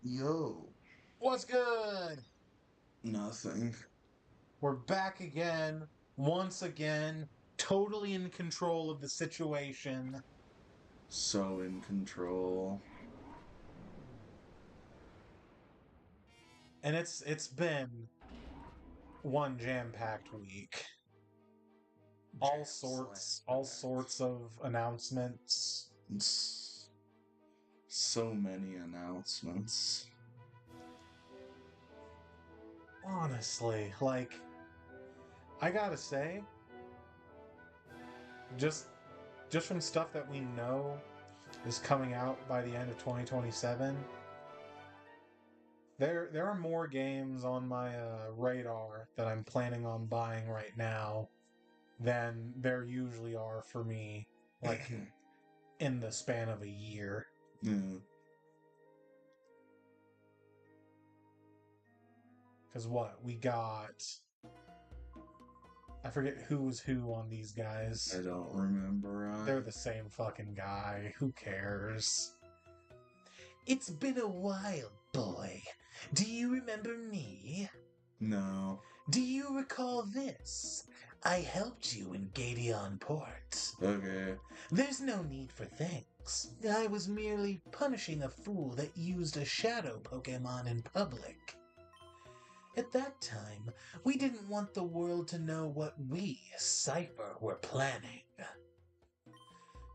Yo, What's good? nothing. We're back again, once again, totally in control of the situation. So in control. And it's been one jam-packed week. All Jam sorts, slam all packed. sorts of announcements. It's so many announcements. Honestly, I gotta say, just just from stuff that we know is coming out by the end of 2027, there are more games on my radar that I'm planning on buying right now than there usually are for me, like in the span of a year. Yeah. Because what we got, I forget who was who on these I guys. don't remember. They're the same fucking guy. Who cares? It's been a while, boy. Do you remember me? No. Do you recall this? I helped you in Gadeon Port. Okay. There's no need for thanks. I was merely punishing a fool that used a shadow Pokemon in public. At that time, we didn't want the world to know what we, Cypher, were planning.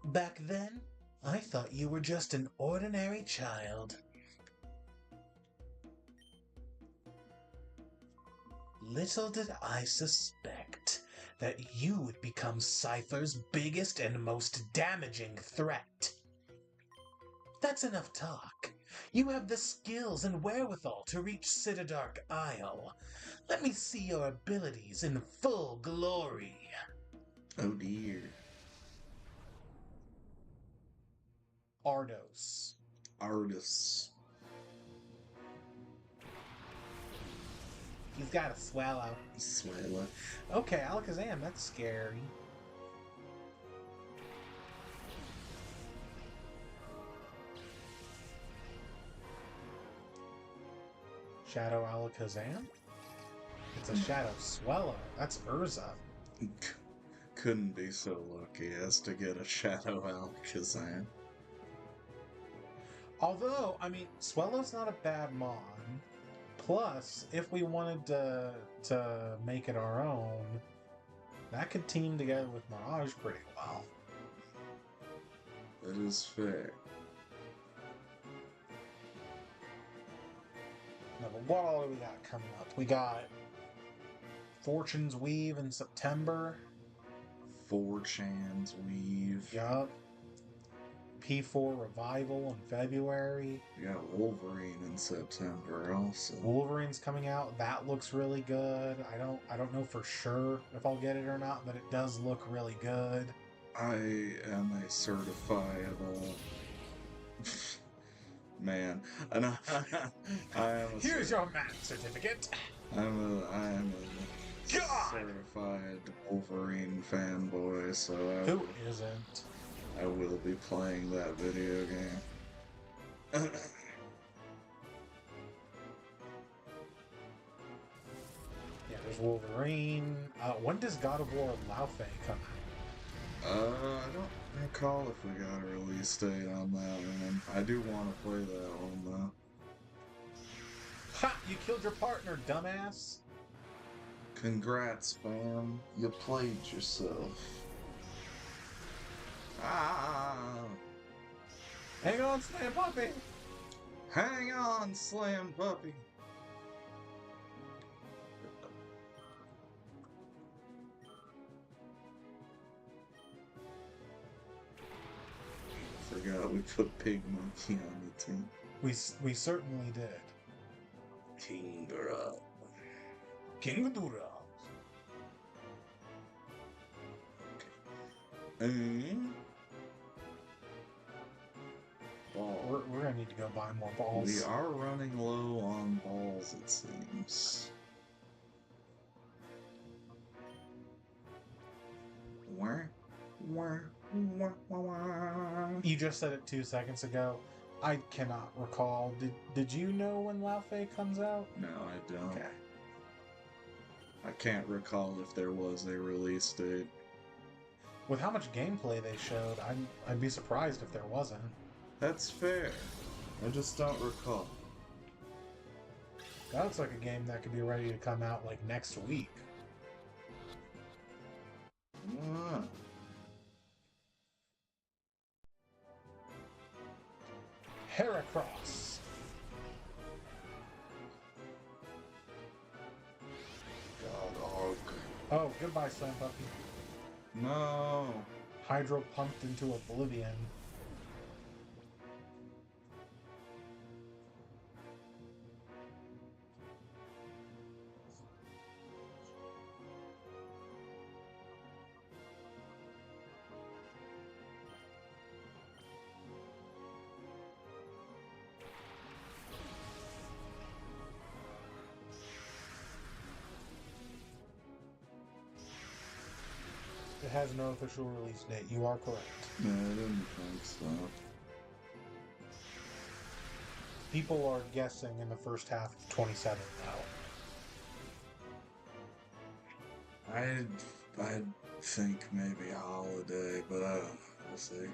Back then, I thought you were just an ordinary child. Little did I suspect that you would become Cypher's biggest and most damaging threat. That's enough talk. You have the skills and wherewithal to reach Citadark Isle. Let me see your abilities in full glory. Oh dear. Ardos. Artists. He's got a swallow. Swella. Okay, Alakazam, that's scary. Shadow Alakazam? It's a Shadow Swellow. That's Urza. Couldn't be so lucky as to get a Shadow Alakazam. Although, I mean, Swellow's not a bad mon. Plus, if we wanted to make it our own, that could team together with Mirage pretty well. That is fair. Now, but what all do we got coming up? We got Fortune's Weave in September. 4chan's Weave. Yup. P4 Revival in February. We got Wolverine in September also. Wolverine's coming out. That looks really good. I don't know for sure if I'll get it or not, but it does look really good. I am a certified man, and I am a Here's your math certificate. I am a God! certified Wolverine fanboy, so Who isn't? I will be playing that video game. Yeah, there's Wolverine. When does God of War Laufey come out? I don't recall if we got a release date on that one. I do want to play that one though. Ha! You killed your partner, dumbass! Congrats, fam. You played yourself. Ah! Hang on, Slam Puppy! Hang on, Slam Puppy. Forgot we put Pig Monkey on the team. We certainly did. King Bro. King Ghidorah. And ball. We're gonna need to go buy more balls. We are running low on balls, it seems. Where? You just said it 2 seconds ago. I cannot recall. Did you know when Lao Fei comes out? No, I don't. Okay. I can't recall if there was a release date. With how much gameplay they showed, I'd be surprised if there wasn't. That's fair. I just don't recall. That looks like a game that could be ready to come out like next week. Ah. Heracross. God, Oh, goodbye, Slam Puppy. no. Hydro pumped into oblivion. It has no official release date. You are correct. No, I didn't think so. People are guessing in the first half of 27 now. I'd think maybe holiday, but I don't know. We'll see.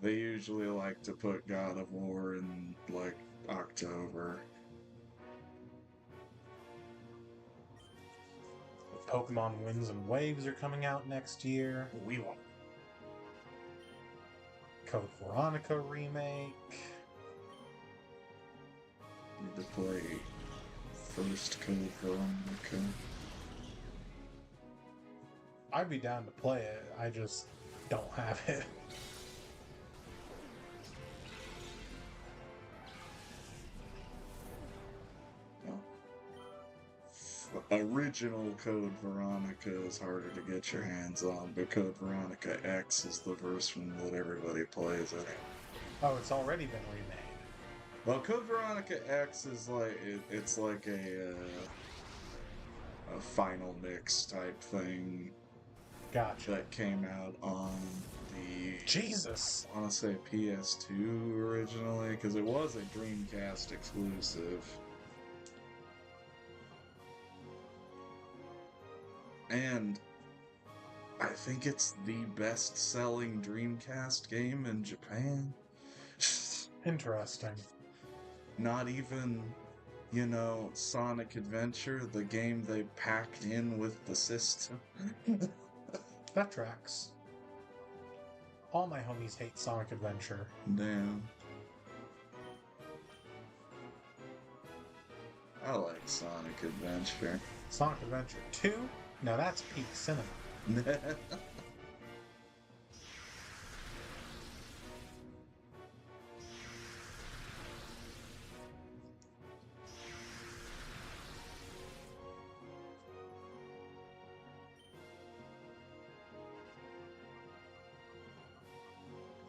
They usually like to put God of War in like October. Pokemon Winds and Waves are coming out next year. We won't. Code Veronica remake. Need to play first Code Veronica. I'd be down to play it. I just don't have it. Original Code Veronica is harder to get your hands on, but Code Veronica X is the version that everybody plays anyway. Oh, it's already been remade. Well, Code Veronica X is like it's like a final mix type thing. Gotcha. That came out on the Jesus. I want to say PS2 originally because it was a Dreamcast exclusive. And I think it's the best-selling Dreamcast game in Japan. Interesting. Not even, Sonic Adventure, the game they packed in with the system. That tracks. All my homies hate Sonic Adventure. Damn. I like Sonic Adventure. Sonic Adventure 2? Now that's peak cinema.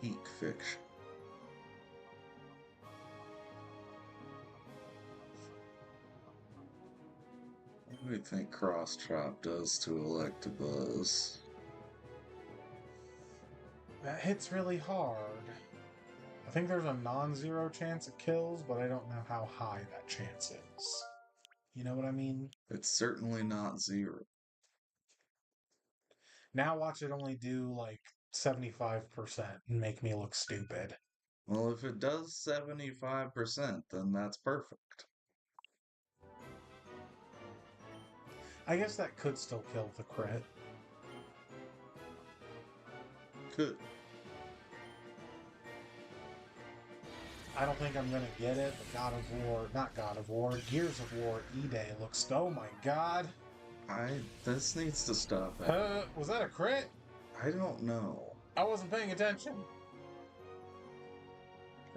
Peak fiction. What do you think Cross Chop does to Electabuzz? That hits really hard. I think there's a non-zero chance it kills, but I don't know how high that chance is. You know what I mean? It's certainly not 0. Now watch it only do like 75% and make me look stupid. Well, if it does 75%, then that's perfect. I guess that could still kill the crit. Could. I don't think I'm gonna get it, but Gears of War E-Day looks, oh my god. This needs to stop. Was that a crit? I don't know. I wasn't paying attention.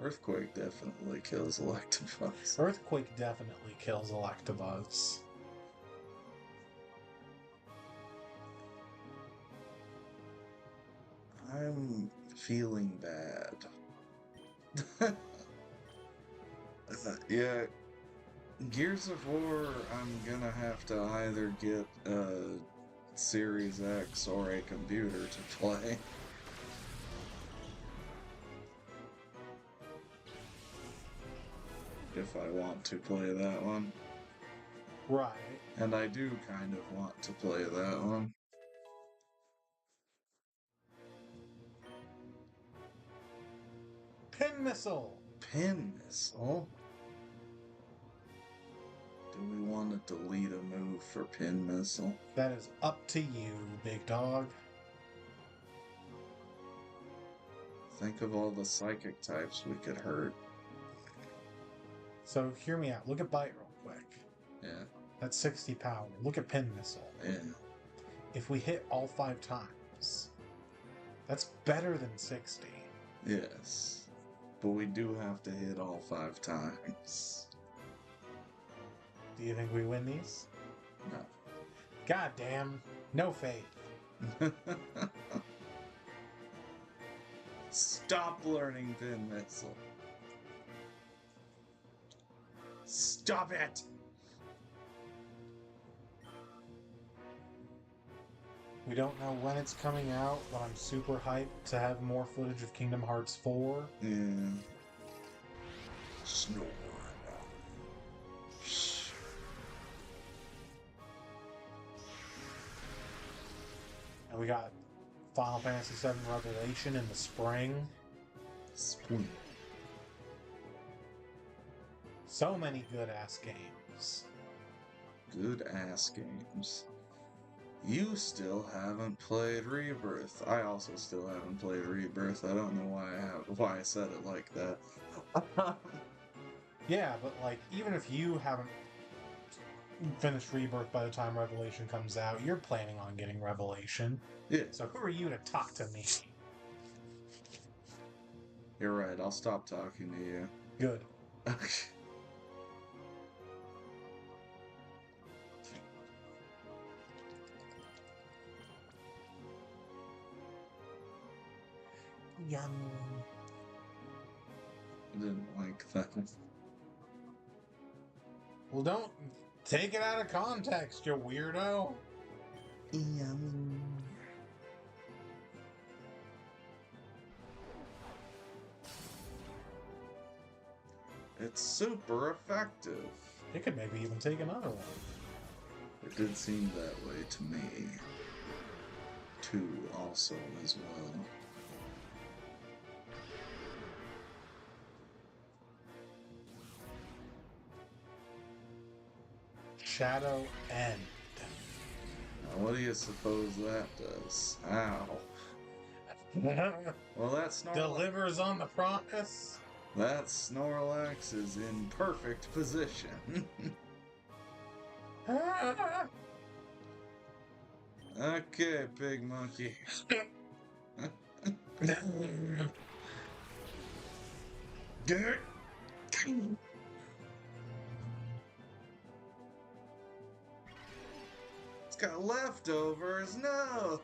Earthquake definitely kills Electabuzz. Earthquake definitely kills Electabuzz. I'm feeling bad. Yeah, Gears of War, I'm gonna have to either get Series X or a computer to play. If I want to play that one. Right. And I do kind of want to play that one. Pin missile! Pin missile? Do we want to delete a move for pin missile? That is up to you, big dog. Think of all the psychic types we could hurt. So hear me out. Look at Bite real quick. Yeah. That's 60 power. Look at Pin Missile. Yeah. If we hit all 5 times, that's better than 60. Yes. But we do have to hit all 5 times. Do you think we win these? No. God damn. No faith. Stop learning pin missile. Stop it! We don't know when it's coming out, but I'm super hyped to have more footage of Kingdom Hearts 4. Yeah. Snore. And we got Final Fantasy VII Revelation in the spring. Spring. So many good-ass games. Good ass games. You still haven't played Rebirth. I also still haven't played Rebirth. I don't know why I said it like that. Yeah, but like, even if you haven't finished Rebirth by the time Revelation comes out, you're planning on getting Revelation. Yeah. So who are you to talk to me? You're right, I'll stop talking to you. Good. Yum. I didn't like that. Well, don't take it out of context, you weirdo. Yum. It's super effective. It could maybe even take another one. It did seem that way to me. 2 also as well. Shadow End. Now, what do you suppose that does? Ow. Well, that Snorlax. Delivers on the promise. That Snorlax is in perfect position. Okay, big monkey. Get It's got leftovers. No.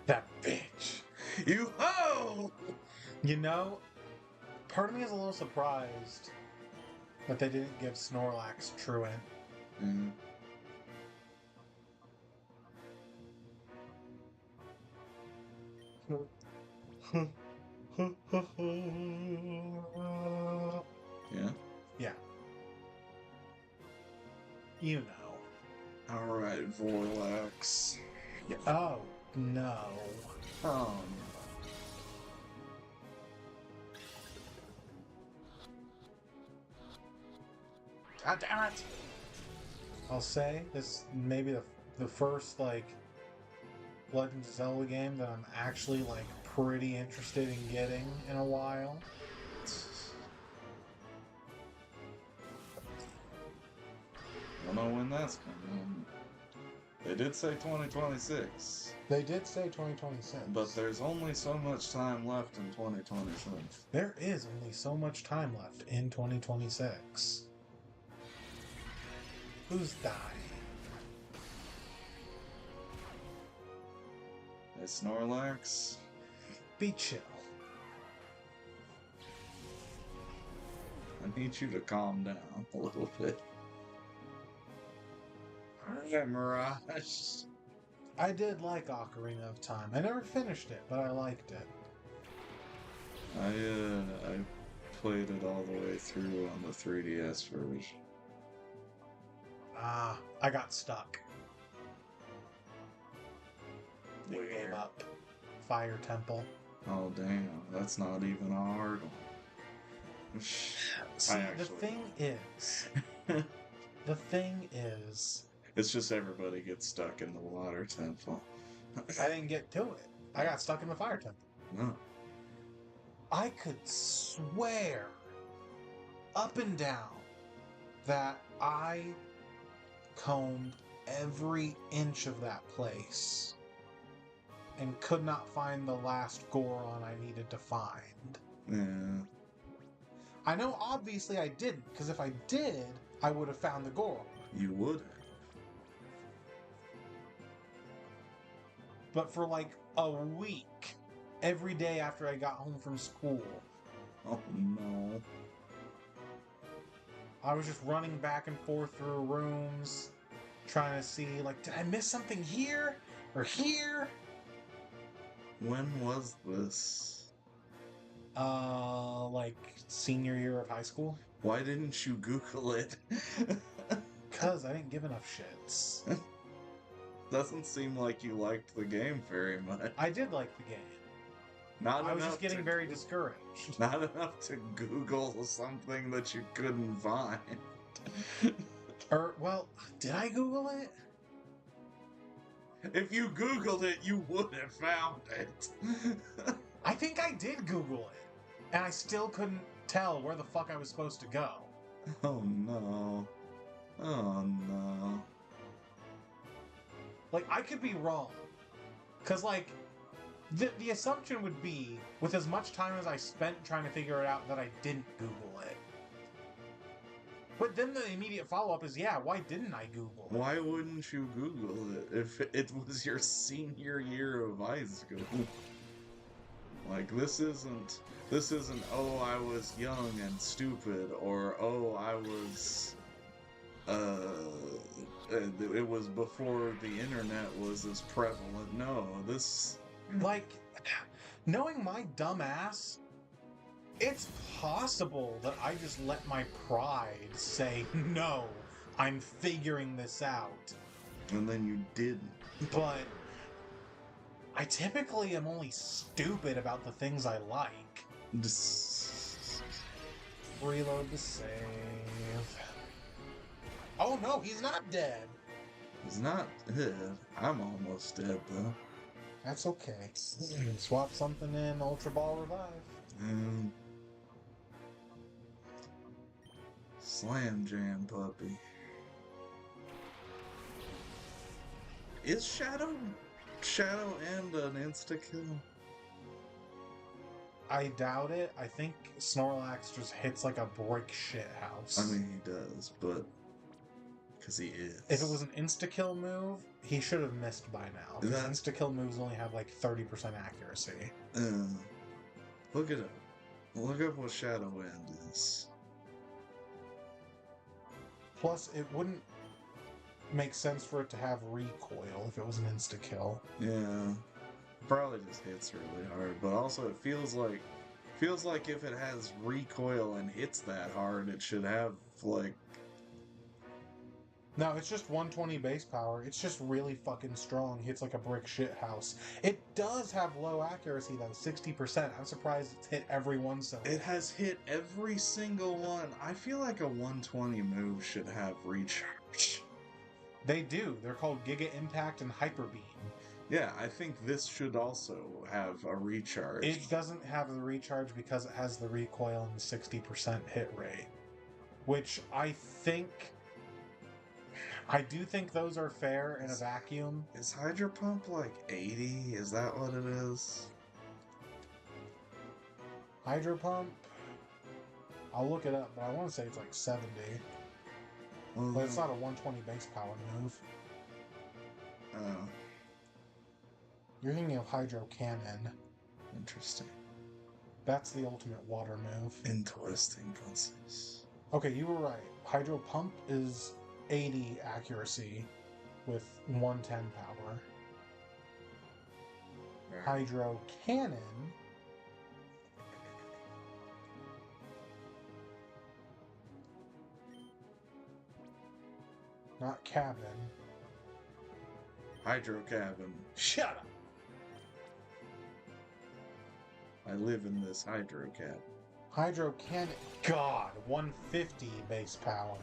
That bitch. You ho! You know, part of me is a little surprised that they didn't give Snorlax Truant. Mm. Yeah? Yeah. You know. Alright, Vorlax. Yeah. Oh, no. Oh, God damn it! I'll say this may be the first like Legend of Zelda game that I'm actually like pretty interested in getting in a while. I don't know when that's coming. They did say 2026. They did say 2026. But there's only so much time left in 2026. There is only so much time left in 2026. Who's dying? Hey, Snorlax. Be chill. I need you to calm down a little bit. Alright, Mirage. I did like Ocarina of Time. I never finished it, but I liked it. I played it all the way through on the 3DS version. Ah, I got stuck. We gave Where? up. Fire Temple. Oh damn, that's not even a hard one. See, actually... the thing is, it's just everybody gets stuck in the water temple. I didn't get to it. I got stuck in the Fire Temple. No. I could swear up and down that I combed every inch of that place and could not find the last Goron I needed to find. Yeah. I know obviously I didn't, because if I did, I would have found the Goron. You would. But for like a week, every day after I got home from school, Oh no. I was just running back and forth through rooms, trying to see, like, did I miss something here? Or here? When was this? Like, senior year of high school? Why didn't you Google it? Because I didn't give enough shits. Doesn't seem like you liked the game very much. I did like the game. Not I was enough just getting to- very discouraged. Not enough to Google something that you couldn't find. Well, did I Google it? If you Googled it, you would have found it. I think I did Google it. And I still couldn't tell where the fuck I was supposed to go. Oh no. Oh no. Like, I could be wrong. Because, like, the assumption would be, with as much time as I spent trying to figure it out, that I didn't Google it. But then the immediate follow-up is, yeah, why didn't I Google it? Why wouldn't you Google it if it was your senior year of high school? Like, this isn't, oh, I was young and stupid, or, oh, I was, it was before the internet was as prevalent. No, this... Like, knowing my dumb ass, it's possible that I just let my pride say, no, I'm figuring this out. And then you didn't. But I typically am only stupid about the things I like. Reload the save. Oh no, he's not dead. He's not dead. I'm almost dead, though. That's okay. Swap something in Ultra Ball Revive. Slam Jam Puppy. Is Shadow and an insta-kill? I doubt it. I think Snorlax just hits like a brick shit house. I mean, he does, but... because he is. If it was an insta-kill move, he should have missed by now. Because insta-kill moves only have like 30% accuracy. Look it up. Look up what Shadow End is. Plus, it wouldn't make sense for it to have recoil if it was an insta-kill. Yeah. Probably just hits really hard, but also it feels like if it has recoil and hits that hard, it should have, like... No, it's just 120 base power. It's just really fucking strong. Hits like a brick shit house. It does have low accuracy though, 60%. I'm surprised it's hit every one so far. It has hit every single one. I feel like a 120 move should have recharge. They do. They're called Giga Impact and Hyper Beam. Yeah, I think this should also have a recharge. It doesn't have the recharge because it has the recoil and the 60% hit rate. Which I do think those are fair in a vacuum. Is Hydro Pump like 80? Is that what it is? Hydro Pump? I'll look it up, but I want to say it's like 70. But it's not a 120 base power move. Oh. You're thinking of Hydro Cannon. Interesting. That's the ultimate water move. Interesting, Princess. Okay, you were right. Hydro Pump is 80 accuracy with 110 power. Hydro Cannon. Not cabin. Hydro cabin. Shut up! I live in this hydro cabin. Hydro Cannon. God, 150 base power.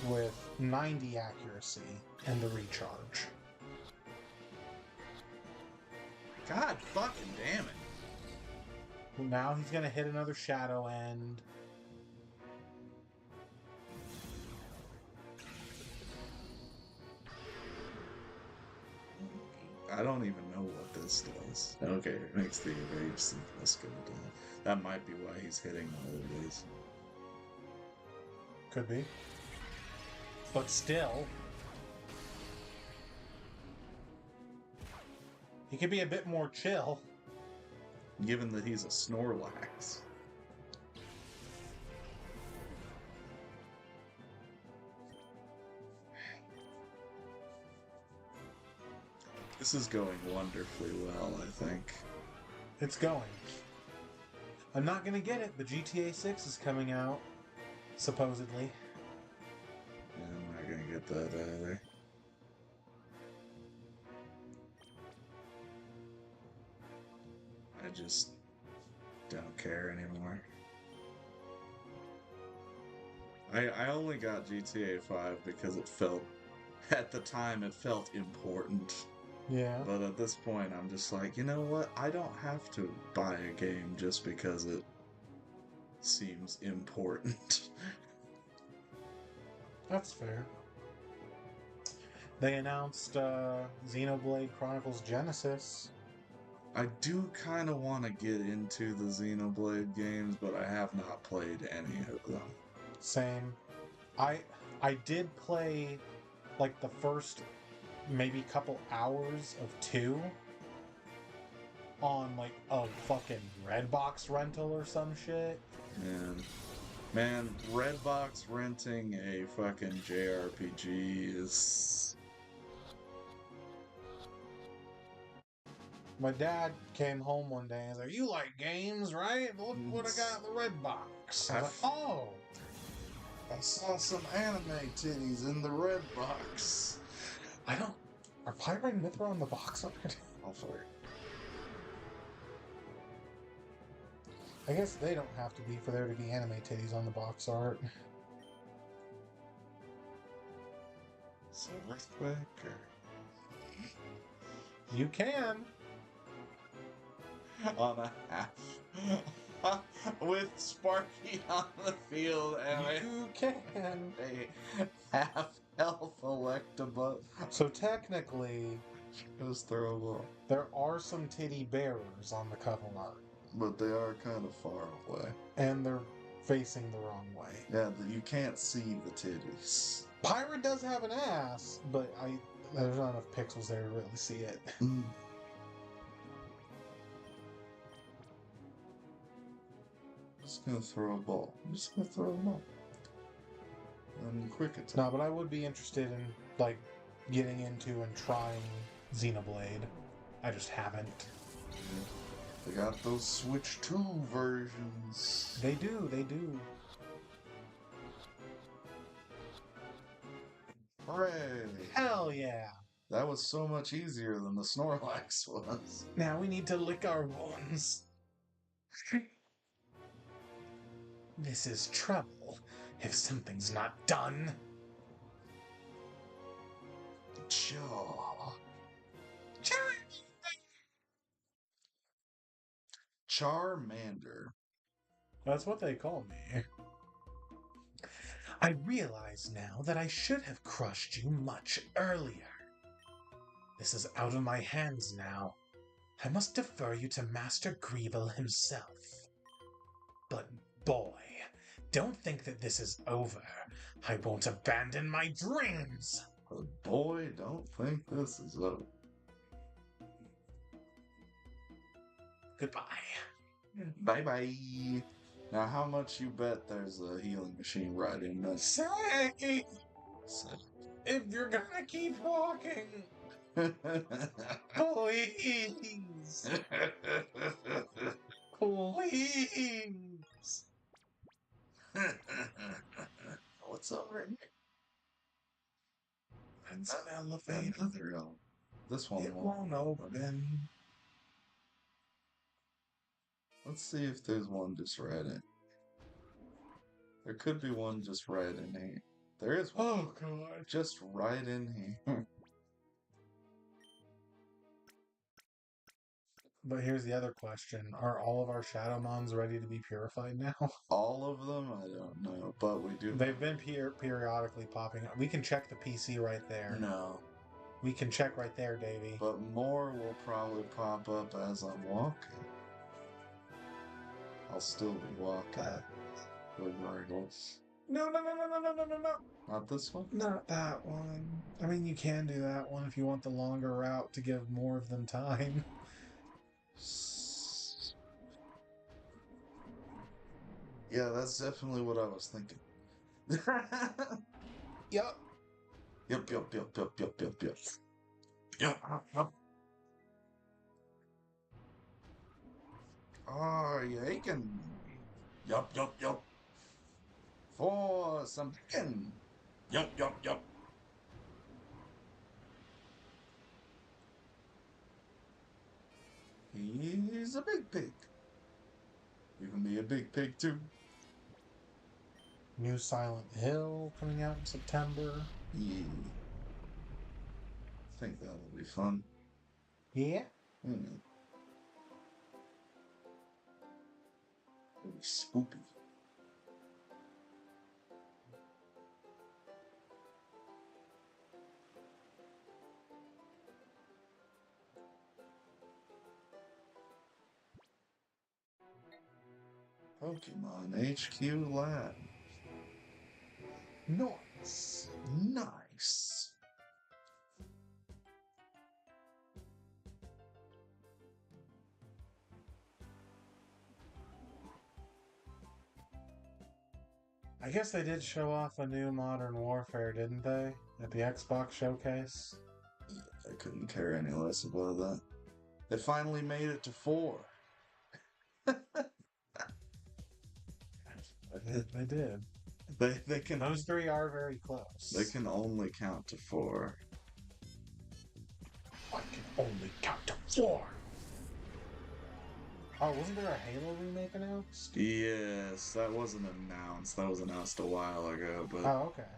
With 90 accuracy and the recharge. God fucking damn it. Well, now he's gonna hit another Shadow End. I don't even know what this does. Okay, it makes the rage simpness go down. That might be why he's hitting all of these. Could be. But still. He could be a bit more chill. Given that he's a Snorlax. This is going wonderfully well, I think. It's going. I'm not gonna get it, but GTA 6 is coming out. Supposedly. Yeah, I'm not gonna get that either. I just don't care anymore. I only got GTA 5 because it felt, at the time, it felt important. Yeah. But at this point, I'm just like, you know what? I don't have to buy a game just because it seems important. That's fair. They announced Xenoblade Chronicles Genesis. I do kind of want to get into the Xenoblade games, but I have not played any of them. Same. I did play like the first maybe couple hours of 2 on like a fucking Redbox rental or some shit. Man, Redbox renting a fucking JRPG is... My dad came home one day and was like, "You like games, right? Look what I got in the Redbox." I was like, "Oh." I saw some anime titties in the Redbox. I don't... Are Pyro and Mithra on the box art? Oh, sorry. I guess they don't have to be for there to be anime titties on the box art. So Earthquake or... You can. On a half. With Sparky on the field and You can. a half-health Electabuzz. So technically, Just throw a ball. there are some titty bearers on the cover art. But they are kind of far away. And they're facing the wrong way. Yeah, you can't see the titties. Pirate does have an ass, but there's not enough pixels there to really see it. Just gonna throw a ball. I'm just gonna throw a ball. And quick attack. No, but I would be interested in, like, getting into and trying Xenoblade. I just haven't. Yeah. They got those Switch 2 versions. They do, they do. Hooray! Hell yeah! That was so much easier than the Snorlax was. Now we need to lick our wounds. This is trouble if something's not done. Charmander. That's what they call me. I realize now that I should have crushed you much earlier. This is out of my hands now. I must defer you to Master Greevil himself. But boy, don't think that this is over. I won't abandon my dreams. But boy, don't think this is over. Goodbye. Bye-bye. Now, how much you bet there's a healing machine right in this? Say, if you're gonna keep walking, Please! Please! What's over here? It's an elevator. Another L. This one It won't. won't open. Let's see if there's one just right in. There could be one just right in here. There is one. Oh, God. Just right in here. But here's the other question. Are all of our Shadowmons ready to be purified now? All of them? I don't know, but we do. They've been periodically popping up. We can check the PC right there. No. We can check right there, Davey. But more will probably pop up as I'm walking. I'll still be walking. Regardless. No. Not this one? Not that one. I mean, you can do that one if you want the longer route to give more of them time. Yeah, that's definitely what I was thinking. Yup. Yep. Oh, you aching? Yup. For some bacon. Yup. He's a big pig. You can be a big pig too. New Silent Hill coming out in September. Yeah. I think that'll be fun. Yeah. It'll be spooky. Pokemon HQ Lab. Nice. I guess they did show off a new Modern Warfare, didn't they? At the Xbox showcase. I couldn't care any less about that. They finally made it to 4. They did. They can. Those three are very close. They can only count to 4. I can only count to 4. Oh, wasn't there a Halo remake announced? Yes, that wasn't announced. That was announced a while ago, but Oh, okay.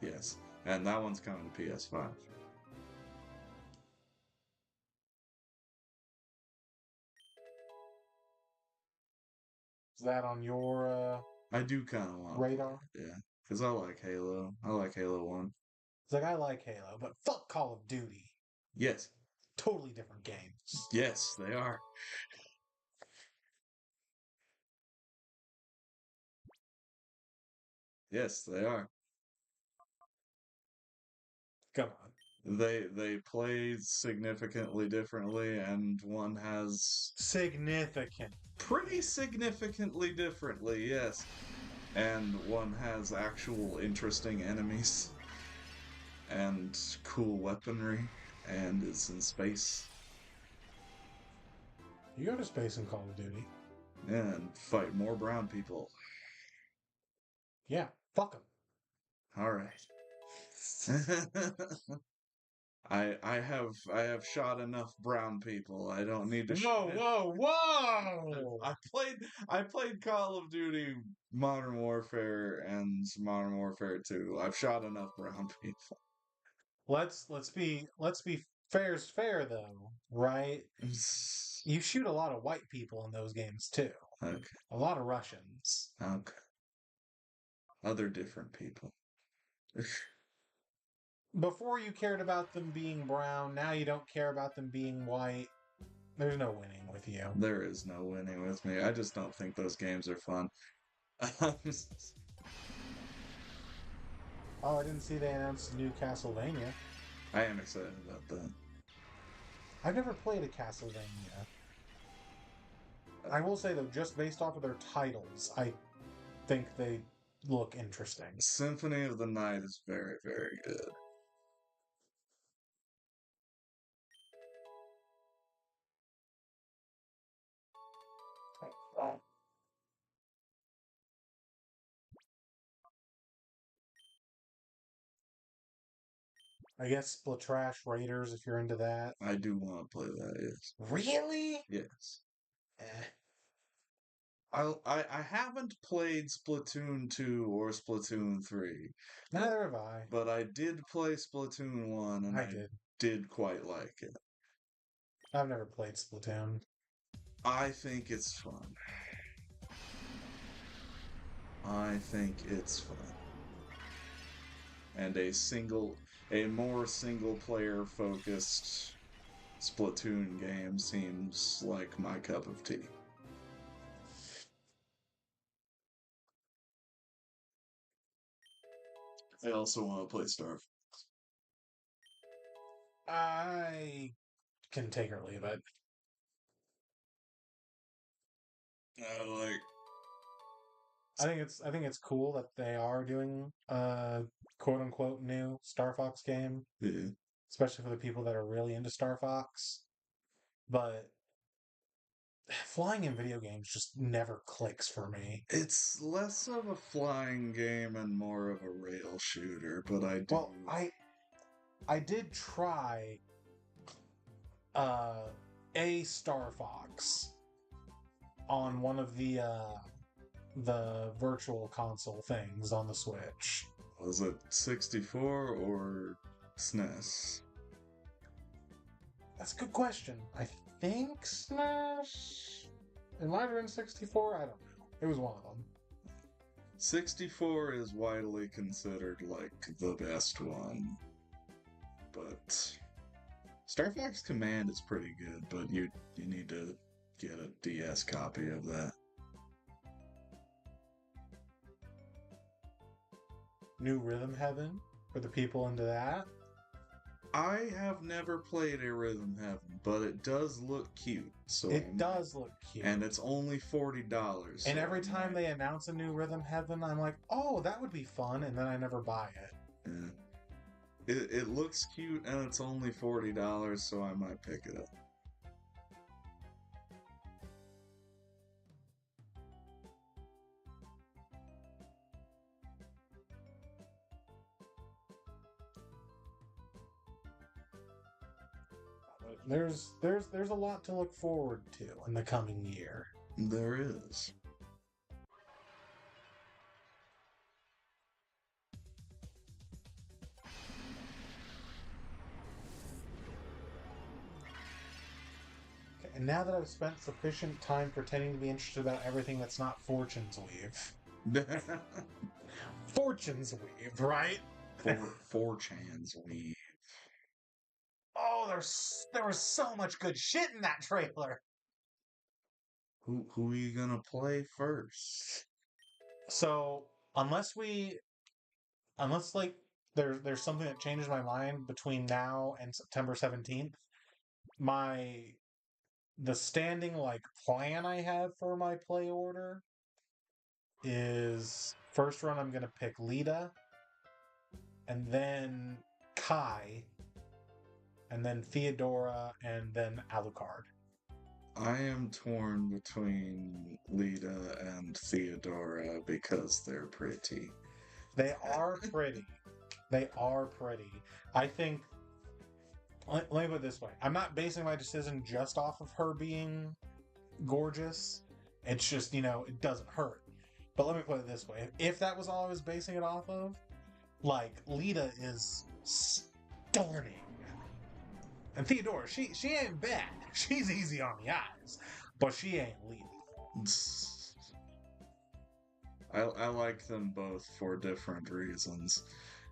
yes. And that one's coming to PS5. Is that on your I do kind of want radar? Yeah, because I like Halo. I like Halo 1. It's like, I like Halo, but fuck Call of Duty. Yes. Totally different games. Yes, they are. Yes, they are. Come on. They play significantly differently, and one has Significant. pretty significantly differently, yes. And one has actual interesting enemies and cool weaponry, and is in space. You go to space in Call of Duty. And fight more brown people. Yeah, fuck them. All right. I have shot enough brown people. I don't need to. Whoa! I played Call of Duty Modern Warfare and Modern Warfare 2. I've shot enough brown people. Let's be fair's fair though, right? You shoot a lot of white people in those games too. Okay. A lot of Russians. Okay. Other different people. Before you cared about them being brown, now you don't care about them being white. There's no winning with you. There is no winning with me. I just don't think those games are fun. Oh, I didn't see they announced a new Castlevania. I am excited about that. I've never played a Castlevania. I will say though, just based off of their titles, I think they look interesting. Symphony of the Night is very, very good. I guess Splatrash Raiders if you're into that. I do want to play that, yes. Really? Yes. Eh. I haven't played Splatoon 2 or Splatoon 3, Neither have I. but I did play Splatoon 1 and I I did. did quite like it. I've never played Splatoon. I think it's fun. I think it's fun. And a more single player focused Splatoon game seems like my cup of tea. I also want to play Star Fox. I can take or leave it. Like, I think it's cool that they are doing a quote unquote new Star Fox game, yeah. especially for the people that are really into Star Fox. But flying in video games just never clicks for me. It's less of a flying game and more of a rail shooter, but I do. Well, I did try a Star Fox on one of the virtual console things on the Switch. Was it 64 or SNES? That's a good question. I think SNES. It might have been 64. I don't know. It was one of them. 64 is widely considered like the best one, but Star Fox Command is pretty good, but you need to get a DS copy of that. New Rhythm Heaven for the people into that. I have never played a Rhythm Heaven, but it does look cute. So It does look cute. and it's only $40. And so every I time might- they announce a new Rhythm Heaven, I'm like, oh, that would be fun, and then I never buy it. Yeah. It looks cute and it's only $40, so I might pick it up. There's a lot to look forward to in the coming year. There is. Okay, and now that I've spent sufficient time pretending to be interested about everything that's not Fortune's Weave. Fortune's Weave, right? 4chan's weave. Oh, there was so much good shit in that trailer. Who are you gonna play first? So unless like there's something that changes my mind between now and September 17th, the standing like plan I have for my play order is first run I'm gonna pick Lita, and then Kai, and then Theodora, and then Alucard. I am torn between Lita and Theodora because they're pretty. They are pretty. They are pretty. I think. Let me put it this way. I'm not basing my decision just off of her being gorgeous. It's just, it doesn't hurt. But let me put it this way. If that was all I was basing it off of, like, Lita is stunning. And Theodora, she ain't bad. She's easy on the eyes. But she ain't Lita. I like them both for different reasons.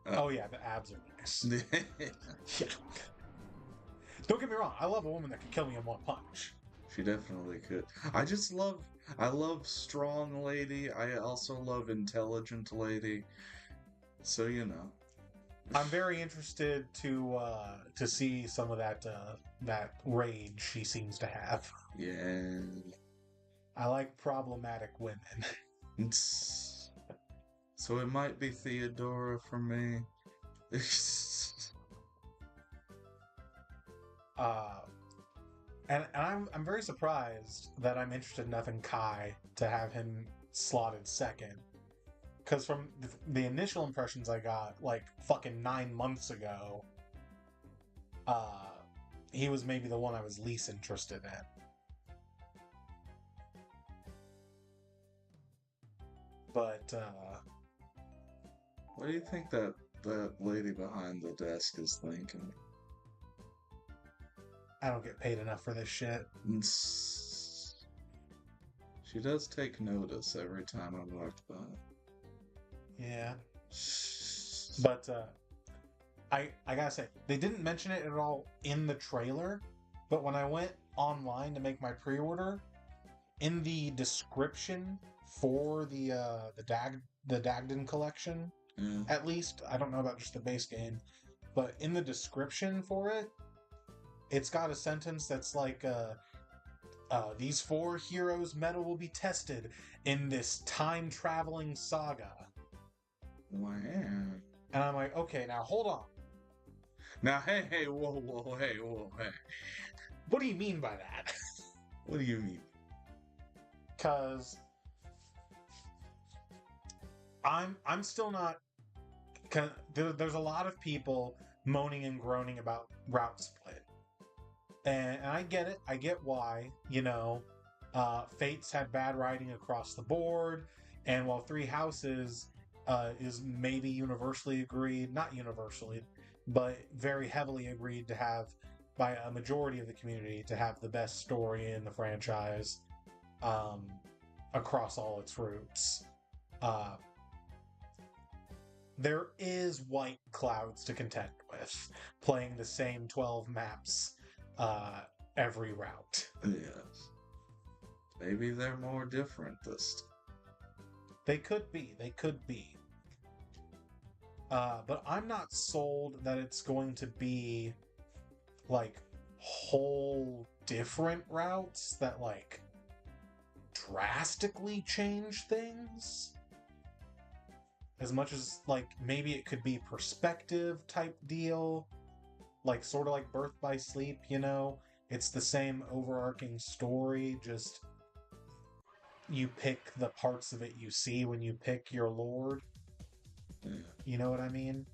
Oh yeah, the abs are nice. Yeah. Don't get me wrong, I love a woman that can kill me in one punch. She definitely could. I love strong lady. I also love intelligent lady. So I'm very interested to see some of that rage she seems to have. Yeah. I like problematic women. So it might be Theodora for me. And I'm very surprised that I'm interested enough in Kai to have him slotted second. Because from the initial impressions I got, like, fucking 9 months ago, Uh, he was maybe the one I was least interested in. But what do you think that lady behind the desk is thinking? I don't get paid enough for this shit. She does take notice every time I'm walked by. Yeah. But I gotta say, they didn't mention it at all in the trailer, but when I went online to make my pre-order, in the description for the Dagden collection, Yeah. at least, I don't know about just the base game, but in the description for it, it's got a sentence that's like, these 4 heroes' metal will be tested in this time-traveling saga. Wow. And I'm like, okay, now hold on. Now, hey, whoa, hey. What do you mean by that? What do you mean? Because I'm still not. Cause there's a lot of people moaning and groaning about route split, and I get it. I get why. Fates had bad writing across the board, and while Three Houses is maybe universally agreed, not universally, but very heavily agreed to have by a majority of the community to have the best story in the franchise across all its routes. There is White Clouds to contend with, playing the same 12 maps every route. Yes. Maybe they're more different this time. They could be. But I'm not sold that it's going to be like whole different routes that like drastically change things. As much as like maybe it could be perspective type deal, like sort of like Birth by Sleep, it's the same overarching story, just you pick the parts of it you see when you pick your lord. Yeah. You know what I mean?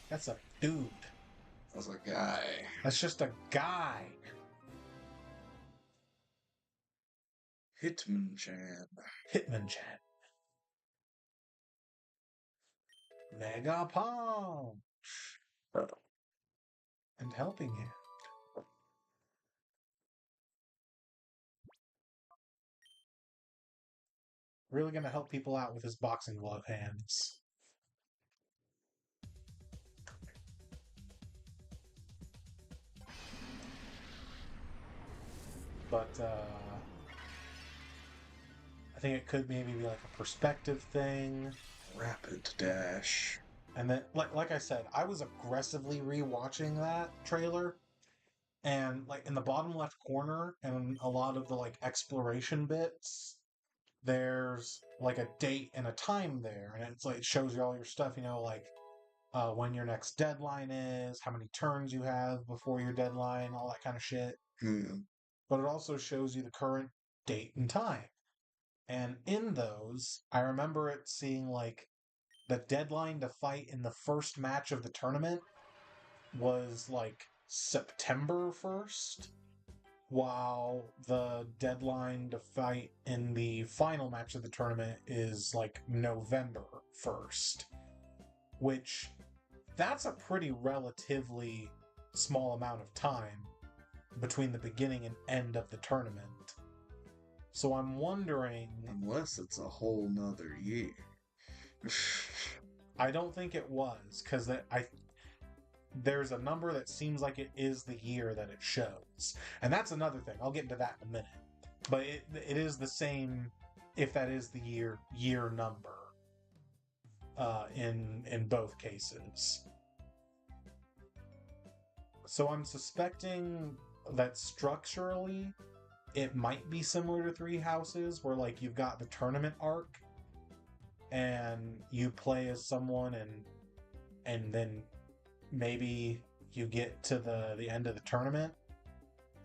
That's a dude. That's a guy. That's just a guy. Hitmonchan. Mega Palm. And Helping Hand. Really gonna help people out with his boxing glove hands. But I think it could maybe be like a perspective thing. Rapid dash. And then, like I said, I was aggressively rewatching that trailer, and like in the bottom left corner, and a lot of the like exploration bits, there's like a date and a time there, and it's like it shows you all your stuff, like when your next deadline is, how many turns you have before your deadline, all that kind of shit. Yeah. But it also shows you the current date and time. And in those, I remember it seeing like the deadline to fight in the first match of the tournament was like September 1st, while the deadline to fight in the final match of the tournament is like November 1st, which that's a pretty relatively small amount of time between the beginning and end of the tournament. So I'm wondering... Unless it's a whole nother year. I don't think it was, because there's a number that seems like it is the year that it shows. And that's another thing. I'll get into that in a minute. But it is the same, if that is the year number in both cases. So I'm suspecting that structurally it might be similar to Three Houses, where like you've got the tournament arc and you play as someone and then maybe you get to the end of the tournament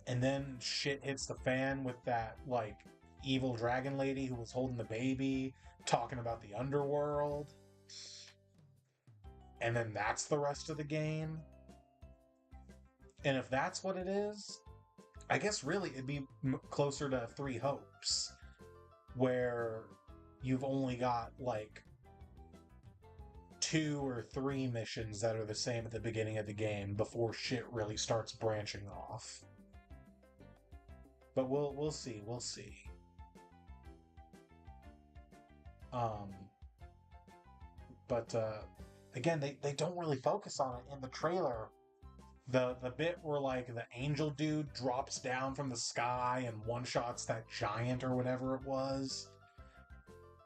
and then shit hits the fan with that like evil dragon lady who was holding the baby, talking about the underworld. And then that's the rest of the game. And if that's what it is, I guess really it'd be closer to Three Hopes, where you've only got like 2 or 3 missions that are the same at the beginning of the game before shit really starts branching off. But we'll see. But again, they don't really focus on it in the trailer. The bit where like the angel dude drops down from the sky and one-shots that giant or whatever it was.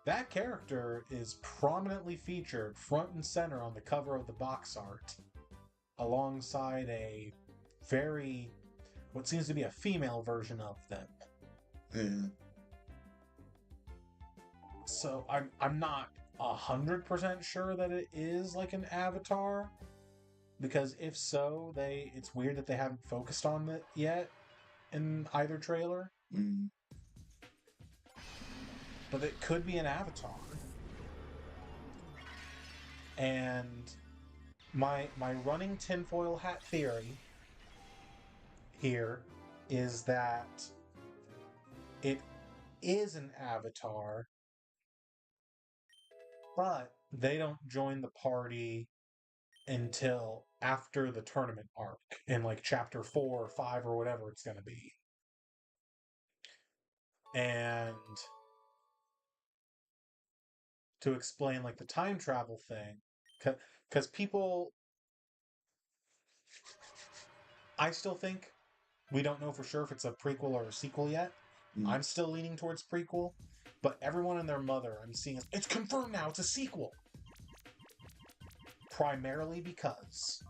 That character is prominently featured front and center on the cover of the box art, alongside a what seems to be a female version of them. Yeah. So I'm not 100% sure that it is like an avatar, because if so, it's weird that they haven't focused on it yet in either trailer. Mm. But it could be an avatar. And my running tinfoil hat theory here is that it is an avatar, but they don't join the party until after the tournament arc in like chapter 4 or 5 or whatever it's going to be. And to explain like the time travel thing, because people, I still think we don't know for sure if it's a prequel or a sequel yet. I'm still leaning towards prequel, but everyone and their mother I'm seeing it's confirmed now, it's a sequel. Primarily because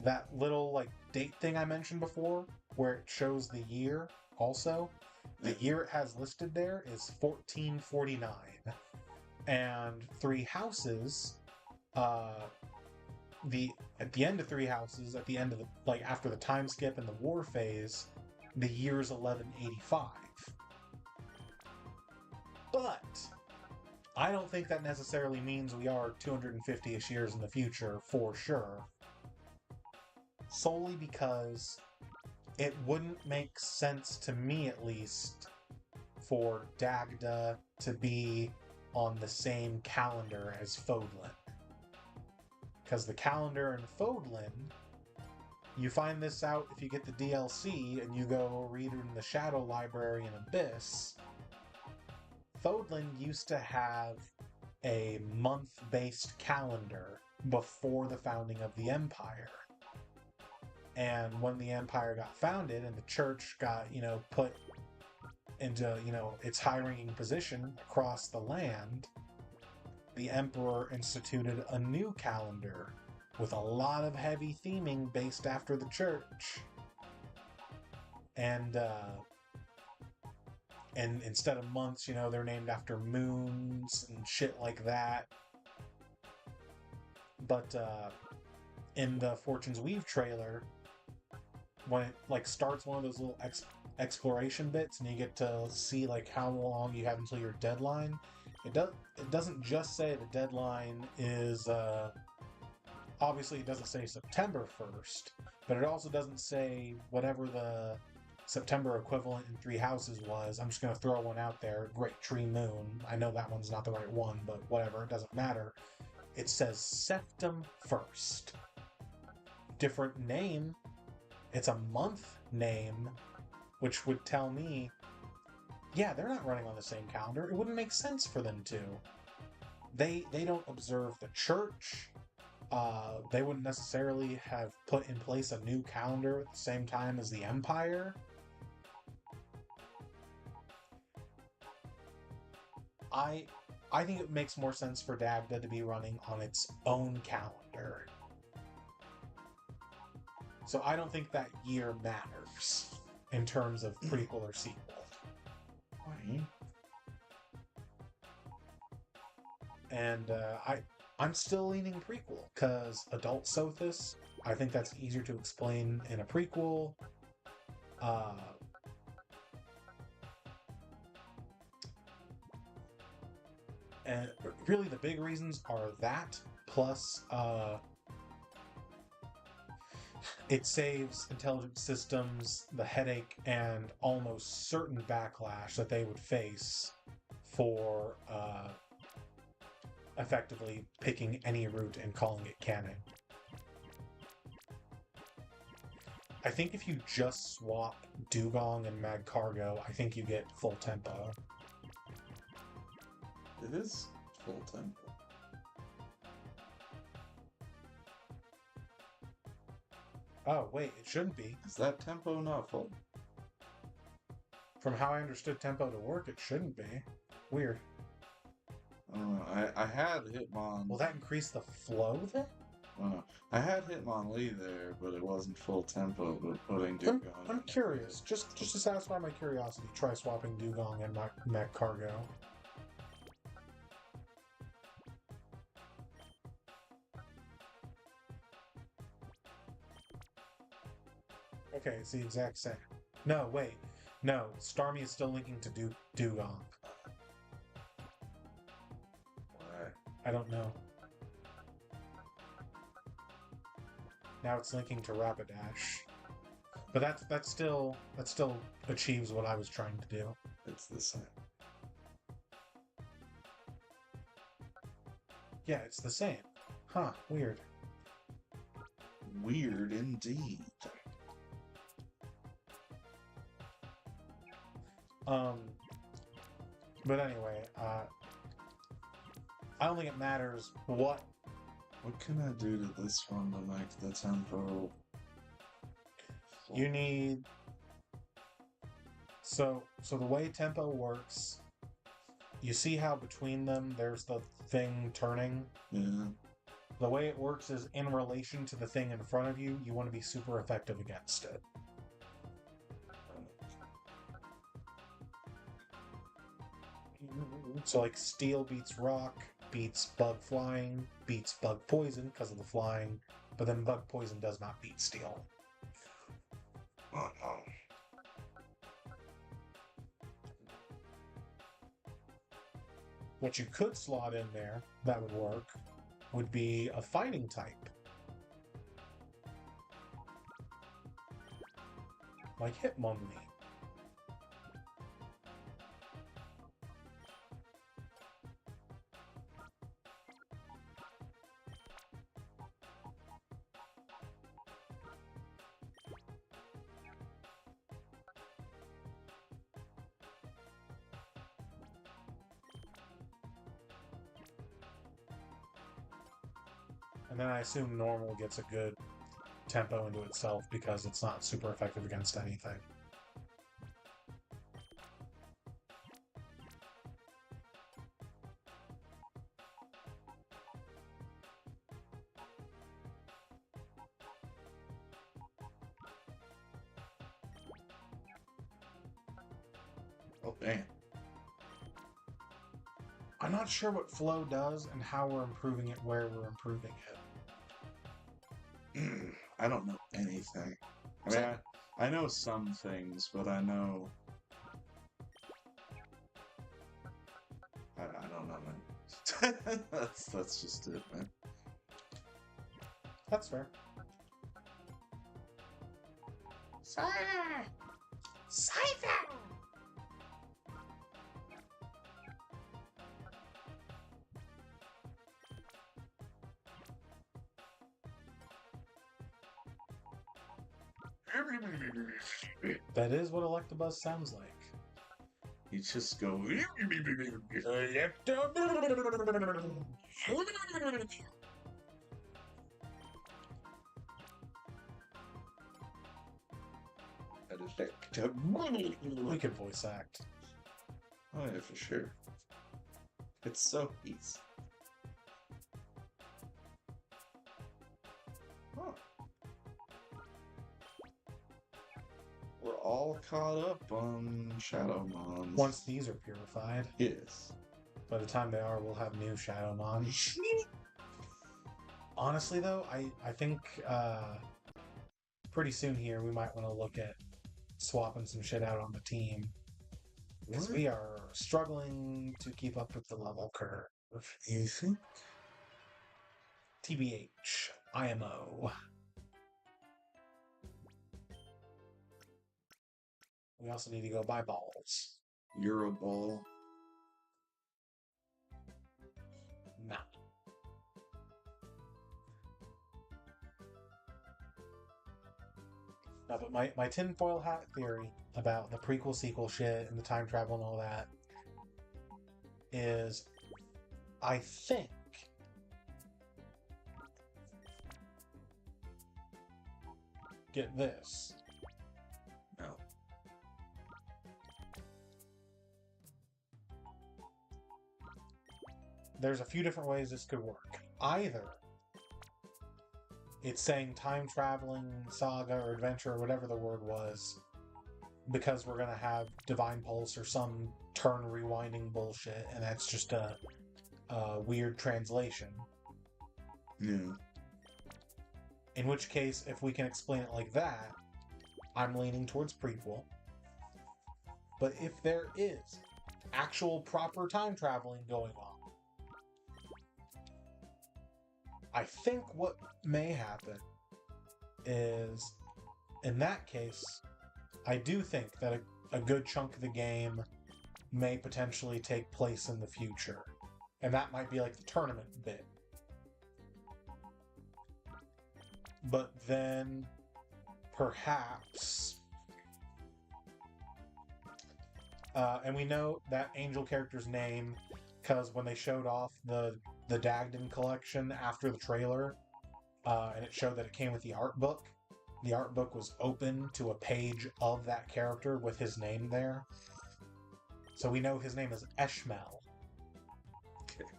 that little like date thing I mentioned before, where it shows the year also, the year it has listed there is 1449. And Three Houses, at the end of Three Houses, at the end of the, like after the time skip and the war phase, the year's 1185. But I don't think that necessarily means we are 250-ish years in the future for sure. Solely because it wouldn't make sense to me, at least, for Dagda to be on the same calendar as Fodlan. Because the calendar in Fodlan, you find this out if you get the DLC and you go read it in the Shadow Library in Abyss. Fodlan used to have a month-based calendar before the founding of the Empire. And when the Empire got founded and the church got, put into, its high-ranking position across the land, the Emperor instituted a new calendar with a lot of heavy theming based after the church. And instead of months, they're named after moons and shit like that. But in the Fortune's Weave trailer, when it like starts one of those little exploration bits and you get to see like how long you have until your deadline, it doesn't just say the deadline is obviously it doesn't say September 1st, but it also doesn't say whatever the September equivalent in Three Houses was. I'm just going to throw one out there. Great Tree Moon. I know that one's not the right one, but whatever. It doesn't matter. It says Septem 1st. Different name. It's a month name, which would tell me, yeah, they're not running on the same calendar. It wouldn't make sense for them to. They don't observe the church. They wouldn't necessarily have put in place a new calendar at the same time as the Empire. I think it makes more sense for Dagda to be running on its own calendar. So I don't think that year matters in terms of prequel or sequel. Right. And I'm still leaning prequel, because Adult Sothis, I think that's easier to explain in a prequel. And really the big reasons are that, plus it saves intelligent systems the headache and almost certain backlash that they would face for effectively picking any route and calling it canon. I think if you just swap Dugong and Mag Cargo, I think you get full tempo. It is full tempo. Oh, wait, it shouldn't be. Is that tempo not full? From how I understood tempo to work, it shouldn't be. Weird. I don't know. I had Hitmon. Will that increase the flow then? I had Hitmonlee there, but it wasn't full tempo. But putting Dugong. I'm curious. Just to satisfy my curiosity, try swapping Dugong and Mech Cargo. Okay, it's the exact same. No, wait. No, Starmie is still linking to Dugong. Why? I don't know. Now it's linking to Rapidash. But that still achieves what I was trying to do. It's the same. Yeah, it's the same. Huh, weird. Weird indeed. But anyway, I don't think it matters what. What can I do to this one to make the tempo? You need. So the way tempo works, you see how between them there's the thing turning? Yeah. The way it works is in relation to the thing in front of you, you want to be super effective against it. So like steel beats rock, beats bug flying, beats bug poison because of the flying, but then bug poison does not beat steel. Oh no. What you could slot in there that would work would be a fighting type. Like Hitmonlee. And then I assume normal gets a good tempo into itself because it's not super effective against anything. Oh damn. I'm not sure what flow does and how we're improving it, where we're improving it. I don't know anything. I mean, I know some things, but I know... I don't know, man. That's just it, man. That's fair. Cypher! Cypher! That is what Electabuzz sounds like. You just go... We could voice act. Oh yeah, for sure. It's so easy. Huh. We're all caught up on Shadow Mons. Once these are purified, Yes. by the time they are, we'll have new Shadowmon. Honestly, though, I think pretty soon here we might want to look at swapping some shit out on the team. Because we are struggling to keep up with the level curve. You think? TBH, IMO. We also need to go buy balls. Euroball. Nah. No, but my tinfoil hat theory about the prequel sequel shit and the time travel and all that is I think get this. No. There's a few different ways this could work. Either it's saying time traveling saga or adventure or whatever the word was because we're going to have Divine Pulse or some turn rewinding bullshit, and that's just a weird translation. Yeah. In which case, if we can explain it like that, I'm leaning towards prequel. But if there is actual proper time traveling going on, I think what may happen is, in that case, I do think that a good chunk of the game may potentially take place in the future. And that might be like the tournament bit. But then, perhaps... and we know that Angel character's name because when they showed off the Dagden collection after the trailer, and it showed that it came with the art book was open to a page of that character with his name there. So we know his name is Eshmel. Okay.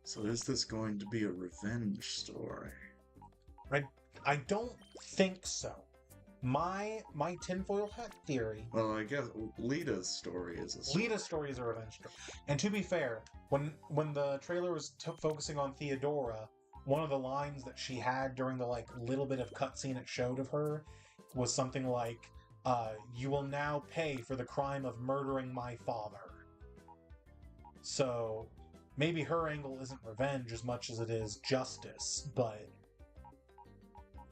So is this going to be a revenge story? I don't think so. My tinfoil hat theory... Well, I guess Lita's story is a story. Lita's story is a revenge story. And to be fair, when the trailer was focusing on Theodora, one of the lines that she had during the little bit of cutscene it showed of her was something like, "You will now pay for the crime of murdering my father." So maybe her angle isn't revenge as much as it is justice, but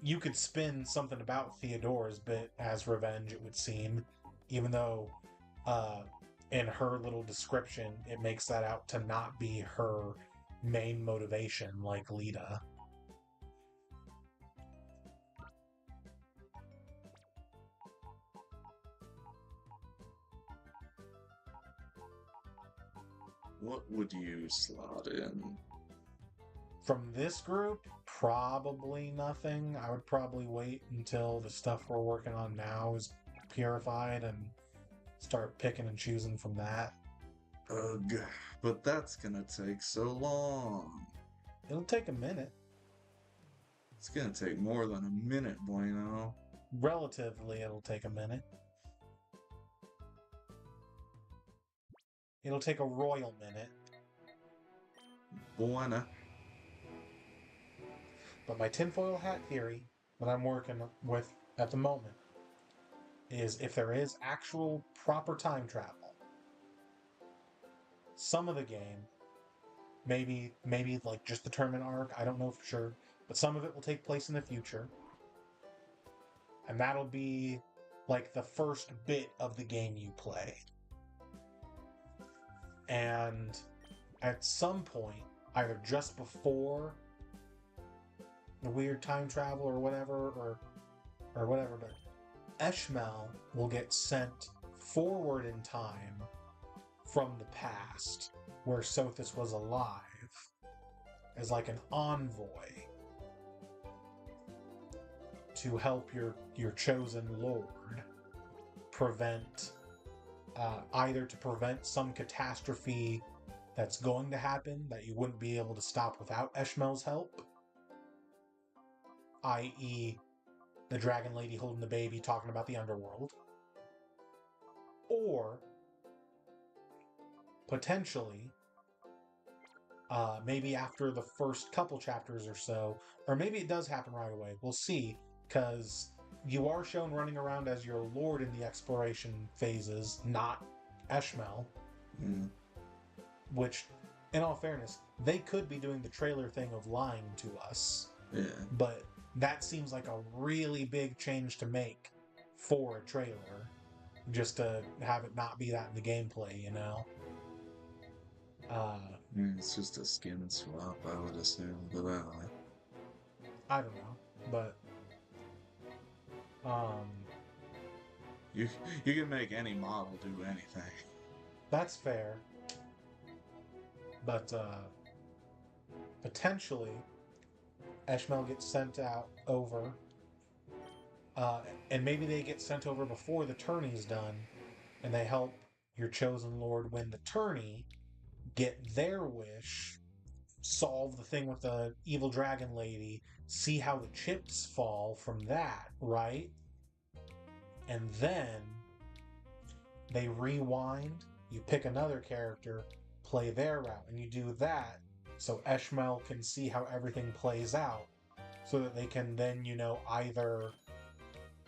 you could spin something about Theodora's bit as revenge, it would seem, even though in her little description it makes that out to not be her main motivation like Lita. What would you slot in? From this group, probably nothing. I would probably wait until the stuff we're working on now is purified and start picking and choosing from that. Ugh, but that's gonna take so long. It'll take a minute. It's gonna take more than a minute, Bueno. Relatively, it'll take a minute. It'll take a royal minute. Buena. But my tinfoil hat theory that I'm working with at the moment is if there is actual proper time travel, some of the game, maybe like just the tournament arc, I don't know for sure, but some of it will take place in the future. And that'll be like the first bit of the game you play. And at some point, either just before the weird time travel or whatever, but Eshmel will get sent forward in time from the past, where Sothis was alive, as like an envoy to help your chosen lord prevent, either to prevent some catastrophe that's going to happen that you wouldn't be able to stop without Eshmel's help, i.e. the dragon lady holding the baby talking about the underworld, or potentially maybe after the first couple chapters or so, or maybe it does happen right away. We'll see, because you are shown running around as your lord in the exploration phases, not Eshmel. Mm. which, in all fairness, they could be doing the trailer thing of lying to us. Yeah. But that seems like a really big change to make for a trailer. Just to have it not be that in the gameplay, you know? It's just a skin swap, I would assume, but I don't know. But, you can make any model do anything. that's fair. But, potentially, Eshmel gets sent out over, and maybe they get sent over before the tourney's done, and they help your chosen lord win the tourney, get their wish, solve the thing with the evil dragon lady, see how the chips fall from that, right? And then they rewind, you pick another character, play their route, and you do that so Eshmel can see how everything plays out, so that they can then, you know, either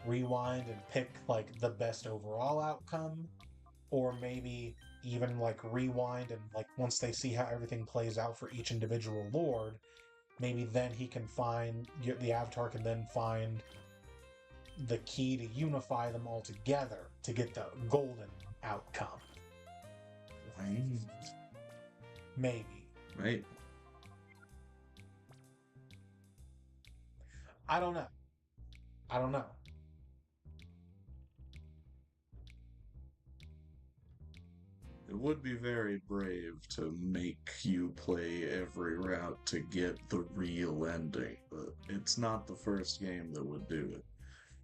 rewind and pick like the best overall outcome, or maybe even like rewind and like once they see how everything plays out for each individual lord, maybe then he can find, the avatar can then find the key to unify them all together to get the golden outcome. Right. Maybe. Right. I don't know. I don't know. It would be very brave to make you play every route to get the real ending, but it's not the first game that would do it.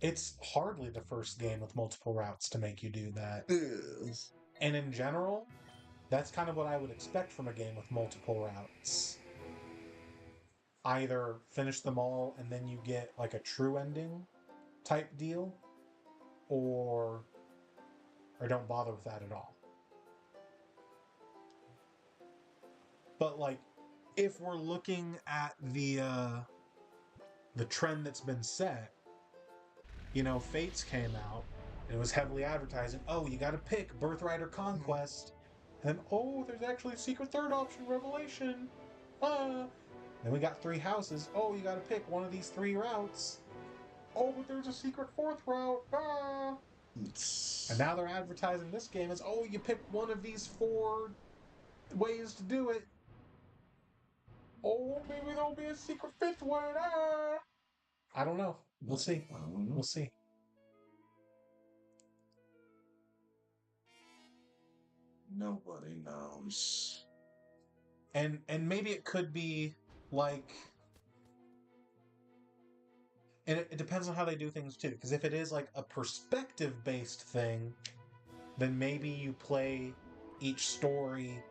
It's hardly the first game with multiple routes to make you do that. Yes. And in general, that's kind of what I would expect from a game with multiple routes. Either finish them all and then you get like a true ending type deal, or don't bother with that at all. But like, if we're looking at the trend that's been set, you know, Fates came out and it was heavily advertising, oh, you gotta pick Birthright or Conquest. And then, oh, there's actually a secret third option, Revelation. Then we got 3 houses. Oh, you gotta pick one of these 3 routes. Oh, but there's a secret 4th route. And now they're advertising this game as, oh, you pick one of these 4 ways to do it. Oh, maybe there'll be a secret 5th one. I don't know. We'll see. We'll see. Nobody knows. And maybe it could be like, and it depends on how they do things too. Because if it is like a perspective-based thing, then maybe you play each story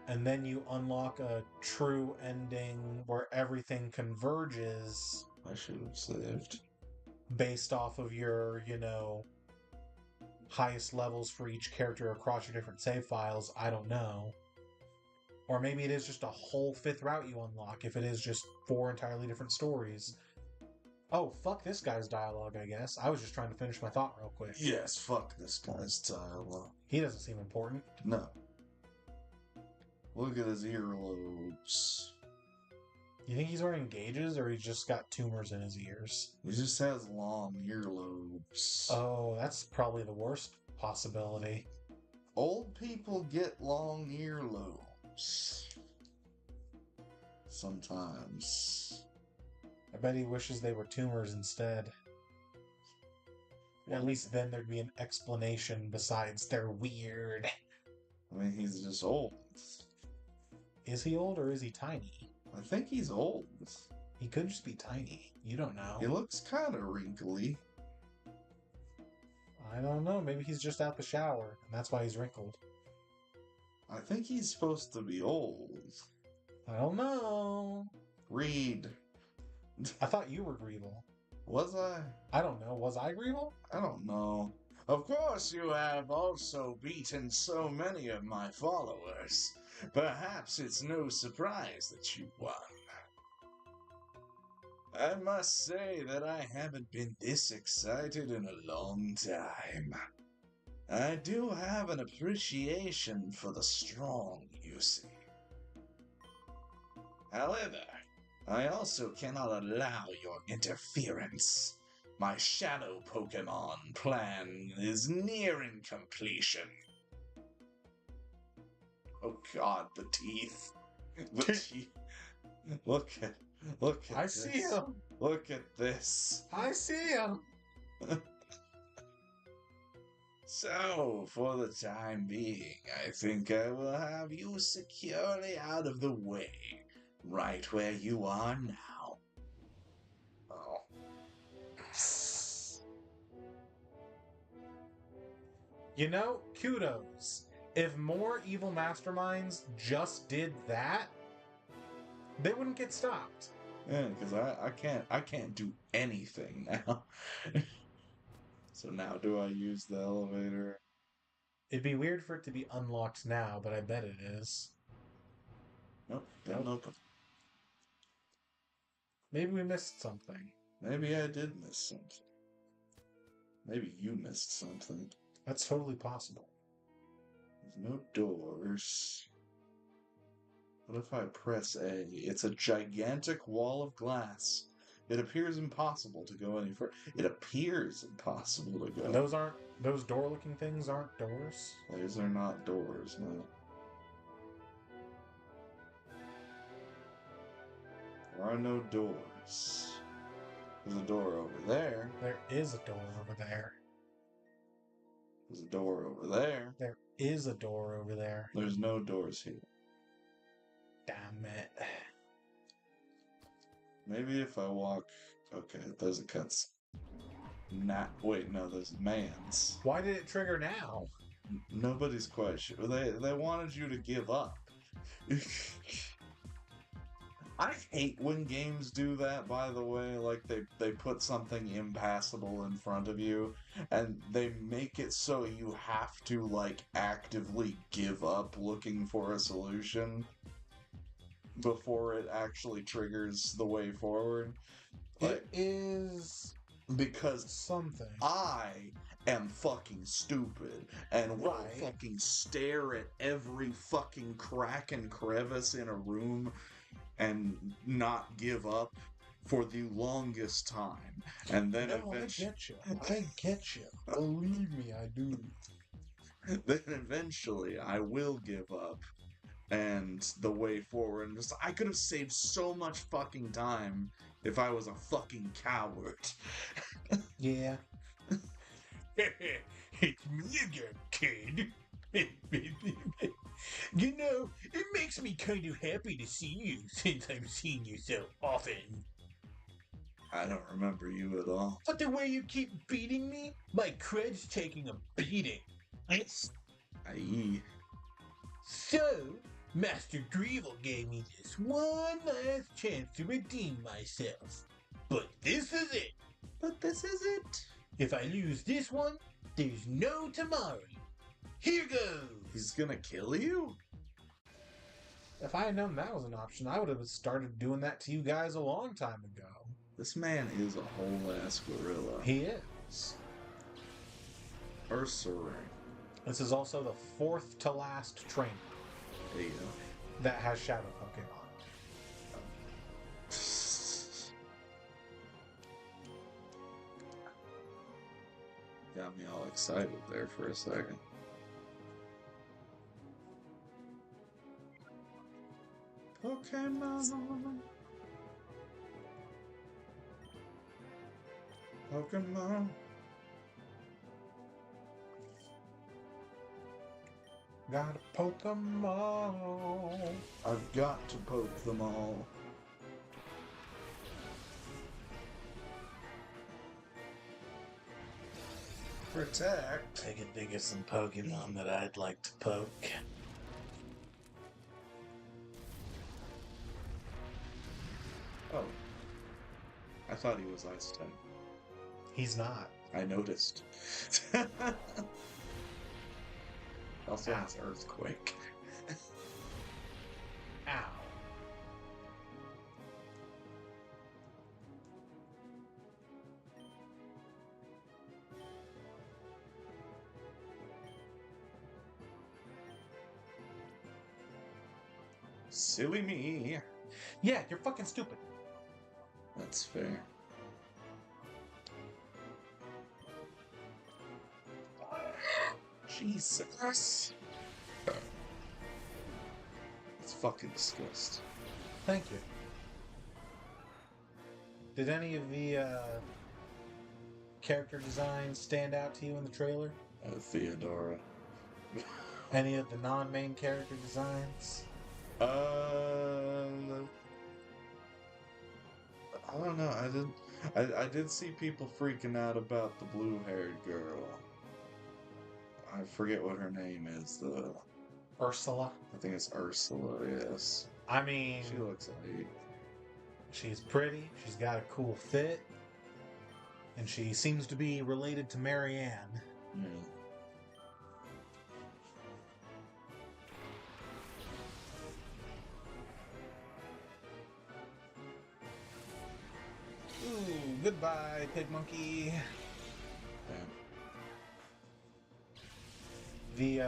and then you unlock a true ending where everything converges. I should have saved. Based off of your, you know, highest levels for each character across your different save files. I don't know. Or maybe it is just a whole 5th route you unlock if it is just 4 entirely different stories. Oh, fuck this guy's dialogue, I guess. I was just trying to finish my thought real quick. Yes, fuck this guy's dialogue. He doesn't seem important. No. Look at his earlobes. You think he's wearing gauges, or he's just got tumors in his ears? He just has long earlobes. Oh, that's probably the worst possibility. Old people get long earlobes. Sometimes. I bet he wishes they were tumors instead. At least then there'd be an explanation besides they're weird. I mean, he's just old. Is he old or is he tiny? I think he's old. He could just be tiny. You don't know. He looks kind of wrinkly. I don't know. Maybe he's just out the shower, and that's why he's wrinkled. I think he's supposed to be old. I don't know. Reed. I thought you were Greeble. Was I? I don't know. Was I Greeble? I don't know. Of course you have also beaten so many of my followers. Perhaps it's no surprise that you won. I must say that I haven't been this excited in a long time. I do have an appreciation for the strong, you see. However, I also cannot allow your interference. My shadow Pokemon plan is nearing completion. Oh god, the teeth. The teeth. Look at I this. see him. Look at this. I see him. So, for the time being, I think I will have you securely out of the way, right where you are now. Oh. You know, kudos. If more evil masterminds just did that, they wouldn't get stopped. Yeah, because I can't do anything now. So now do I use the elevator? It'd be weird for it to be unlocked now, but I bet it is. Nope, don't open. Maybe we missed something. Maybe I did miss something. Maybe you missed something. That's totally possible. There's no doors. What if I press A? It's a gigantic wall of glass. It appears impossible to go any further. It appears impossible to go. And those door-looking things aren't doors? Those are not doors, no. There are no doors. There's a door over there. There is a door over there. There's a door over there. There is a door over there. There's no doors here. Damn it. Maybe if I walk... Okay, there's a cuts. Wait, no, there's man's. Why did it trigger now? Nobody's quite sure. They wanted you to give up. I hate when games do that, by the way. Like, they put something impassable in front of you, and they make it so you have to, like, actively give up looking for a solution before it actually triggers the way forward. Like, It is because something. I am fucking stupid and will Right. fucking stare at every fucking crack and crevice in a room and not give up for the longest time. And then eventually... I get you. Believe me, I do. Then eventually I will give up and the way forward. And just, I could have saved so much fucking time if I was a fucking coward. Yeah. It's me again, kid. You know, it makes me kind of happy to see you since I'm seeing you so often. I don't remember you at all. But the way you keep beating me, my cred's taking a beating. I.e. So, Master Greevil gave me this one last chance to redeem myself. But this is it. But this is it. If I lose this one, there's no tomorrow. Here goes. He's gonna kill you? If I had known that was an option, I would have started doing that to you guys a long time ago. This man is a whole-ass gorilla. He is. Ursaring. This is also the fourth to last trainer There you go. that has Shadow Pokemon. Got me all excited there for a second. Pokemon. Pokemon. Gotta poke them all. I've got to poke them all. Protect. I can think of some Pokemon that I'd like to poke. Oh. I thought he was Ice type. He's not. I noticed. Also has Earthquake. Ow. Silly me. Yeah, you're fucking stupid. That's fair. Jesus. It's fucking disgusting. Thank you. Did any of the character designs stand out to you in the trailer? Theodora. Any of the non-main character designs? I don't know. I did see people freaking out about the blue-haired girl. I forget what her name is. Ursula? I think it's Ursula. Yes. I mean, She looks like. she's pretty, she's got a cool fit, and she seems to be related to Marianne. Yeah. Ooh, goodbye, pig monkey. The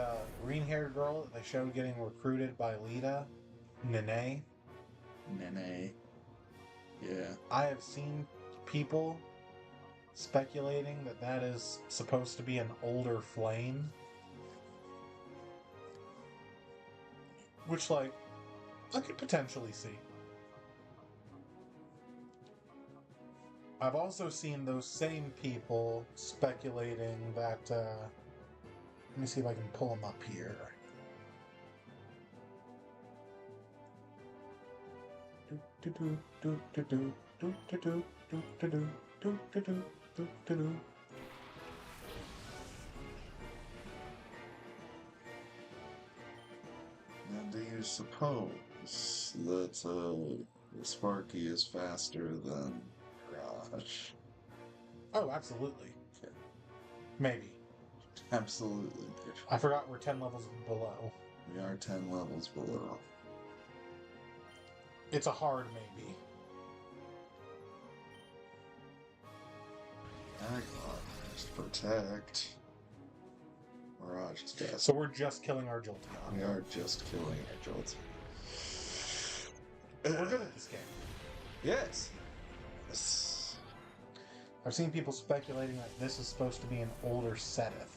green-haired girl that they showed getting recruited by Lita, Nene. Nene. Yeah. I have seen people speculating that that is supposed to be an older Flame. Which, like, I could potentially see. I've also seen those same people speculating that, let me see if I can pull them up here. Now, do you suppose that Sparky is faster than Mirage? Oh, absolutely. Okay. Maybe. Absolutely. I forgot we're 10 levels below. We are 10 levels below. It's a hard maybe. Just protect. Mirage is fast. So we're just killing our Jolteon. We are just killing our Jolteon. We're good at this game. Yes. Yes. I've seen people speculating that this is supposed to be an older Seteth.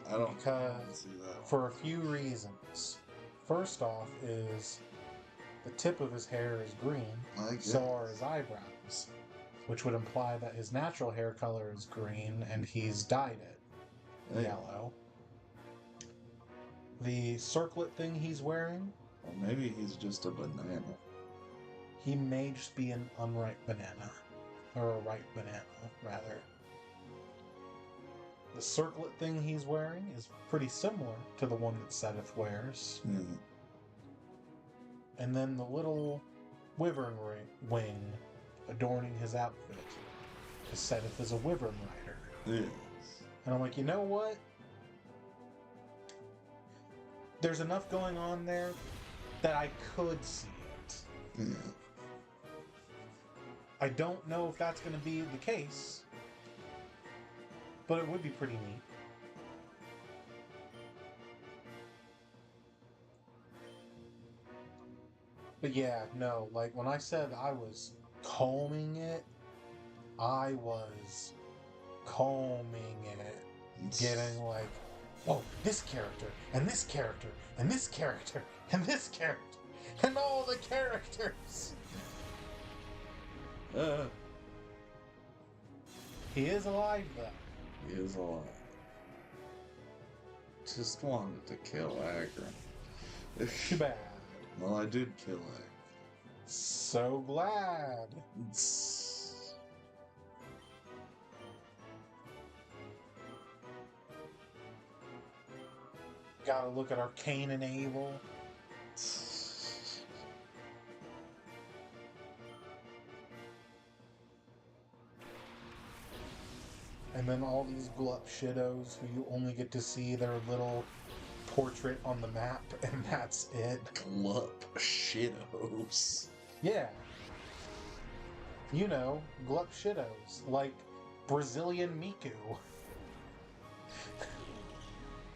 I don't Because see that. for a few reasons. First off is the tip of his hair is green, so are his eyebrows, which would imply that his natural hair color is green and he's dyed it yellow. The circlet thing he's wearing, Or maybe he's just a banana. he may just be an unripe banana. Or a ripe banana, rather. The circlet thing he's wearing is pretty similar to the one that Seteth wears. Mm. And then the little wyvern wing adorning his outfit. Because Seteth is a wyvern rider. Yes. And I'm like, you know what? There's enough going on there that I could see it. Yeah. I don't know if that's going to be the case, but it would be pretty neat. But yeah, no, like when I said I was combing it, I was combing it. Getting like, oh, this character, and this character, and this character, and this character, and all the characters. He is alive, though. He is alive. Just wanted to kill Agron. Too bad. Well, I did kill Agron. So glad. Gotta look at Arcane and Abel. And then all these glup shittos who you only get to see their little portrait on the map, and that's it. Glup shittos. Yeah. You know, glup shittos. Like Brazilian Miku.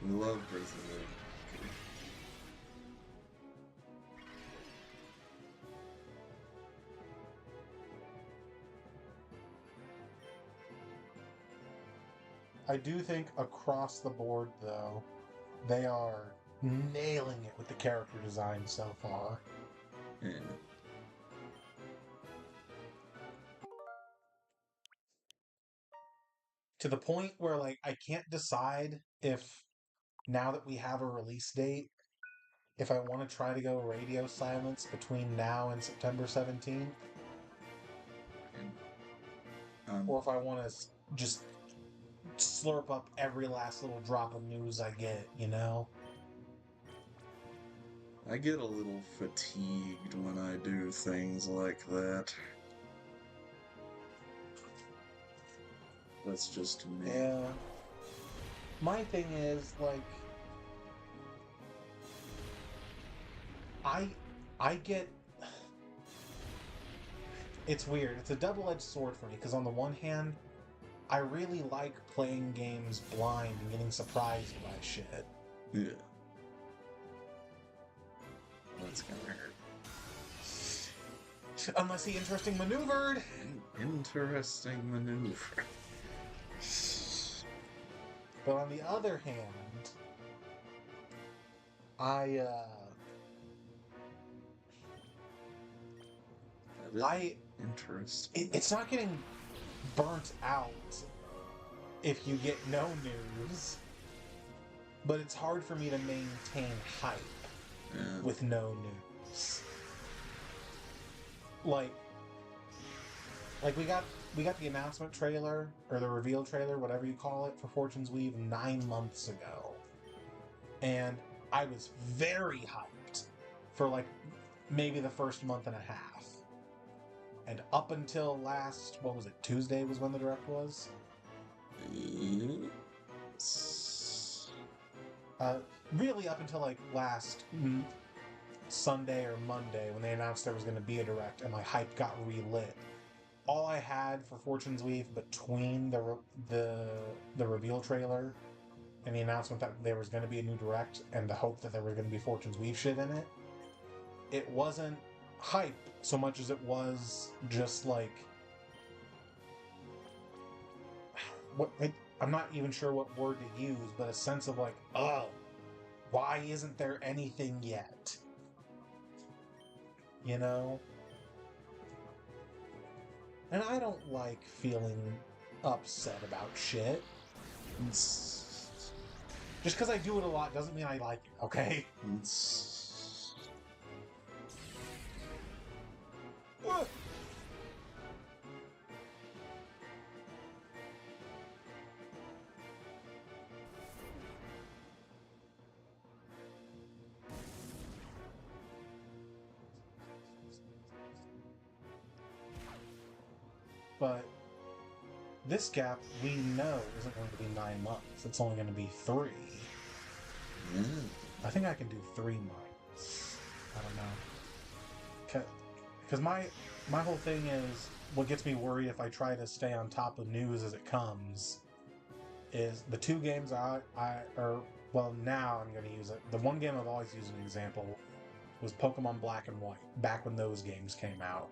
We love Brazil. I do think across the board, though, they are nailing it with the character design so far. Yeah. To the point where, like, I can't decide if, now that we have a release date, if I want to try to go radio silence between now and September 17th, or if I want to just slurp up every last little drop of news I get, you know? I get a little fatigued when I do things like that. That's just me. Yeah. My thing is, like, I get... It's weird. It's a double-edged sword for me, because on the one hand, I really like playing games blind and getting surprised by shit. Yeah. That's gonna hurt. Unless he interesting maneuvered. Interesting maneuver. But on the other hand, Interesting. it's not getting burnt out if you get no news, but it's hard for me to maintain hype with no news. Like we got the announcement trailer, or the reveal trailer, whatever you call it, for Fortune's Weave 9 months ago. And I was very hyped for like maybe the first month and a half. And up until last, what was it, Tuesday was when the direct was? Really up until like last Sunday or Monday when they announced there was going to be a direct and my hype got relit. All I had for Fortune's Weave between the reveal trailer and the announcement that there was going to be a new direct and the hope that there was going to be Fortune's Weave shit in it, it wasn't hype so much as it was just like I'm not even sure what word to use, but a sense of like, oh, why isn't there anything yet? You know? And I don't like feeling upset about shit. Just because I do it a lot doesn't mean I like it, okay? What? But this gap, we know, isn't going to be 9 months. It's only going to be 3. I think I can do 3 months. I don't know. Because my whole thing is, what gets me worried if I try to stay on top of news as it comes, is the 2 games now I'm going to use it. The one game I've always used as an example was Pokemon Black and White, back when those games came out.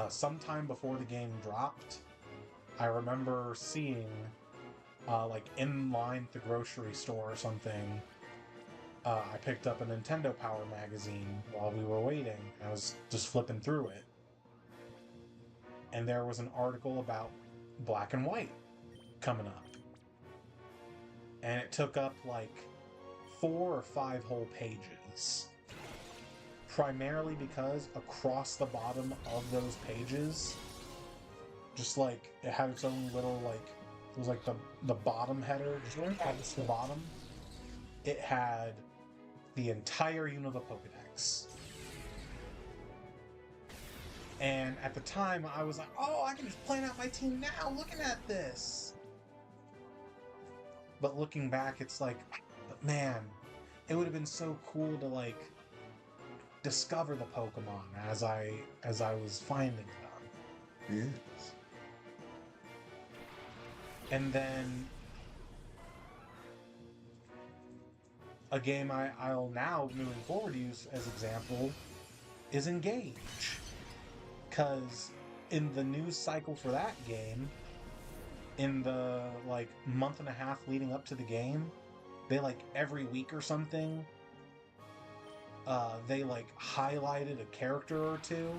Sometime before the game dropped, I remember seeing, like in line at the grocery store or something, I picked up a Nintendo Power magazine while we were waiting. I was just flipping through it. And there was an article about Black and White coming up. And it took up like 4 or 5 whole pages. Primarily because across the bottom of those pages, just like it had its own little, like, it was like the bottom header, just across the bottom, it had the entire Unova Pokedex. And at the time I was like, oh, I can just plan out my team now looking at this. But looking back, it's like, but man, it would have been so cool to like discover the Pokemon as I was finding them. Yes. And then a game I'll now, moving forward, use as example is Engage. Because in the news cycle for that game, in the like month and a half leading up to the game, they like every week or something, they like highlighted a character or two,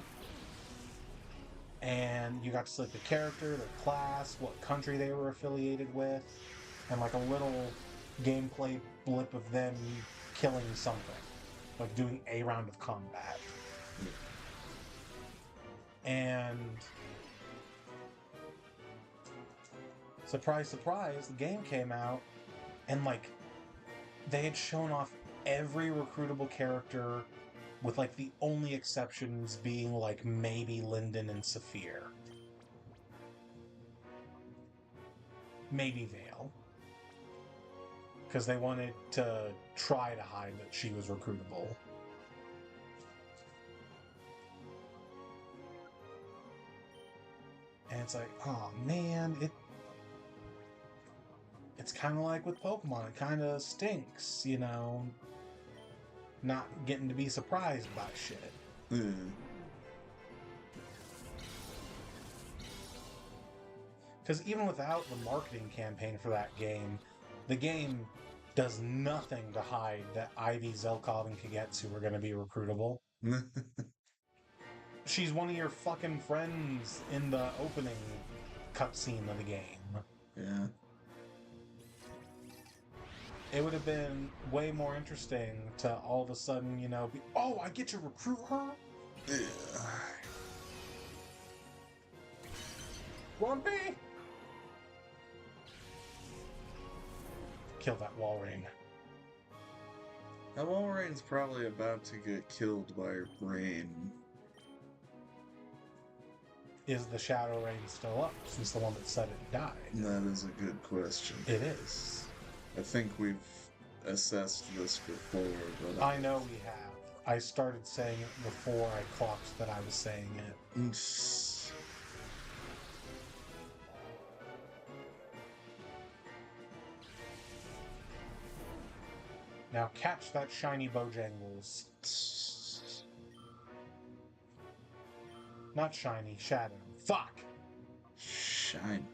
and you got to select the character, their class, what country they were affiliated with, and like a little gameplay blip of them killing something, like doing a round of combat. And surprise, surprise, the game came out, and like they had shown off every recruitable character, with like the only exceptions being like maybe Lyndon and Saphir. Maybe Vale. Because they wanted to try to hide that she was recruitable. And it's like, oh man, it's kind of like with Pokemon. It kind of stinks, you know, not getting to be surprised by shit. Because even without the marketing campaign for that game, the game does nothing to hide that Ivy, Zelkov, and Kagetsu are going to be recruitable. She's one of your fucking friends in the opening cutscene of the game. Yeah. It would have been way more interesting to all of a sudden, you know, be, oh, I get to recruit her? Grumpy? Kill that Walrein. That Walrein's probably about to get killed by Rain. Is the Shadow Rain still up, since the one that said it died? That is a good question. It is. I think we've assessed this before, but... I know we have. I started saying it before I clocked that I was saying it. Now catch that shiny Bojangles. Not shiny, shadow. Fuck! Shine.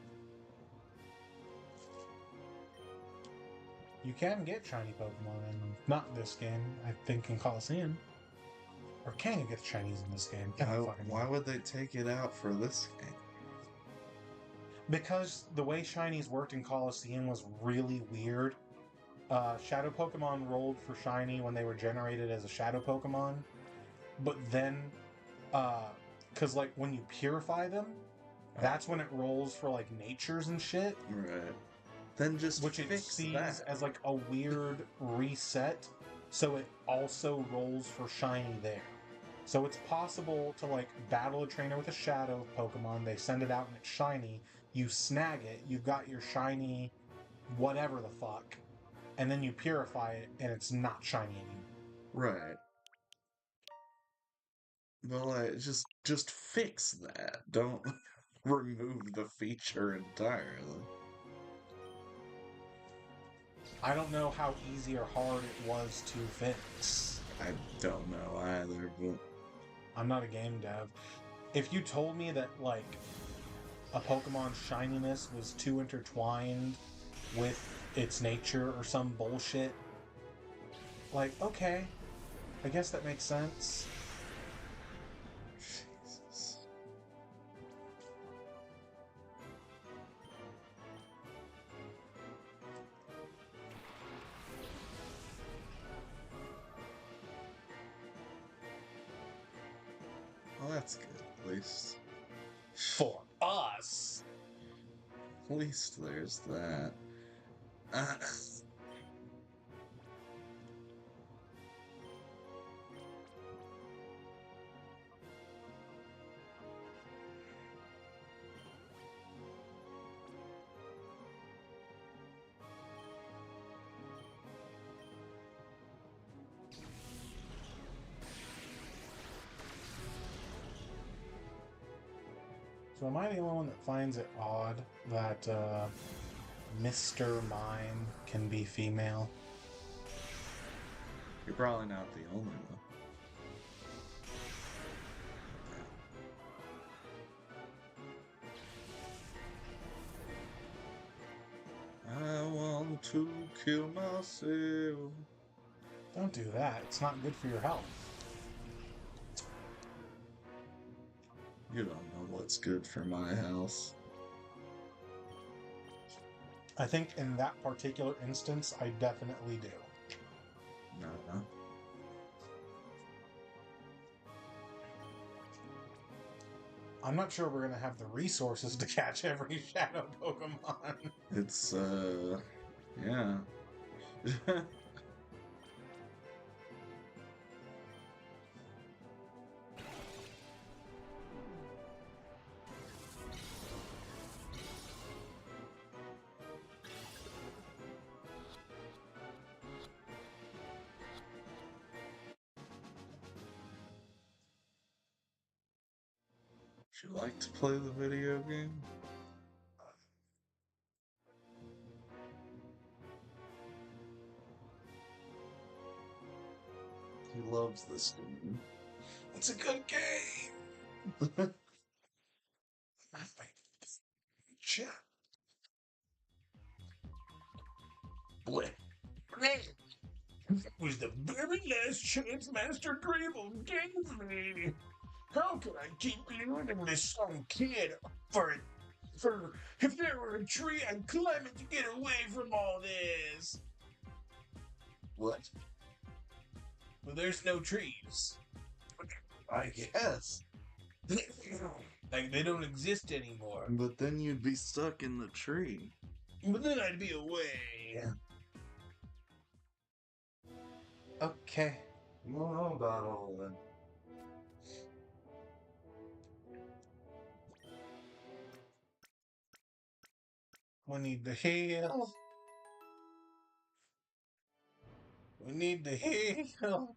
You can get shiny Pokemon in, not this game, I think in Coliseum. Or can you get shinies in this game? Why would they take it out for this game? Because the way shinies worked in Coliseum was really weird. Shadow Pokemon rolled for shiny when they were generated as a Shadow Pokemon. But then, because like when you purify them, that's when it rolls for like natures and shit. Right. Then just which it fix sees that. as like a weird reset, so it also rolls for shiny there. So it's possible to like battle a trainer with a Shadow Pokemon, they send it out and it's shiny, you snag it, you've got your shiny whatever the fuck, and then you purify it and it's not shiny anymore. Right. Well, just fix that. Don't remove the feature entirely. I don't know how easy or hard it was to fix. I don't know either, but... I'm not a game dev. If you told me that, like, a Pokemon's shininess was too intertwined with its nature or some bullshit, like, okay, I guess that makes sense. Jesus. Well, that's good, at least. For us! At least there's that. So am I the only one that finds it odd that Mr. Mime can be female? You're probably not the only one. to kill myself. Don't do that. It's not good for your health. You don't know what's good for my house. I think in that particular instance, I definitely do. No. I'm not sure we're gonna have the resources to catch every shadow Pokemon. It's, yeah. Would you like to play the video game? He loves this game. It's a good game. Shit. Bleh. That was the very last chance Master Grable gave me. How can I keep living this some kid for if there were a tree, I'd climb it to get away from all this. What? Well, there's no trees. I guess. Like, they don't exist anymore. But then you'd be stuck in the tree. But then I'd be away. Okay. I don't know about all that. We need the heal. We need the heal.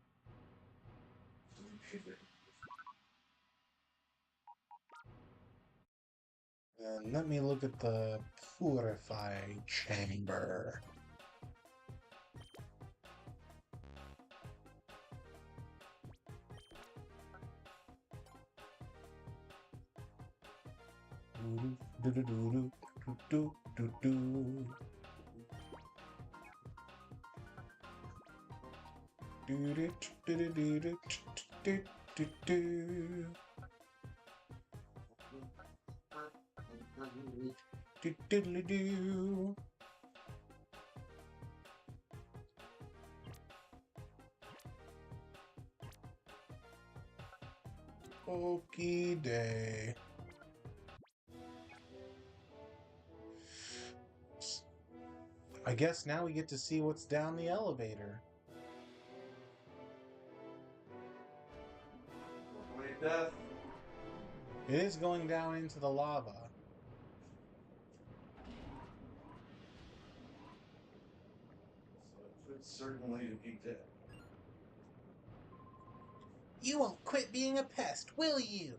And let me look at the purified chamber. Do do do do do do do. Do do do do do do do do. Do do do. Okie day. I guess now we get to see what's down the elevator. Wait, Death. It is going down into the lava. So it's certainly be dead. You won't quit being a pest, will you?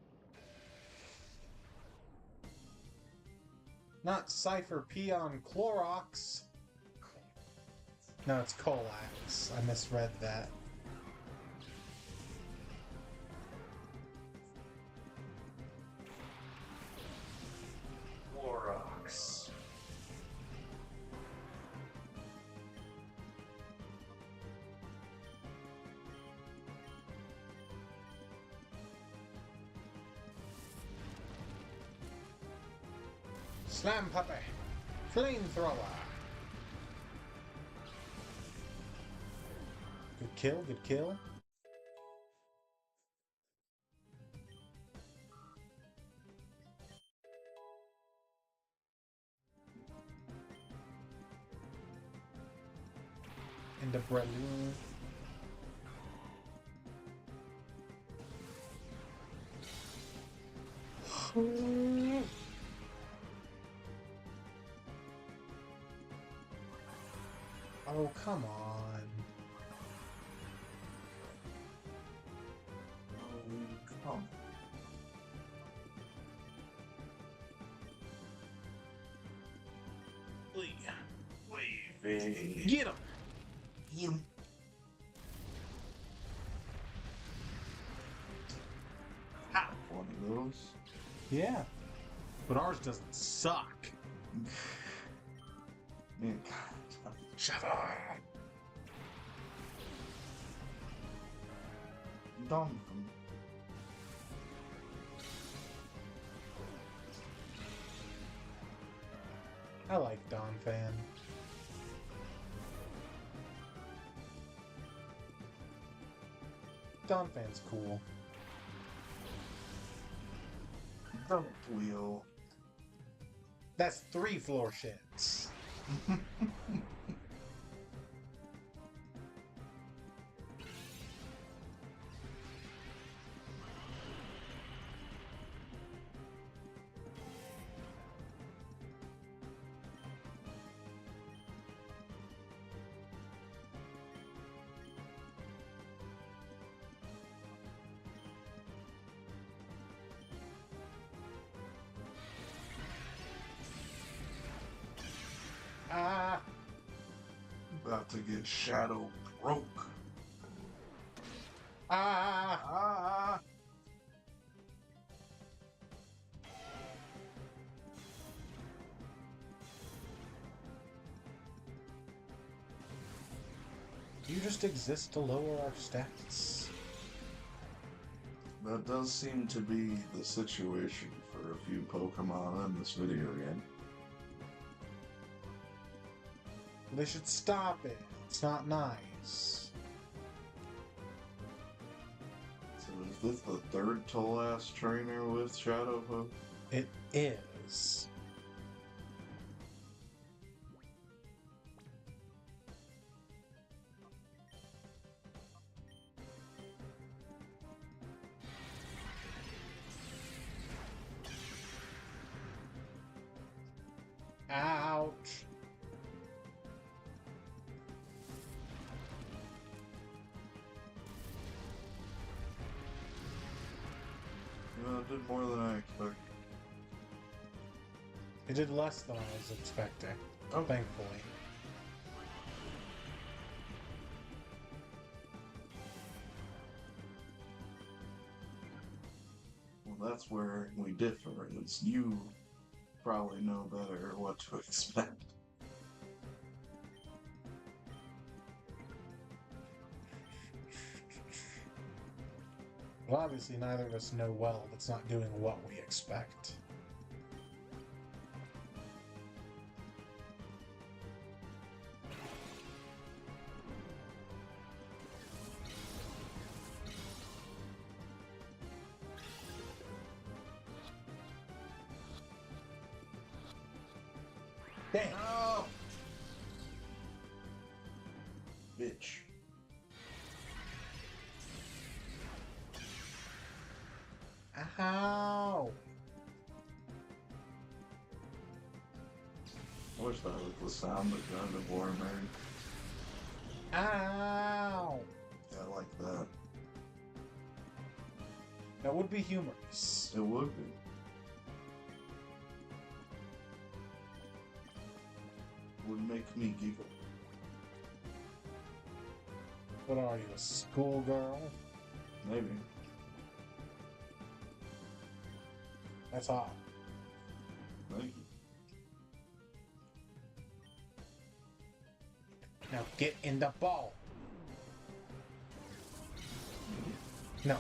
Not Cypher Peon Clorox. No, it's Colax. I misread that. Clorox. Slam Puppy. Flamethrower. Good kill, good kill. And the Breloom. Oh, come on. Come. Wait. Get him! You. One of those. Yeah. But ours doesn't suck. Man, God. Shadow. Dumb. I like Donphan. Donphan's cool. Dump wheel. That's 3 floor shits. Ah! About to get shadow broke. Ah! Ah! You just exist to lower our stats. That does seem to be the situation for a few Pokemon in this video game. They should stop it. It's not nice. So is this the third to last trainer with Shadow Hook? It is. Ouch. Yeah, it did more than I expected. It did less than I was expecting. Oh. Thankfully. Well, that's where we differ, is you probably know better what to expect. Well, obviously neither of us know well if it's not doing what we expect. Damn! Oh! Bitch. Ow! I wish that was the sound that Gardevoir made. Ow! Yeah, I like that. That would be humorous. It would be. Would make me giggle. What are you, a schoolgirl? Maybe. That's hot. Thank you. Now get in the ball. No.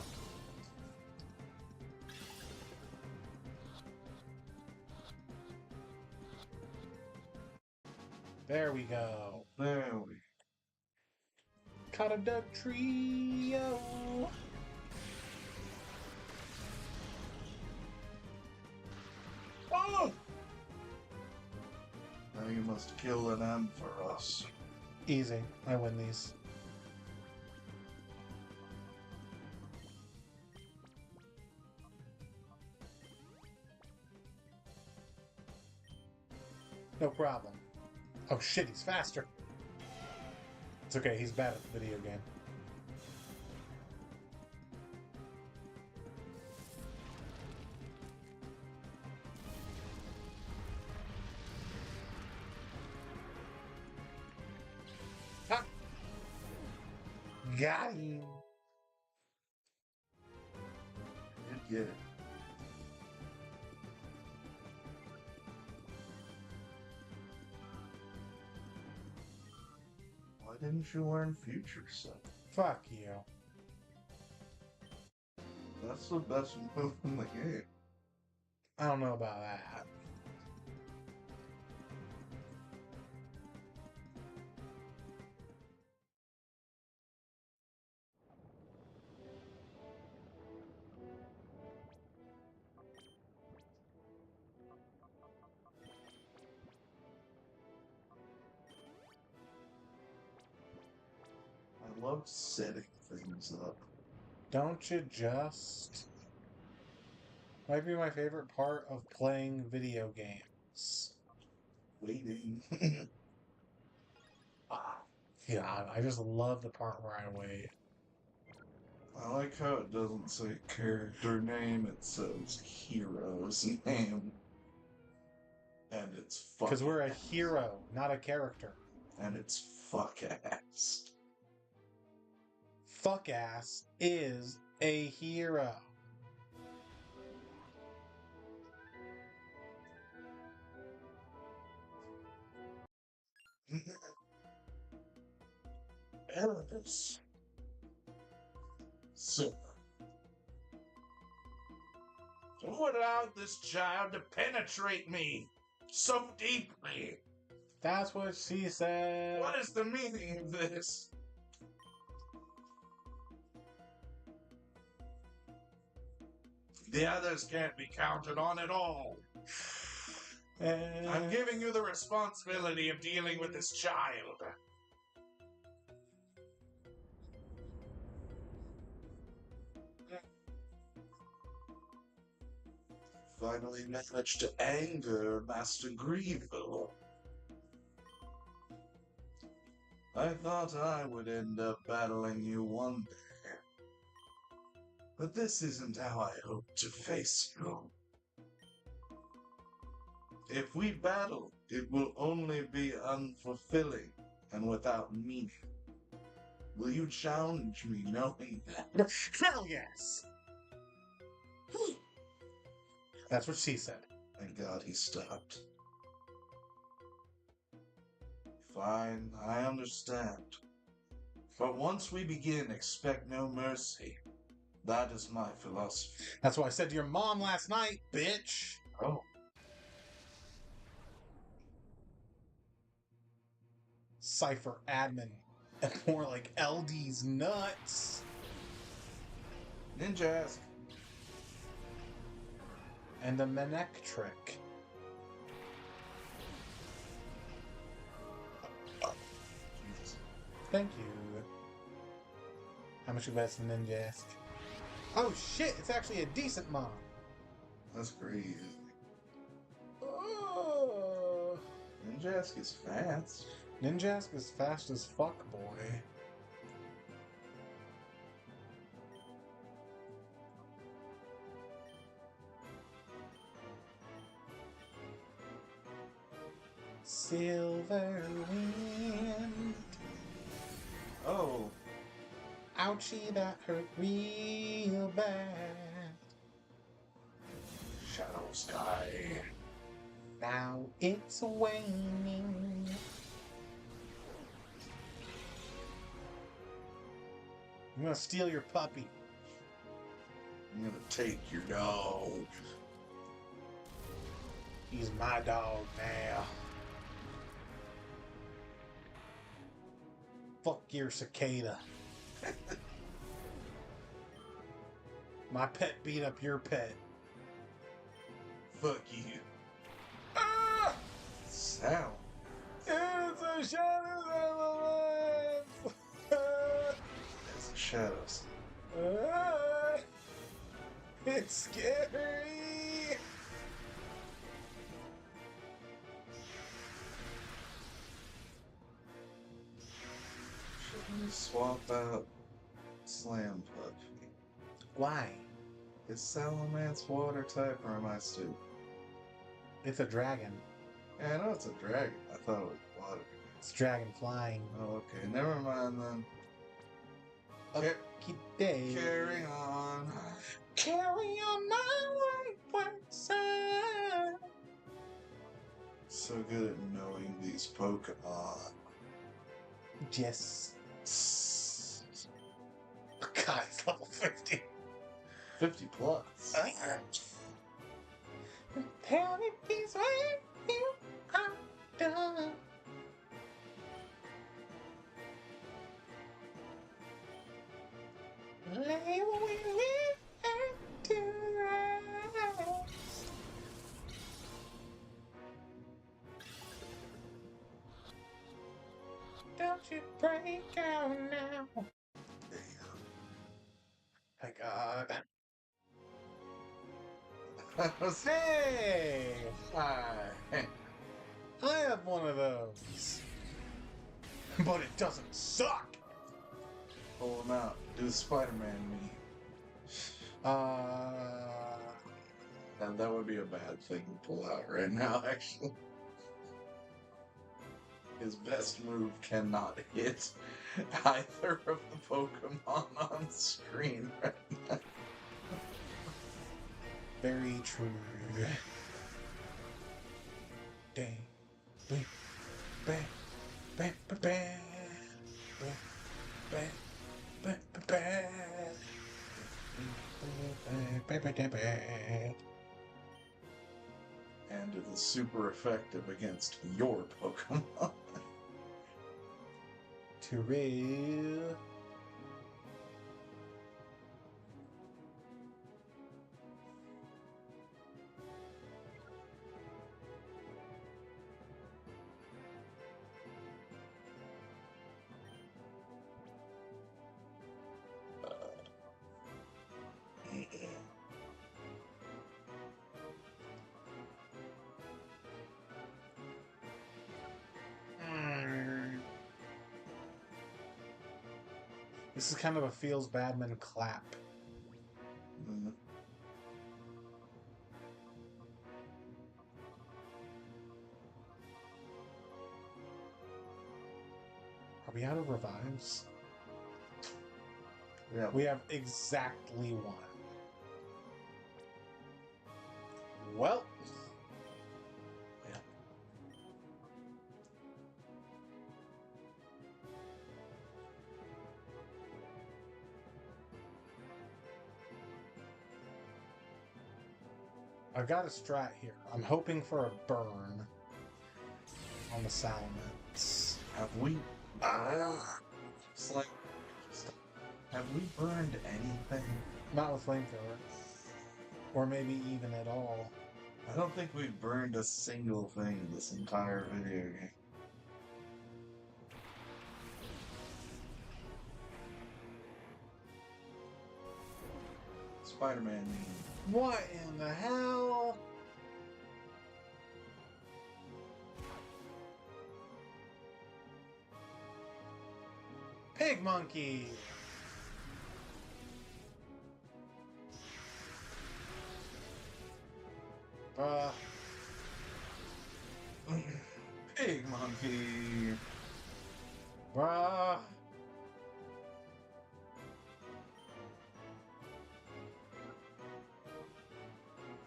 There we go. There we Caught a duck trio. Oh! Now you must kill an M for us. Easy. I win these. No problem. Oh shit, he's faster. It's okay, he's bad at the video game. Ah! Got him. You'd get it. Why didn't you learn future stuff? Fuck you. That's the best move in the game. I don't know about that. I love setting things up. Don't you just? Might be my favorite part of playing video games. Waiting. God, I just love the part where I wait. I like how it doesn't say character name, it says hero's name. And it's fuck Because we're a ass. hero, not a character. And it's fuck ass. Fuck ass is a hero. Elders. So, who allowed this child to penetrate me so deeply? That's what she said. What is the meaning of this? The others can't be counted on at all. I'm giving you the responsibility of dealing with this child. Finally managed to anger Master Grieville. I thought I would end up battling you one day. But this isn't how I hoped to face you. If we battle, it will only be unfulfilling and without meaning. Will you challenge me knowing that? Hell yes. That's what she said. Thank God he stopped. Fine, I understand. But once we begin, expect no mercy. That is my philosophy. That's what I said to your mom last night, bitch. Oh. Cypher admin. And more like LD's nuts. Ninjask. And a Menek trick. Jesus. Thank you. How much you bet some Ninjask? Oh shit, it's actually a decent mod. That's crazy. Oh. Ninjask is fast. Ninjask is fast as fuck, boy. Silver wind. Oh. Ouchie, that hurt real bad. Shadow Sky. Now it's waning. I'm gonna steal your puppy. I'm gonna take your dog. He's my dog now. Fuck your cicada. My pet beat up your pet. Fuck you. Ah! Sound. It's a shadow It's the shadows. Ah! It's scary. Should we swap out Slam Puppy? Why? Is Salamence water type or am I stupid? It's a dragon. Yeah, I know it's a dragon. I thought it was water. It's dragon flying. Oh, okay. Never mind then. Keep day. Carry on. Carry on my wayward son. So good at knowing these Pokemon. Yes. God, it's level 50. 50 plus. Tell me please when you are done. Lay with me to rest. Don't you break out now. My God. Hey! Hi. I have one of those. But it doesn't suck! Pull him out. Do the Spider-Man meme. That would be a bad thing to pull out right now, actually. His best move cannot hit either of the Pokemon on screen right now. Very true. Dang. Bang. Bang. Bang. Bang. Bang. Bang. Bang. Bang. Bang. And it is super effective against your Pokemon. Too real. This is kind of a feels badman clap. Mm. Are we out of revives? Yeah. We have exactly one. Well. Yeah. I've got a strat here. I'm hoping for a burn on the Salamence. Have we? It's like, have we burned anything? Not with flamethrower. Or maybe even at all. I don't think we've burned a single thing this entire video game. Spider-Man meme. What in the hell? Pig monkey! Pig monkey. Bruh.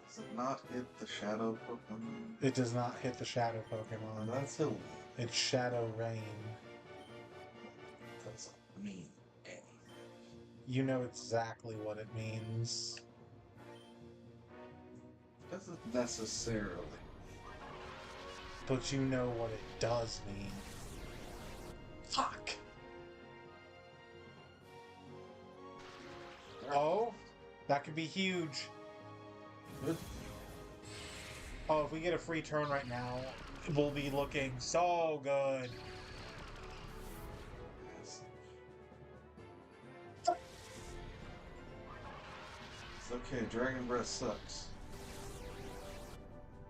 Does it not hit the shadow Pokemon? It does not hit the shadow Pokemon. That's illegal. It's Shadow Rain. Doesn't mean anything. You know exactly what it means. Doesn't necessarily. But you know what it does mean. Fuck! Oh, that could be huge. Good. Oh, if we get a free turn right now, we'll be looking so good. Yes. It's okay, Dragon Breath sucks.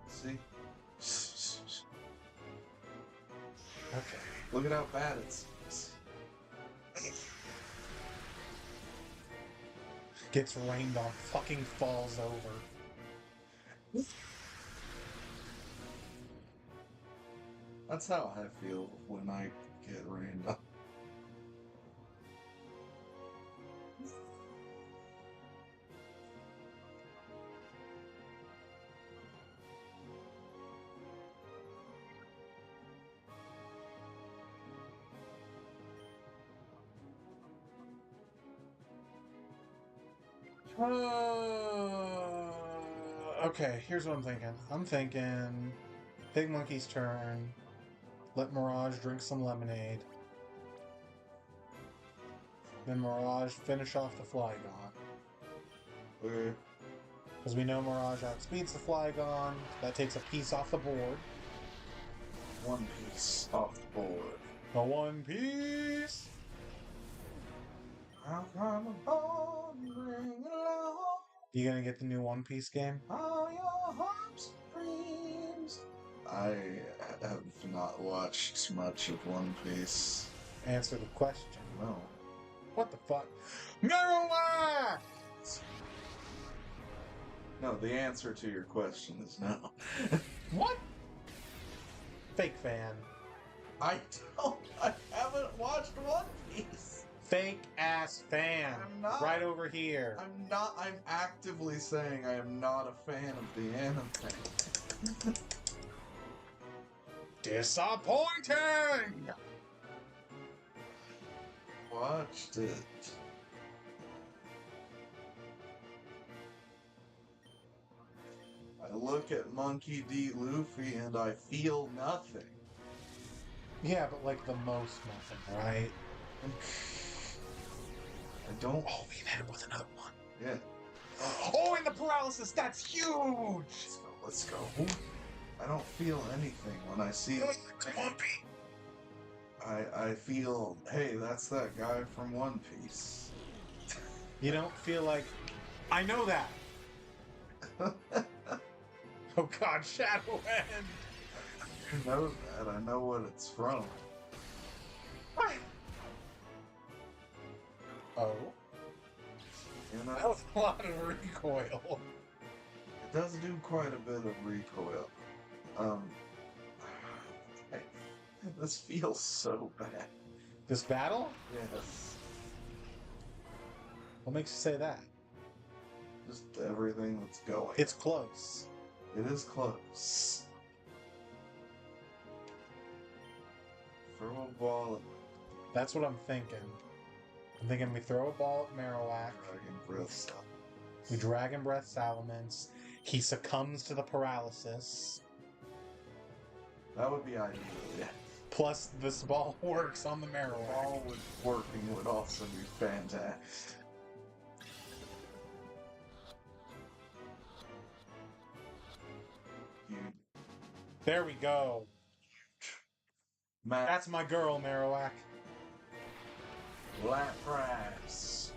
See? Okay. Look at how bad it sucks. Gets rained on, fucking falls over. That's how I feel when I get rained on. Okay, here's what I'm thinking. I'm thinking Big Monkey's turn. Let Mirage drink some lemonade. Then Mirage finish off the Flygon. Okay. Because we know Mirage outspeeds the Flygon. That takes a piece off the board. One piece off the board. A one piece! How come a wandering alone? You gonna get the new One Piece game? All your hopes and dreams. I have not watched much of One Piece. Answer the question. No. What the fuck? Marowak! No, the answer to your question is no. What? Fake fan. I haven't watched One Piece. Fake ass fan. I'm not. Right over here. I'm actively saying I am not a fan of the anime. Disappointing! Watched it. I look at Monkey D. Luffy and I feel nothing. Yeah, but like the most nothing, right? I don't. Oh, we hit him with another one. Yeah. Oh, and the paralysis! That's huge! Let's go. I don't feel anything when I see it. Come on, Pete. I feel, hey, that's that guy from One Piece. You don't feel like... I know that! Oh god, Shadow End! You know that. I know what it's from. Oh? You know? That was a lot of recoil. It does do quite a bit of recoil. This feels so bad. This battle? Yes. What makes you say that? Just everything that's going. It's close. It is close. Throw a ball at That's what I'm thinking. I'm thinking we throw a ball at Marowak. Dragon Breath stuff. We Dragon Breath Salamence. He succumbs to the paralysis. That would be ideal, yeah. Plus, this ball works on the Marowak. Ball working would also be fantastic. There we go. Matt That's my girl, Marowak. Lapras.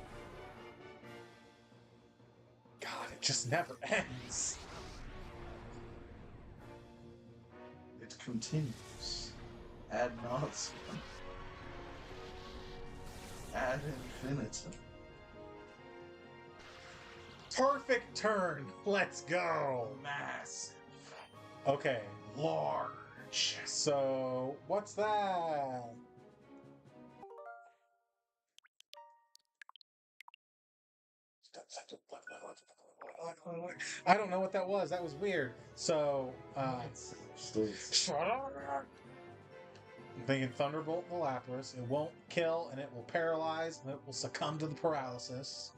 God, it just never ends. It continues. Ad nauseam. Ad infinitum. Perfect turn. Let's go. Massive. Okay. Large. So, what's that? I don't know what that was. That was weird. So, shut up. I'm thinking Thunderbolt the Lapras. It won't kill, and it will paralyze, and it will succumb to the paralysis.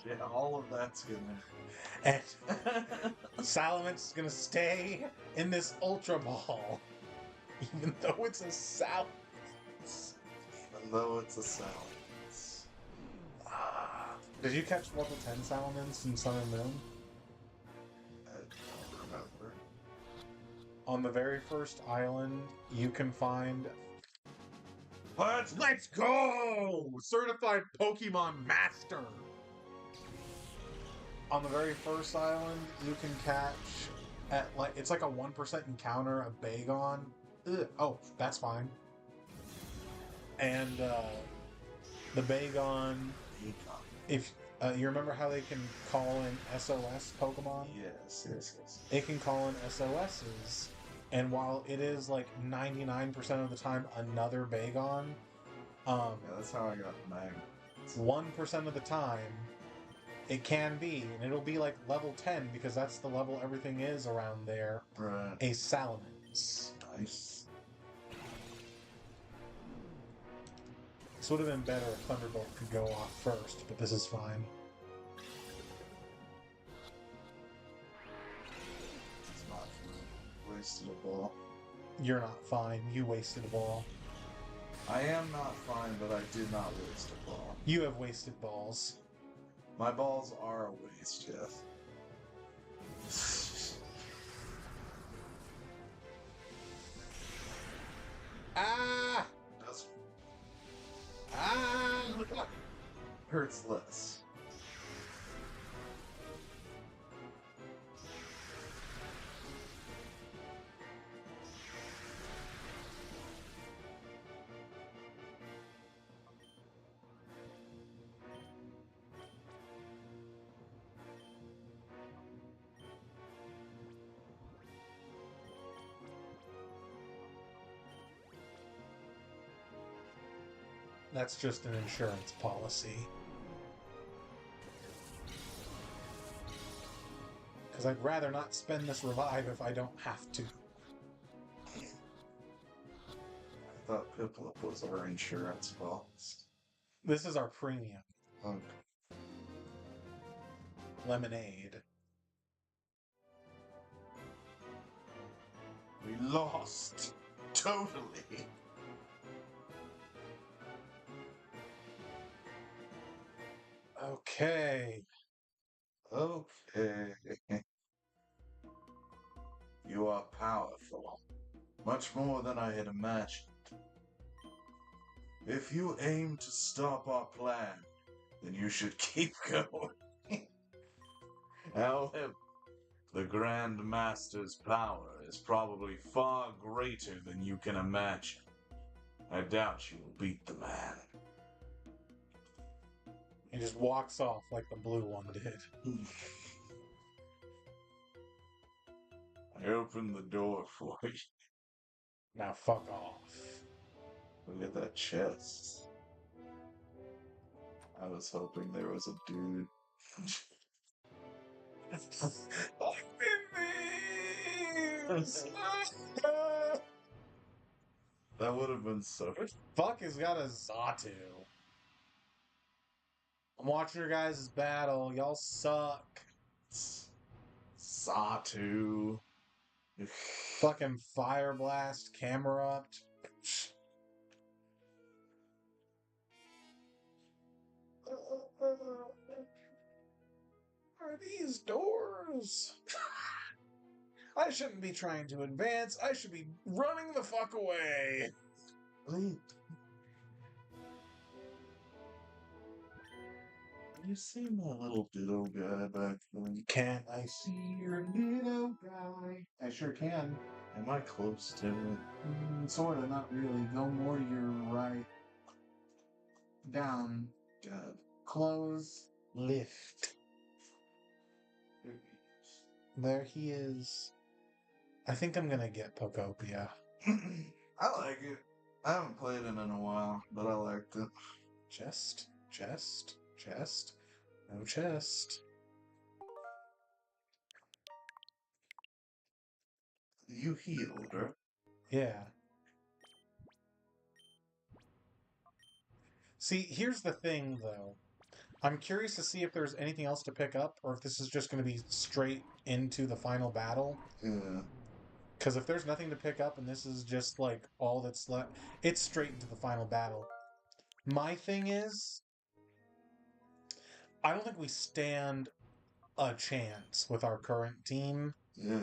Yeah, all of that's gonna. And Salamence is gonna stay in this Ultra Ball, even though it's a Salamence. Even though it's a Salamence. Did you catch level 10 Salamence in Sun and Moon? I don't remember. On the very first island, you can find... Let's go! Certified Pokemon Master! On the very first island, you can catch at it's like a 1% encounter a Bagon. Ugh. Oh, that's fine. And the Bagon, if you remember how they can call in SOS Pokemon? Yes. It can call in SOSs, and while it is like 99% of the time another Bagon, Yeah, that's how I got Mag. 1% of the time it can be, and it'll be like level 10 because that's the level everything is around there. Right. A Salamence. Nice. This would have been better if Thunderbolt could go off first, but this is fine. wasted a ball. You're not fine. You wasted a ball. I am not fine, but I did not waste a ball. You have wasted balls. My balls are a waste, yes. Ah! Does Ah! hurts less. That's just an insurance policy. Because I'd rather not spend this revive if I don't have to. I thought Piplup was our insurance policy. This is our premium. Okay. Lemonade. We lost. Totally. Okay. Okay. You are powerful. Much more than I had imagined. If you aim to stop our plan, then you should keep going. However, the Grand Master's power is probably far greater than you can imagine. I doubt you will beat the man. He just walks off like the blue one did. I opened the door for you. Now fuck off. Look at that chest. I was hoping there was a dude. That would have been so. Fuck has got a Zatu. I'm watching your guys' battle. Y'all suck. Satu. Fucking Fire Blast, Camerupt. Are these doors? I shouldn't be trying to advance. I should be running the fuck away. You see my little ditto guy back there? Can't I see your little guy? I sure can. Am I close to it? Sorta, not really. Go more to your right. Down. God. Close. Lift. There he is. I think I'm gonna get Pokopia. I like it. I haven't played it in a while, but I liked it. Chest. No chest. You healed, right? Yeah. See, here's the thing, though. I'm curious to see if there's anything else to pick up, or if this is just going to be straight into the final battle. Yeah. Because if there's nothing to pick up, and this is just, like, all that's left, it's straight into the final battle. My thing is, I don't think we stand a chance with our current team. Yeah.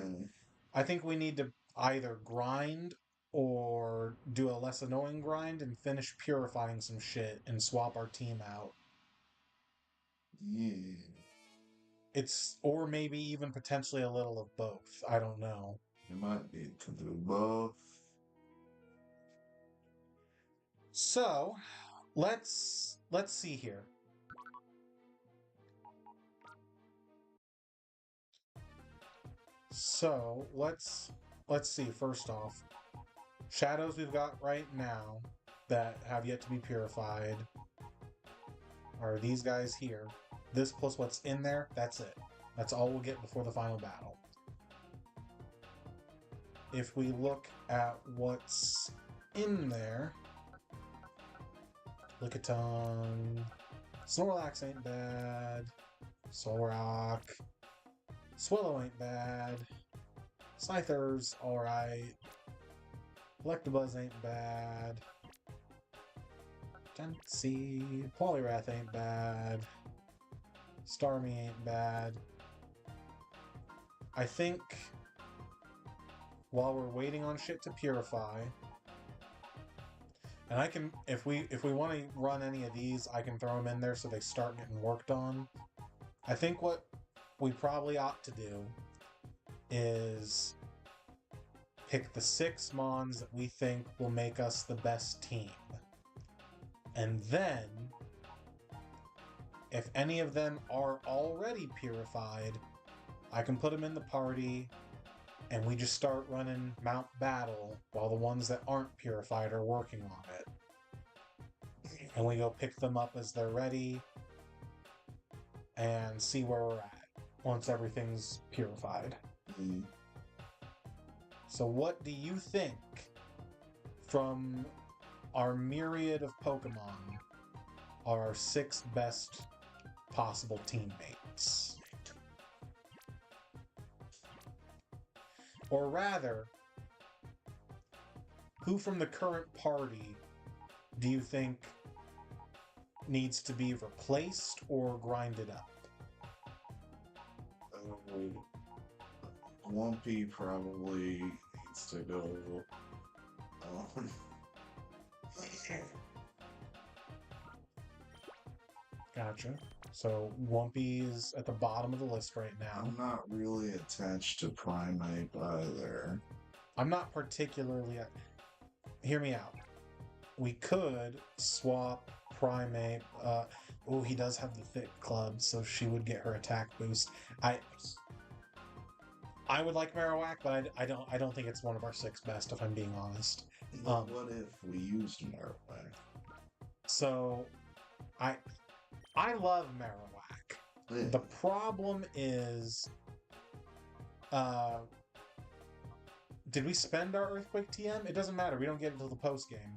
I think we need to either grind or do a less annoying grind and finish purifying some shit and swap our team out. Yeah. Or maybe even potentially a little of both. I don't know. You might need to do both. So, let's see here. So, let's see first off. Shadows we've got right now that have yet to be purified are these guys here. This plus what's in there, that's it. That's all we'll get before the final battle. If we look at what's in there, Lickitung, Snorlax ain't bad, Solrock, Swallow ain't bad, Scyther's alright. Electabuzz ain't bad. Dempsey. Poliwrath ain't bad. Starmie ain't bad. I think while we're waiting on shit to purify, and I can, if we want to run any of these, I can throw them in there so they start getting worked on. I think what we probably ought to do is pick the 6 Mons that we think will make us the best team. And then, if any of them are already purified, I can put them in the party, and we just start running Mount Battle while the ones that aren't purified are working on it. And we go pick them up as they're ready, and see where we're at once everything's purified. Mm. So what do you think, from our myriad of Pokemon, are our 6 best possible teammates? Or rather, who from the current party do you think needs to be replaced or grinded up? Lumpy probably needs to go. Gotcha. So Wumpy is at the bottom of the list right now. I'm not really attached to Primate either. I'm not particularly... Hear me out. We could swap Primate. Oh, he does have the thick club, so she would get her attack boost. I would like Marowak, but I don't think it's one of our 6 best, if I'm being honest. What if we used Marowak? So, I love Marowak. Yeah. The problem is, did we spend our Earthquake TM? It doesn't matter. We don't get it until the post game.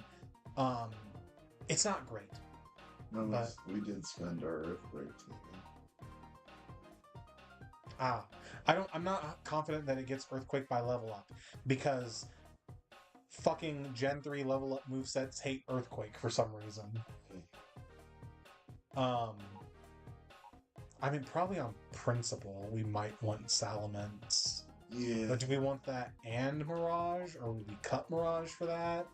It's not great. No, but we did spend our Earthquake team. I'm not confident that it gets Earthquake by level up, because fucking Gen 3 level up movesets hate Earthquake for some reason. I mean, probably on principle, we might want Salamence. Yeah. But do we want that and Mirage, or would we cut Mirage for that?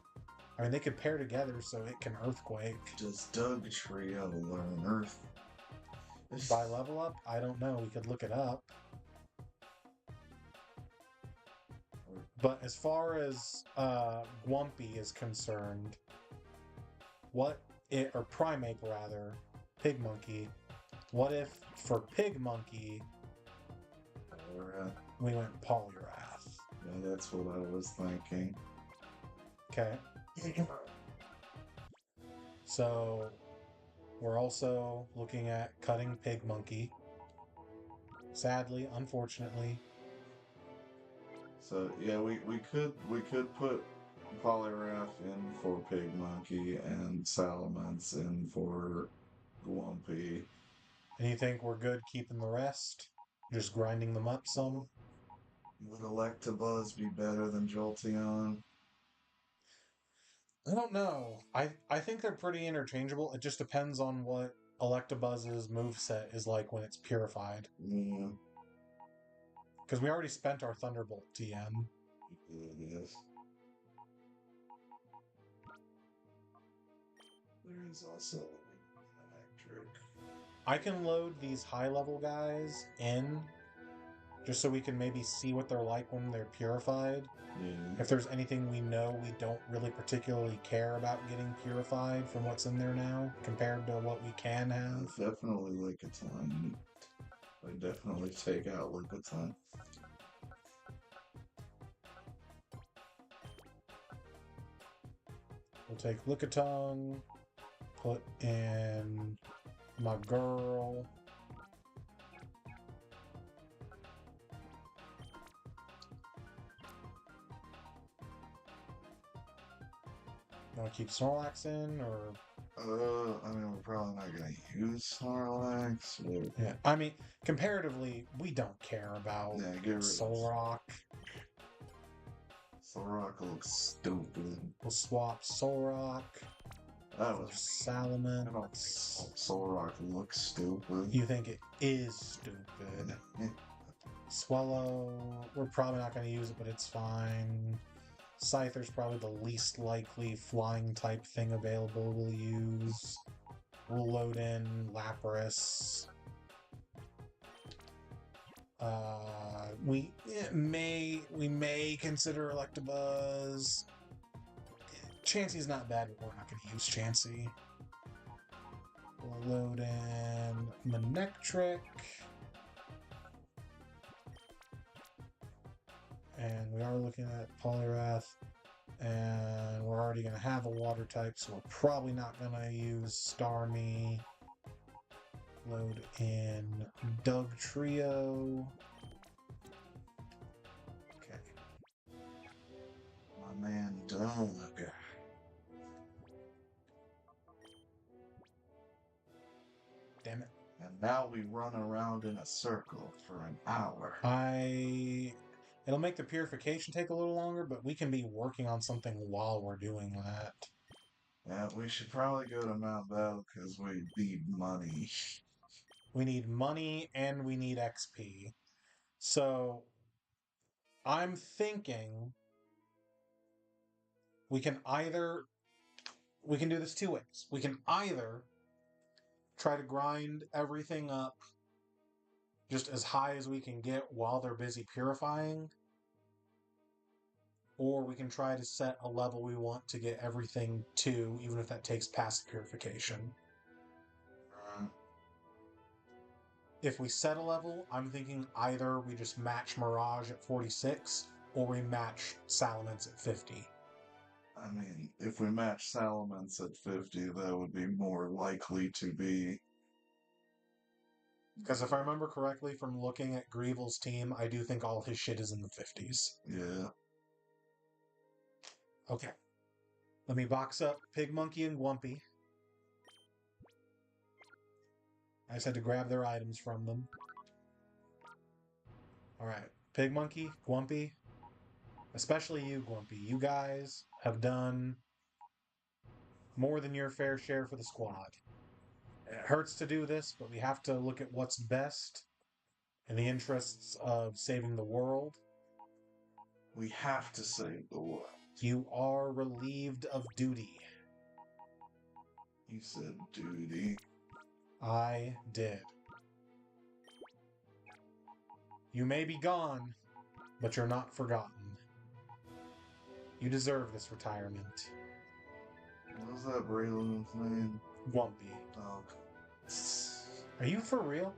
I mean, they could pair together so it can Earthquake. Does Doug Trio learn Earth? By level up? I don't know. We could look it up. But as far as Wumpy is concerned, or Primate rather, Pigmonkey, what if for Pigmonkey we went Poliwrath? Yeah, that's what I was thinking. Okay. So we're also looking at cutting Pigmonkey. Sadly, unfortunately. So yeah, we could put Poliwrath in for Pigmonkey and Salamence in for Glumpy. And you think we're good keeping the rest? Just grinding them up some? Would Electabuzz be better than Jolteon? I don't know. I think they're pretty interchangeable. It just depends on what Electabuzz's moveset is like when it's purified. Yeah. Because we already spent our Thunderbolt TM. Yes. There is also electric. I can load these high-level guys in just so we can maybe see what they're like when they're purified. Yeah. If there's anything we know we don't really particularly care about getting purified from what's in there now, compared to what we can have. Definitely Lickitung. I definitely take out Lickitung. We'll take Lickitung, put in my girl. You want to keep Snorlax in, or? I mean, we're probably not gonna use Snorlax. Yeah, I mean, comparatively, we don't care about Yeah, get rid of Solrock. Sorok looks stupid. We'll swap Solrock That for was. I Salamence. don't think Sorok looks stupid. You think it is stupid. Swallow, we're probably not going to use it, but it's fine. Scyther's probably the least likely flying type thing available we'll use. We'll load in Lapras. We may consider Electabuzz. Chansey's not bad, but we're not going to use Chansey. We'll load in Manectric. And we are looking at Poliwrath. And we're already going to have a water type, so we're probably not going to use Starmie. Load in Doug Trio. Okay. My man Doug. Damn it. And now we run around in a circle for an hour. It'll make the purification take a little longer, but we can be working on something while we're doing that. Yeah, we should probably go to Mount Bell because we need money. We need money and we need XP. So, I'm thinking we can do this two ways. We can either try to grind everything up just as high as we can get while they're busy purifying, or we can try to set a level we want to get everything to, even if that takes past purification. If we set a level, I'm thinking either we just match Mirage at 46, or we match Salamence at 50. I mean, if we match Salamence at 50, that would be more likely to be. Because if I remember correctly from looking at Greevil's team, I do think all his shit is in the 50s. Yeah. Okay. Let me box up Pigmonkey and Gwumpy. I just had to grab their items from them. Alright. Pigmonkey, Gwumpy. Especially you, Gwumpy. You guys have done more than your fair share for the squad. It hurts to do this, but we have to look at what's best in the interests of saving the world. We have to save the world. You are relieved of duty. You said duty. I did. You may be gone, but you're not forgotten. You deserve this retirement. What was that Braylon's name? Gwumpy. Oh. Are you for real?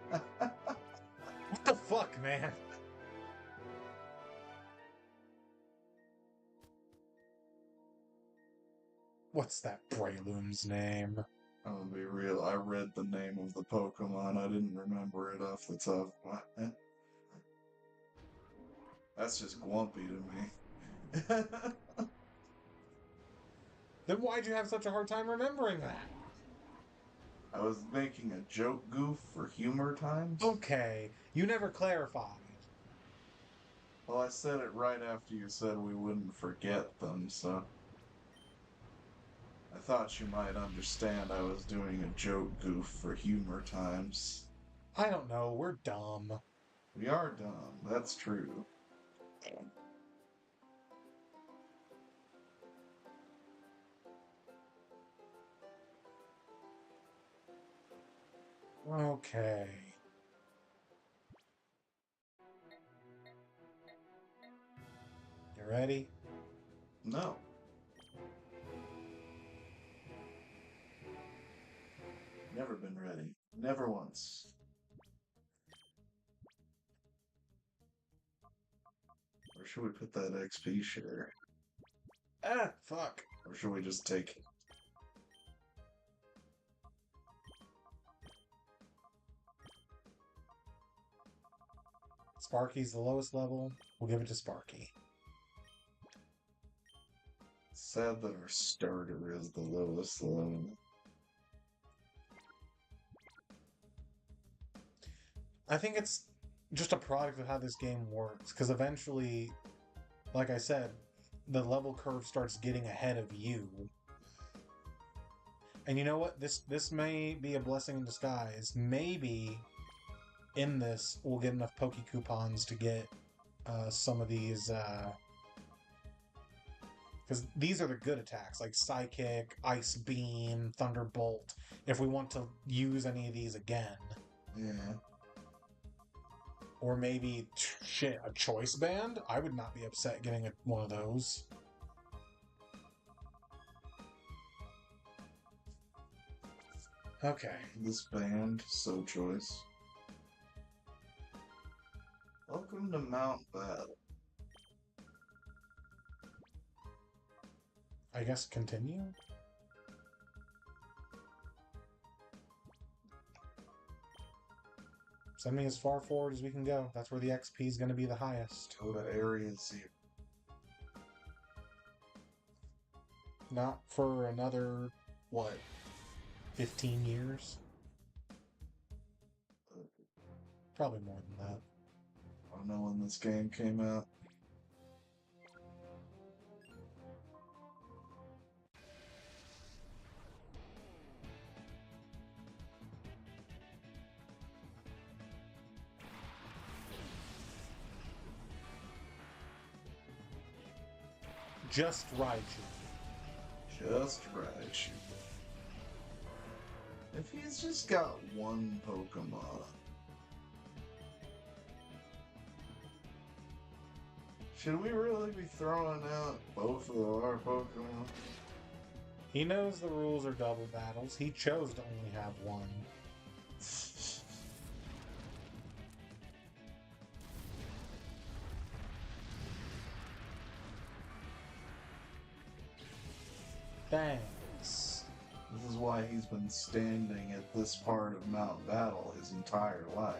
What the fuck, man? What's that Breloom's name? I'm gonna be real, I read the name of the Pokemon, I didn't remember it off the top of my head. That's just Gwumpy to me. Then why'd you have such a hard time remembering that? I was making a joke goof for humor times. Okay, you never clarified. Well, I said it right after you said we wouldn't forget them, so... I thought you might understand I was doing a joke goof for humor times. I don't know, we're dumb. We are dumb, that's true. Okay. You ready? No. Never been ready. Never once. Where should we put that XP share? Ah, fuck. Or should we just take it? Sparky's the lowest level. We'll give it to Sparky. Sad that our starter is the lowest level. I think it's just a product of how this game works, because eventually, like I said, the level curve starts getting ahead of you. And you know what? This may be a blessing in disguise. Maybe in this we'll get enough Poke Coupons to get some of these, because these are the good attacks, like Psychic, Ice Beam, Thunderbolt, if we want to use any of these again. Yeah. Or maybe, shit, a Choice Band? I would not be upset getting one of those. Okay. This band, so choice. Welcome to Mount Battle. I guess continue? Send me as far forward as we can go. That's where the XP is going to be the highest. Go to Area 0. Not for another, what, 15 years? Probably more than that. I don't know when this game came out. Just Raichu. Just Raichu. If he's just got one Pokemon. Should we really be throwing out both of our Pokemon? He knows the rules are double battles. He chose to only have one. Thanks. This is why he's been standing at this part of Mount Battle his entire life.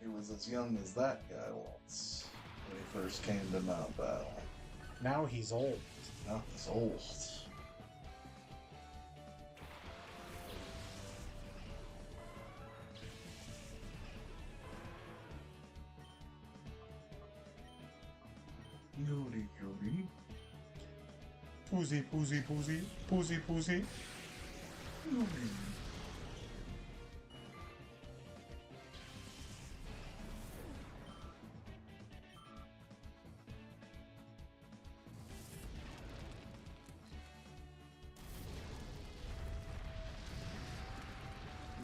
He was as young as that guy once, when he first came to Mount Battle. Now he's old. Now he's old. Yuri Yuri. Poozy, poozy, poozy. Poozy, poozy. Yuri.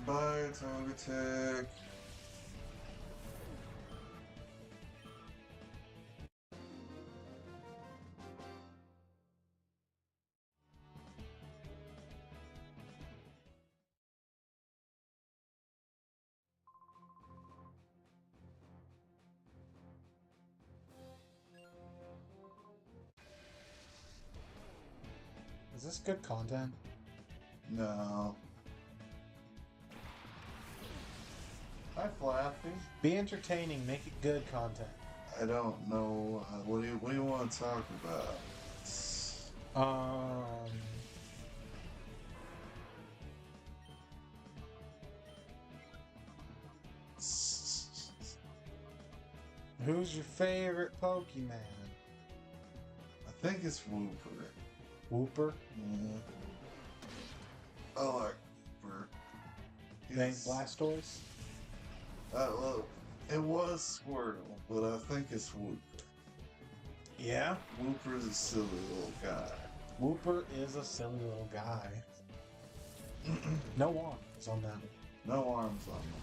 Bye, Togetic. Is this good content? No. Hi, Flappy. Be entertaining, make it good content. I don't know. What do you want to talk about? Who's your favorite Pokemon? I think it's Wooper. Wooper? Yeah. I like Wooper. They ain't Blastoise? Well, it was Squirtle, but I think it's Wooper. Yeah? Wooper's a silly little guy. Wooper is a silly little guy. No arms on that. No arms on him.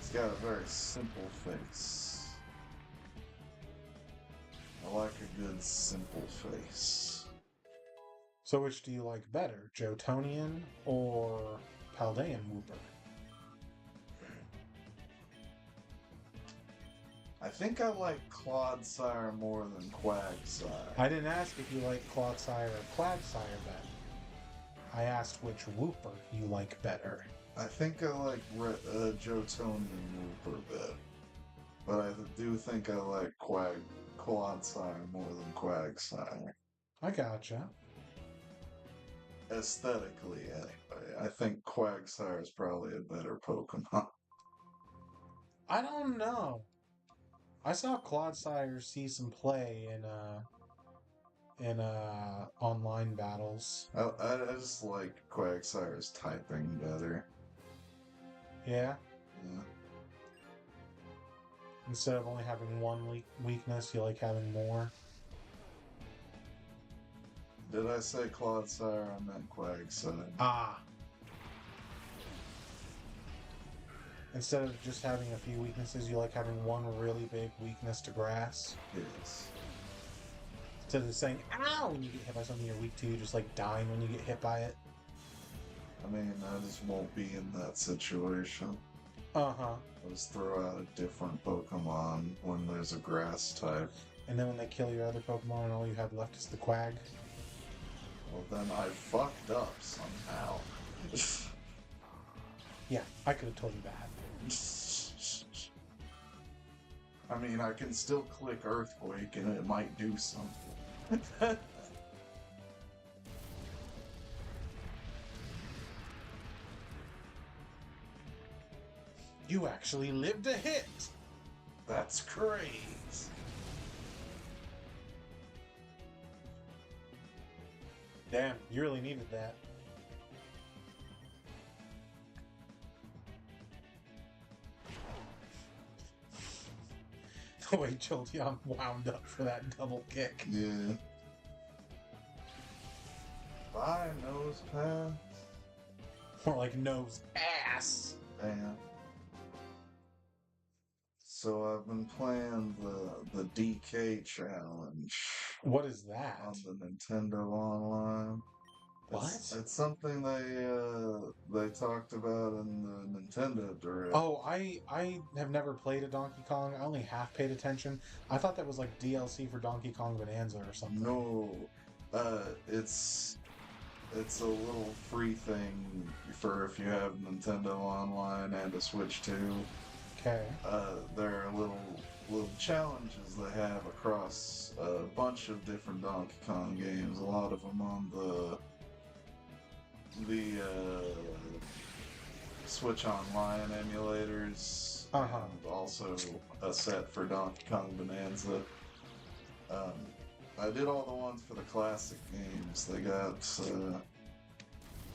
He's got a very simple face. I like a good simple face. So which do you like better, Johtoanian or Paldean Wooper? I think I like Clodsire more than Quagsire. I didn't ask if you like Clodsire or Quagsire better. I asked which Wooper you like better. I think I like Jotonian Wooper a bit. But I do think I like Quagsire more than Quagsire. I gotcha. Aesthetically, anyway. I think Quagsire is probably a better Pokemon. I don't know. I saw Clodsire see some play in online battles. I just like Quagsire's typing better. Yeah. Yeah. Instead of only having one weakness, you like having more. Did I say Clodsire? I meant Quagsire. Ah. Instead of just having a few weaknesses, you like having one really big weakness to grass. Yes. Instead of saying "ow" when you get hit by something you're weak to, you just like dying when you get hit by it. I mean, I just won't be in that situation. Uh-huh. I'll just throw out a different Pokemon when there's a grass type. And then when they kill your other Pokemon and all you have left is the Quag. Well, then I fucked up somehow. Yeah, I could have told you that. I mean, I can still click Earthquake and it might do something. You actually lived a hit! That's crazy. Damn, you really needed that. The way Jolteon wound up for that double kick. Yeah. Bye, nose pass. More like nose ass. Damn. So I've been playing the DK challenge What is that? on the Nintendo Online. What? It's something they talked about in the Nintendo Direct. Oh, I have never played a Donkey Kong. I only half paid attention. I thought that was like DLC for Donkey Kong Bonanza or something. No, it's a little free thing for if you have Nintendo Online and a Switch 2. Okay. There are little challenges they have across a bunch of different Donkey Kong games. A lot of them on the Switch Online emulators, and also a set for Donkey Kong Bonanza. I did all the ones for the classic games. They got,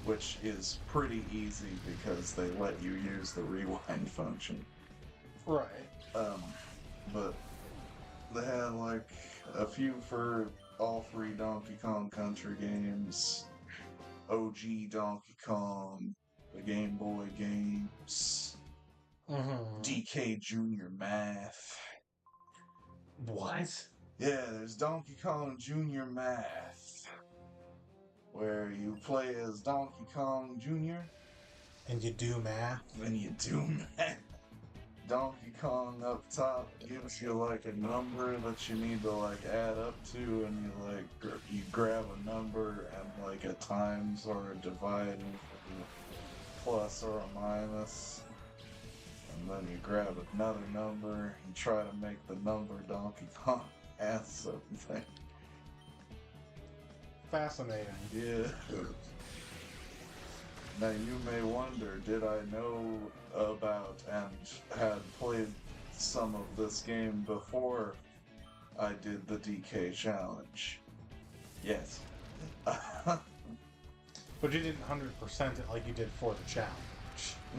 which is pretty easy because they let you use the rewind function. Right. But they had like a few for all three Donkey Kong Country games, OG Donkey Kong, the Game Boy games, DK Junior Math. What? Yeah, there's Donkey Kong Junior Math, where you play as Donkey Kong Jr. And you do math? and you do math. Donkey Kong up top gives you like a number that you need to like add up to, and you grab a number and like a times or a divide, a plus or a minus, and then you grab another number and try to make the number Donkey Kong add something. Fascinating. Yeah. Now you may wonder, did I know about and had played some of this game before I did the DK challenge? Yes. But you didn't 100% it like you did for the challenge.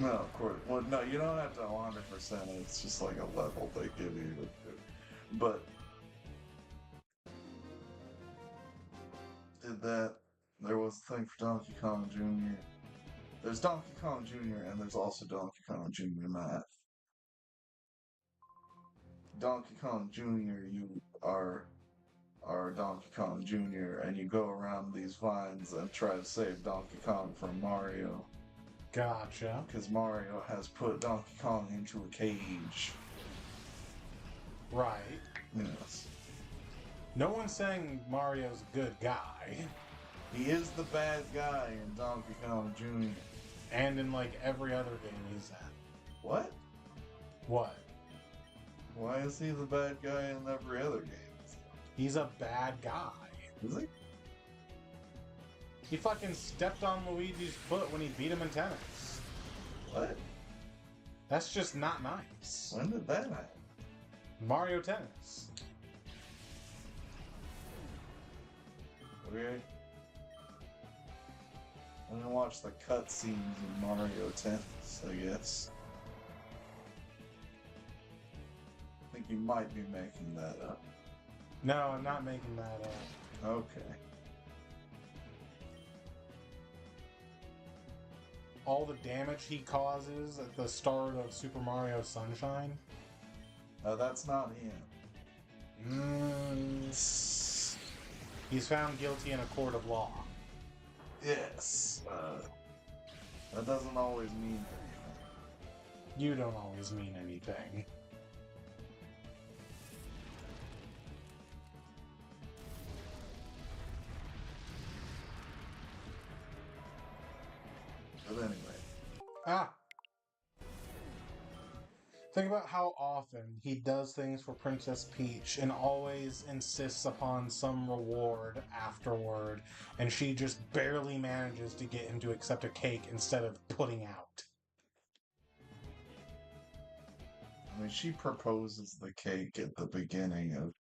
No, of course. Well, no, you don't have to 100% it. It's just like a level they give you. But did that. There was a thing for Donkey Kong Jr. There's Donkey Kong Jr. and there's also Donkey Kong Jr. Math. Donkey Kong Jr. you are Donkey Kong Jr. and you go around these vines and try to save Donkey Kong from Mario. Gotcha. Because Mario has put Donkey Kong into a cage. Right. Yes. No one's saying Mario's a good guy. He is the bad guy in Donkey Kong Jr. And in like every other game he's at. What? What? Why is he the bad guy in every other game? He's a bad guy. Is he? He fucking stepped on Luigi's foot when he beat him in tennis. What? That's just not nice. When did that happen? Mario Tennis. Okay. I didn't watch the cutscenes in Mario Tennis, I guess. I think you might be making that up. No, I'm not making that up. Okay. All the damage he causes at the start of Super Mario Sunshine. No, that's not him. He's found guilty in a court of law. Yes. That doesn't always mean anything. You don't always mean anything. But anyway. Ah! Think about how often he does things for Princess Peach and always insists upon some reward afterward, and she just barely manages to get him to accept a cake instead of putting out. I mean, she proposes the cake at the beginning of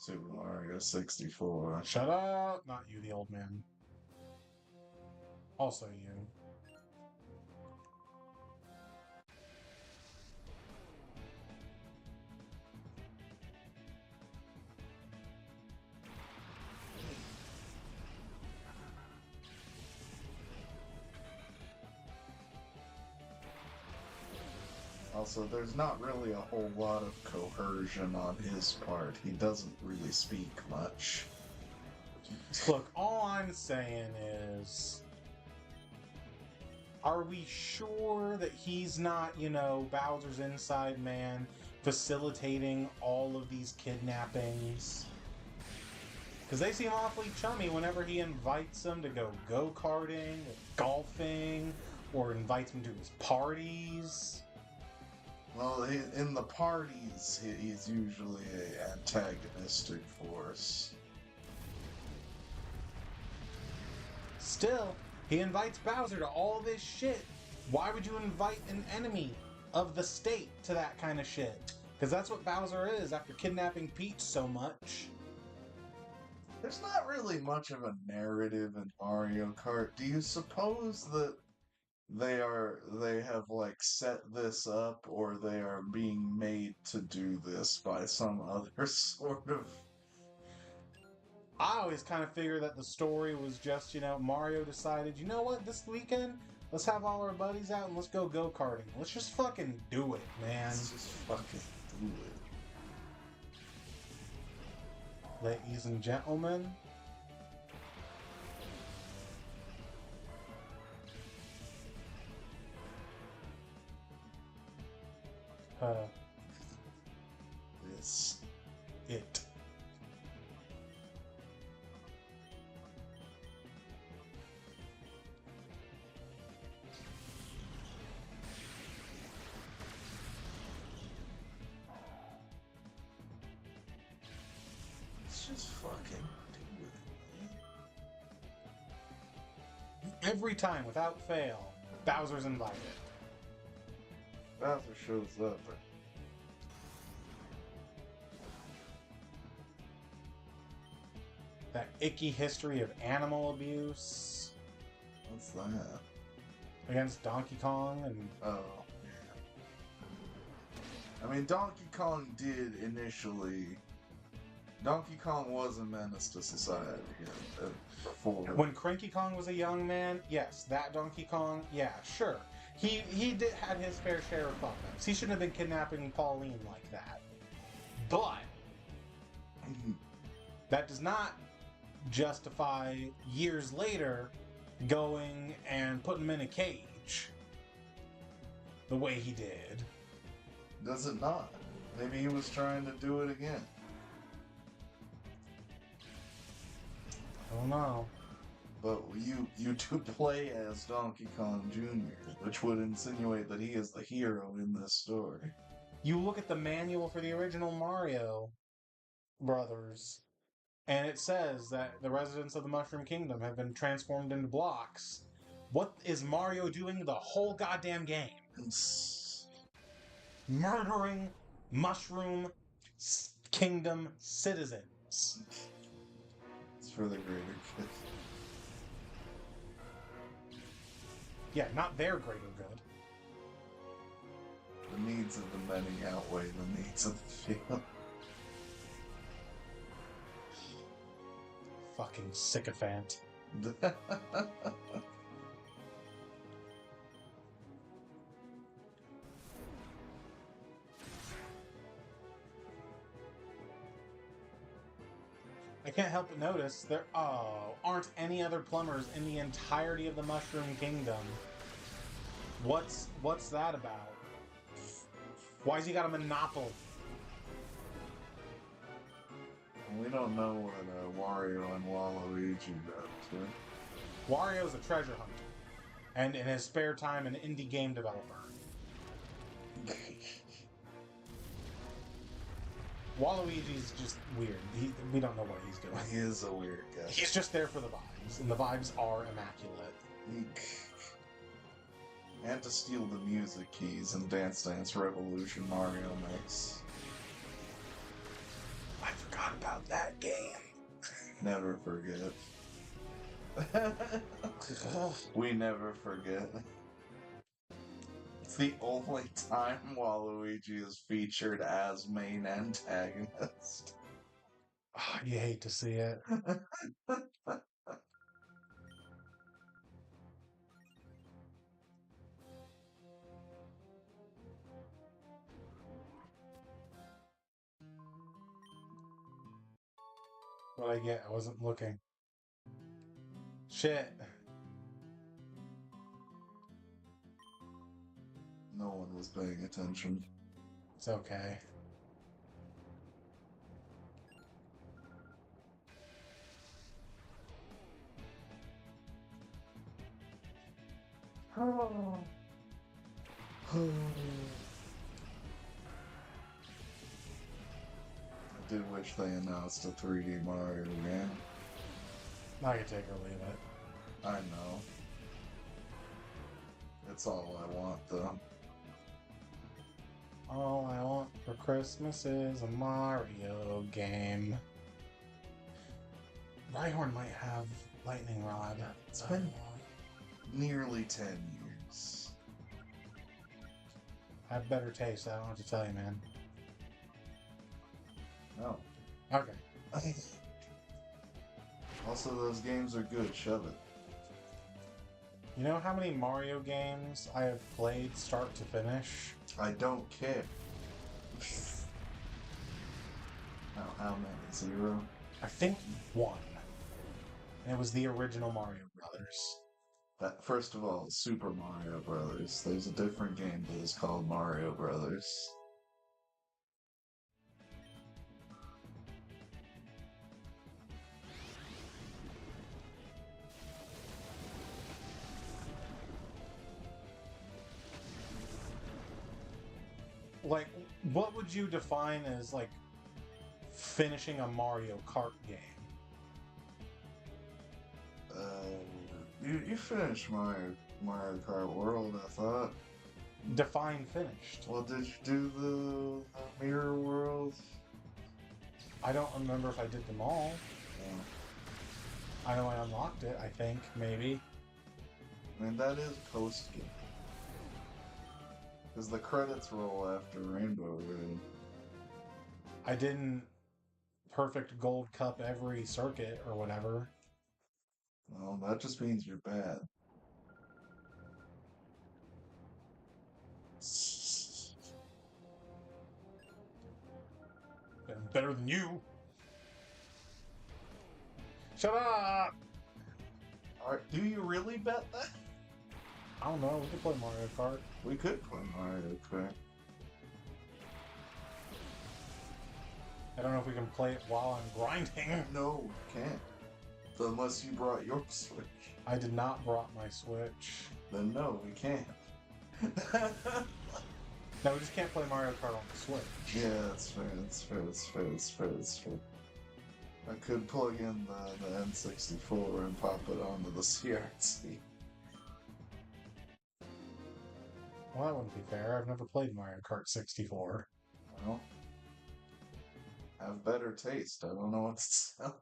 Super Mario 64. Shut up! Not you, the old man. Also you. Also, there's not really a whole lot of coercion on his part. He doesn't really speak much. Look, all I'm saying is, are we sure that he's not, Bowser's inside man facilitating all of these kidnappings? Because they seem awfully chummy whenever he invites them to go go-karting, or golfing, or invites them to his parties. Well, in the parties, he's usually an antagonistic force. Still, he invites Bowser to all this shit. Why would you invite an enemy of the state to that kind of shit? Because that's what Bowser is after kidnapping Peach so much. There's not really much of a narrative in Mario Kart. Do you suppose that they have set this up, or they are being made to do this by some other sort of... I always kind of figured that the story was just, Mario decided, you know what, this weekend, let's have all our buddies out and let's go go-karting. Let's just fucking do it, man. Let's just fucking do it. Ladies and gentlemen, This. it. Let's just fucking do it. Every time, without fail, Bowser's invited. Bowser shows up. That icky history of animal abuse What's that? against Donkey Kong and... Oh, yeah. I mean, Donkey Kong did initially... Donkey Kong was a menace to society before. When Cranky Kong was a young man, yes, that Donkey Kong, yeah, sure. He did had his fair share of fuck-ups. He shouldn't have been kidnapping Pauline like that. But that does not justify years later going and putting him in a cage the way he did. Does it not? Maybe he was trying to do it again. I don't know. But you do play as Donkey Kong Jr., which would insinuate that he is the hero in this story. You look at the manual for the original Mario Brothers, and it says that the residents of the Mushroom Kingdom have been transformed into blocks. What is Mario doing the whole goddamn game? Murdering Mushroom Kingdom citizens. It's for the greater good. Yeah, not their greater good. The needs of the many outweigh the needs of the few. Fucking sycophant. I can't help but notice there aren't any other plumbers in the entirety of the Mushroom Kingdom. What's that about? Why's he got a monopoly? We don't know what Wario and Waluigi are up to. Wario's a treasure hunter, and in his spare time, an indie game developer. Waluigi's just weird. We don't know what he's doing. He is a weird guy. He's just there for the vibes, and the vibes are immaculate. And to steal the music keys in Dance Dance Revolution Mario makes. I forgot about that game. Never forget. We never forget. It's the only time Waluigi is featured as main antagonist. Oh, you hate to see it. What'd I get? I wasn't looking. Shit. No one was paying attention. It's okay. I did wish they announced a 3D Mario game. I can take or leave it. I know. It's all I want, though. All I want for Christmas is a Mario game. Rhyhorn might have Lightning Rod. It's been nearly 10 years. I have better taste, I don't have to tell you, man. No. Okay. Also, those games are good. Shove it. You know how many Mario games I have played start to finish? I don't care. Now, how many? 0? I think one. And it was the original Mario Brothers. That, first of all, Super Mario Brothers. There's a different game that is called Mario Brothers. Like, what would you define as, like, finishing a Mario Kart game? You finished Mario Kart World, I thought. Define finished. Well, did you do the Mirror World? I don't remember if I did them all. Yeah. I know I unlocked it, I think, maybe. I mean, that is post-game. Because the credits roll after Rainbow Road. I didn't perfect gold cup every circuit or whatever. Well, that just means you're bad. Better than you. Shut up! Do you really bet that? I don't know, we could play Mario Kart. We could play Mario Kart. I don't know if we can play it while I'm grinding. No, we can't. Unless you brought your Switch. I did not brought my Switch. Then no, we can't. No, we just can't play Mario Kart on the Switch. Yeah, that's fair, that's fair, that's fair, that's fair, that's fair. I could plug in the N64 and pop it onto the CRT. Well, that wouldn't be fair. I've never played Mario Kart 64. Well, have better taste. I don't know what to tell.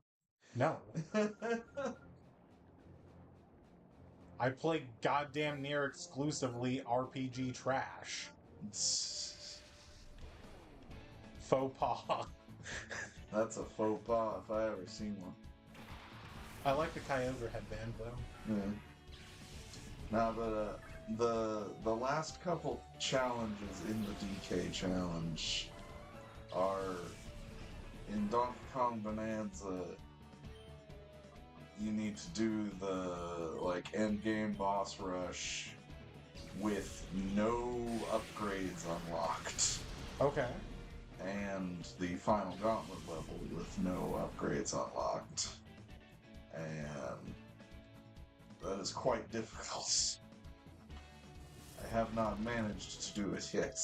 No. I play goddamn near exclusively RPG trash. Faux pas. That's a faux pas if I ever seen one. I like the Kyogre headband, though. Yeah. Now, but the last couple challenges in the DK challenge are in Donkey Kong Bonanza. You need to do the end game boss rush with no upgrades unlocked. Okay. And the final gauntlet level with no upgrades unlocked. And that is quite difficult. I have not managed to do it yet.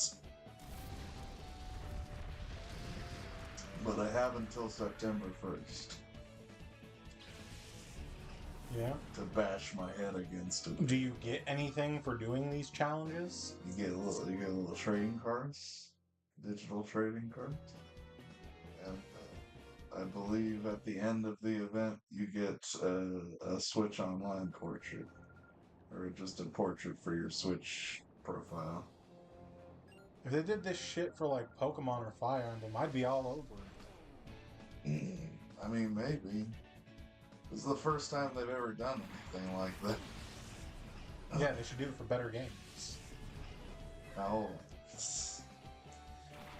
But I have until September 1st Yeah. to bash my head against it. Do you get anything for doing these challenges? You get little trading cards, digital trading cards, and I believe at the end of the event you get a Switch Online portrait, or just a portrait for your Switch profile. If they did this shit for like Pokemon or Fire Emblem, I'd be all over it. I mean, maybe. This is the first time they've ever done anything like that. Yeah, they should do it for better games. Oh.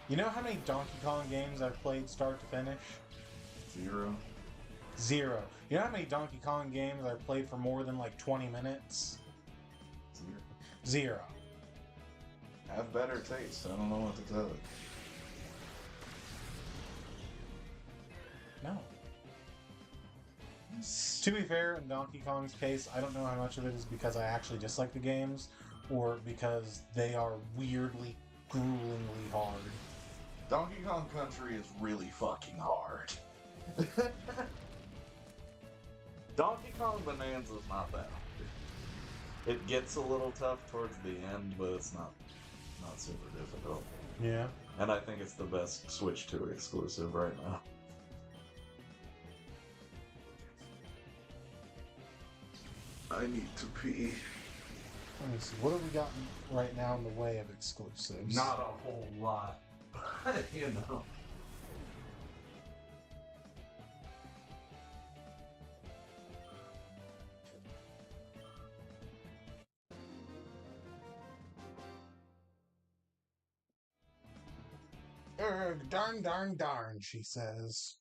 You know how many Donkey Kong games I've played start to finish? 0. 0. You know how many Donkey Kong games I've played for more than like 20 minutes? 0. Have better taste. I don't know what to tell you. No. To be fair, in Donkey Kong's case, I don't know how much of it is because I actually dislike the games, or because they are weirdly, gruelingly hard. Donkey Kong Country is really fucking hard. Donkey Kong Bonanza's not that hard. It gets a little tough towards the end, but it's not super difficult. Yeah. And I think it's the best Switch 2 exclusive right now. I need to pee. Let me see. What have we got right now in the way of exclusives? Not a whole lot. You know. Darn, darn, darn, she says.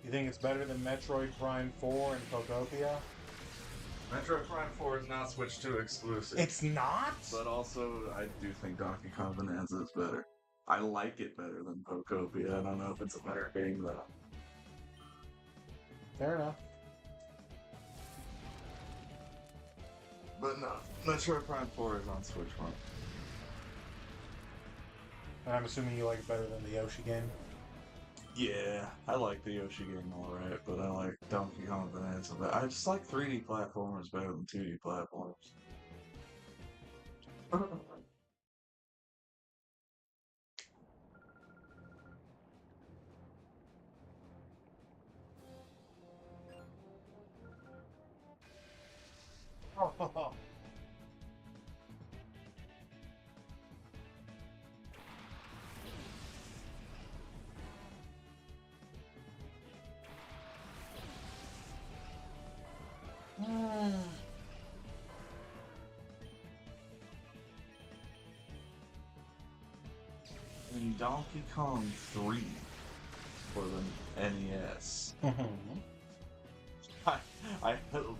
You think it's better than Metroid Prime 4 and Pokopia? Metroid Prime 4 is not Switch 2 exclusive. It's not? But also, I do think Donkey Kong Bonanza is better. I like it better than Pokopia. I don't know if it's a better game, though. Fair enough. But no, Metroid Prime 4 is on Switch 1. And I'm assuming you like it better than the Yoshi game? Yeah, I like the Yoshi game alright, but I like Donkey Kong Bonanza. But I just like 3D platformers better than 2D platforms. In Donkey Kong 3 for the NES.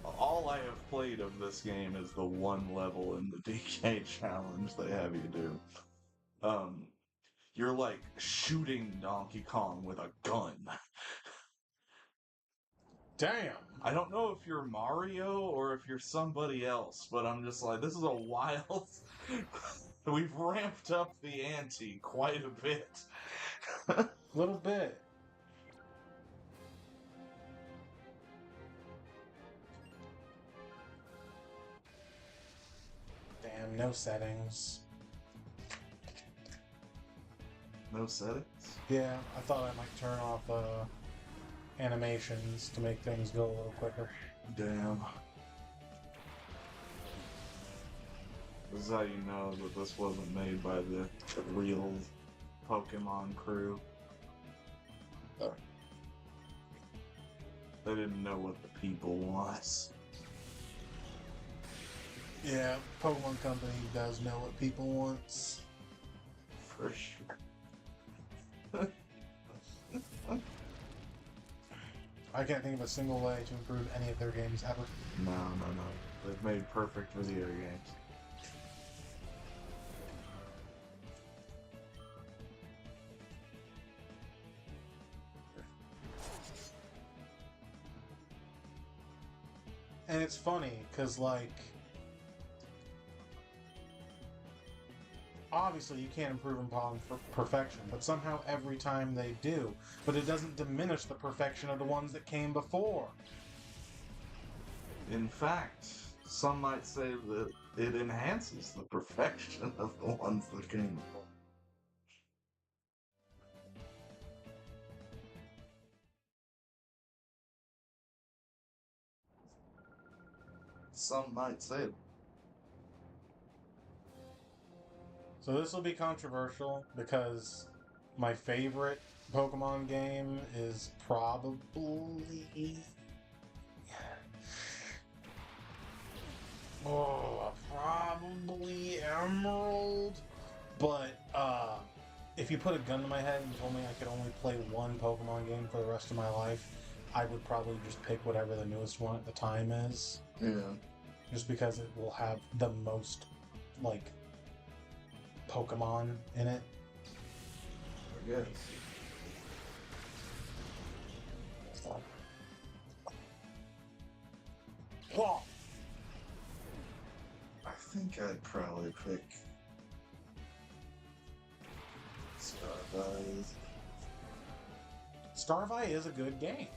All I have played of this game is the one level in the DK challenge they have you do. You're like shooting Donkey Kong with a gun. Damn. I don't know if you're Mario or if you're somebody else, but I'm just like, this is a wild... We've ramped up the ante quite a bit. Little bit. Damn, no settings. No settings? Yeah, I thought I might turn off animations to make things go a little quicker. Damn. This is how you know that this wasn't made by the real Pokemon crew. They didn't know what the people want. Yeah, Pokemon Company does know what people wants. For sure. I can't think of a single way to improve any of their games ever. No. They've made perfect video games. And it's funny, because, like, obviously you can't improve upon perfection, but somehow every time they do. But it doesn't diminish the perfection of the ones that came before. In fact, some might say that it enhances the perfection of the ones that came before. Some might say it. So this will be controversial because my favorite Pokemon game is probably... probably Emerald. But if you put a gun to my head and told me I could only play one Pokemon game for the rest of my life, I would probably just pick whatever the newest one at the time is. Yeah. Just because it will have the most, like, Pokemon in it. I guess. I think I'd probably pick Starvise. Starvie is a good game.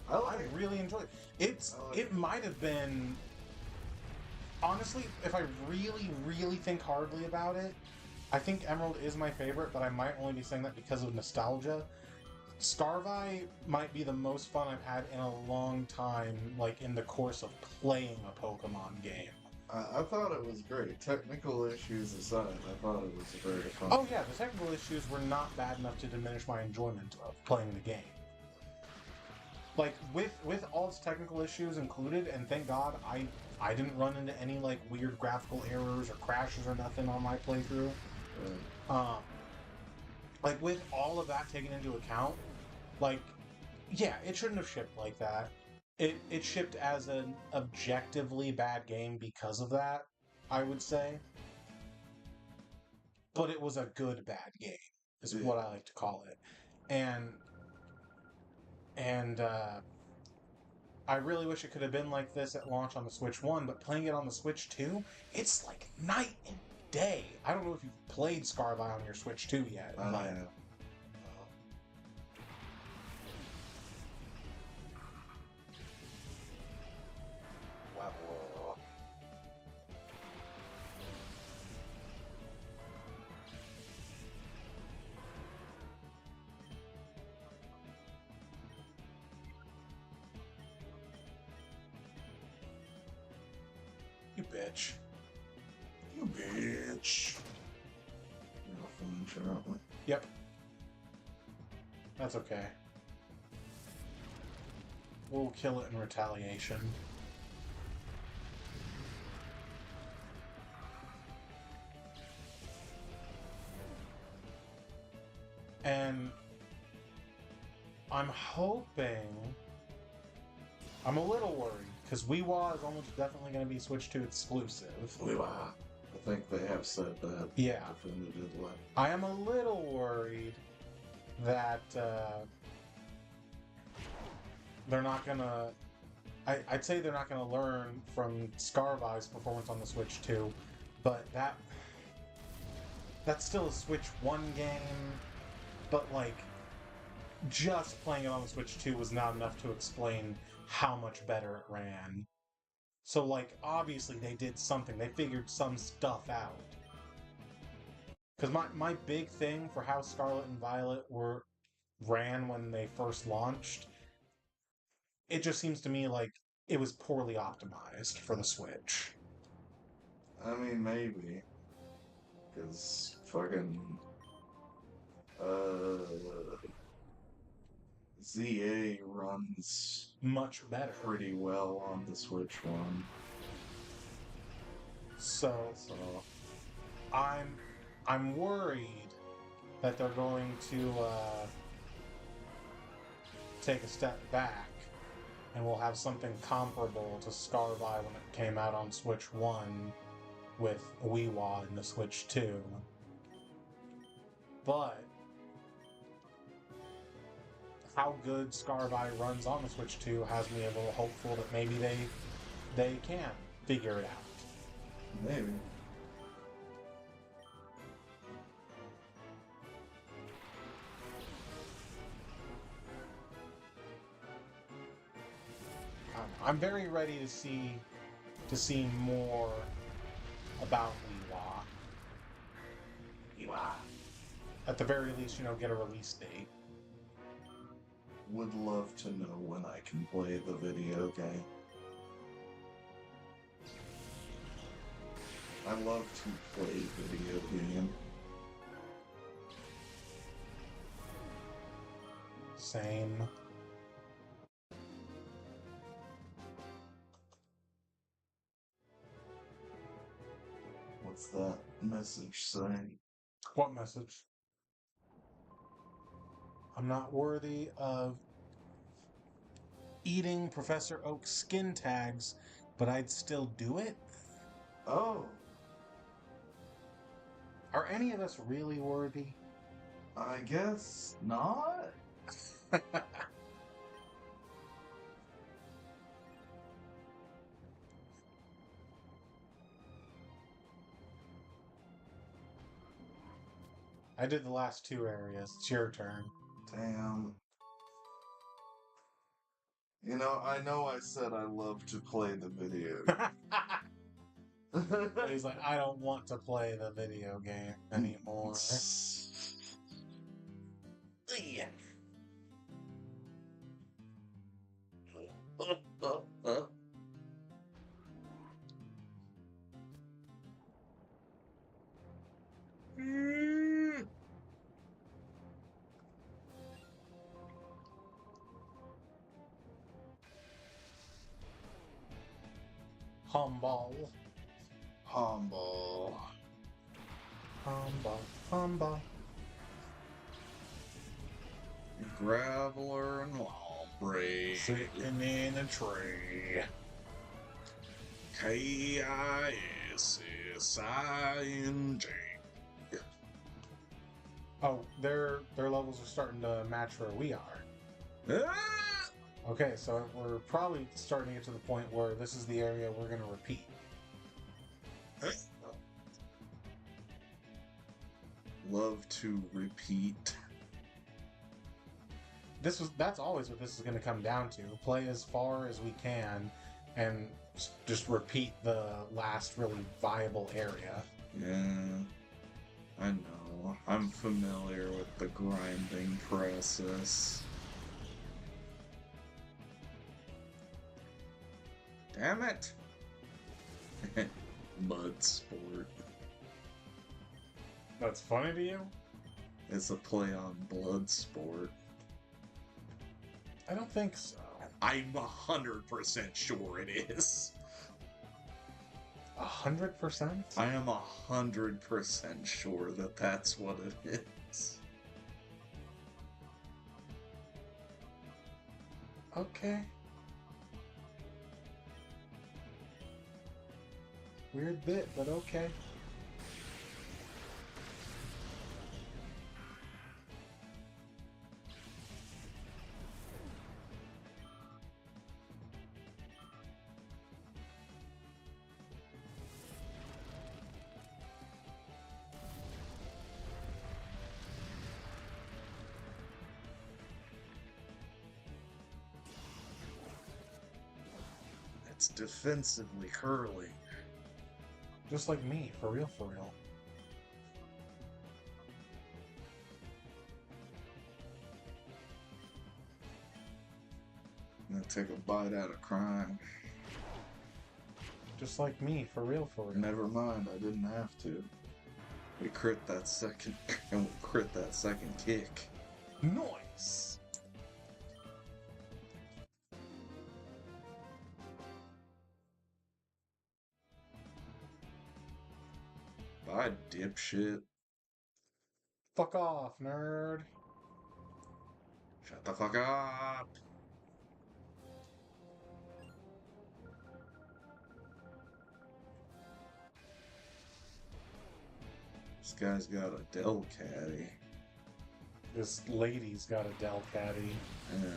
I really enjoy it. It might have been, honestly, if I really, really think hardly about it, I think Emerald is my favorite, but I might only be saying that because of nostalgia. Starvie might be the most fun I've had in a long time, like in the course of playing a Pokemon game. I thought it was great. Technical issues aside, I thought it was very fun. Oh yeah, the technical issues were not bad enough to diminish my enjoyment of playing the game. Like, with all its technical issues included, and thank God I didn't run into any, like, weird graphical errors or crashes or nothing on my playthrough. Like, with all of that taken into account, like, yeah, it shouldn't have shipped like that. It shipped as an objectively bad game because of that, I would say. But it was a good bad game, is what I like to call it. And I really wish it could have been like this at launch on the Switch 1, but playing it on the Switch 2, it's like night and day. I don't know if you've played Starvie on your Switch 2 yet. I have. You bitch. You bitch. You're a flincher, aren't we? Yep. That's okay. We'll kill it in retaliation. And I'm hoping... I'm a little worried, because Weewa is almost definitely going to be Switch 2 exclusive. Weewa. I think they have said that. Yeah. Definitively. I am a little worried that they're not going to... I'd say they're not going to learn from Scarvi's performance on the Switch 2, but that's still a Switch 1 game, but like, just playing it on the Switch 2 was not enough to explain how much better it ran. So like, obviously they did something, they figured some stuff out. Because my big thing for how Scarlet and Violet ran when they first launched, it just seems to me like it was poorly optimized for the Switch. I mean, maybe. Because fucking... ZA runs Much better. pretty well on the Switch 1. So I'm worried that they're going to take a step back and we'll have something comparable to Scarvi when it came out on Switch 1 with Weewa in the Switch 2. But how good Scarvi runs on the Switch 2 has me a little hopeful that maybe they can figure it out. Maybe. I'm very ready to see more about Weewa. At the very least, get a release date. Would love to know when I can play the video game. I love to play video game. Same. What's that message saying? What message? I'm not worthy of eating Professor Oak's skin tags, but I'd still do it? Oh, Are any of us really worthy? I guess not. I did the last two areas. It's your turn. Damn. I know I said I love to play the video. He's like, I don't want to play the video game anymore. Humball. Humble. Humball. Graveler and Lombre. Sitting in a tree. K-I-S-S-I-N-G. Oh, their levels are starting to match where we are. Ah! Okay, so we're probably starting to get to the point where this is the area we're going to repeat. Love to repeat. That's always what this is going to come down to. Play as far as we can and just repeat the last really viable area. Yeah, I know. I'm familiar with the grinding process. Damn it! Mud sport. That's funny to you? It's a play on blood sport. I don't think so. I'm 100% sure it is. 100%? I am 100% sure that that's what it is. Okay. Weird bit, but okay. It's defensively curling. Just like me, for real, for real. I'm gonna take a bite out of crime. Just like me, for real, for real. Never mind, I didn't have to. We crit that second, and we crit that second kick. Nice! Bye, dipshit. Fuck off, nerd. Shut the fuck up. This guy's got a Del Caddy. This lady's got a Del Caddy. Yeah.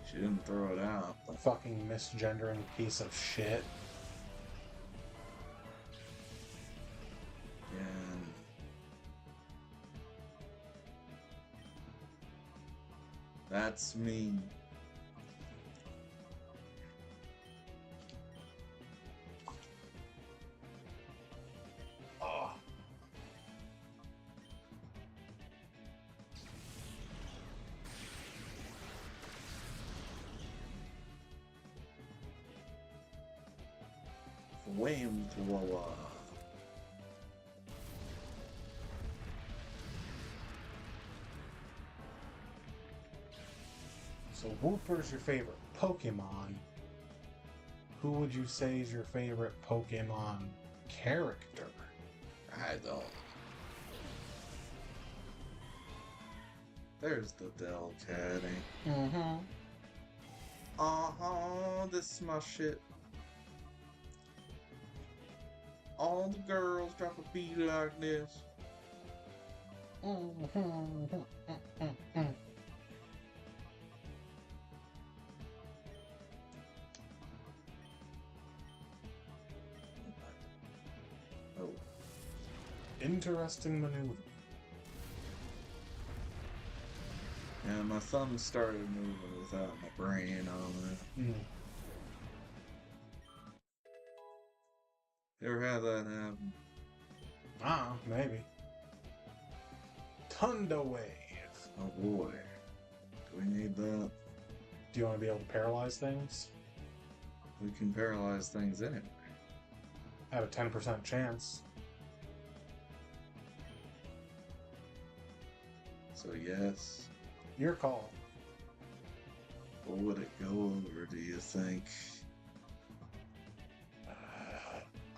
She didn't throw it out, but Fucking misgendering piece of shit. yeah. That's me. Oh. Flamethrower. So Wooper's your favorite Pokemon. Who would you say is your favorite Pokemon character? I don't. There's the Del Caddy. Mm-hmm. This is my shit. All the girls drop a beat like this. Oh, Interesting maneuver. yeah, my thumb started moving without my brain on it. Mm. You ever had that happen? Ah, maybe. Thunder Wave. Oh boy. Do we need that? Do you want to be able to paralyze things? We can paralyze things anyway. At a 10% chance. So yes. Your call. What would it go over, do you think?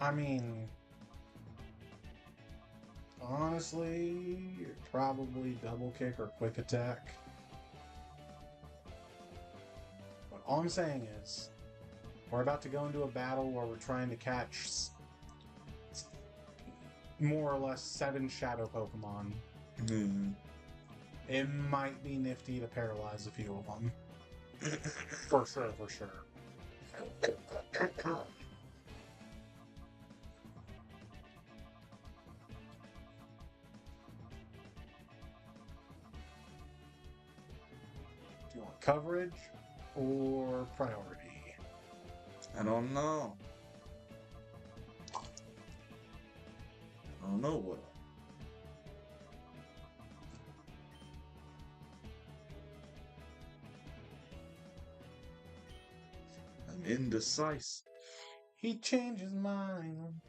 I mean, honestly, probably double kick or quick attack. But all I'm saying is, we're about to go into a battle where we're trying to catch more or less 7 shadow Pokemon. Hmm. It might be nifty to paralyze a few of them. For sure, for sure. Do you want coverage or priority? I don't know. I don't know what. I'm indecisive. He changed his mind.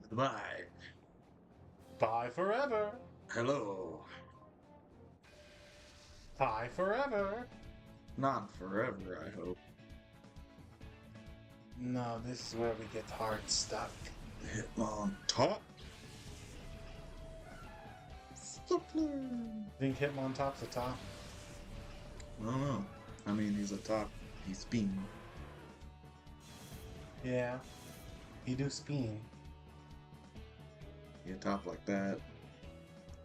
Goodbye. Bye forever. Hello. Bye forever. Not forever, I hope. No, this is where we get hard stuck. Hitmon top. Think Hitmontop's a top? I don't know. I mean, he's a top. He's beam. Yeah. He do spin. He a top like that.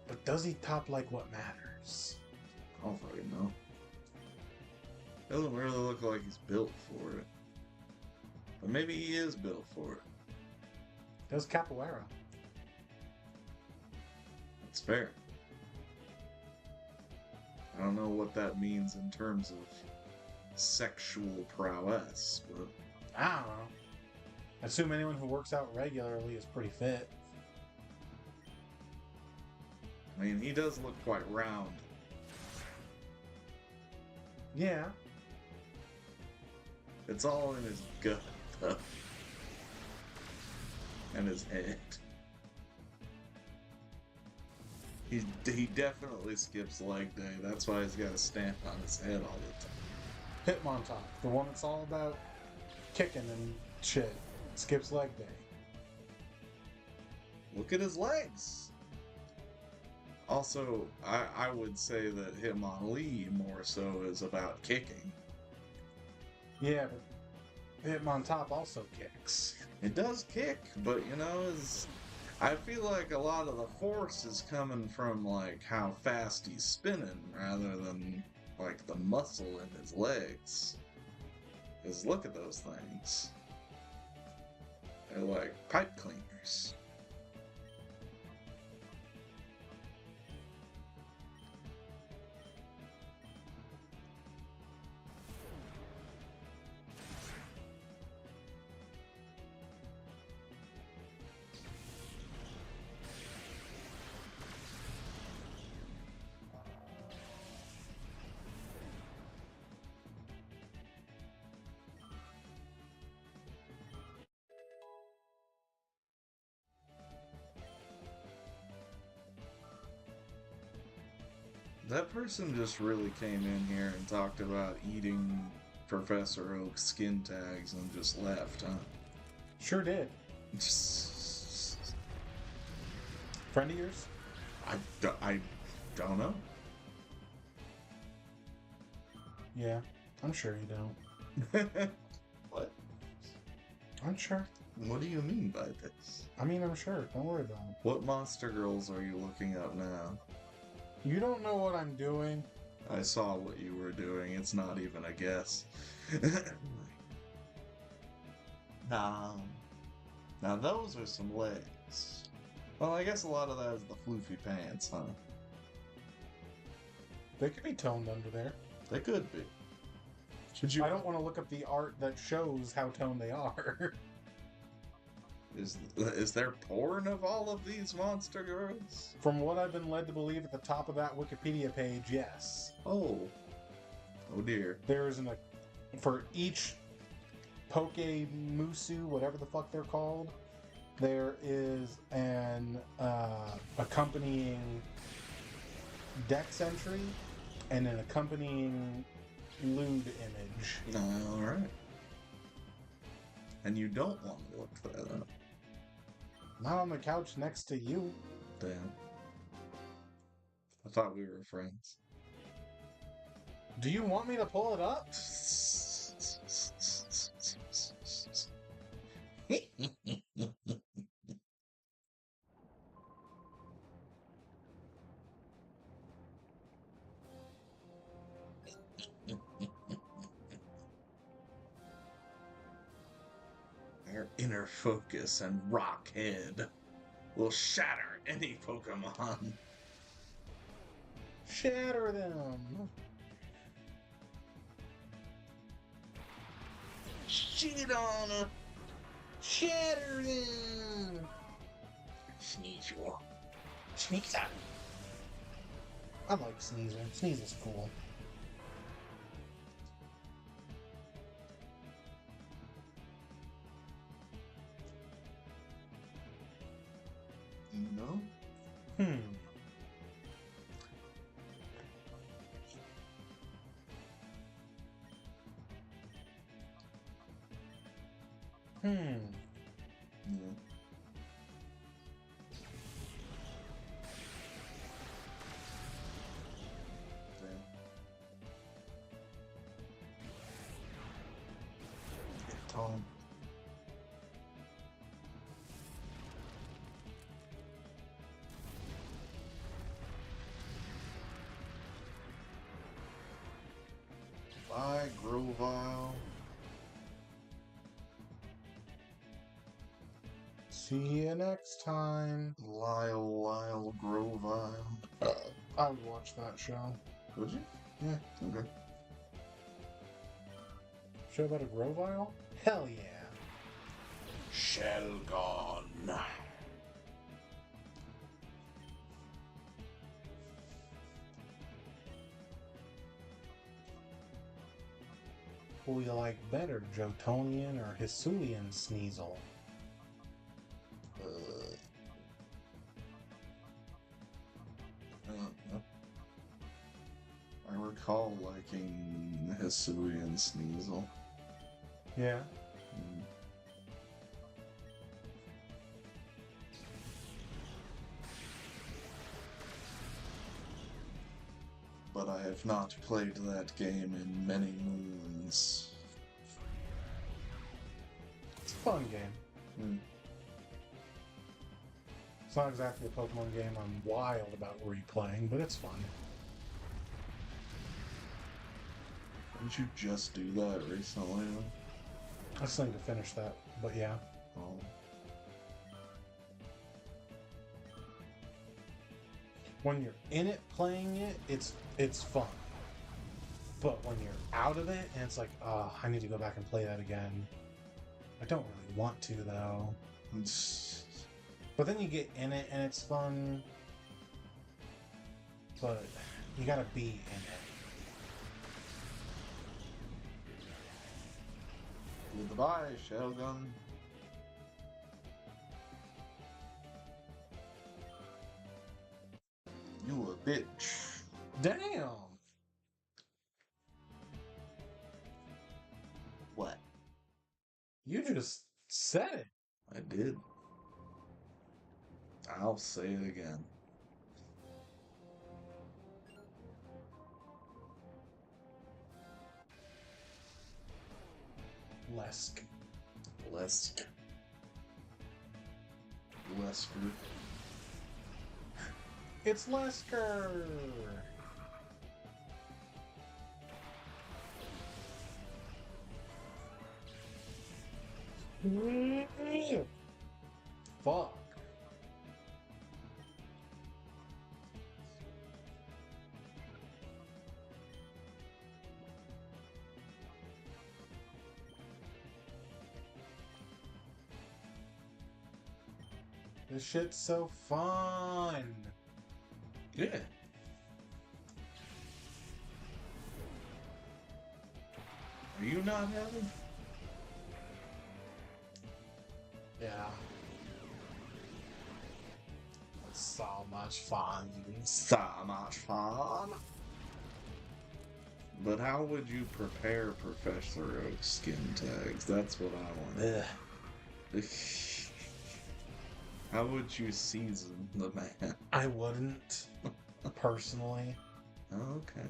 But does he top like what matters? I don't fucking know. Doesn't really look like he's built for it. But maybe he is built for it. Does Capoeira. That's fair. I don't know what that means in terms of sexual prowess, but I don't know. I assume anyone who works out regularly is pretty fit. I mean, he does look quite round. Yeah. It's all in his gut, though. And his head. He definitely skips leg day. That's why he's got a stamp on his head all the time. Hitmontop, the one that's all about kicking and shit. Skips leg day. Look at his legs. Also, I would say that Hitmonlee more so is about kicking. Yeah, but Hitmontop also kicks. It does kick, but you know, I feel like a lot of the force is coming from like how fast he's spinning rather than like the muscle in his legs. Because look at those things. They're like pipe cleaners. That person just really came in here and talked about eating Professor Oak's skin tags and just left, huh? Sure did. Friend of yours? I don't know. Yeah, I'm sure you don't. What? I'm sure. What do you mean by this? I mean, I'm sure. Don't worry about it. What monster girls are you looking up now? You don't know what I'm doing. I saw what you were doing. It's not even a guess. Now those are some legs. Well, I guess a lot of that is the floofy pants, huh? They could be toned under there. They could be. I don't want to look up the art that shows how toned they are. Is there porn of all of these monster girls? From what I've been led to believe at the top of that Wikipedia page, yes. Oh dear. There's for each Pokemusu, whatever the fuck they're called, there is an accompanying dex entry and an accompanying lewd image. Alright. And you don't want to look that up. Not on the couch next to you. Damn. I thought we were friends. Do you want me to pull it up? Our inner focus and rock head will shatter any Pokemon. Shatter them. Shit on her. Shatter them. Sneeze you. Sneeze out. I like Sneasel. Sneasel's cool. No? Hmm. Hmm. Yeah. Damn. Tom. Bye, Grovile. See you next time. Lyle Grovile. I would watch that show. Would you? Yeah. Okay. Show about a Grovile? Hell yeah. Shell gone. Who you like better, Jotonian or Hisuian Sneasel? I recall liking Hisuian Sneasel. Yeah. Mm. But I have not played that game in many moons. It's a fun game. Hmm. It's not exactly a Pokemon game I'm wild about replaying, but it's fun. Didn't you just do that recently? I still need to finish that, but yeah. Oh. When you're in it playing it, it's fun. But when you're out of it and it's like, oh, I need to go back and play that again. I don't really want to though. But then you get in it and it's fun. But you gotta be in it. Goodbye, Shelgun. You a bitch. Damn! What? You just said it. I did. I'll say it again. Lesk. Lesk. Lesker. It's Lesker! Fuck. This shit's so fun. Yeah. Are you not having? Yeah. It's so much fun. So much fun. But how would you prepare Professor Oak's skin tags? That's what I want. Ugh. How would you season the man? I wouldn't, personally. Oh, okay.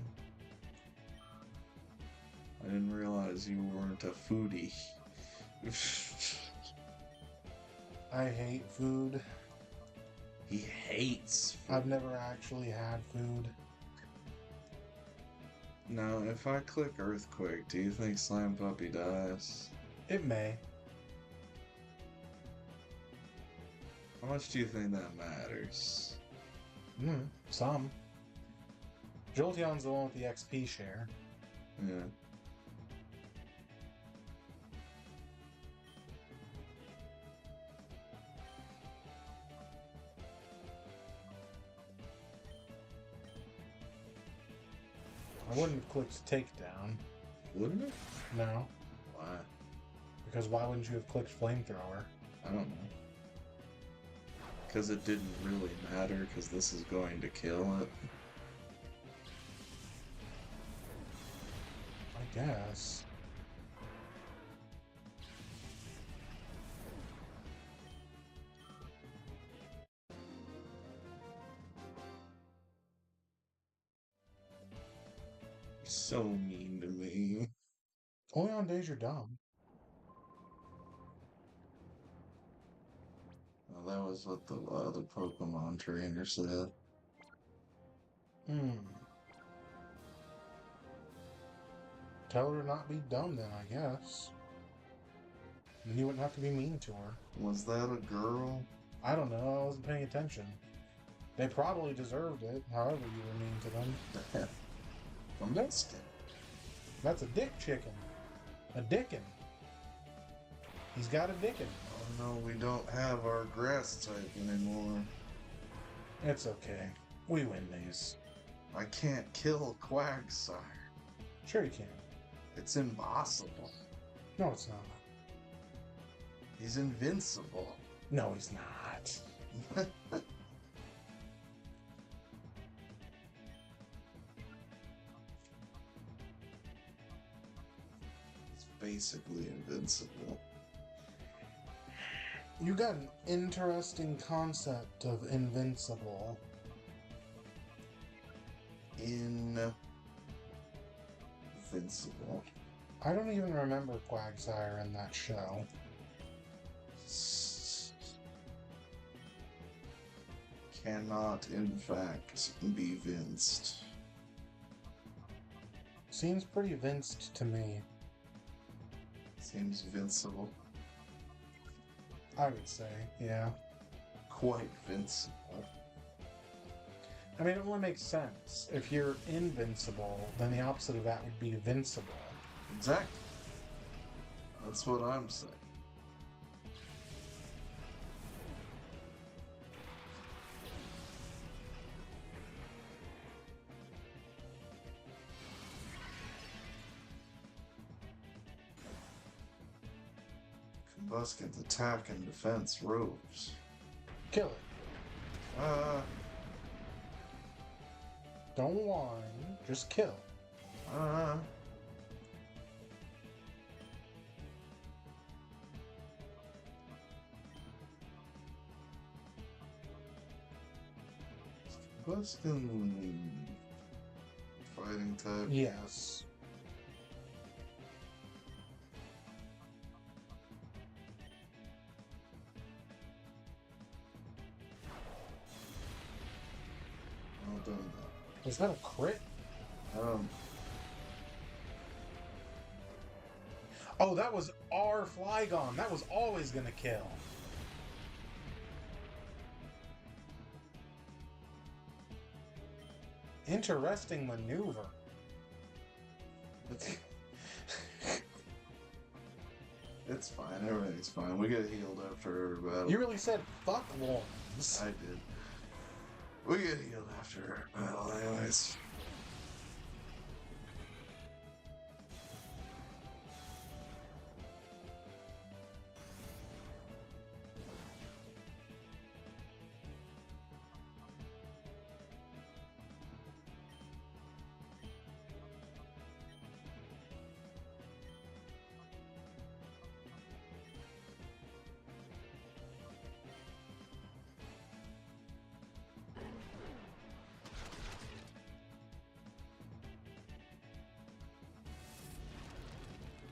I didn't realize you weren't a foodie. I hate food. He hates food. I've never actually had food. Now, if I click Earthquake, do you think Slime Puppy dies? It may. How much do you think that matters? Some. Jolteon's the one with the XP share. Yeah. I wouldn't have clicked takedown. Wouldn't it? No. Why? Because why wouldn't you have clicked flamethrower? I don't know. Because it didn't really matter, because this is going to kill it. I guess. You're so mean to me. Only on days you're dumb. Well, that was what the other Pokemon trainer said. Tell her to not be dumb then, I guess. Then you wouldn't have to be mean to her. Was that a girl? I don't know, I wasn't paying attention. They probably deserved it, however you were mean to them. I missed it. That's a dick chicken. A dickin. He's got a dickin. Oh no, we don't have our grass type anymore. It's okay. We win these. I can't kill Quagsire. Sure you can. It's impossible. No, it's not. He's invincible. No, he's not. He's basically invincible. You got an interesting concept of invincible. Invincible. I don't even remember Quagsire in that show. Cannot, in fact, be vinced. Seems pretty vinced to me. Seems vincible. I would say, yeah. Quite vincible. I mean, it only makes sense. If you're invincible, then the opposite of that would be vincible. Exactly. That's what I'm saying. Combusken's attack and defense rose. Kill it. Don't whine. Just kill. Combusken fighting type. Yes. Well done. Was that a crit? Oh, that was our Flygon. That was always gonna kill. Interesting maneuver. It's fine. Everything's fine. We get healed after every battle. You really said fuck Lawrence. I did. We get healed after every battle, anyways.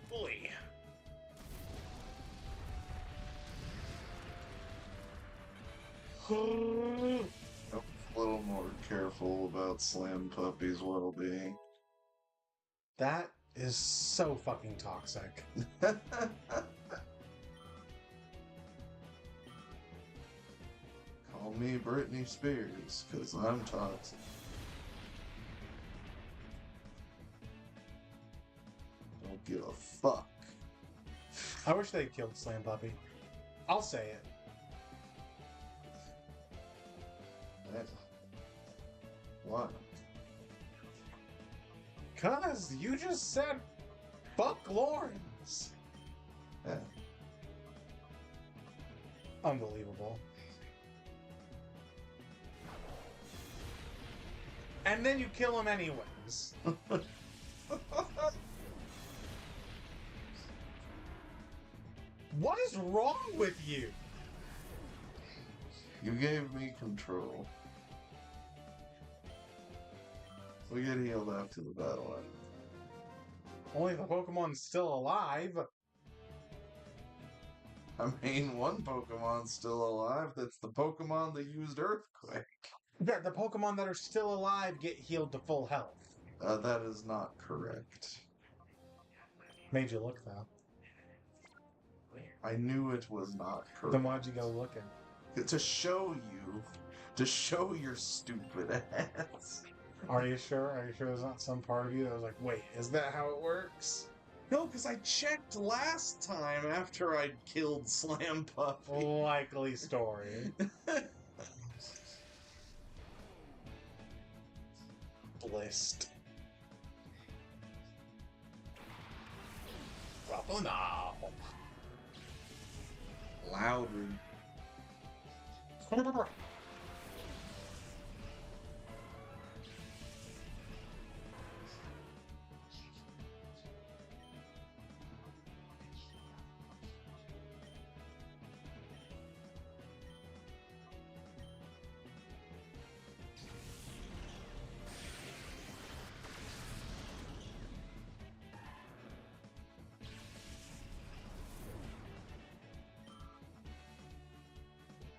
Boy. I'm a little more careful about Slam Puppy's well-being. That is so fucking toxic. Call me Britney Spears, because I'm toxic. Don't give a fuck. I wish they'd killed Slam Puppy. I'll say it. Why? Cause you just said fuck Lawrence. Yeah. Unbelievable. And then you kill him anyways. What is wrong with you? You gave me control. We get healed after the battle ends. Only if the Pokemon's still alive. I mean, one Pokemon's still alive. That's the Pokemon that used Earthquake. Yeah, the Pokemon that are still alive get healed to full health. That is not correct. Made you look, though. I knew it was not correct. Then why'd you go looking? To show you. To show your stupid ass. Are you sure? Are you sure there's not some part of you that was like, wait, is that how it works? No, because I checked last time after I'd killed Slam Puppy. Likely story. Blissed. Ruffle now. Loudly.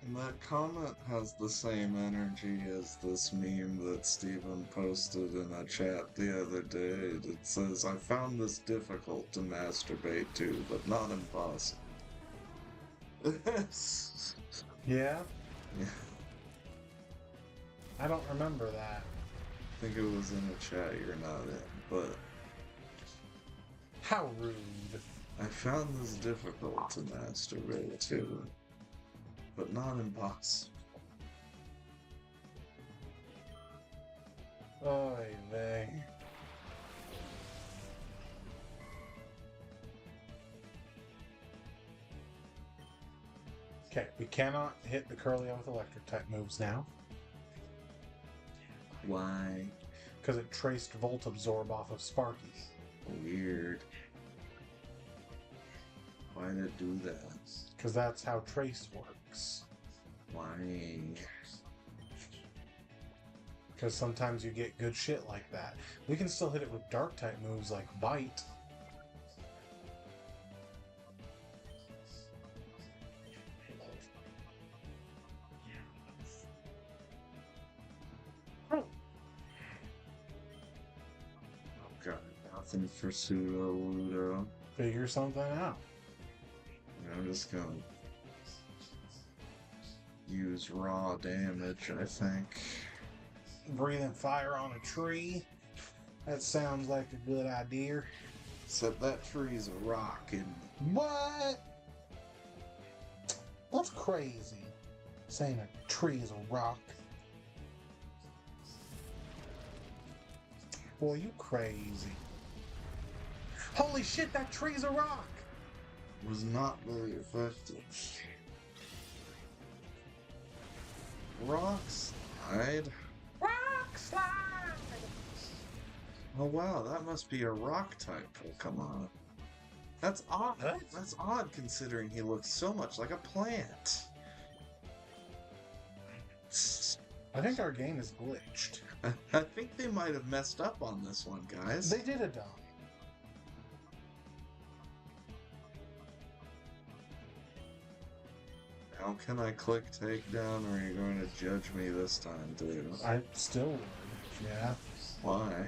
And that comment has the same energy as this meme that Steven posted in a chat the other day. It says, I found this difficult to masturbate to, but not impossible. Yeah? Yeah. I don't remember that. I think it was in a chat you're not in, but How rude. I found this difficult to masturbate to, but not impossible. Oy vey. Okay, we cannot hit the Curlio with electric type moves now. Why? Because it traced Volt Absorb off of Sparky. Weird. Why did it do that? Because that's how Trace works. Why? Because sometimes you get good shit like that. We can still hit it with Dark type moves like Bite. Got nothing for Pseudo Ludo. Figure something out. I'm just gonna use raw damage, I think. Breathing fire on a tree. That sounds like a good idea. Except that tree's a rock and What? That's crazy. Saying a tree is a rock. Boy, you crazy. Holy shit, that tree's a rock! was not very effective. Rock slide? Rock slide! Oh wow, that must be a rock type Pokemon. That's odd. What? That's odd considering he looks so much like a plant. I think our game is glitched. I think they might have messed up on this one, guys. They did a done. How can I click takedown, or are you going to judge me this time, too? I still would, yeah. Why?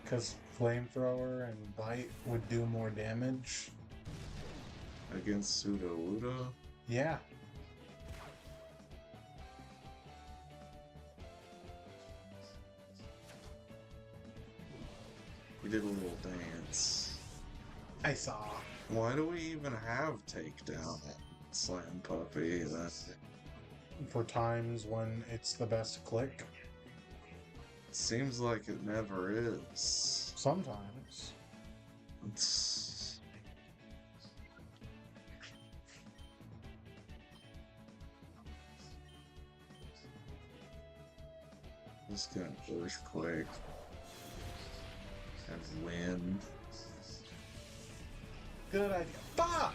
Because Flamethrower and Bite would do more damage. Against Pseudo-Ludo? Yeah. We did a little dance. I saw. Why do we even have takedown at Slam Puppy? That For times when it's the best click. seems like it never is. Sometimes. It's... Just gonna earthquake and wind. Good idea. Fuck!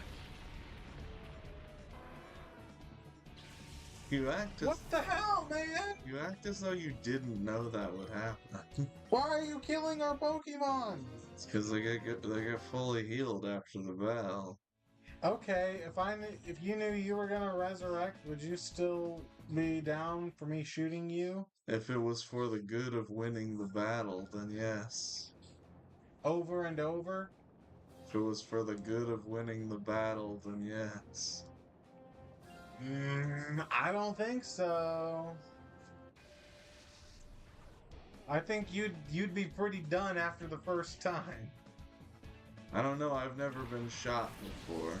You act as What the hell, man? you act as though you didn't know that would happen. Why are you killing our Pokemon? It's because they get fully healed after the battle. Okay, if you knew you were gonna resurrect, would you still be down for me shooting you If it was for the good of winning the battle, then yes. over and over? If it was for the good of winning the battle, then yes. I don't think so. I think you'd be pretty done after the first time. I don't know, I've never been shot before.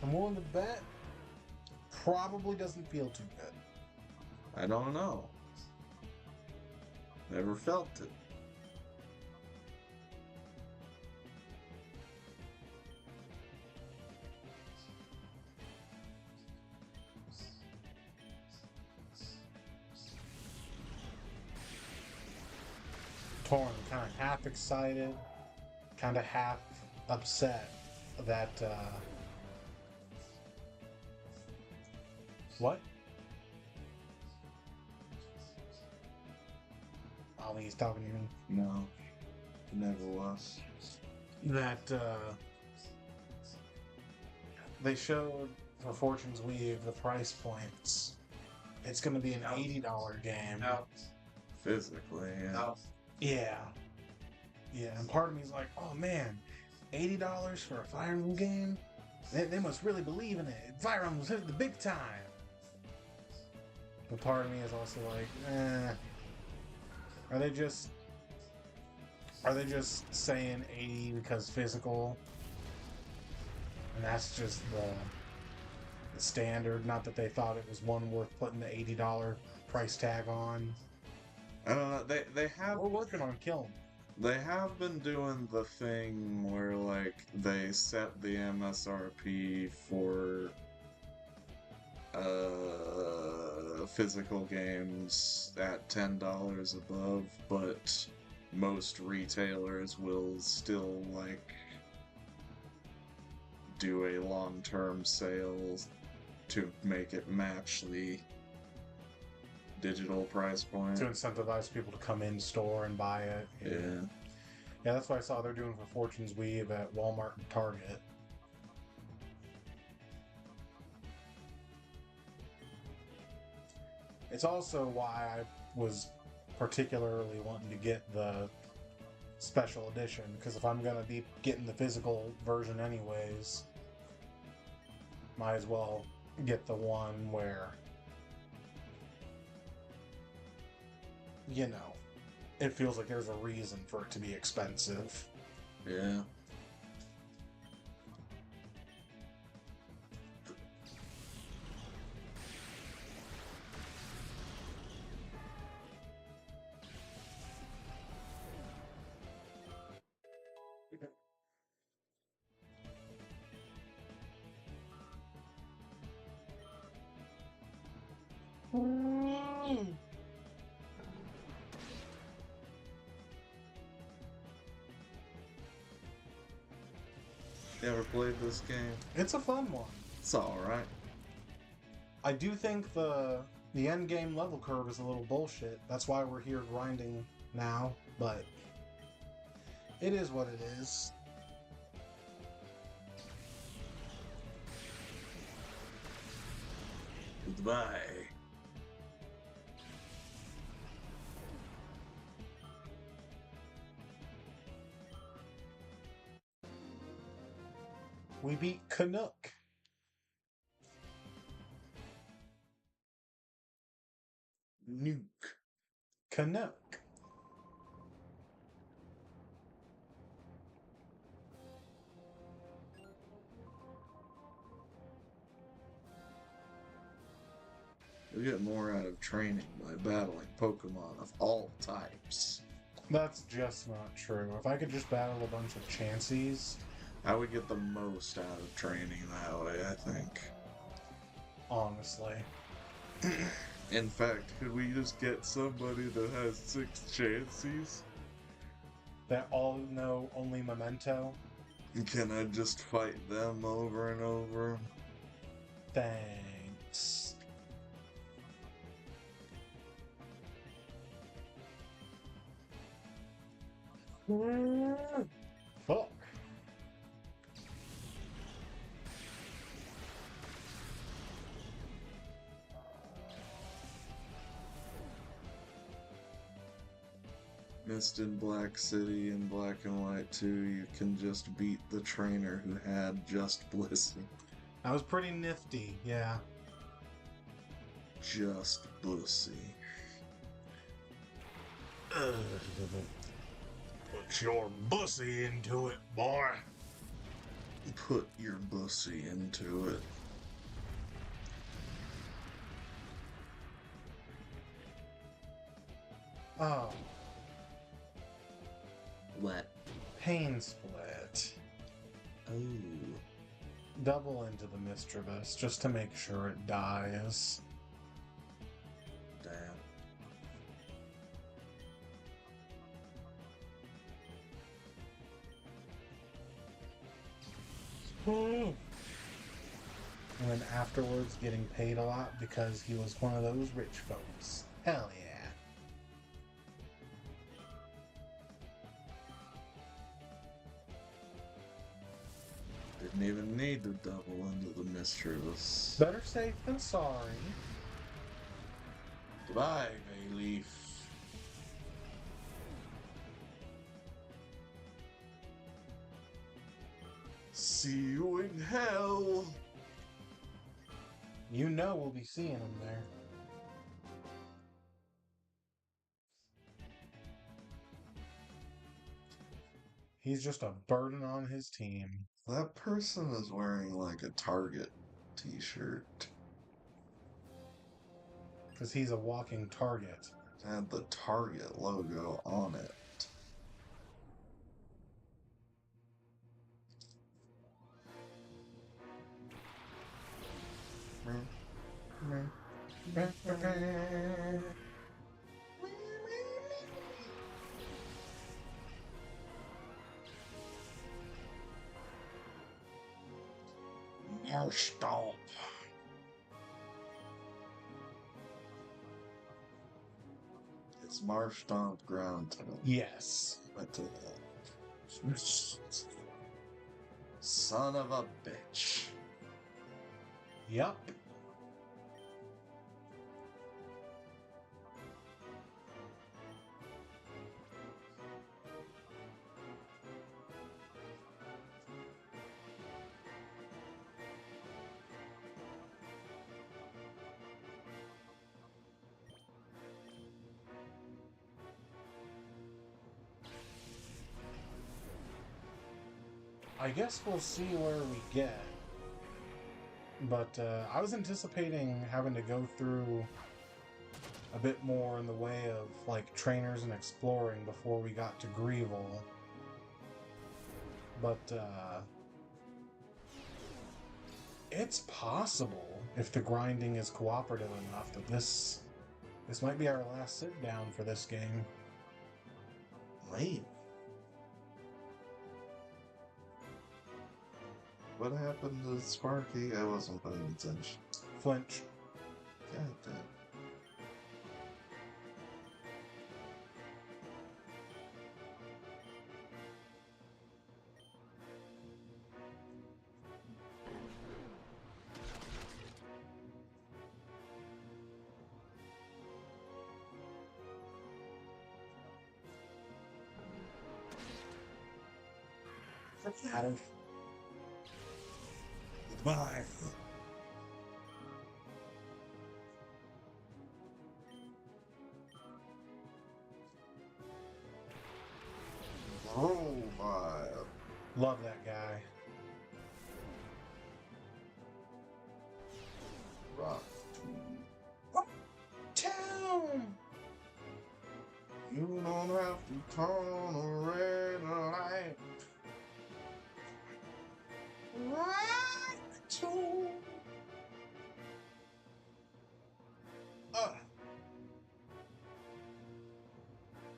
I'm willing to bet probably doesn't feel too good. I don't know. Never felt it. Torn, kind of half excited, kind of half upset that, what? Oh, he's talking to you. No. It never was. That, they showed for Fortune's Weave the price points. It's gonna be an $80 game. No. Physically, yeah. No. Yeah. Yeah, and part of me is like, oh man, $80 for a Fire Emblem game? They must really believe in it. Fire Emblem's hit the big time. But part of me is also like, Are they just saying 80 because physical? And that's just the standard, not that they thought it was one worth putting the $80 price tag on. I don't know. They have We're working on killing. They have been doing the thing where, like, they set the MSRP for physical games at $10 above, but most retailers will still, like, do a long-term sale to make it match the digital price point. To incentivize people to come in store and buy it. Yeah. Yeah, that's what I saw they're doing for Fortune's Weave at Walmart and Target. It's also why I was particularly wanting to get the special edition, because if I'm going to be getting the physical version anyways, might as well get the one where, you know, it feels like there's a reason for it to be expensive. Yeah. You ever played this game? It's a fun one. It's alright. I do think the end game level curve is a little bullshit. That's why we're here grinding now, but it is what it is. Goodbye. We beat Canuck. Nuke. Canuck. You get more out of training by battling Pokemon of all types. That's just not true. If I could just battle a bunch of Chanseys, I would get the most out of training that way, I think. honestly. In fact, could we just get somebody that has 6 Chanseys? That all know only Memento? Can I just fight them over and over? Thanks. Fuck. Mist in Black City and Black and White 2, you can just beat the trainer who had just Blissey. That was pretty nifty, yeah. Just Blissey. Put your bussy into it, boy. Put your bussy into it. Oh, What? pain split. Oh. Double into the Mischievous just to make sure it dies. Damn. And then afterwards getting paid a lot because he was one of those rich folks. Hell yeah. Didn't even need to double into the Mischievous. Better safe than sorry. Goodbye, Bayleaf. See you in hell. You know we'll be seeing him there. He's just a burden on his team. That person is wearing like a Target t-shirt. Because he's a walking target. It had the Target logo on it. Stomp. It's Marshtomp Ground. Yes. What the hell? Son of a bitch. Yup. I guess we'll see where we get. But I was anticipating having to go through a bit more in the way of like trainers and exploring before we got to Greevil. But it's possible if the grinding is cooperative enough that this might be our last sit down for this game. Wait. What happened to Sparky? I wasn't paying attention. Flinch. God damn. Adam. Goodbye. Robot. Love that guy. Rock. Town! You don't have have to turn a red light. Right to.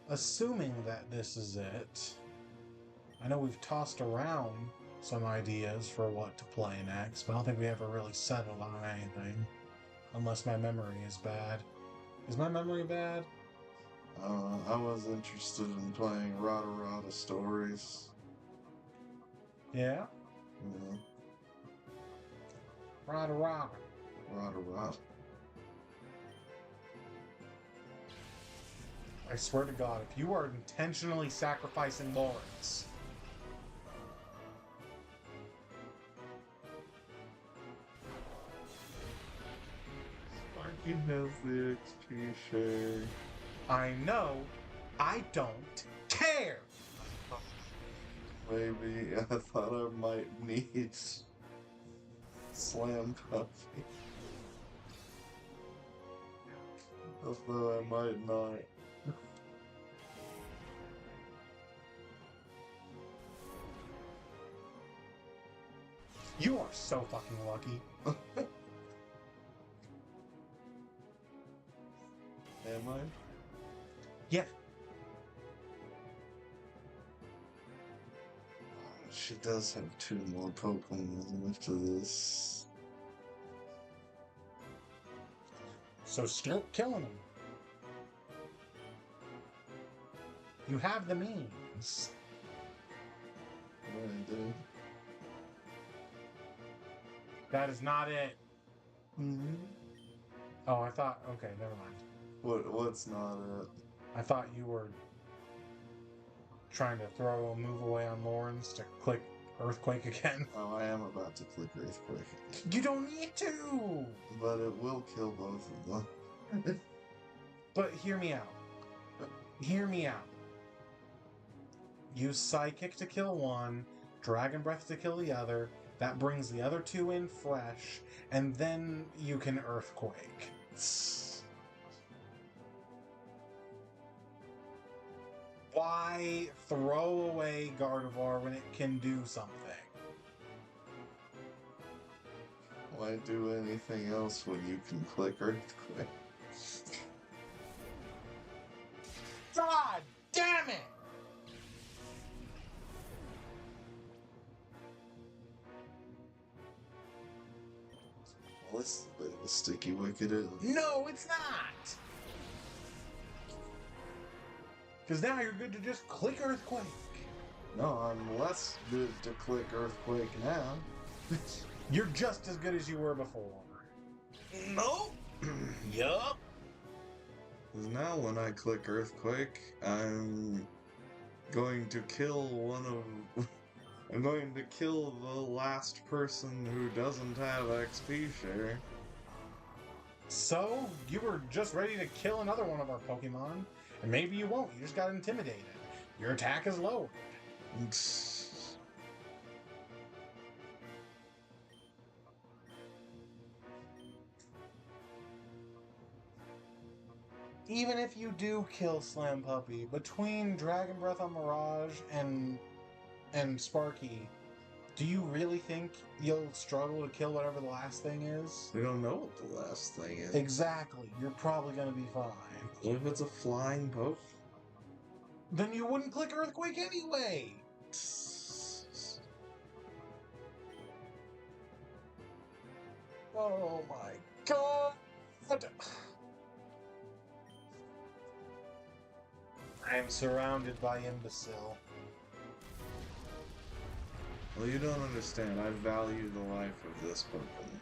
Assuming that this is it, I know we've tossed around some ideas for what to play next, but I don't think we ever really settled on anything. Unless my memory is bad. Is my memory bad? I was interested in playing Rada Rada Stories. Yeah? Yeah, Rada Rada. Rada Rada. I swear to God, if you are intentionally sacrificing Lawrence, Sparky has the XP share. I know I don't care. Maybe I thought I might need Slam Puppy. Although I might not. You are so fucking lucky. Am I? Yeah. She does have 2 more Pokemon after this. So start killing them. You have the means. What I do? That is not it. Mm-hmm. Oh, I thought. Okay, never mind. What's not it? I thought you were trying to throw a move away on Lawrence to click Earthquake again. Oh, I am about to click Earthquake. You don't need to! But it will kill both of them. But hear me out. Hear me out. Use Psychic to kill one, Dragon Breath to kill the other, that brings the other 2 in fresh, and then you can Earthquake. Why throw away Gardevoir when it can do something? Why do anything else when you can click Earthquake? God damn it! Well, this is a bit of a sticky wicket, isn't it? No, it's not! Because now you're good to just click Earthquake. No, I'm less good to click Earthquake now. You're just as good as you were before. Nope. Yup. Because now when I click Earthquake, I'm going to kill I'm going to kill the last person who doesn't have XP share. So, you were just ready to kill another one of our Pokemon, and maybe you won't, you just got intimidated. Your attack is lowered. Even if you do kill Slam Puppy, between Dragon Breath on Mirage and Sparky, do you really think you'll struggle to kill whatever the last thing is? We don't know what the last thing is. Exactly. You're probably gonna be fine. What if it's a flying poke? Then you wouldn't click Earthquake anyway! Oh my god! I am surrounded by imbecile. Well, you don't understand. I value the life of this Pokemon.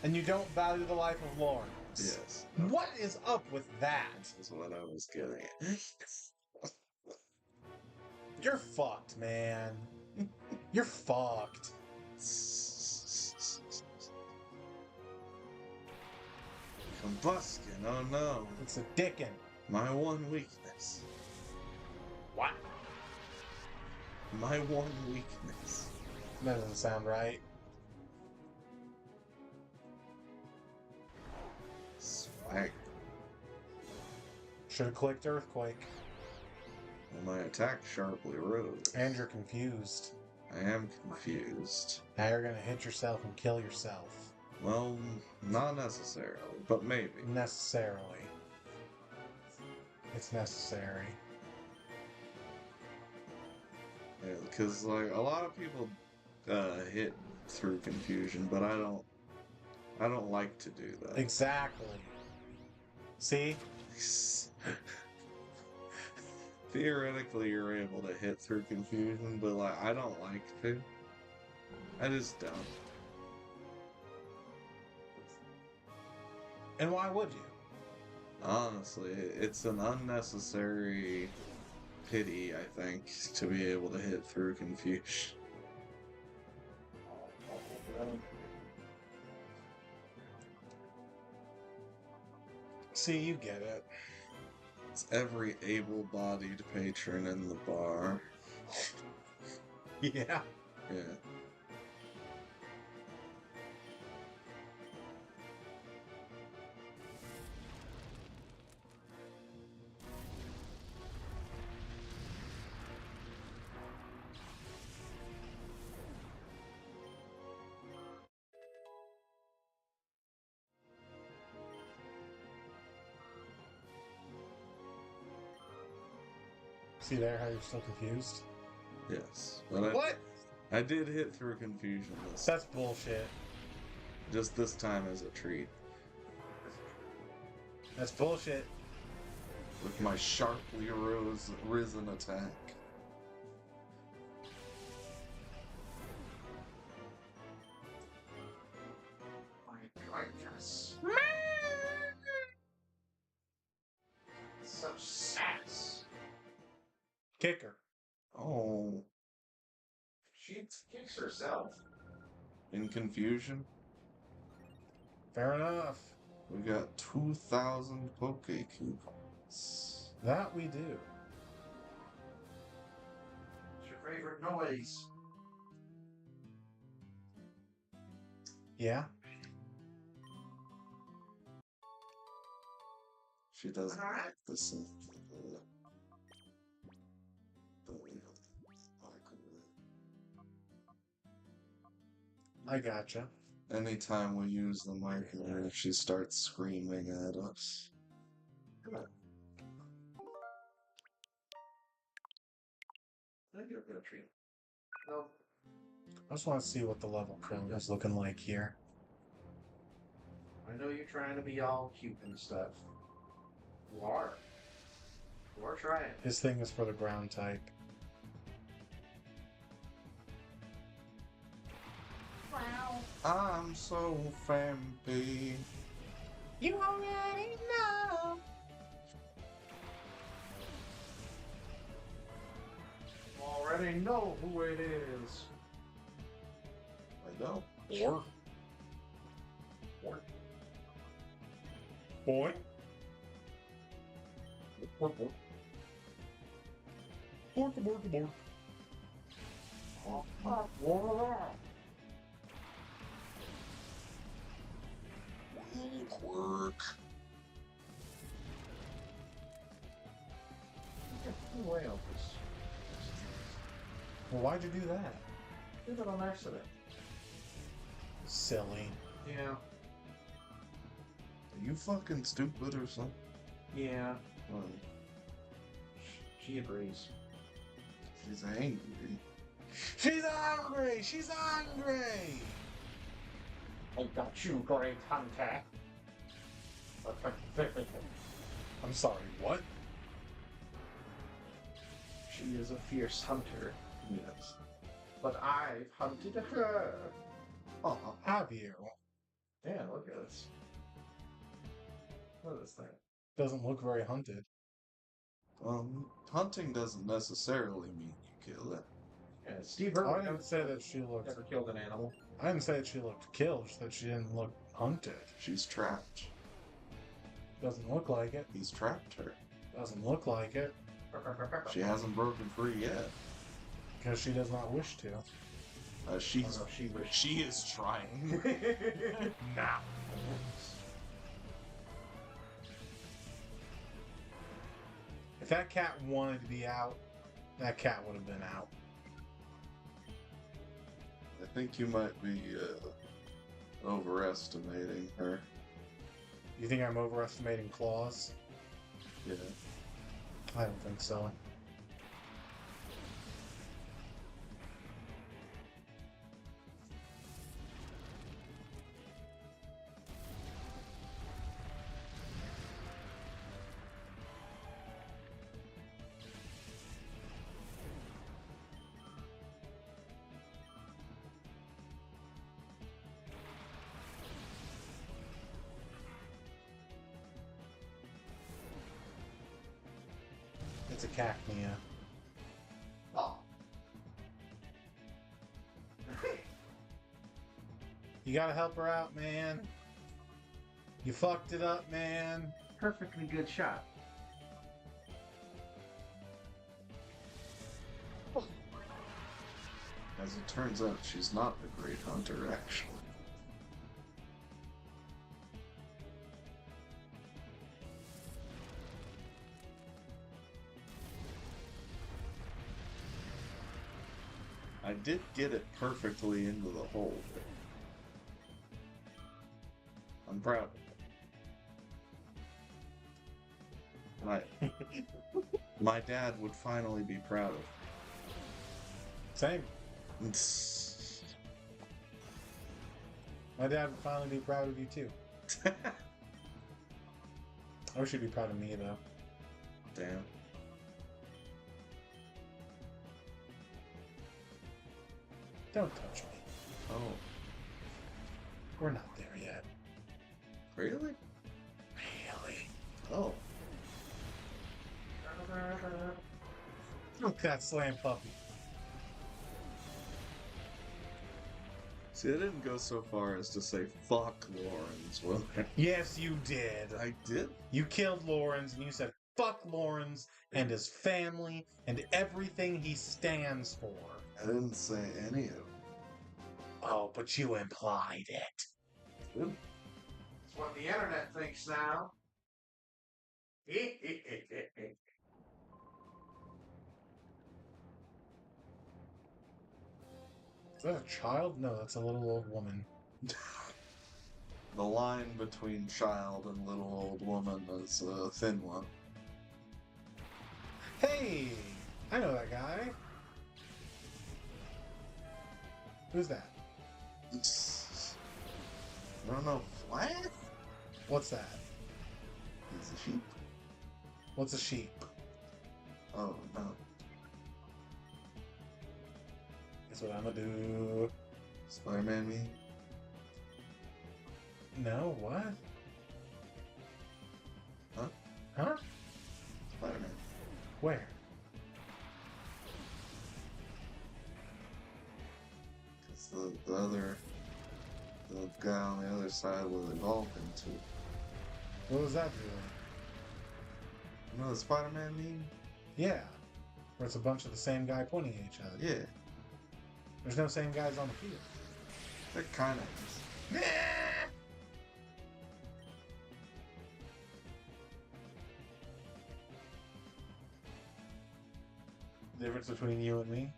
And you don't value the life of Lawrence. Yes. What is up with that? That's what I was getting at. You're fucked, man. You're fucked. Combustion, oh no. It's a dickin'. My one weakness. What? My one weakness. That doesn't sound right. Swag. Should have clicked Earthquake. My attack sharply rose. And you're confused. I am confused. Now you're gonna hit yourself and kill yourself. Well, not necessarily, but maybe. Necessarily. It's necessary. Yeah, because like a lot of people hit through confusion, but I don't like to do that. Exactly. See? Theoretically, you're able to hit through confusion, but like I don't like to. I just don't. And why would you? Honestly, it's an unnecessary pity, I think, to be able to hit through confusion. See, you get it. It's every able-bodied patron in the bar. Yeah. Yeah. See there how you're still confused? Yes. But What? I did hit through confusion That's bullshit. just this time as a treat. That's bullshit. With my sharply risen attack. My goodness. So sass. Kick her. Oh. She kicks herself. In confusion, Fair enough. we got 2,000 Poke coupons. That we do. What's your favorite noise? Yeah? She doesn't like this. I gotcha. Anytime we use the microwave, she starts screaming at us. I get a treat. No. I just want to see what the level code is looking like here. I know you're trying to be all cute and stuff. You are. You are trying. His thing is for the ground type. Wow. I'm so vampy. You already know. Already know who it is. I don't. Or. Boy. Bork, bork, bork. Quirk. Well, Well, why'd you do that? did it on accident. Silly. Yeah. Are you fucking stupid or something? Yeah. Oh, She agrees. she's angry. She's angry! She's angry! I got you, great hunter. I'm sorry, what? She is a fierce hunter. Yes. But I've hunted her. Oh, Have you? Yeah, look at this. Look at this thing. Doesn't look very hunted. hunting doesn't necessarily mean you kill it. Yeah, Steve I Irwin didn't say that she looked. never killed an animal. I didn't say that she looked killed, just that she didn't look hunted. She's trapped. Doesn't look like it. He's trapped her. Doesn't look like it. She hasn't broken free yet. Because she does not wish to. She's Oh, no, she wished. she is trying. Now. If that cat wanted to be out, That cat would have been out. I think you might be overestimating her. You think I'm overestimating claws? Yeah. I don't think so. It's a cacnea. Oh. You gotta help her out, man. You fucked it up, man. Perfectly good shot. As it turns out, she's not a great hunter, actually. I did get it perfectly into the hole. I'm proud of it. My dad would finally be proud of Same. me. My dad would finally be proud of you too. I wish he'd be proud of me though. Damn. Don't touch me. Oh, We're not there yet. really? Really? Oh. Look at that slam puppy. See, I didn't go so far as to say fuck Lawrence, will I? Yes, you did. I did? You killed Lawrence and you said fuck Lawrence and his family and everything he stands for. I didn't say any of Oh, but you implied it. it. That's what the internet thinks now. Is that a child? No, that's a little old woman. The line between child and little old woman is a thin one. Hey! I know that guy. Who's that? I don't know. What? What's that? He's a sheep. What's a sheep? Oh, no. That's what I'm gonna do. Spider-Man me? No, what? Huh? Huh? Spider-Man. Where? Because the guy on the other side was evolved into. What was that doing? You know the Spider-Man meme? Yeah. Where it's a bunch of the same guy pointing at each other. Yeah. There's no same guys on the field. There kind of is. The difference between you and me?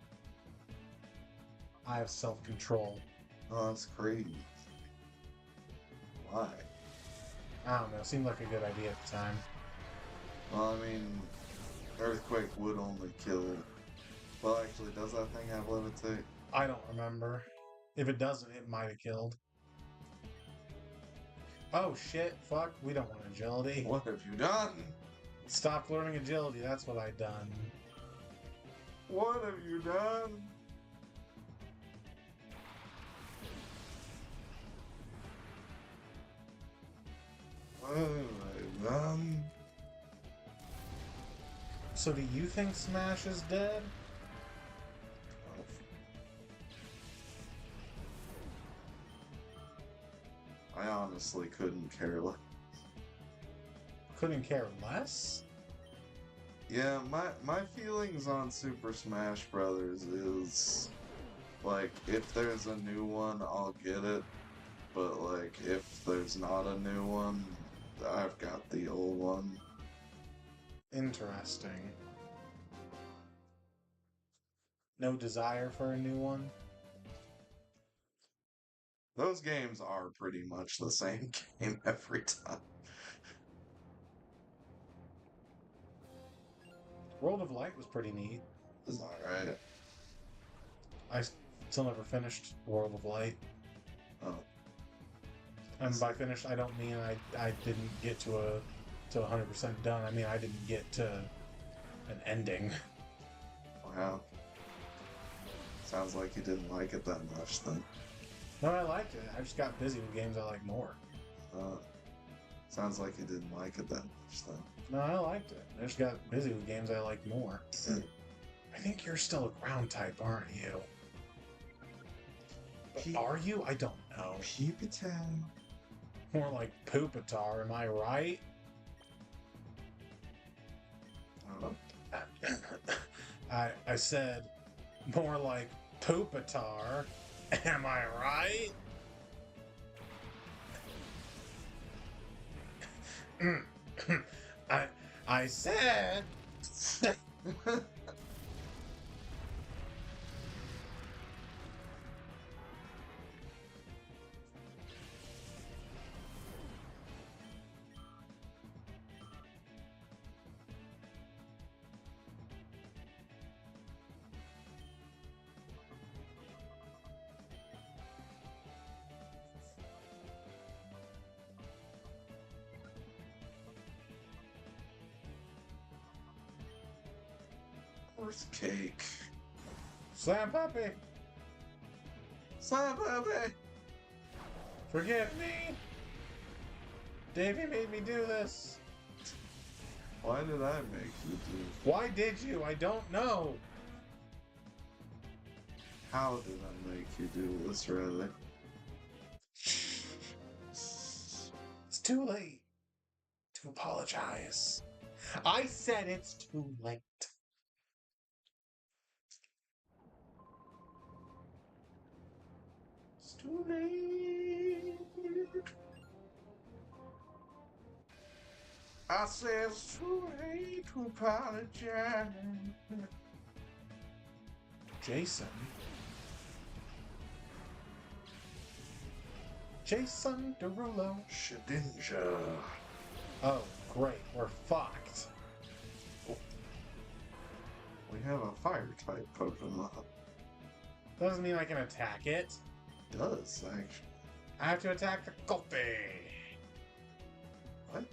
I have self-control. Oh, that's crazy. Why? I don't know. Seemed like a good idea at the time. Well, I mean, Earthquake would only kill. Well, actually, does that thing have levitate? I don't remember. If it doesn't, it might have killed. Oh shit, fuck, we don't want agility. What have you done? Stop learning agility, that's what I done. What have you done? What have I done? So do you think Smash is dead? I honestly couldn't care less. Couldn't care less? Yeah, my feelings on Super Smash Brothers is like if there's a new one, I'll get it. But like if there's not a new one, I've got the old one. Interesting. no desire for a new one. Those games are pretty much the same game every time. World of Light was pretty neat. It's alright. I still never finished World of Light. Oh. And by finished, I don't mean I didn't get to 100% done. I mean I didn't get to an ending. Wow. Sounds like you didn't like it that much then. No, I liked it. I just got busy with games I like more. Sounds like you didn't like it that much then. No, I liked it. I just got busy with games I like more. I think you're still a ground type, aren't you? But are you? I don't know. Peepitan. More like Poopatar, am I right? I said more like Poopatar. Am I right? I said Where's cake? Slam Puppy, Slap Puppy! forgive me. Davey made me do this. Why did I make you do? Why did you? I don't know. How did I make you do this, really? It's too late to apologize. I said it's too late. It's too late. I said it's too late to apologize. Jason. Jason Derulo. Shedinja. Oh, great. We're fucked. We have a fire type Pokemon. Doesn't mean I can attack it. It does, actually. I have to attack the Kopi. What?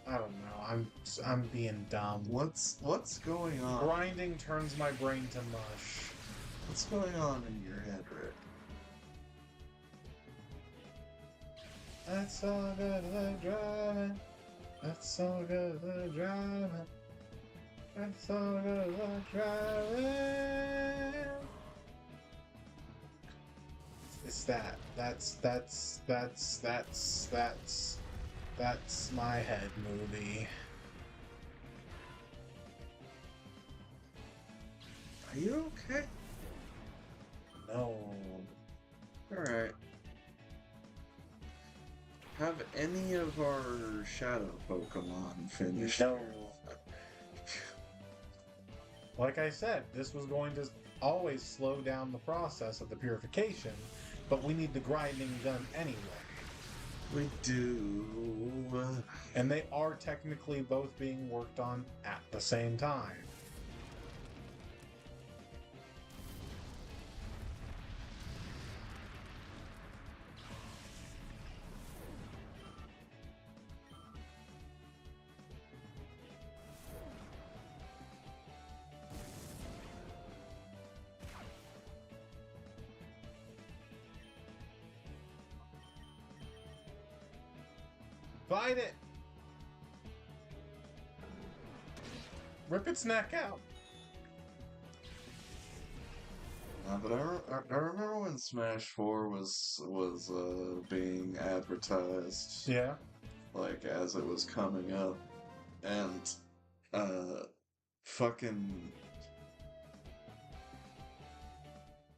I don't know. I'm being dumb. What's going on? Grinding turns my brain to mush. What's going on in your head, Rick? That's so good the driving. That's so good the driving. That's so good the driving. It's that. That's my head movie. Are you okay? No. Alright. Have any of our shadow Pokemon finished? No. Like I said, this was going to always slow down the process of the purification, but we need the grinding done anyway. We do. And they are technically both being worked on at the same time. Fight it! Rip its neck out. But I remember when Smash 4 was being advertised, Yeah. like as it was coming up, and fucking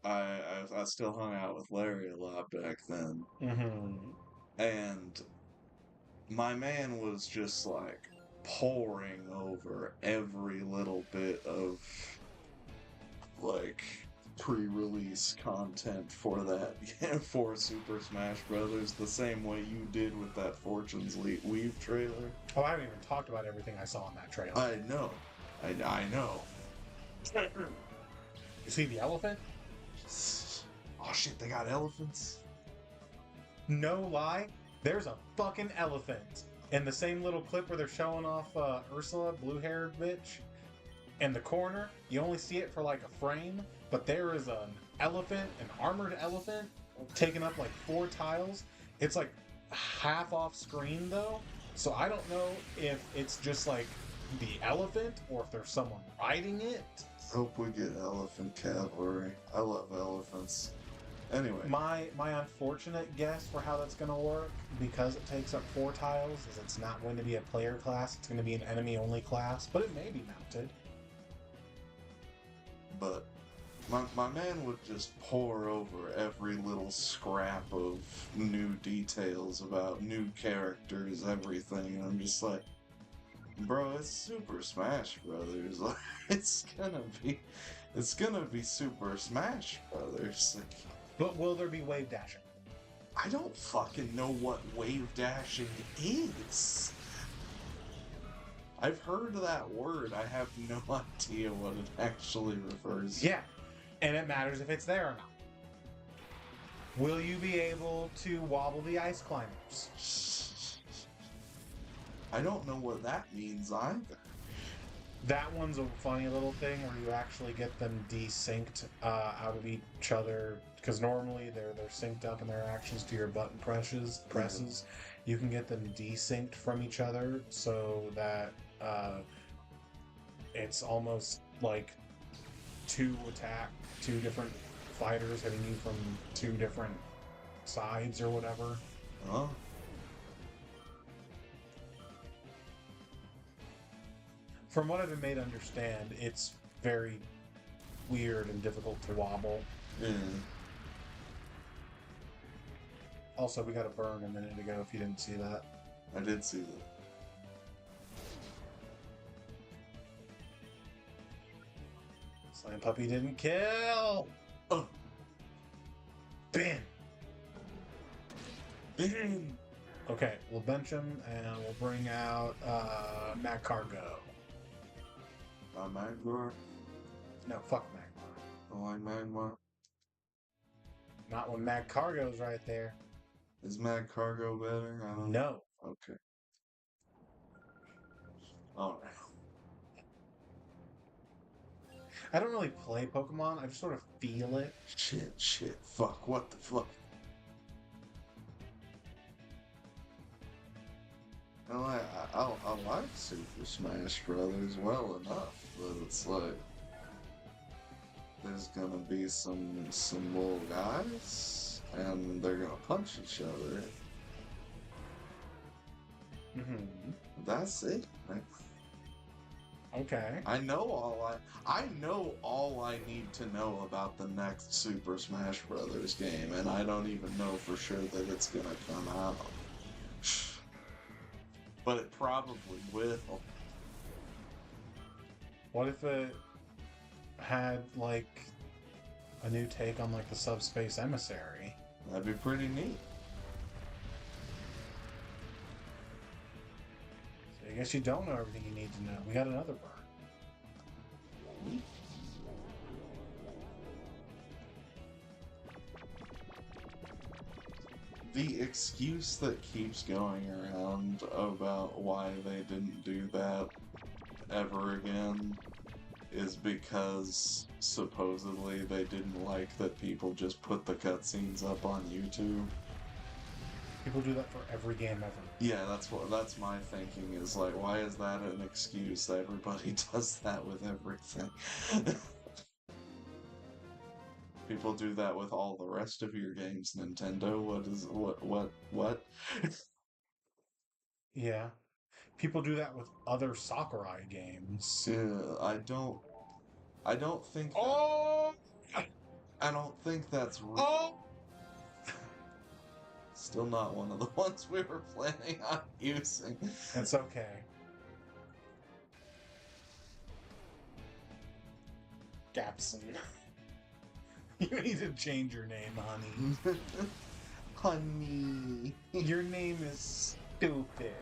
I still hung out with Larry a lot back then, Mm-hmm. and my man was just like, poring over every little bit of like pre-release content for that for Super Smash Brothers, the same way you did with that Fortune's Weave trailer. Oh, I haven't even talked about everything I saw in that trailer. I know. I know. You see the elephant? Oh shit, they got elephants? No lie, there's a fucking elephant. In the same little clip where they're showing off Ursula, blue-haired bitch, in the corner, you only see it for like a frame, but there is an elephant, an armored elephant, taking up like 4 tiles. It's like half off screen though, so I don't know if it's just like the elephant or if there's someone riding it. Hope we get elephant cavalry. I love elephants. Anyway. My unfortunate guess for how that's going to work, because it takes up 4 tiles, is it's not going to be a player class, it's going to be an enemy-only class, but it may be mounted. But my man would just pore over every little scrap of new details about new characters, everything, and I'm just like, bro, it's Super Smash Brothers. Like, it's gonna be Super Smash Brothers. Like, But will there be wave dashing? I don't fucking know what wave dashing is. I've heard that word. I have no idea what it actually refers to. Yeah, and it matters if it's there or not. Will you be able to wobble the ice climbers? I don't know what that means either. That one's a funny little thing where you actually get them desynced out of each other, because normally they're synced up in their actions to your button presses. You can get them desynced from each other so that it's almost like 2 different fighters hitting you from 2 different sides or whatever. Huh? From what I've been made to understand, it's very weird and difficult to wobble. Yeah. Also, we got a burn a minute ago if you didn't see that. I did see that. Slime Puppy didn't kill! Oh! Bam! Bam! Okay, we'll bench him and we'll bring out Mac Cargo. Magmar? No, fuck Magmar. Oh, like Magmar? Not when Mag Cargo's right there. Is Mag Cargo better? I don't No. Okay. Alright. I don't really play Pokemon, I just sort of feel it. Shit, fuck, what the fuck? I like Super Smash Brothers well enough, but it's like there's gonna be some little guys, and they're gonna punch each other. Mm-hmm. That's it. Okay. I know all I need to know about the next Super Smash Brothers game, and I don't even know for sure that it's gonna come out. But it probably will. What if it had, like, a new take on, like, the Subspace Emissary? That'd be pretty neat. So I guess you don't know everything you need to know. We got another burn. The excuse that keeps going around about why they didn't do that ever again is because supposedly they didn't like that people just put the cutscenes up on YouTube. People do that for every game ever. Yeah, that's my thinking is like, why is that an excuse? Everybody does that with everything. People do that with all the rest of your games, Nintendo. What? Yeah. People do that with other Sakurai games. Yeah, I don't think Oh! I don't think that's real. Oh! Still not one of the ones we were planning on using. It's okay. Capson. You need to change your name, honey. Honey. Your name is stupid.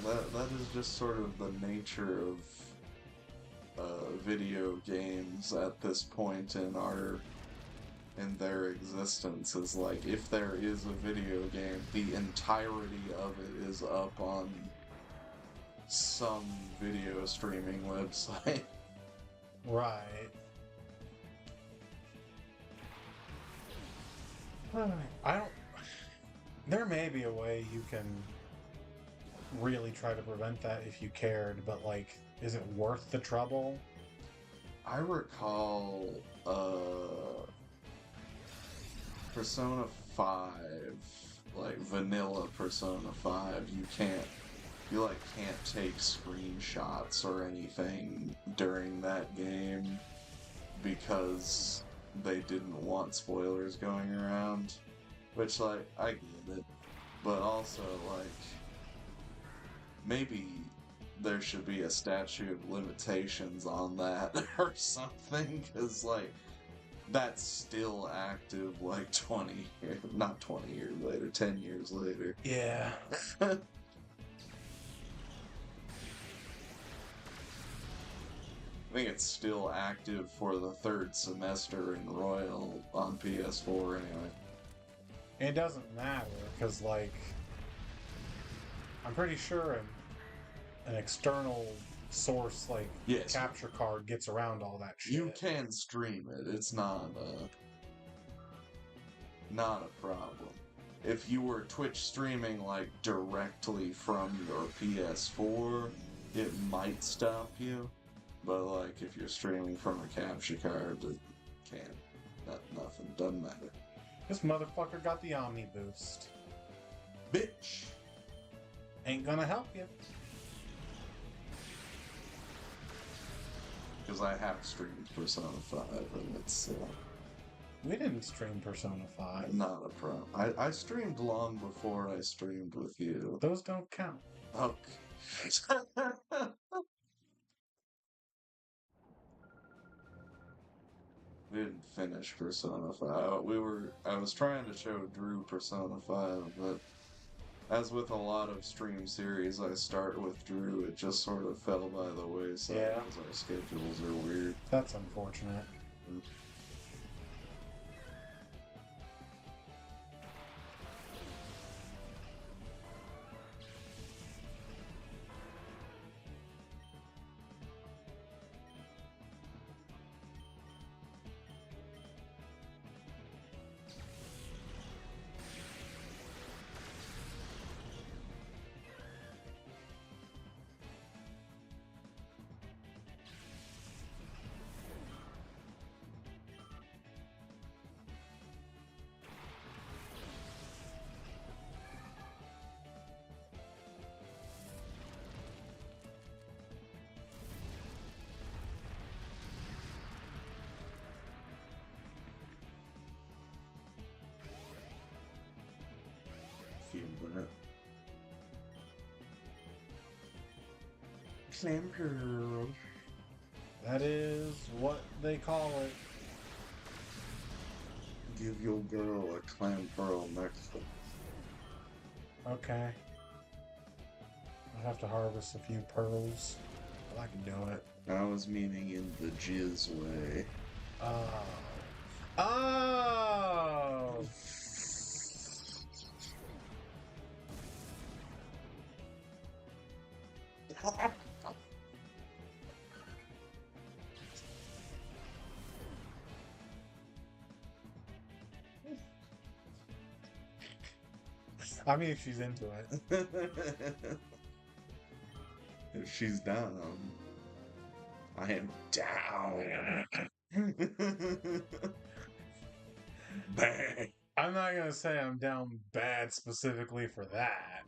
Like that is just sort of the nature of video games at this point in their existence. Is like, if there is a video game, the entirety of it is up on some video streaming website. Right. I don't. There may be a way you can really try to prevent that if you cared, but like, is it worth the trouble? I recall Persona 5, like vanilla Persona 5, you can't take screenshots or anything during that game because they didn't want spoilers going around. Which, like, I get it. But also, like, maybe there should be a statute of limitations on that or something, because, like, that's still active, like, 20 years, not 20 years later, 10 years later. Yeah. I think it's still active for the third semester in Royal on PS4 anyway. It doesn't matter, because, like, I'm pretty sure an external source, like, Yes. capture card gets around all that shit. You can stream it. It's not a problem. If you were Twitch streaming, like, directly from your PS4, it might stop you. But, like, if you're streaming from a capture card, it can't. Nothing. Doesn't matter. This motherfucker got the Omni boost. Bitch! Ain't gonna help you. Because I have streamed Persona 5, and it's We didn't stream Persona 5. not a problem. I streamed long before I streamed with you. Those don't count. Okay. We didn't finish Persona 5. I was trying to show Drew Persona 5, but as with a lot of stream series I start with Drew, it just sort of fell by the wayside because our schedules are weird. That's unfortunate. Clam Pearl. That is what they call it. Give your girl a Clam Pearl necklace. Okay. I have to harvest a few pearls, but I can do it. I was meaning in the jizz way. Oh. Oh! I mean, if she's into it. If she's down, I am down. Bang. I'm not gonna say I'm down bad specifically for that.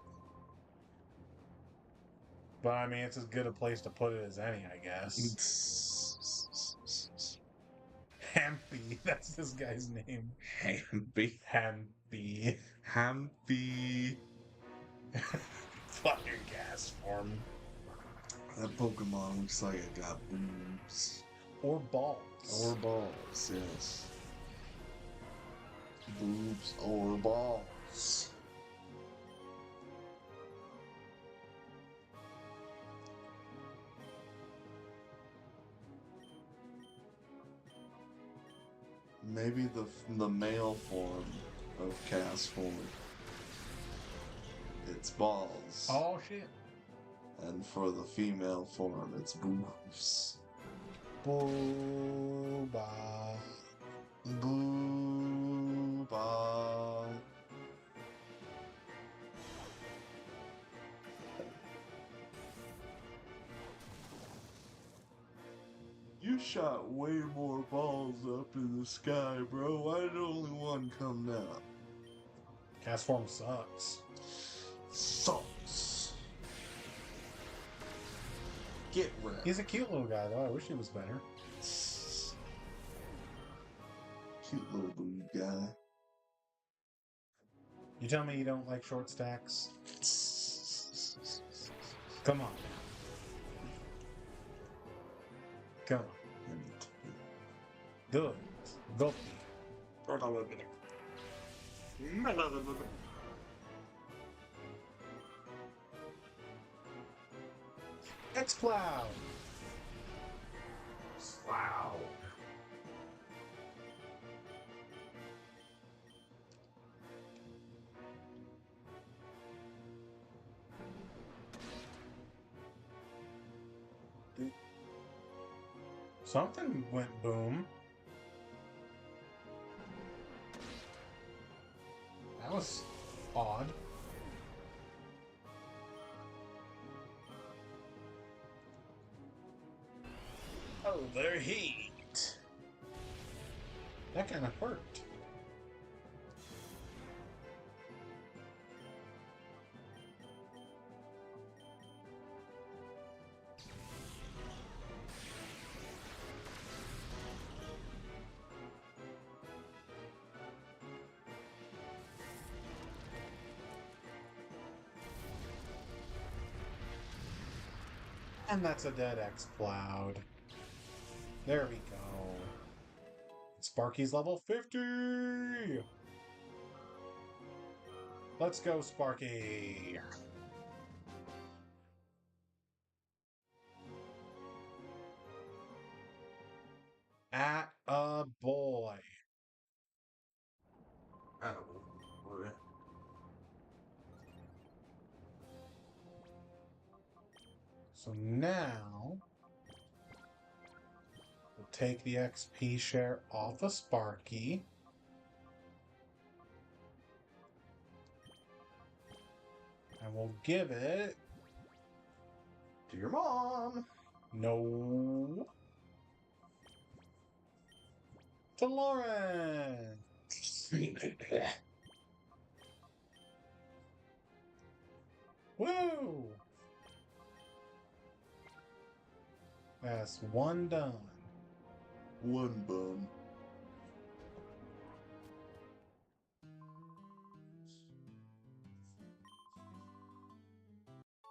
But I mean, it's as good a place to put it as any, I guess. Hampy. That's this guy's name. Hampy. Hampy. Hampy. Fucking gas form. That Pokemon looks like it got boobs. Or balls. Or balls, yes. Boobs or balls. Maybe the male form of Castform. It's balls. Oh shit. And for the female form, it's boobs. Booba. Booba. You shot way more balls up in the sky, bro. Why did only one come down? Castform sucks. Sucks. Get wrecked. He's a cute little guy, though. I wish he was better. Cute little boob guy. You tell me you don't like short stacks? Come on. Come on. Good. Go. X-Cloud. Wow. Something went boom. That was odd. Overheat. That kind of hurt. And that's a dead X-Cloud. There we go. Sparky's level 50! Let's go, Sparky! At a boy. So now, we'll take the XP share off of Sparky. And we'll give it To your mom. no to Lauren. Woo! That's one done. One bum.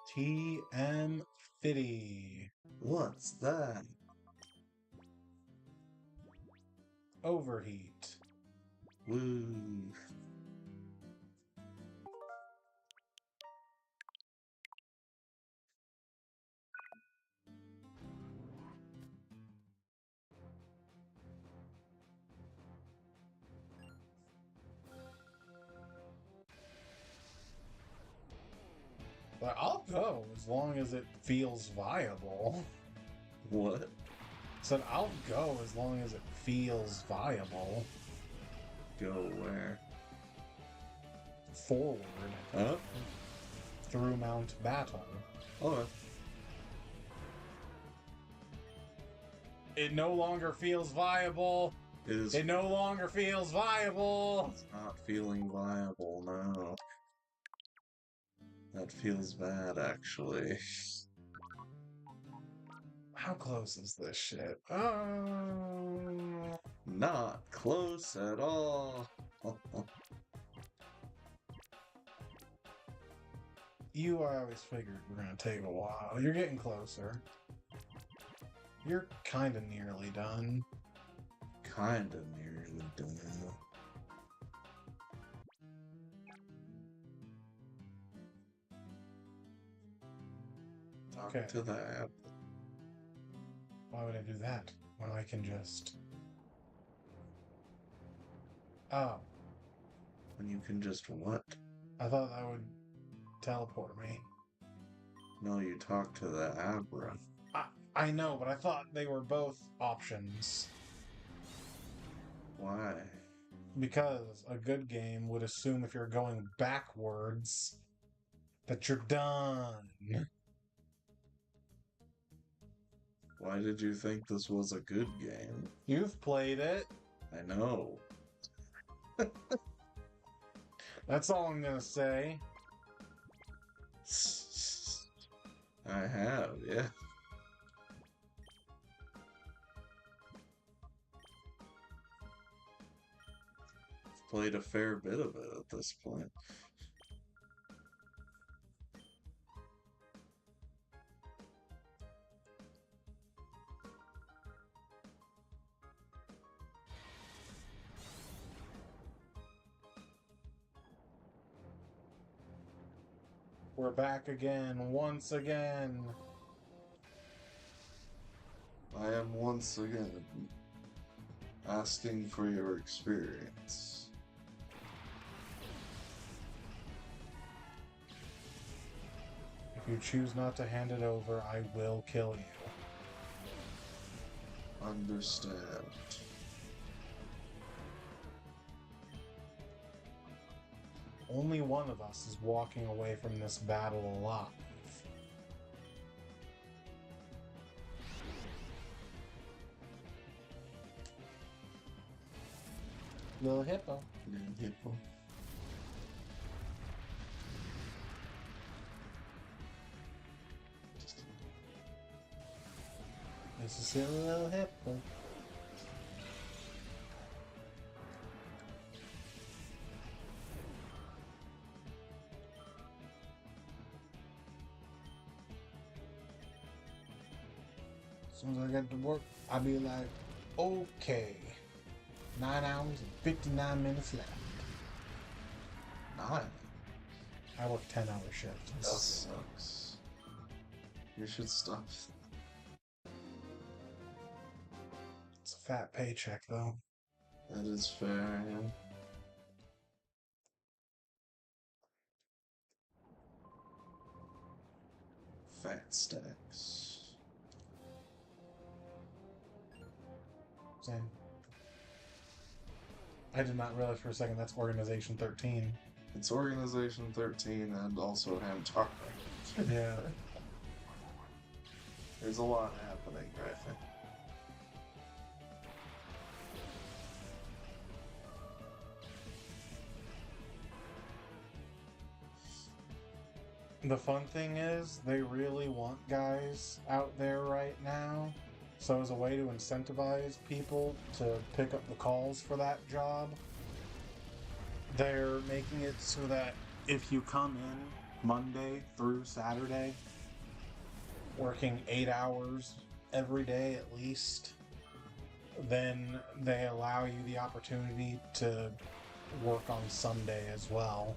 TM Fitty. What's that? Overheat. Woo. But I'll go as long as it feels viable. What? Said I'll go as long as it feels viable. Go where? Forward Up? through Mount Battle. Okay. It no longer feels viable. It is It no longer feels viable. not feeling viable now. That feels bad, actually. How close is this shit? Oh. Not close at all. You always figured we're gonna take a while. You're getting closer. You're kind of nearly done. Kinda nearly done. Talk Okay. to the app. Why would I do that when I can just... Oh, When you can just what? I thought that would teleport me. No, you talk to the Abra. I know, but I thought they were both options. Why? Because a good game would assume if you're going backwards that you're done. Why did you think this was a good game? You've played it. I know. That's all I'm gonna say. I have, yeah. Played a fair bit of it at this point. We're back again, once again. I am once again asking for your experience. If you choose not to hand it over, I will kill you. Understand. Only one of us is walking away from this battle alive. Little hippo. Little hippo. This is a little hippo. As soon as I get to work, I'll be like, okay, 9 hours and 59 minutes left. 9? I work 10-hour shifts. That sucks. You should stop. It's a fat paycheck, though. That is fair, yeah. Fat stacks. Same. I did not realize for a second that's Organization 13. It's Organization 13 and also Hamtaro. Yeah. There's a lot happening right now. The fun thing is, they really want guys out there right now. So as a way to incentivize people to pick up the calls for that job, they're making it so that if you come in Monday through Saturday, working 8 hours every day at least, then they allow you the opportunity to work on Sunday as well.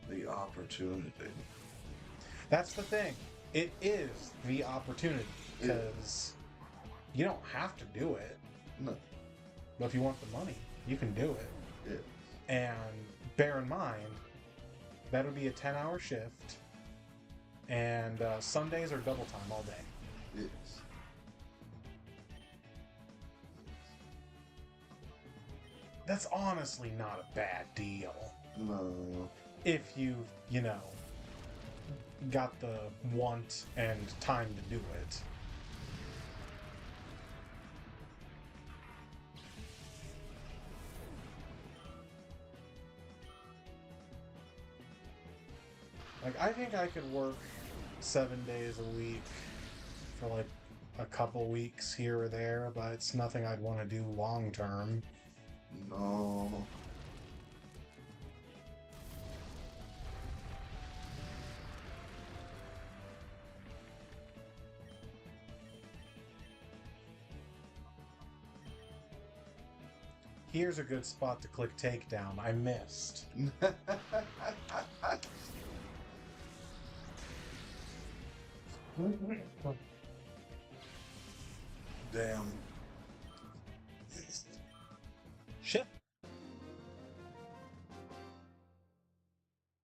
The opportunity. That's the thing. It is the opportunity, because you don't have to do it. No. But if you want the money, you can do it. Yeah. And bear in mind, that would be a 10-hour shift, and Sundays are double time all day. Yes. That's honestly not a bad deal. No. If you know, got the want and time to do it. Like, I think I could work 7 days a week for like a couple weeks here or there, but it's nothing I'd want to do long term. No. Here's a good spot to click takedown. I missed. Damn. Shit.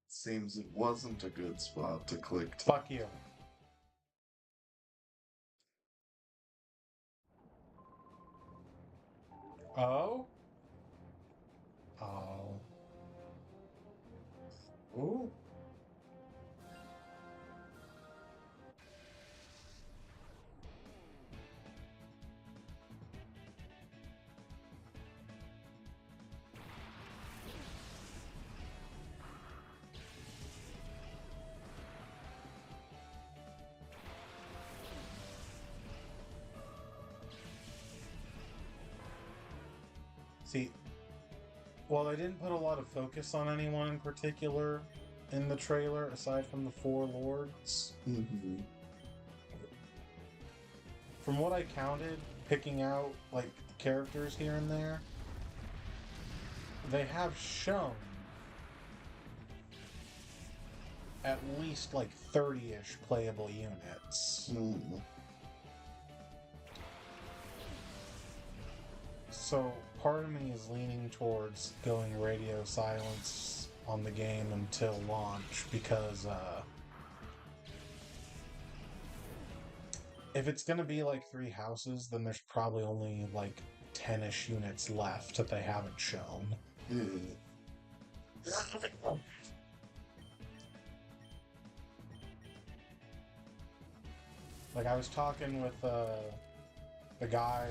Seems it wasn't a good spot to click. Fuck you. Oh? Oh. Ooh. See, well, they didn't put a lot of focus on anyone in particular in the trailer, aside from the four lords. Mm-hmm. From what I counted, picking out, like, characters here and there, they have shown at least, like, 30-ish playable units. Mm. So, part of me is leaning towards going radio silence on the game until launch, because, if it's gonna be like 3 houses, then there's probably only, like, 10-ish units left that they haven't shown. Mm. Like, I was talking with, the guy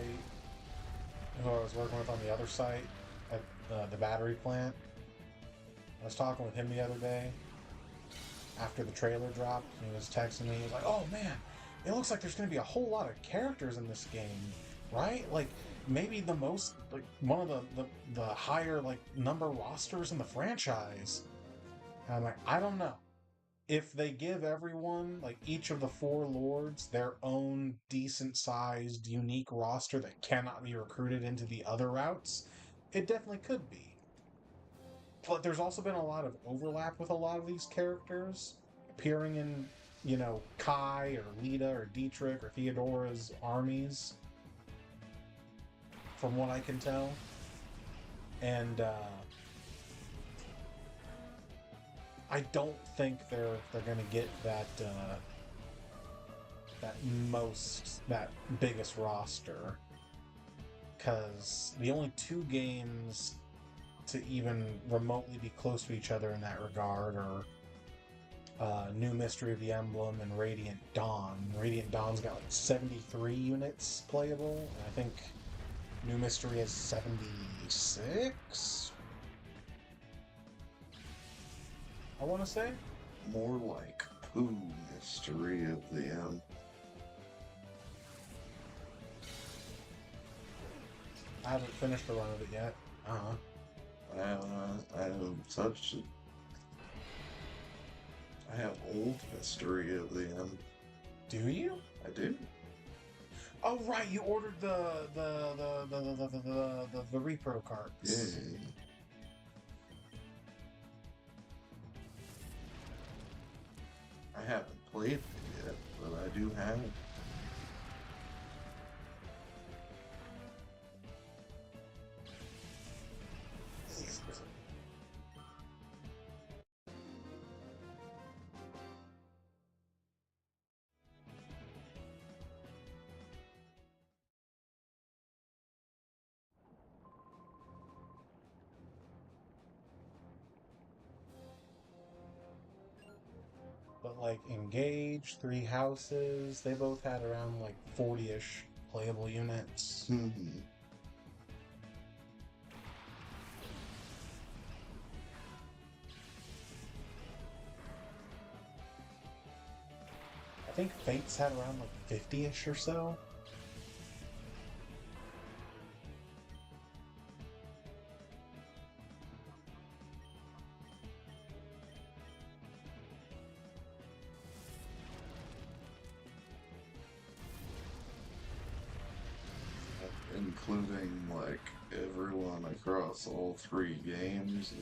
who I was working with on the other site at the battery plant. I was talking with him the other day after the trailer dropped, and he was texting me. He was like, "Oh man, it looks like there's going to be a whole lot of characters in this game, right? Like maybe the most, like one of the higher like number rosters in the franchise." And I'm like, I don't know. If they give everyone, like each of the four lords, their own decent-sized, unique roster that cannot be recruited into the other routes, it definitely could be. But there's also been a lot of overlap with a lot of these characters appearing in, you know, Kai or Lita or Dietrich or Theodora's armies, from what I can tell. And I don't think they're gonna get that that biggest roster, because the only 2 games to even remotely be close to each other in that regard are New Mystery of the Emblem and Radiant Dawn. Radiant Dawn's got like 73 units playable, and I think New Mystery has 76. I want to say More like Pooh Mystery of the M. I haven't finished a run of it yet. I haven't touched it. I have Old Mystery of the M. Do you? I do. Oh right, you ordered the repro cards. Yeah. I haven't played it yet, but I do have it. But like Engage, 3 Houses, they both had around like 40-ish playable units. Mm-hmm. I think Fates had around like 50-ish or so. including, like, everyone across all 3 games?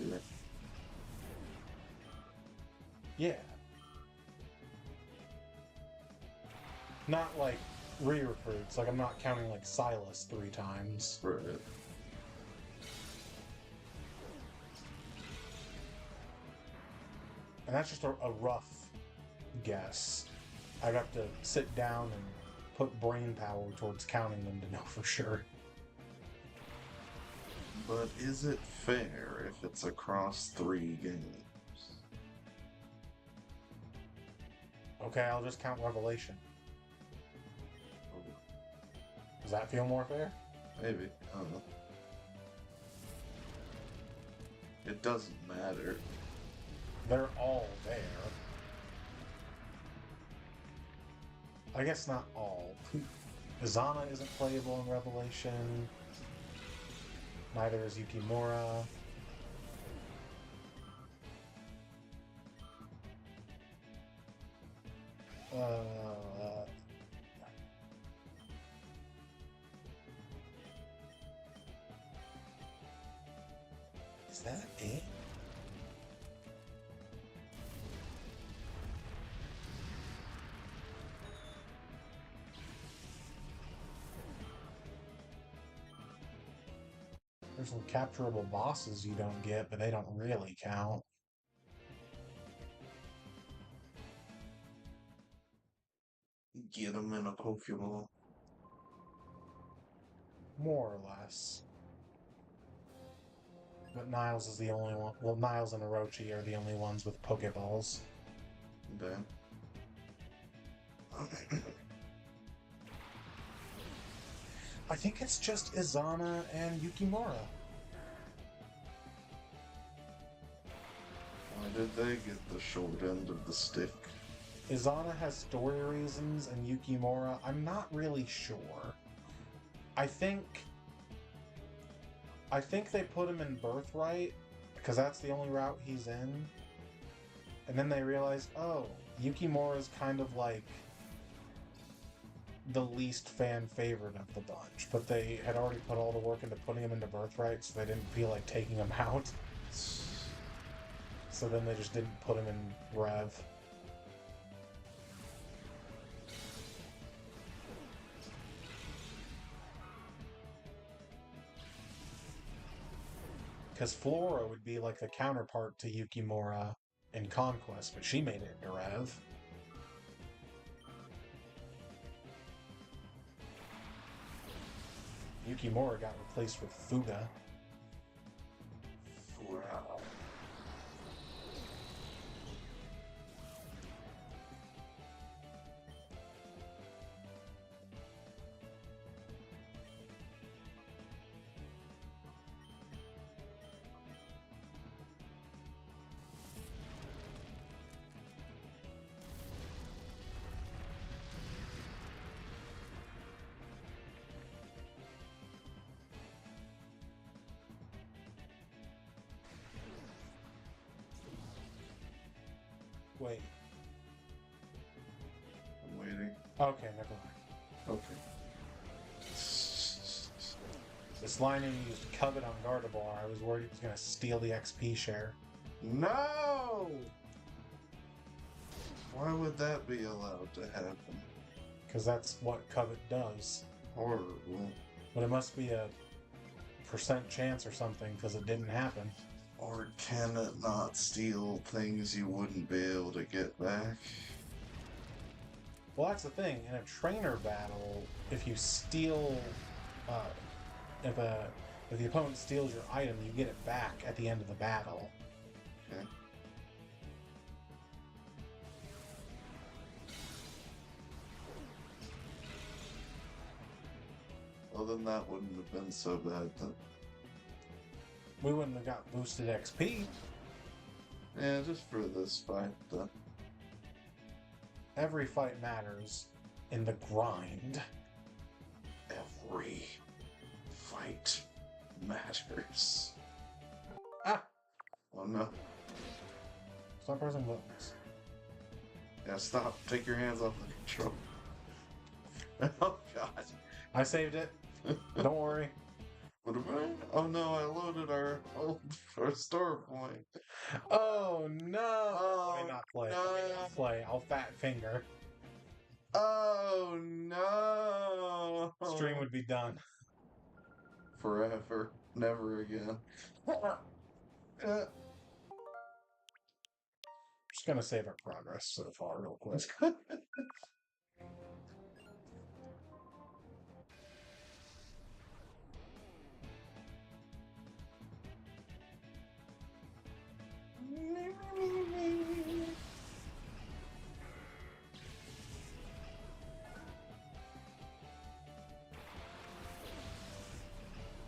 Yeah. Not like re-recruits, like I'm not counting like Silas 3 times. Right. And that's just a rough guess. I'd have to sit down and put brain power towards counting them to know for sure. But is it fair if it's across 3 games? Okay, I'll just count Revelation. Does that feel more fair? Maybe. I don't know. It doesn't matter. They're all there. I guess not all. Izana isn't playable in Revelation. Neither is Yukimura. Is that it? There's some capturable bosses you don't get, but they don't really count. Get them in a Pokeball. More or less. But Niles is the only one. Well, Niles and Orochi are the only ones with Pokeballs. Damn. I think it's just Izana and Yukimura. Why did they get the short end of the stick? Izana has story reasons, and Yukimura, I'm not really sure. I think they put him in Birthright, because that's the only route he's in. And then they realized, oh, Yukimura's kind of like the least fan favorite of the bunch. But they had already put all the work into putting him into Birthright, so they didn't feel like taking him out. So then they just didn't put him in Rev. Because Flora would be like the counterpart to Yukimura in Conquest, but she made it into Rev. Yukimura got replaced with Fuga. Wow. Wait. I'm waiting. Okay, never mind. Okay. This line used Covet on Gardevoir. I was worried it was going to steal the XP share. No! Why would that be allowed to happen? Because that's what Covet does. Horrible. But it must be a % chance or something, because it didn't happen. Or can it not steal things you wouldn't be able to get back? Well, that's the thing. In a trainer battle, if you steal... if the opponent steals your item, you get it back at the end of the battle. Okay. Well, then that wouldn't have been so bad then. We wouldn't have got boosted XP. Yeah, just for this fight then. Every fight matters in the grind. Every fight matters. Ah! Oh no. Stop pressing buttons. Yeah, stop. Take your hands off the control. Oh god. I saved it. Don't worry. What am I? Oh no, I loaded our store point. Oh no! Oh Let me not play. no! Let me not play. I'll fat finger. Oh no! Stream would be done. Forever, never again. Just gonna save our progress so far real quick.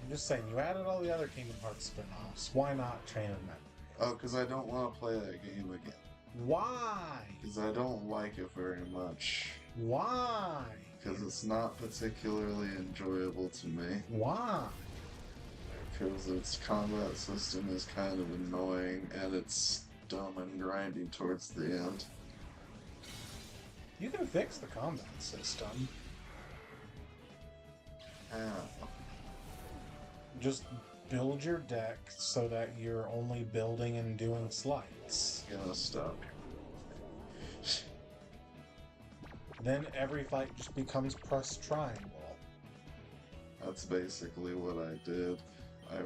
I'm just saying, you added all the other Kingdom Hearts spin-offs. Why not Chain of Memory? Oh, because I don't want to play that game again. Why? Because I don't like it very much. Why? Because it's not particularly enjoyable to me. Why? Because its combat system is kind of annoying and it's dumb and grindy towards the end. You can fix the combat system. How? Just build your deck so that you're only building and doing slides. Gonna stop. Then every fight just becomes press triangle. That's basically what I did. I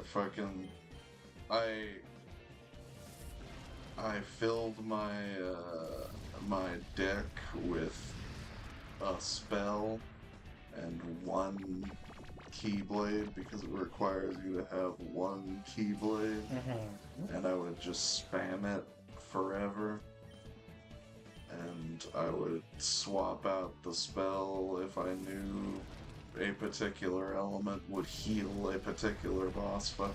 filled my my deck with a spell and one keyblade because it requires you to have one keyblade, and I would just spam it forever. And I would swap out the spell if I knew a particular element would heal a particular boss fight.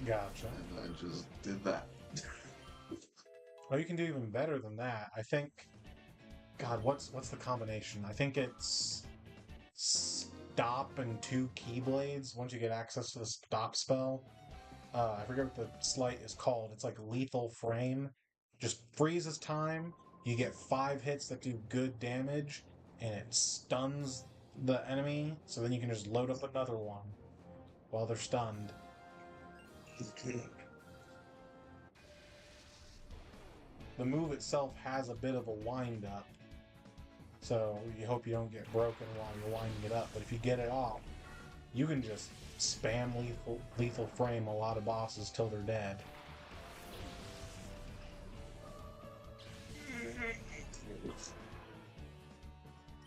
Gotcha. And I just did that. Well, you can do even better than that. I think. God, what's the combination? I think it's stop and 2 keyblades once you get access to the stop spell. I forget what the slight is called. It's like lethal frame. Just freezes time. You get 5 hits that do good damage, and it stuns the enemy. So then you can just load up another one while they're stunned. The move itself has a bit of a wind up, so you hope you don't get broken while you're winding it up. But if you get it off, you can just spam lethal frame a lot of bosses till they're dead.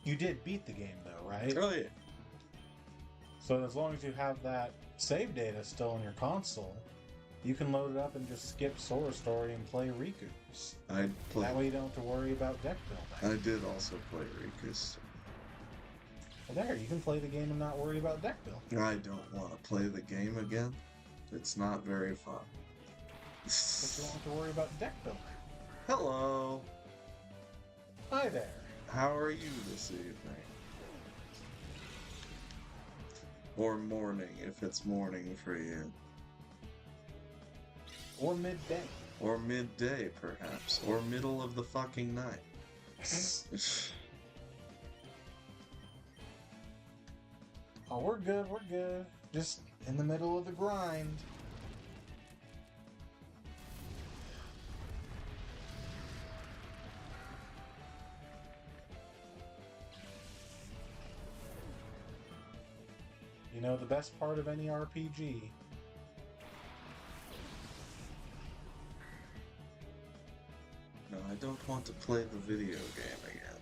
You did beat the game though, right? Oh yeah. So as long as you have that save data still on your console, you can load it up and just skip Sora Story and play Riku's. That way you don't have to worry about deck building. I did also play Riku's. Well, there, you can play the game and not worry about deck building. I don't want to play the game again. It's not very fun. But you don't have to worry about deck building. Hello. Hi there. How are you this evening? Or morning, if it's morning for you. Or midday. Or midday, perhaps. Or middle of the fucking night. Oh, we're good, we're good. Just in the middle of the grind. You know, the best part of any RPG No, I don't want to play the video game again.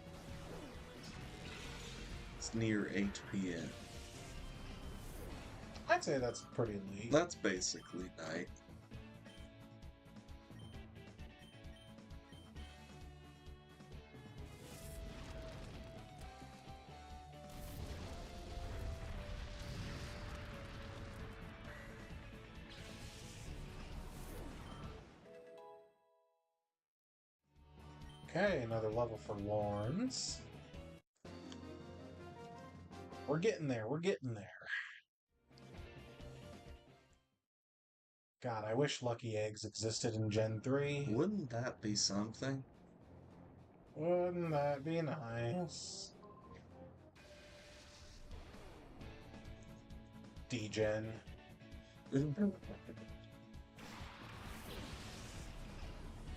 It's near 8 p.m. I'd say that's pretty late. That's basically night. Okay, another level for Lawrence. We're getting there, we're getting there. God, I wish Lucky Eggs existed in Gen 3. Wouldn't that be something? Wouldn't that be nice? Degen.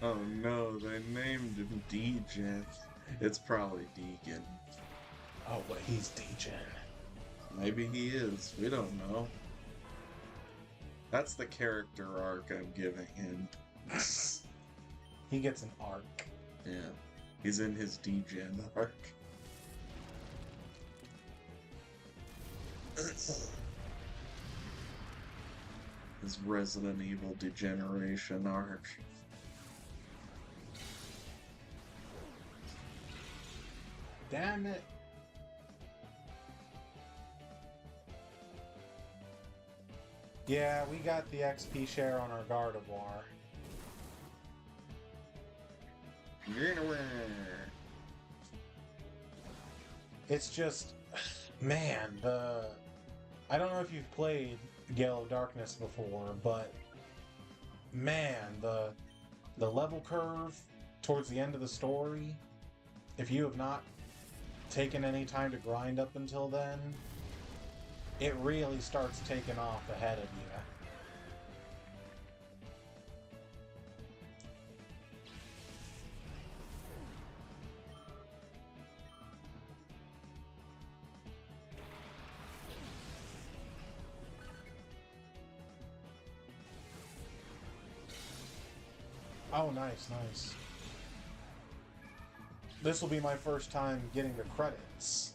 Oh no, they named him Degen. It's probably Deegan. Oh, but he's Degen. Maybe he is. We don't know. That's the character arc I'm giving him. He gets an arc. Yeah. He's in his Degen arc. His Resident Evil degeneration arc. Damn it. Yeah, we got the XP share on our Gardevoir. It's just, man, I don't know if you've played Gale of Darkness before, but man, the level curve towards the end of the story, if you have not taken any time to grind up until then, it really starts taking off ahead of you. Oh, nice, nice. This will be my first time getting the credits.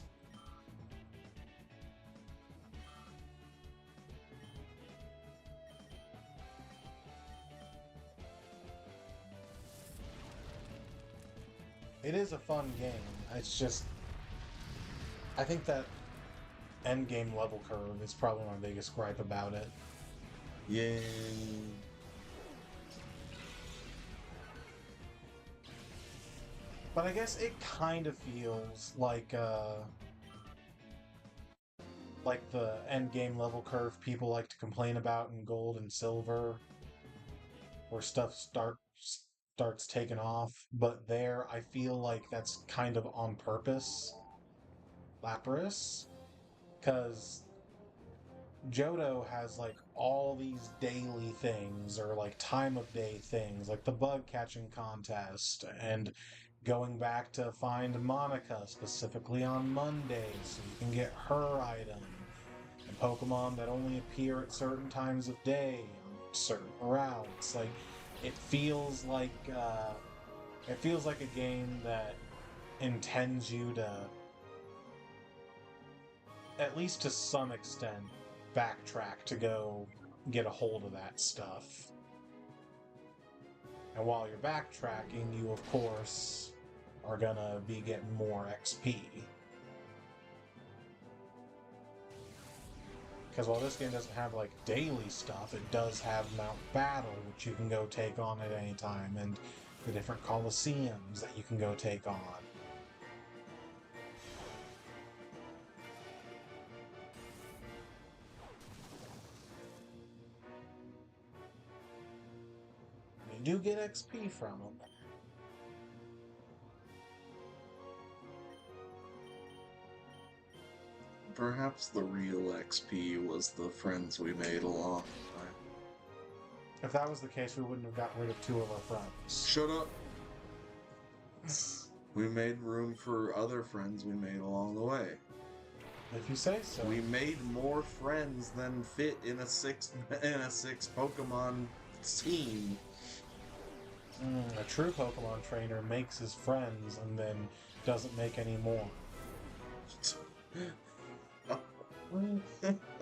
It is a fun game. It's just, I think that end game level curve is probably my biggest gripe about it. Yay. But I guess it kind of feels like the end game level curve people like to complain about in Gold and Silver, where stuff starts taking off. But there, I feel like that's kind of on purpose. Lapras, because Johto has like all these daily things or like time of day things, like the bug catching contest and going back to find Monica specifically on Mondays so you can get her item, and Pokemon that only appear at certain times of day on certain routes. Like it feels like a game that intends you to, at least to some extent, backtrack to go get a hold of that stuff. And while you're backtracking, you of course are gonna be getting more XP. Because while this game doesn't have like daily stuff, it does have Mount Battle, which you can go take on at any time, and the different Colosseums that you can go take on. You do get XP from them. Perhaps the real XP was the friends we made along the way. If that was the case, we wouldn't have gotten rid of two of our friends. Shut up! We made room for other friends we made along the way. If you say so. We made more friends than fit in a six Pokemon team. A true Pokemon trainer makes his friends and then doesn't make any more.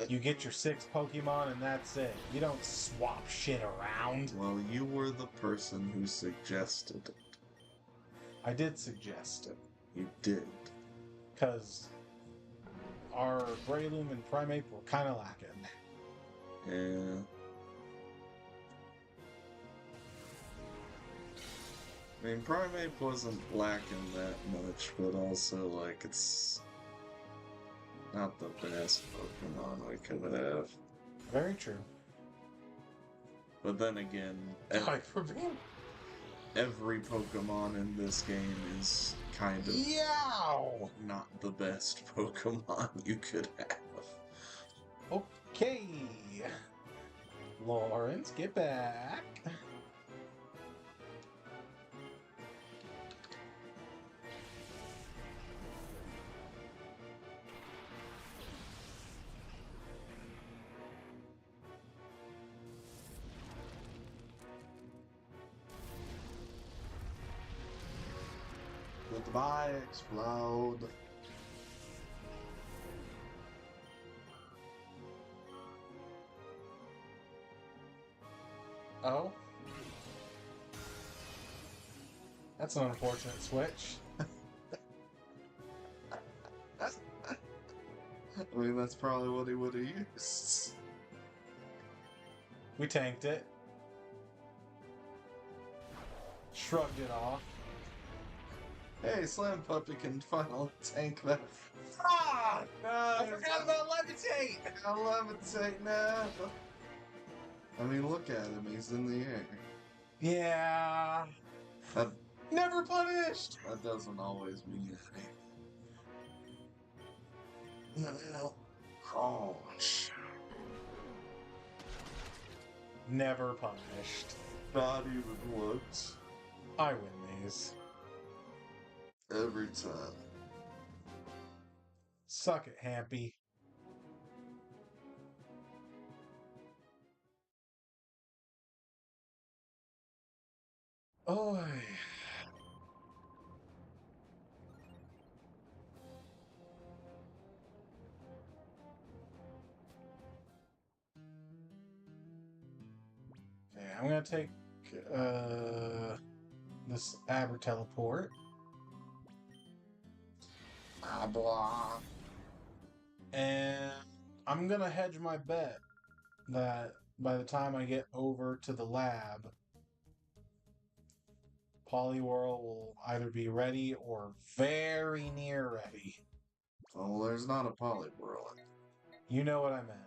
You get your 6 Pokemon and that's it. You don't swap shit around. Well, you were the person who suggested it. I did suggest it. You did. Because our Breloom and Primeape were kind of lacking. Yeah. I mean, Primeape wasn't lacking that much, but also, like, it's not the best Pokemon we could have. Very true. But then again, every Pokemon in this game is kind of not the best Pokemon you could have. Okay. Lawrence, get back. Goodbye, explode. Oh. That's an unfortunate switch. I mean, that's probably what he would have used. We tanked it. Shrugged it off. Hey, Slam Puppy can finally tank that. Ah! I forgot about levitate! I levitate now. I mean, look at him. He's in the air. Yeah. That, Never punished! that doesn't always mean anything. Gosh. Never punished. Not even once. I win these. Every time. Suck it, Hampy. Oh. Okay, I'm gonna take this Aber teleport. Blah. And I'm gonna hedge my bet that by the time I get over to the lab, Poliwhirl will either be ready or very near ready. Well, there's not a Poliwhirl. You know what I meant.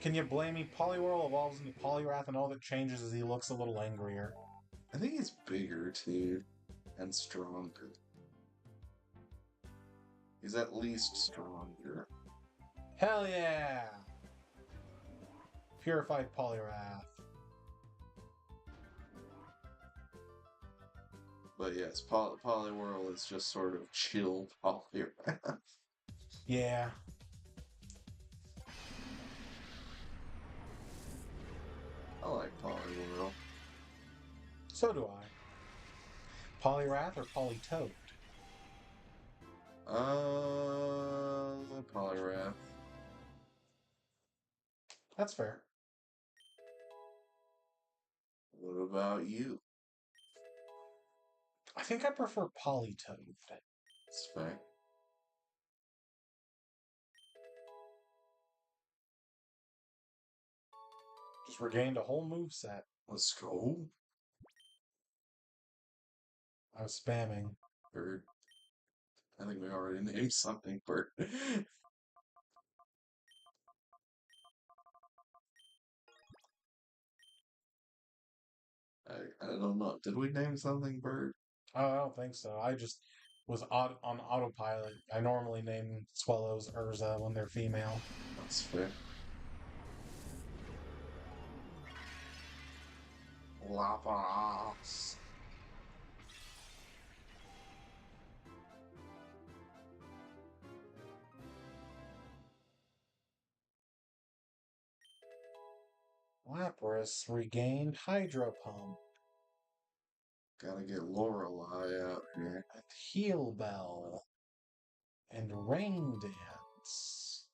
Can you blame me? Poliwhirl evolves into Poliwrath, and all that changes is he looks a little angrier. I think he's bigger, too. And stronger. He's at least stronger. Hell yeah! Purified Poliwrath. But yes, Poliwhirl is just sort of chill Poliwrath. Yeah. I like Poliwhirl. So do I. Poliwrath or Politoad? Poliwrath. That's fair. What about you? I think I prefer Politoad. That's fair. Just regained a whole moveset. Let's go. I was spamming. Bird. I think we already named something Bird. I don't know. Did we name something Bird? Oh, I don't think so. I just was on autopilot. I normally name swallows Urza when they're female. That's fair. Lapras. Lapras regained Hydro Pump Gotta get Lorelei out here. and Heal Bell and Rain Dance.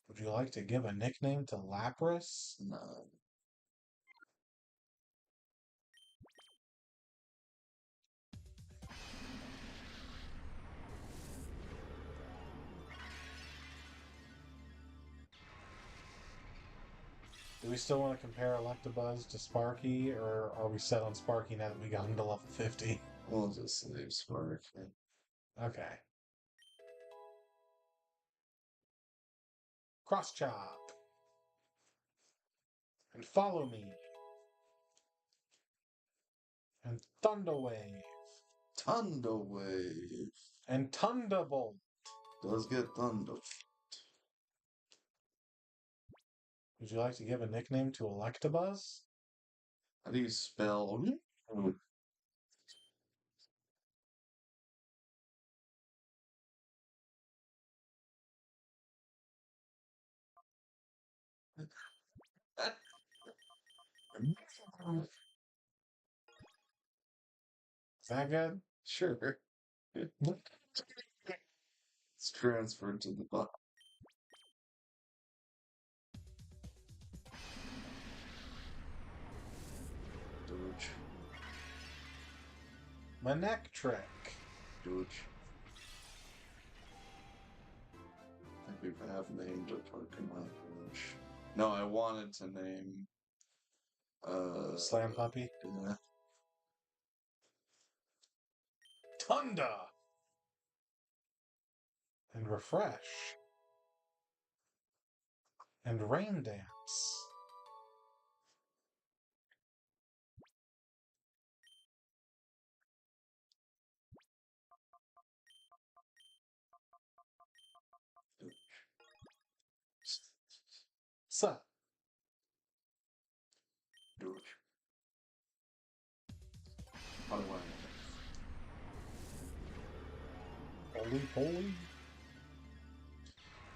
Would you like to give a nickname to Lapras? No. Do we still want to compare Electabuzz to Sparky, or are we set on Sparky now that we got him to level 50? We'll just leave Sparky. Okay. Cross Chop. And Follow Me. And Thunder Wave. Thunder Wave. And Thunderbolt. Does get thunder. Would you like to give a nickname to Electabuzz? How do you spell? Is that good? Sure. It's transferred to the bottom. Dooch. Manectric. Dooch. I think we have named a Pokemon Dooch. No, I wanted to name Slam Puppy. yeah. Thunder. And Refresh. And Rain Dance. Sup? Dooch. How do I Holy Poly.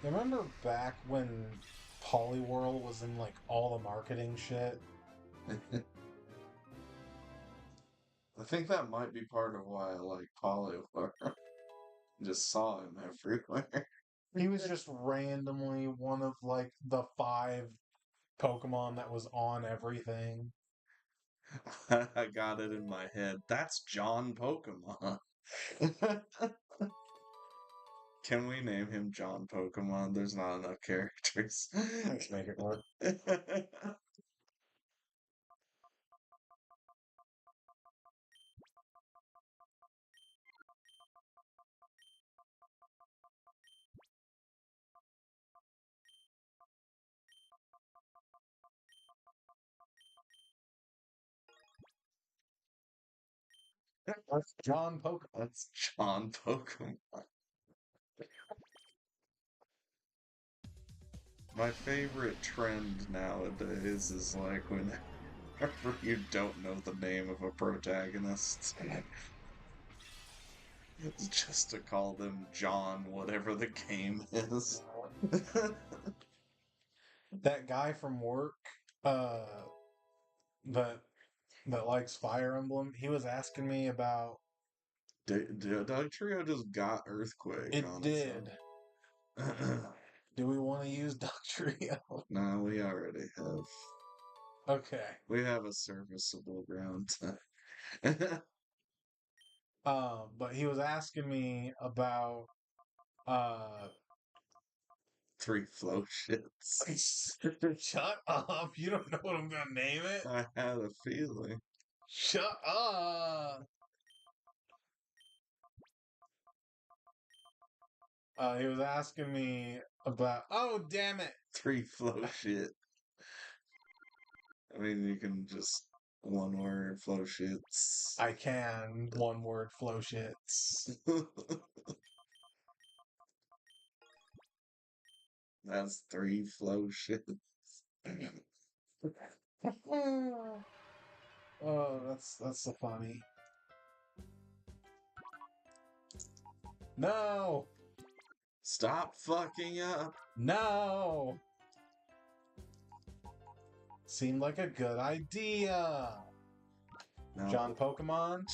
Remember back when Poliwhirl was in like all the marketing shit? I think that might be part of why I like Poliwhirl. Just saw him everywhere. He was just randomly one of like the 5 Pokemon that was on everything. I got it in my head. That's John Pokemon. Can we name him John Pokemon? There's not enough characters. Let's make it work. That's John Pokemon. That's John Pokemon. My favorite trend nowadays is like whenever you don't know the name of a protagonist, it's just to call them John, whatever the game is. That guy from work, that likes Fire Emblem, he was asking me about. Doug Trio just got Earthquake. It on did. Do we want to use Dugtrio? No, we already have. Okay. We have a serviceable ground. But he was asking me about 3 flow shits. Shut up! You don't know what I'm gonna name it. I had a feeling. Shut up! He was asking me about. Oh, damn it! 3 flow shit. I mean, you can just 1 word flow shits. I can 1 word flow shits. That's 3 flow shits. Oh, that's so funny. No! Stop fucking up. No! Seemed like a good idea. No. John Pokemon,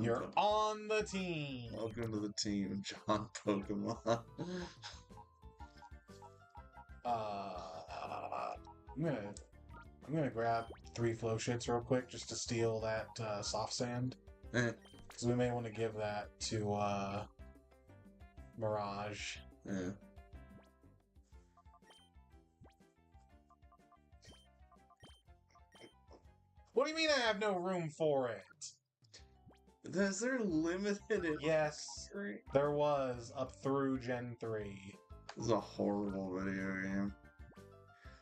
you're on the team. Welcome to the team, John Pokemon. I'm gonna grab 3 flow shits real quick just to steal that soft sand. Because we may want to give that to Mirage. Yeah. What do you mean I have no room for it? Is there limited? Yes, there was up through Gen 3. This is a horrible video game.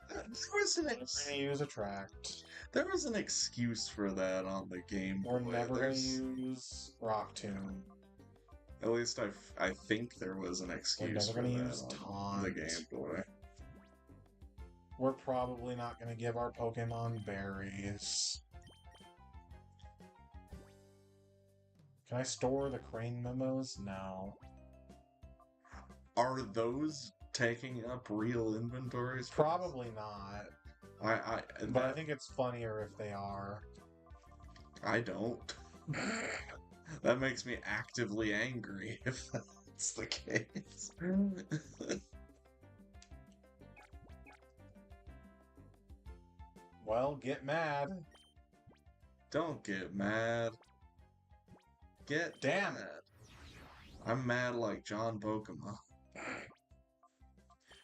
There was an Use Attract. There was an excuse for that on the Game Boy. We're never gonna use Rock Tomb. At least I think there was an excuse never for gonna that use on the taunt. Game Boy. We're probably not going to give our Pokemon berries. Can I store the crane memos? No. Are those taking up real inventory space? Probably not. But I think it's funnier if they are. I don't. That makes me actively angry if that's the case. Well, get mad. Don't get mad. Get Damn mad. I'm mad like John Pokemon.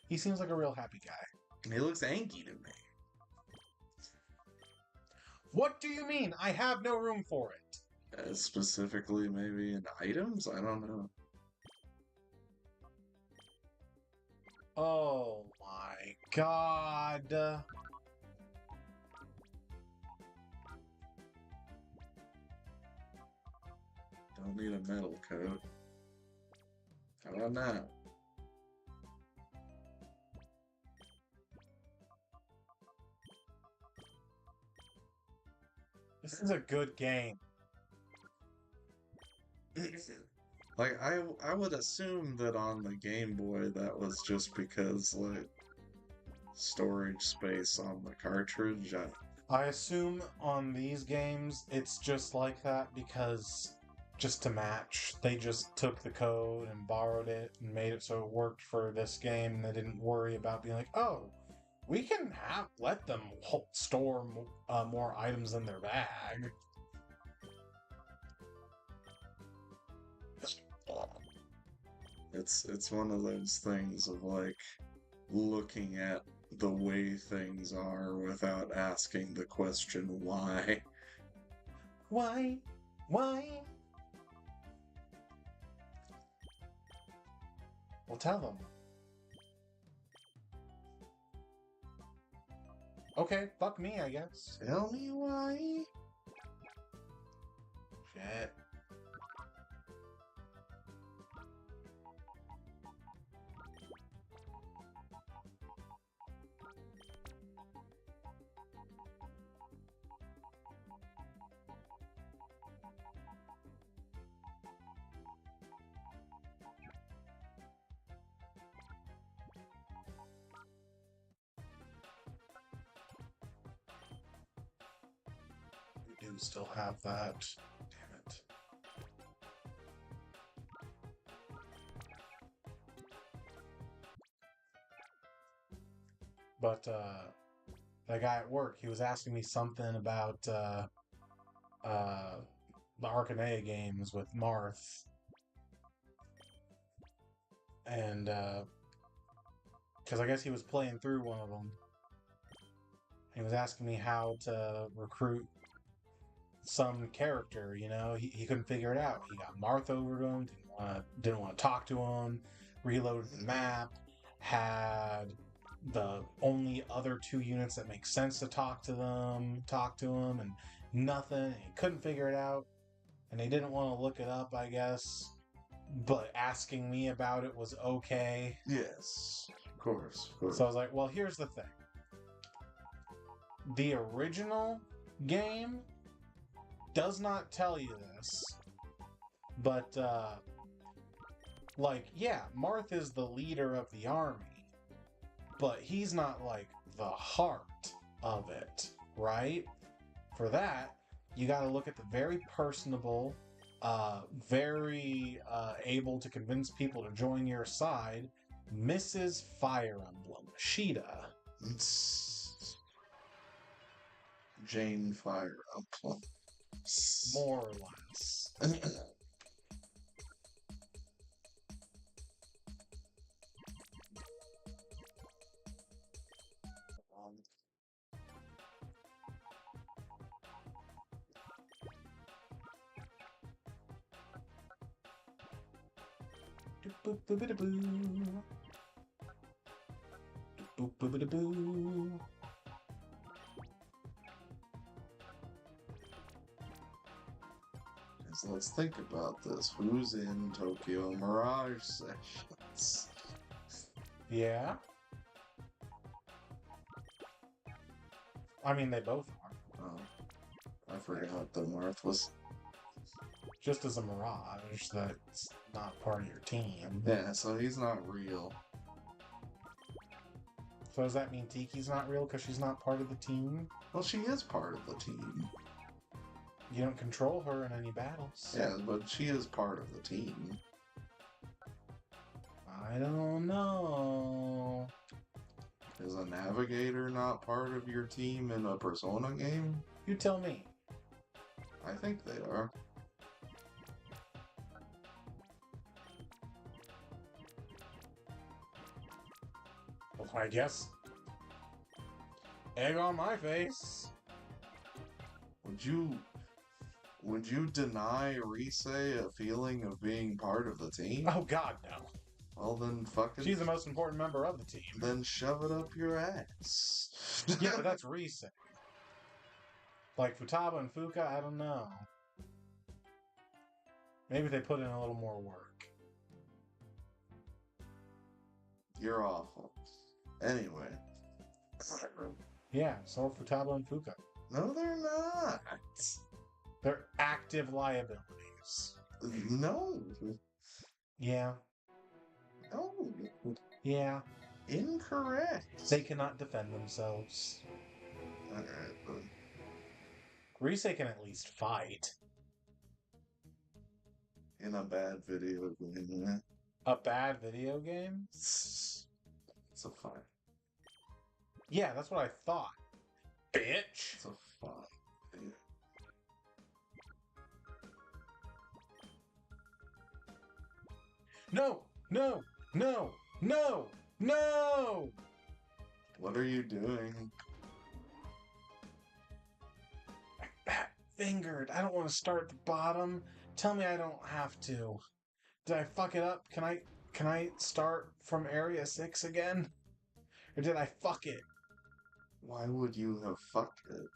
He seems like a real happy guy. He looks angry to me. What do you mean? I have no room for it. Specifically, maybe in items? I don't know. Oh my god. Don't need a metal coat. How about that? This is a good game. Like, I would assume that on the Game Boy that was just because, like, storage space on the cartridge. I assume on these games it's just like that because just to match, they just took the code and borrowed it and made it so it worked for this game, and they didn't worry about being like, oh, we can let them store more items in their bag. It's one of those things of, like, looking at the way things are without asking the question why. Why? Why? Well, tell them. Okay, fuck me, I guess. Tell me why? Shit. We do still have that. Damn it. But that guy at work, he was asking me something about the Arcanea games with Marth. And because I guess he was playing through one of them. He was asking me how to recruit some character, you know. He couldn't figure it out. He got Marth over to him, didn't want to talk to him, reloaded the map, had the only other 2 units that make sense to talk to him, and nothing. He couldn't figure it out, and he didn't want to look it up, I guess. But asking me about it was okay. Yes, of course. So I was like, well, here's the thing. The original game does not tell you this, but, like, yeah, Marth is the leader of the army, but he's not, like, the heart of it, right? For that, you gotta look at the very personable, very able to convince people to join your side, Mrs. Fire Emblem, Sheeta. Jane Fire Emblem. More or less. Boop-boop-boop-a-boo. Boop-boop-boop-a-boo. Because let's think about this. Who's in Tokyo Mirage Sessions? Yeah. I mean, they both are. Oh, I forgot that Marth was... Just as a Mirage that's not part of your team. Yeah, so he's not real. So does that mean Tiki's not real because she's not part of the team? Well, she is part of the team. You don't control her in any battles. Yeah, but she is part of the team. I don't know. Is a navigator not part of your team in a Persona game? You tell me. I think they are. Well, I guess. Egg on my face. Would you deny Rise a feeling of being part of the team? Oh God, no. Well then fucking... She's the most important member of the team. Then shove it up your ass. Yeah, but that's Rise. Like Futaba and Fuka, I don't know. Maybe they put in a little more work. You're awful. Anyway. Yeah, so are Futaba and Fuka. No, they're not. They're active liabilities. No. Yeah. No. Yeah. Incorrect. They cannot defend themselves. Alright, but... Rise can at least fight. In a bad video game. A bad video game? It's a fine. Yeah, that's what I thought. Bitch! It's a fine video. No! No! No! No! No! What are you doing? Fingered. I don't want to start at the bottom. Tell me I don't have to. Did I fuck it up? Can I start from area 6 again? Or did I fuck it? Why would you have fucked it?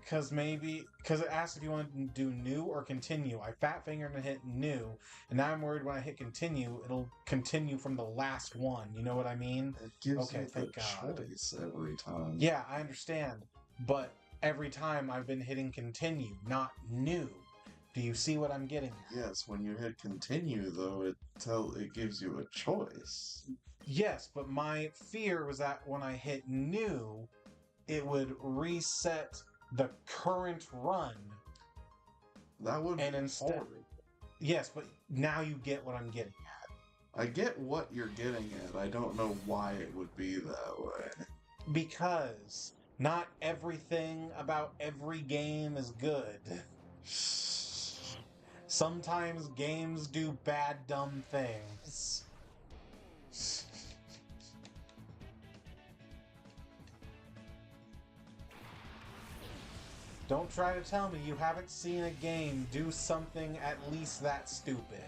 Because it asked if you wanted to do new or continue. I fat fingered and hit new, and now I'm worried when I hit continue, it'll continue from the last one. You know what I mean? It gives Okay, you the thank God. choice every time. Yeah, I understand. But every time I've been hitting continue, not new. Do you see what I'm getting at? Yes, when you hit continue, though, it gives you a choice. Yes, but my fear was that when I hit new, it would reset the current run. That would And be instead- horrible. Yes, but now you get what I'm getting at. I get what you're getting at. I don't know why it would be that way. Because not everything about every game is good. Sometimes games do bad, dumb things. Don't try to tell me you haven't seen a game do something at least that stupid.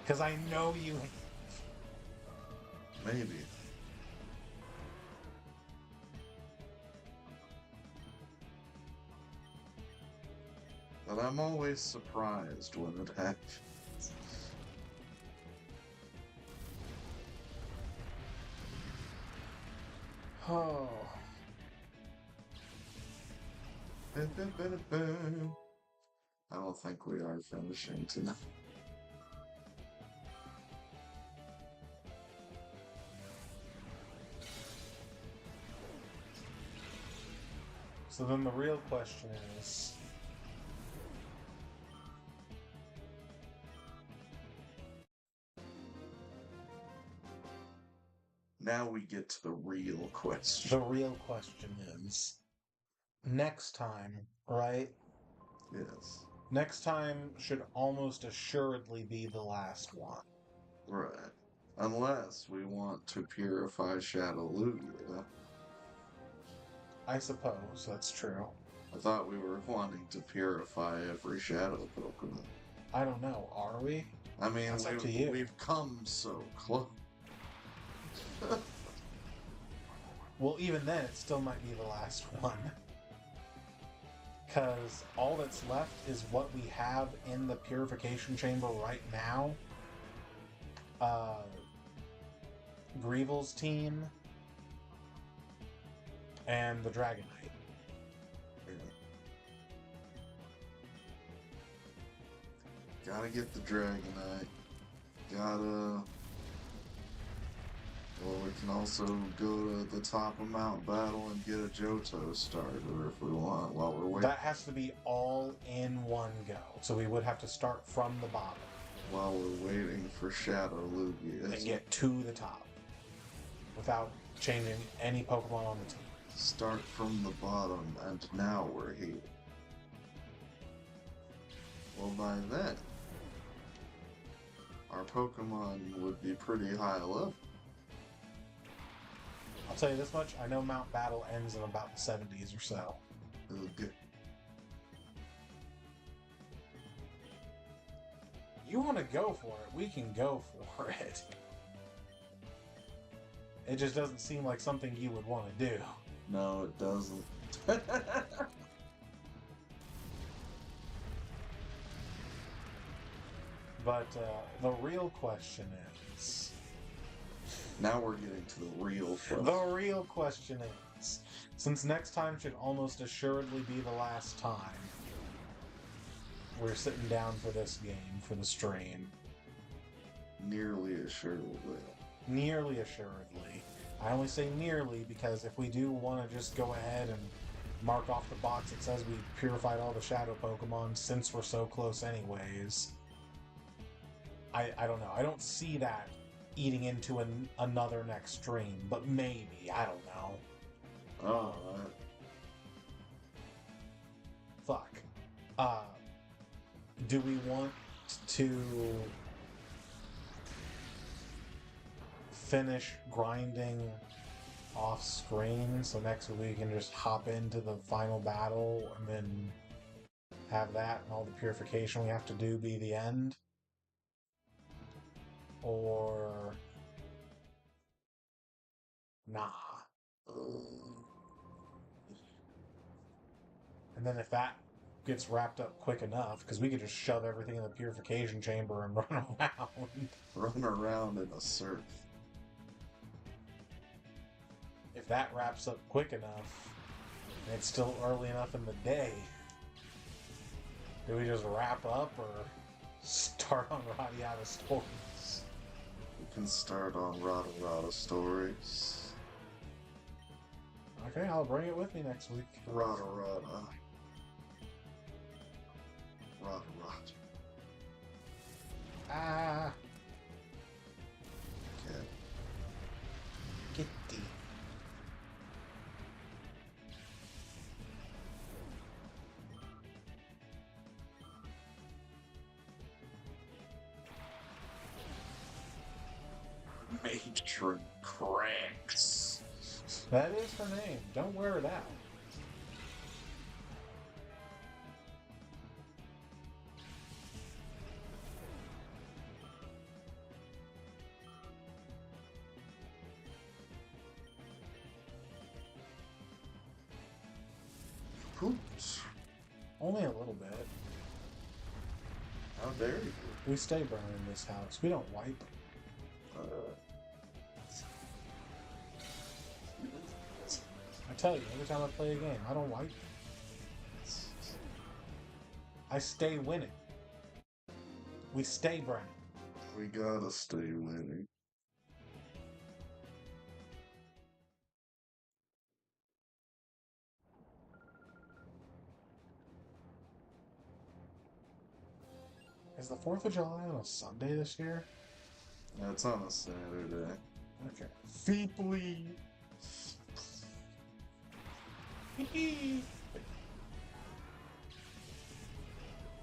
Because I know you... Maybe. But I'm always surprised when it happens. Oh... I don't think we are finishing tonight. So then the real question is... Now we get to the real question. The real question is... Next time, right? Yes. Next time should almost assuredly be the last one. Right. Unless we want to purify Shadowlugia. I suppose that's true. I thought we were wanting to purify every Shadow Pokemon. I don't know, are we? I mean, That's up to you. we've come so close. Well, even then, it still might be the last one. because all that's left is what we have in the purification chamber right now. Greevil's team and the Dragonite. Gotta get the Dragonite. Gotta... Well, we can also go to the top of Mount Battle and get a Johto starter if we want while we're waiting. That has to be all in one go. So we would have to start from the bottom. While we're waiting for Shadow Lugia. And get to the top. Without changing any Pokemon on the team. Start from the bottom, and now we're here. Well, by then, our Pokemon would be pretty high level. I'll tell you this much, I know Mount Battle ends in about the 70s or so. Good. You want to go for it, we can go for it. It just doesn't seem like something you would want to do. No, it doesn't. But the real question is... Now we're getting to the real question. The real question is, since next time should almost assuredly be the last time we're sitting down for this game, for the stream. Nearly assuredly. Nearly assuredly. I only say nearly because if we do want to just go ahead and mark off the box that says we purified all the shadow Pokemon since we're so close anyways, I don't know. I don't see that eating into another next stream, but maybe. I don't know. Oh, Fuck. Do we want to finish grinding off screen so next week we can just hop into the final battle and then have that and all the purification we have to do be the end? Or nah. And then if that gets wrapped up quick enough, because we could just shove everything in the purification chamber and run around. Run around in a circle. If that wraps up quick enough, and it's still early enough in the day, do we just wrap up or start on Radiata Stories? We can start on Rada Rada Stories. Okay, I'll bring it with me next week. Rada Rada. Rada Rada. Ah, Okay. Kitty. Matron Cracks. That is her name. Don't wear it out. Poops. Only a little bit. How dare you? We stay brown in this house. We don't wipe. I tell you, every time I play a game, I don't wipe. I stay winning. We stay brown. We gotta stay winning. Is the 4th of July on a Sunday this year? Yeah, it's on a Saturday. Okay. Feeply.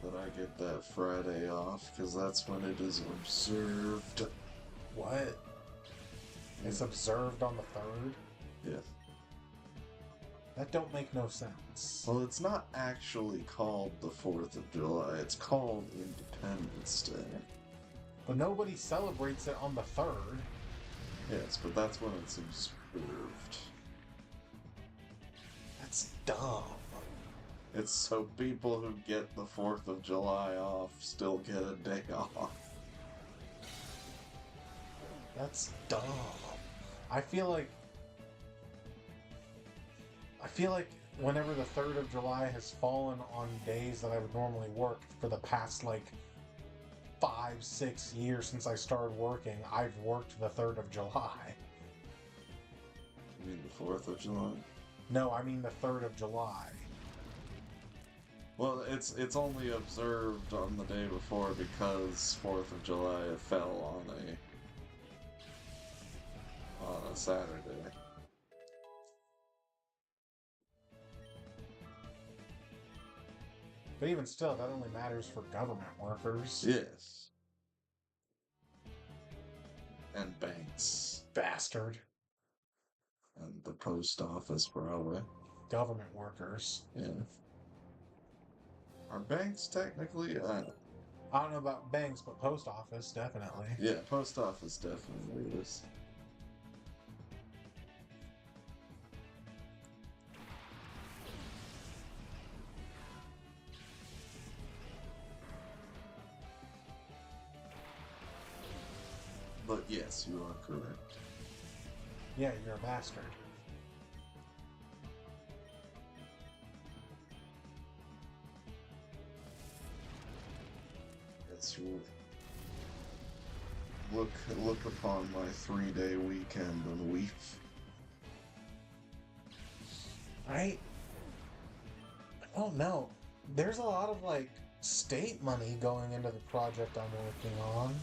But I get that Friday off because that's when it is observed. What? It's observed on the 3rd? Yeah. That don't make no sense. Well, it's not actually called the 4th of July. It's called Independence Day. But nobody celebrates it on the 3rd. Yes, but that's when it's observed. That's dumb. It's so people who get the 4th of July off still get a day off. That's dumb. I feel like whenever the 3rd of July has fallen on days that I would normally work for the past like 5-6 years since I started working, I've worked the 3rd of July. You mean the 4th of July? No, I mean the 3rd of July. Well, it's only observed on the day before because 4th of July fell on a Saturday. But even still, that only matters for government workers. Yes. And banks. Bastard. And the post office, probably. Government workers. Yeah. Are banks technically? I don't know about banks, but post office, definitely. Yeah, post office definitely is. But yes, you are correct. Yeah, you're a bastard. Yes, you look upon my 3-day weekend and weep. I don't know. There's a lot of like state money going into the project I'm working on,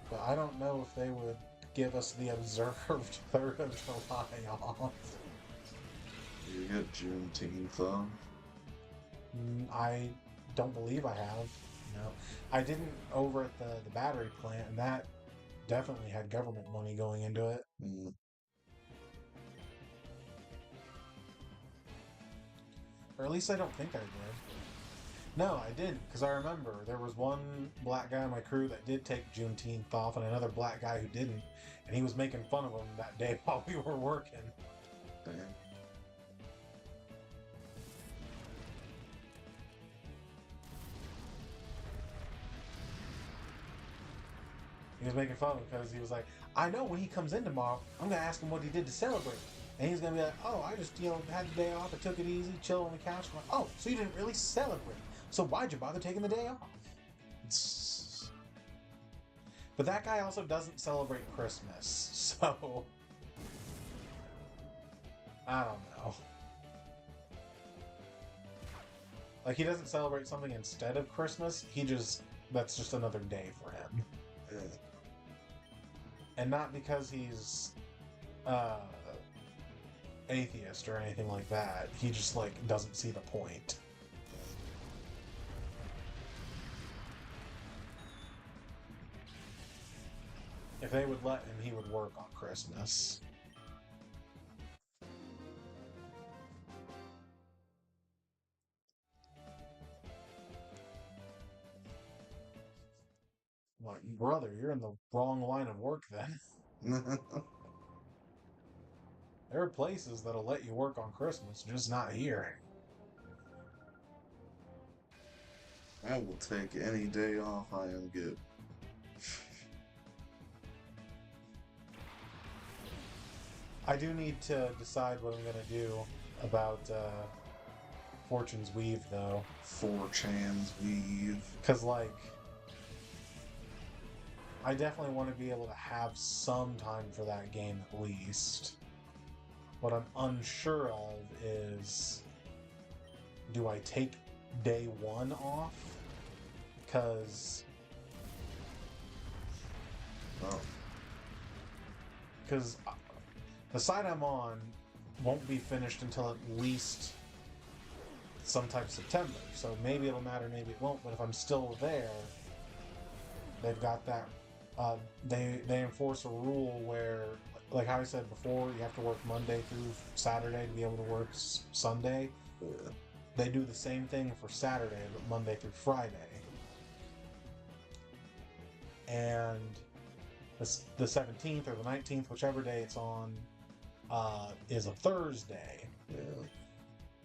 but I don't know if they would give us the observed 3rd of July off. You get Juneteenth though. I don't believe I have. No, I didn't over at the battery plant, and that definitely had government money going into it. Mm. Or at least I don't think I did. No, I didn't, because I remember there was one black guy on my crew that did take Juneteenth off, and another black guy who didn't, and he was making fun of him that day while we were working. Damn. He was making fun of him because he was like, I know when he comes in tomorrow, I'm going to ask him what he did to celebrate. And he's going to be like, oh, I just, had the day off, I took it easy, chill on the couch. I'm like, oh, so you didn't really celebrate. So why'd you bother taking the day off? But that guy also doesn't celebrate Christmas, so I don't know. Like, he doesn't celebrate something instead of Christmas, that's just another day for him. Yeah. And not because he's atheist or anything like that. He just like doesn't see the point. If they would let him, he would work on Christmas. Like, brother, you're in the wrong line of work then. There are places that'll let you work on Christmas, just not here. I will take any day off I am good. I do need to decide what I'm gonna do about Fortune's Weave, though. 4chan's Weave. Because, like, I definitely want to be able to have some time for that game at least. What I'm unsure of is, do I take day one off? Because... Oh. Because the site I'm on won't be finished until at least sometime September. So maybe it'll matter, maybe it won't. But if I'm still there, they've got that. They enforce a rule where, like how I said before, you have to work Monday through Saturday to be able to work Sunday. Yeah. They do the same thing for Saturday, but Monday through Friday. And the 17th or the 19th, whichever day it's on, is a Thursday. Yeah.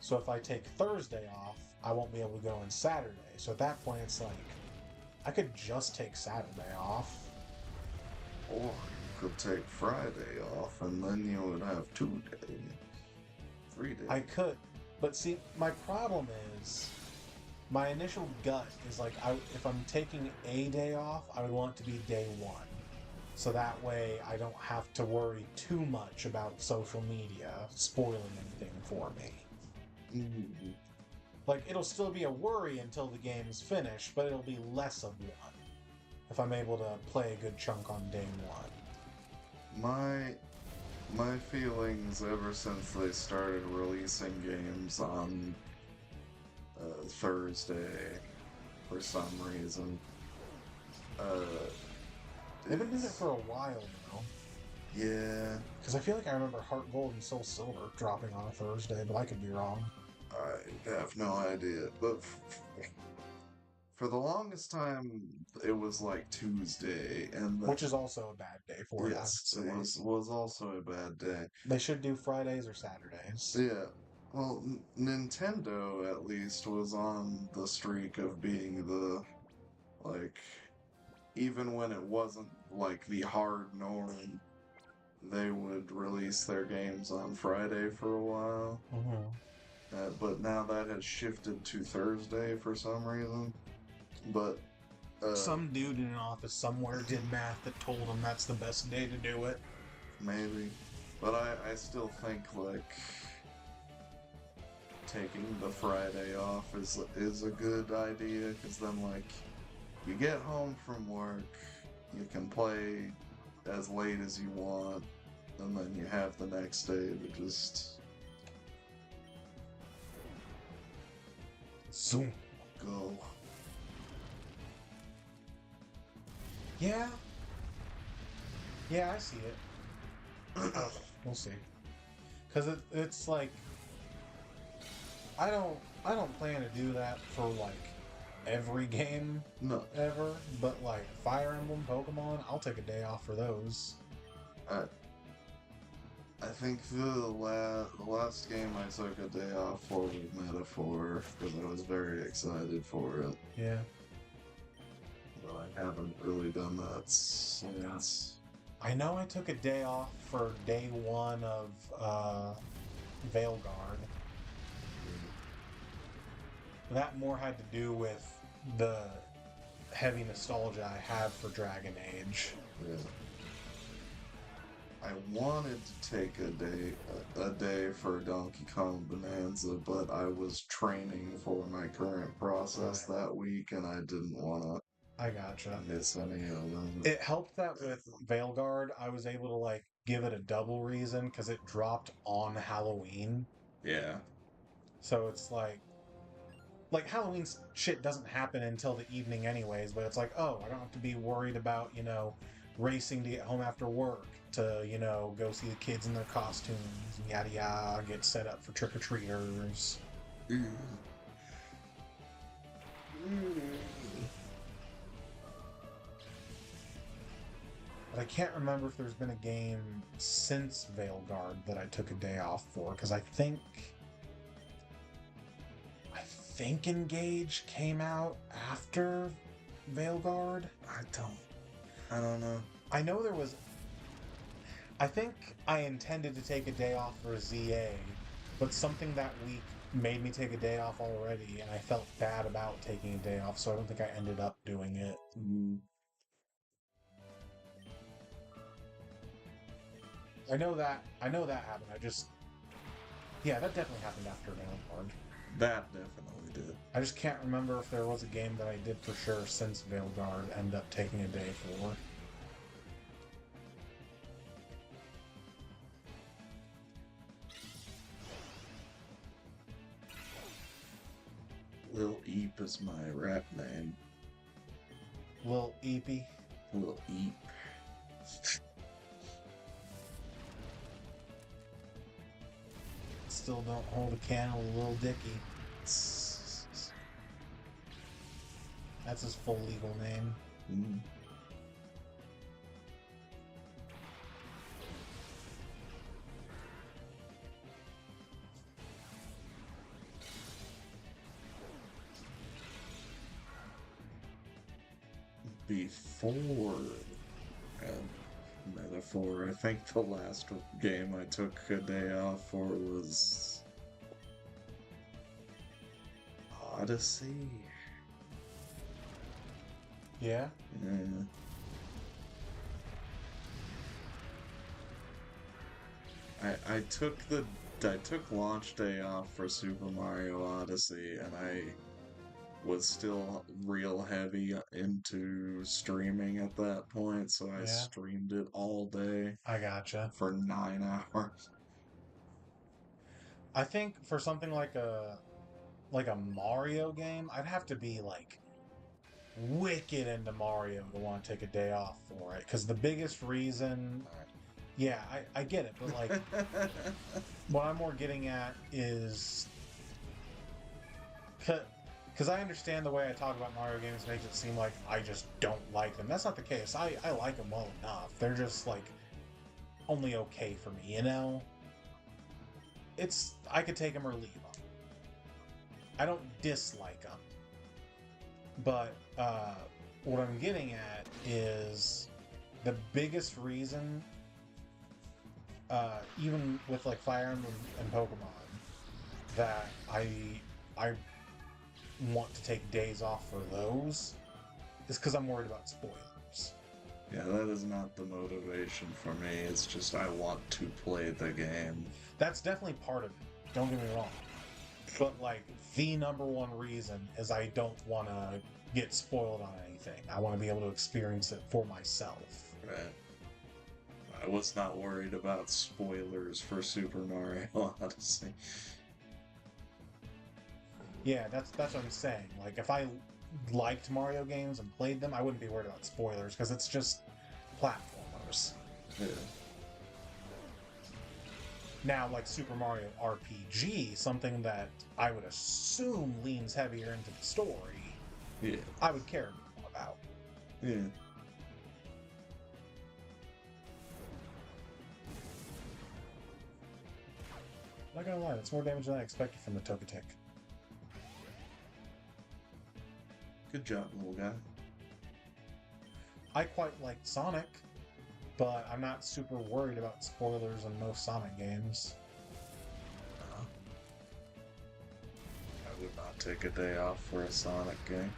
So if I take Thursday off, I won't be able to go on Saturday. So at that point, it's like, I could just take Saturday off. Or you could take Friday off, and then you would have 2 days. 3 days. I could. But see, my problem is, my initial gut is like, if I'm taking a day off, I would want it to be day 1. So that way I don't have to worry too much about social media spoiling anything for me. Mm-hmm. Like, it'll still be a worry until the game's finished, but it'll be less of one if I'm able to play a good chunk on day 1. My feelings ever since they started releasing games on Thursday for some reason. They've been doing it for a while now. Yeah. Because I feel like I remember Heart Gold and Soul Silver dropping on a Thursday, but I could be wrong. I have no idea. But for the longest time, it was like Tuesday. Which is also a bad day for it. Yes, it was also a bad day. They should do Fridays or Saturdays. Yeah. Well, Nintendo, at least, was on the streak of being the, like, even when it wasn't, like, the hard norm, they would release their games on Friday for a while. Mm-hmm. But now that has shifted to Thursday for some reason. But some dude in an office somewhere did math that told him that's the best day to do it. Maybe. But I still think, like, taking the Friday off is a good idea, because then, like, you get home from work, you can play as late as you want, and then you have the next day to just Zoom. go. Yeah. Yeah, I see it. We'll see. Because it's like, I don't plan to do that for like every game No. ever, but like Fire Emblem, Pokemon, I'll take a day off for those. I think the last game I took a day off for was Metaphor, because I was very excited for it. Yeah. But I haven't really done that since. I know I took a day off for day 1 of Veilguard. That more had to do with the heavy nostalgia I have for Dragon Age. Yeah. I wanted to take a day for Donkey Kong Bonanza, but I was training for my current process that week, and I didn't want to I gotcha. miss any of them. It helped that with Veilguard, I was able to like give it a double reason because it dropped on Halloween. Yeah. So it's like Halloween shit doesn't happen until the evening anyways, but it's like, oh, I don't have to be worried about, racing to get home after work to, go see the kids in their costumes and yada yada, get set up for trick-or-treaters. But I can't remember if there's been a game since Veilguard that I took a day off for, because I think Engage came out after Veilguard. I don't know. I know there was. I think I intended to take a day off for ZA, but something that week made me take a day off already, and I felt bad about taking a day off, so I don't think I ended up doing it. I know that happened. Yeah, that definitely happened after Veilguard. That definitely did. I just can't remember if there was a game that I did for sure since Veilguard ended up taking a day for. Lil Eep is my rap name. Lil Eepy. Lil Eep. Still don't hold a candle to Lil Dicky. That's his full legal name. before Metaphor, I think the last game I took a day off for was Odyssey. Yeah? Yeah. I took launch day off for Super Mario Odyssey, and I was still real heavy into streaming at that point, so I Yeah. streamed it all day I gotcha. for 9 hours. I think for something like a Mario game, I'd have to be like wicked into Mario to want to take a day off for it. Because the biggest reason, yeah, I get it, but like what I'm more getting at is because I understand the way I talk about Mario games makes it seem like I just don't like them. That's not the case. I like them well enough. They're just like only okay for me, you know? I could take them or leave them. I don't dislike them. But what I'm getting at is the biggest reason, even with like Fire Emblem and Pokemon, that I want to take days off for those is because I'm worried about spoilers. Yeah, that is not the motivation for me. It's just I want to play the game. That's definitely part of it. Don't get me wrong. But like the number one reason is I don't want to get spoiled on anything. I want to be able to experience it for myself. Right. I was not worried about spoilers for Super Mario Odyssey. Yeah, that's what I'm saying. Like if I liked Mario games and played them, I wouldn't be worried about spoilers because it's just platformers. Yeah. Now, like Super Mario RPG, something that I would assume leans heavier into the story, Yeah. I would care more about. Yeah. Not gonna lie, that's more damage than I expected from the Togetic. Good job, little guy. I quite like Sonic, but I'm not super worried about spoilers in most Sonic games. I would not take a day off for a Sonic game.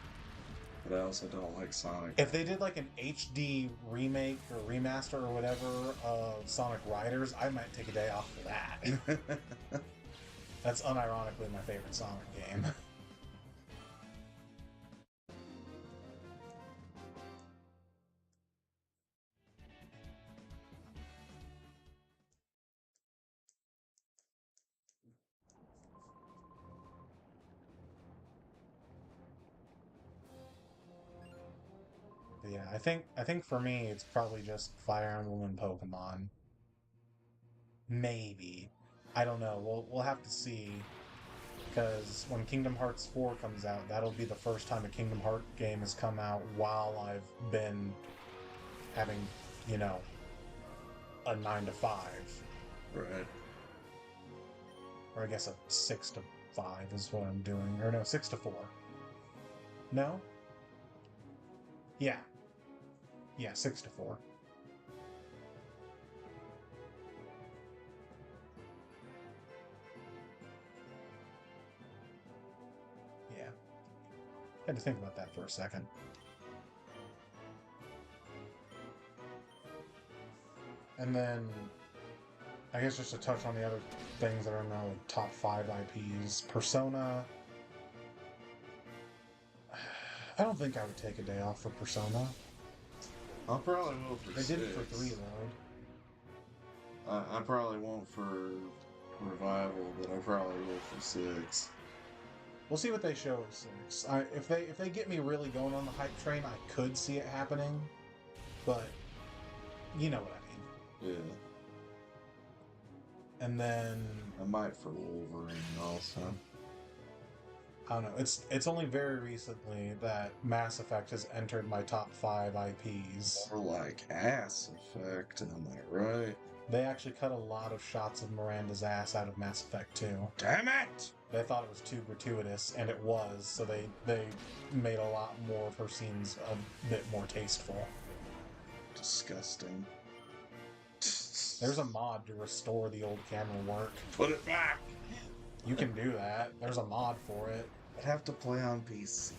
But I also don't like Sonic. If they did like an HD remake or remaster or whatever of Sonic Riders, I might take a day off for that. That's unironically my favorite Sonic game. But yeah, I think for me it's probably just Fire Emblem and Pokemon. Maybe. I don't know. We'll have to see. Because when Kingdom Hearts 4 comes out, that'll be the first time a Kingdom Hearts game has come out while I've been having, you know, a 9 to 5. Right. Or I guess a 6 to 5 is what I'm doing. Or no, 6 to 4. No? Yeah. Yeah, 6 to 4. Yeah. Had to think about that for a second. And then, I guess just to touch on the other things that are in the top 5 IPs. Persona. I don't think I would take a day off for Persona. I probably will for They 6. did it for 3, though. I probably won't for Revival, but I probably will for 6. We'll see what they show at 6. If they get me really going on the hype train, I could see it happening. But, you know what I mean. Yeah. And then, I might for Wolverine also. I don't know. It's only very recently that Mass Effect has entered my top 5 IPs. Or like Ass Effect, am I right? They actually cut a lot of shots of Miranda's ass out of Mass Effect 2. Damn it! They thought it was too gratuitous, and it was, so they made a lot more of her scenes a bit more tasteful. Disgusting. There's a mod to restore the old camera work. Put it back! You can do that. There's a mod for it. I'd have to play on PC.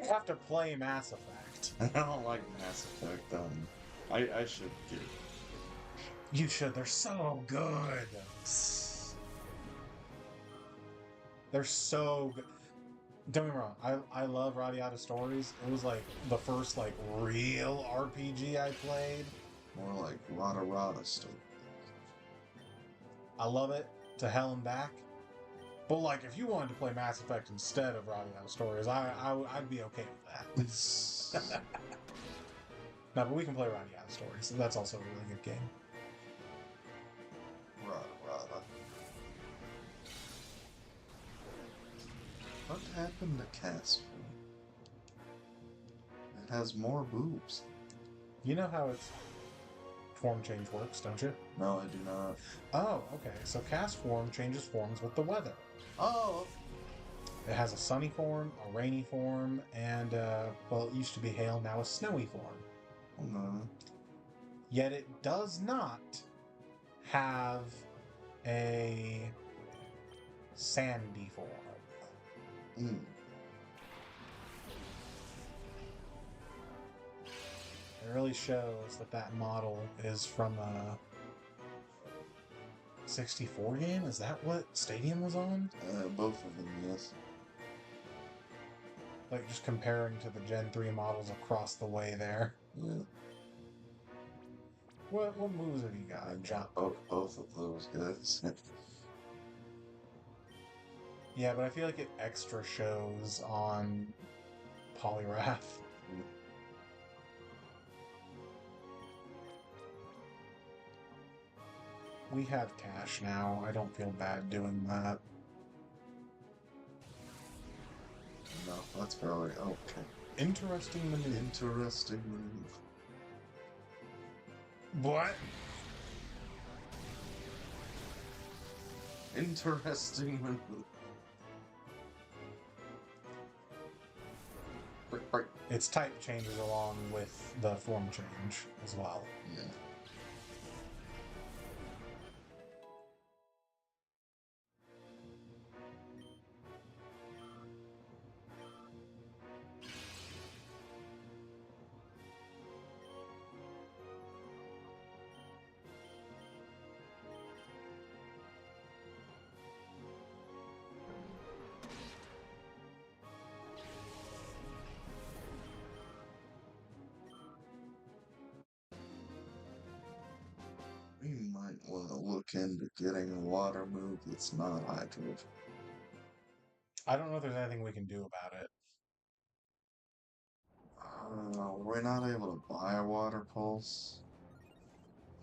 You have to play Mass Effect. I don't like Mass Effect, I should get it. You should. They're so good. They're so good. Don't get me wrong. I love Radiata Stories. It was like the first like real RPG I played. More like Rada stuff. I love it to hell and back. But like, if you wanted to play Mass Effect instead of Radiata Stories, I'd be okay with that. No, but we can play Radiata Stories. That's also a really good game. Rada. What happened to Casper? It has more boobs. You know how its form change works, don't you? No, I do not. Oh, okay. So cast form changes forms with the weather. Oh! It has a sunny form, a rainy form, and, well, it used to be hail, now a snowy form. No. Yet it does not have a sandy form. Mm. It really shows that that model is from a 64 game? Is that what Stadium was on? Both of them, yes. Like, just comparing to the Gen 3 models across the way there. Yeah. What moves have you got? Jump. Both of those guys. Yeah, but I feel like it extra shows on Polyrath. We have cash now. I don't feel bad doing that. No, that's probably okay. Interesting maneuver. Interesting move. What? Interesting move. Right. Its type changes along with the form change as well. Yeah. We might want to look into getting a water move that's not hydro. I don't know if there's anything we can do about it. We're not able to buy a water pulse.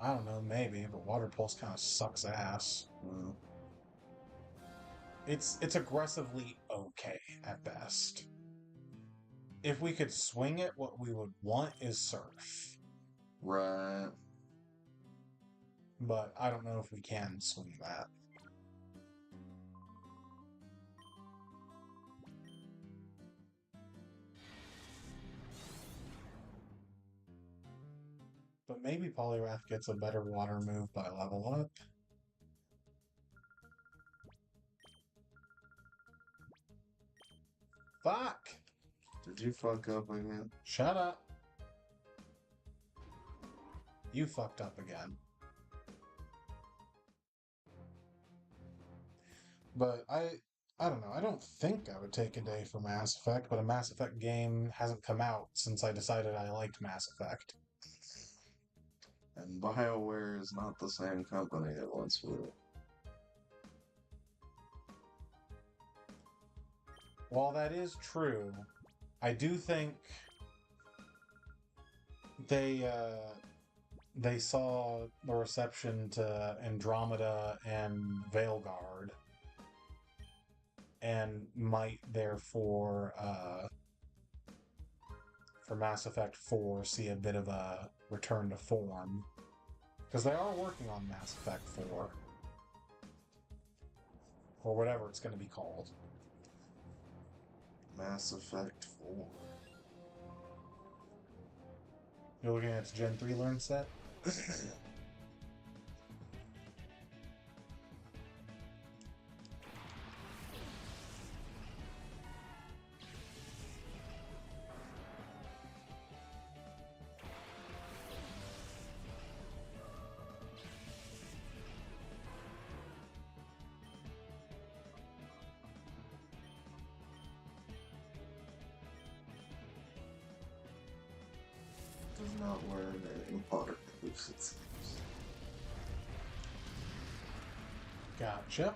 I don't know, maybe, but Water Pulse kind of sucks ass. It's aggressively okay at best. If we could swing it, what we would want is Surf. Right. But I don't know if we can swing that. But maybe Polyrath gets a better water move by level up. Fuck! Did you fuck up again? Shut up. You fucked up again. But I don't know. I don't think I would take a day for Mass Effect, but a Mass Effect game hasn't come out since I decided I liked Mass Effect. And BioWare is not the same company it once was. While that is true, I do think they saw the reception to Andromeda and Veilguard and might therefore for Mass Effect 4 see a bit of a return to form. Because they are working on Mass Effect 4. Or whatever it's going to be called. Mass Effect 4. You're looking at its Gen 3 learn set? Does not learn any water moves, it seems. Gotcha.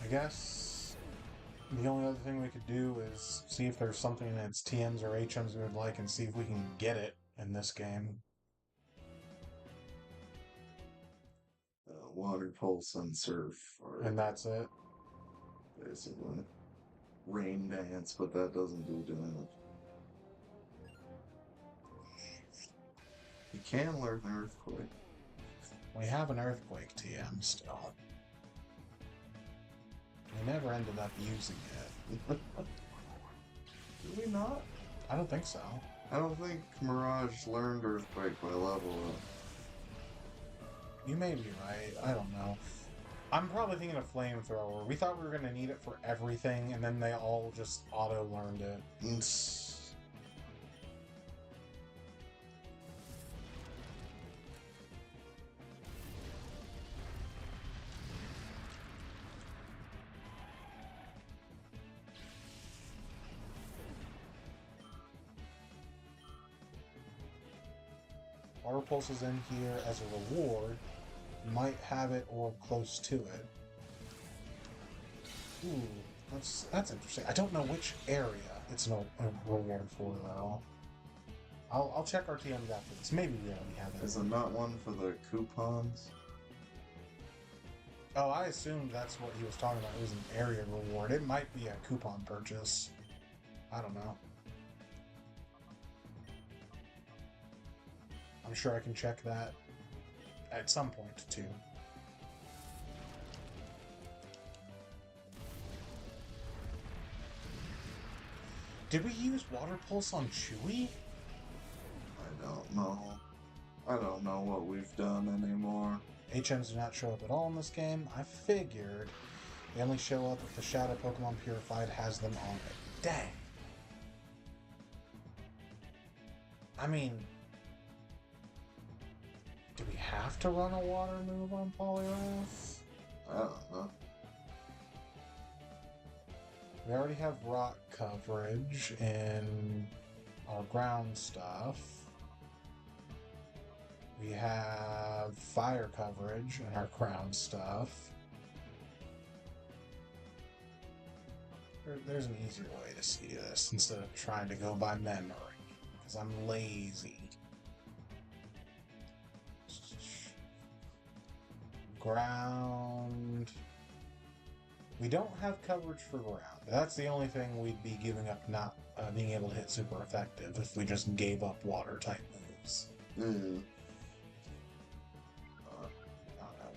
I guess the only other thing we could do is see if there's something in its TMs or HMs we would like and see if we can get it in this game. Water pulse and surf. And that's it. Basically. Rain dance, but that doesn't do damage. You can learn earthquake. We have an earthquake TM still. We never ended up using it. Did we not? I don't think so. I don't think Mirage learned earthquake by level up. You may be right. I don't know. I'm probably thinking of flamethrower. We thought we were going to need it for everything, and then they all just auto-learned it. Water Pulse is in here as a reward. Might have it or close to it. Ooh, that's interesting. I don't know which area it's a reward for, though. I'll check our TMs after this. Maybe we already have it. Is it not one for the coupons? Oh, I assumed that's what he was talking about. It was an area reward. It might be a coupon purchase. I don't know. I'm sure I can check that at some point, too. Did we use Water Pulse on Chewie? I don't know. I don't know what we've done anymore. HMs do not show up at all in this game. I figured they only show up if the Shadow Pokemon Purified has them on it. Dang. I mean, do we have to run a water move on Poliwrath? I don't know. We already have rock coverage in our ground stuff. We have fire coverage in our ground stuff. There's an easier way to see this instead of trying to go by memory, because I'm lazy. Ground. We don't have coverage for ground. That's the only thing we'd be giving up, not being able to hit super effective if we just gave up water type moves. Mm.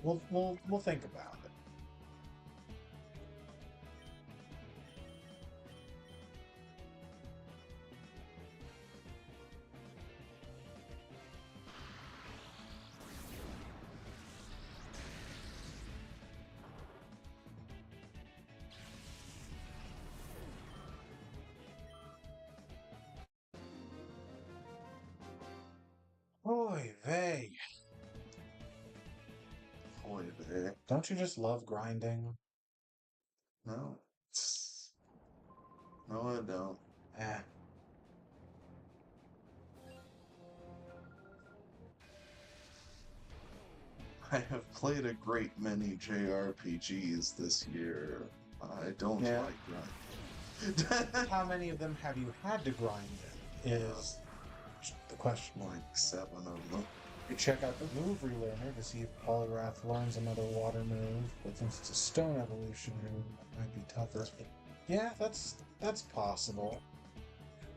We'll think about it. Oy vey. Boy, they. Don't you just love grinding? No. No, I don't. Eh. I have played a great many JRPGs this year. I don't Yeah. like grinding. How many of them have you had to grind in? Is the question. Like 7 of them. could check out the move relearner to see if Polyrath learns another water move, but since it's a stone evolution move, it might be tougher. Yeah, that's possible.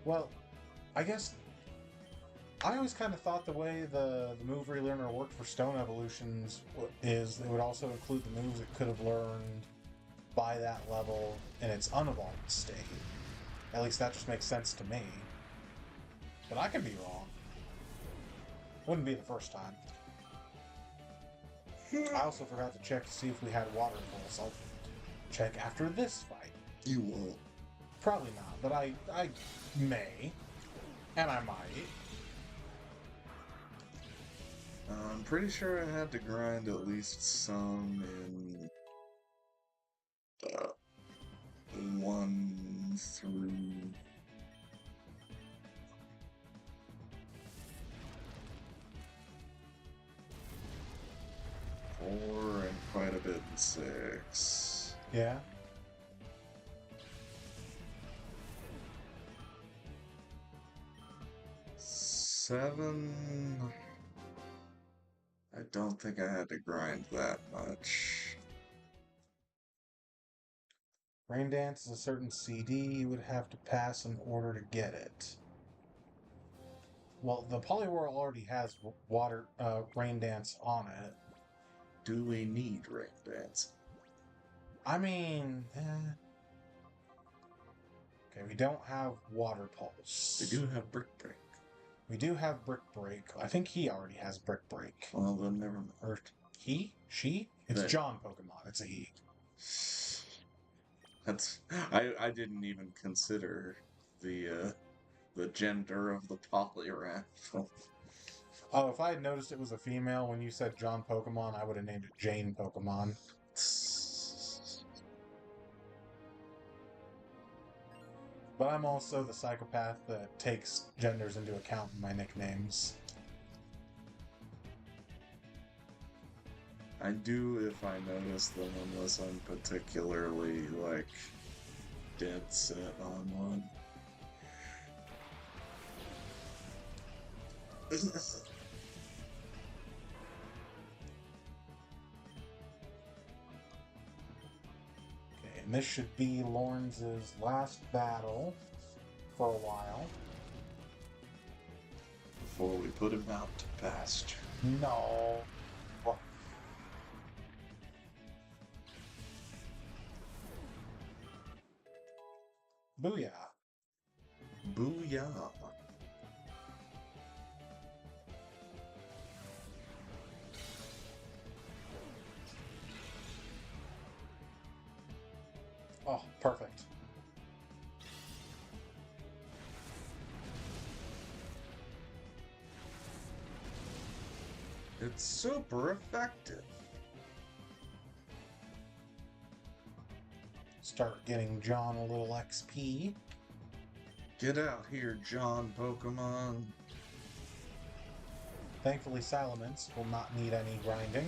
Well, I guess I always kind of thought the way the move relearner worked for stone evolutions is it would also include the moves it could have learned by that level in its unevolved state. At least that just makes sense to me. But I could be wrong. Wouldn't be the first time. I also forgot to check to see if we had water pulse. I'll check after this fight. You won't. Probably not, but I may. And I might. I'm pretty sure I had to grind at least some in 1 through 4 and quite a bit in 6. Yeah. Seven. I don't think I had to grind that much. Rain Dance is a certain CD you would have to pass in order to get it. Well, the Poliwhirl already has Rain Dance on it. Do we need Rain Dance? I mean, okay, we don't have Water Pulse. We do have Brick Break. We do have Brick Break. I think he already has Brick Break. Well, then never mind. Or he? She? It's They. John Pokemon. It's a he. That's I didn't even consider the gender of the Poliwrath. Oh, if I had noticed it was a female when you said John Pokemon, I would have named it Jane Pokemon. But I'm also the psychopath that takes genders into account in my nicknames. I do if I notice them, unless I'm particularly, like, dead set on one. Okay, and this should be Lawrence's last battle for a while. Before we put him out to pasture. No. What? Booyah. Booyah. Oh, perfect. It's super effective. Start getting John a little XP. Get out here, John Pokemon. Thankfully, Salamence will not need any grinding.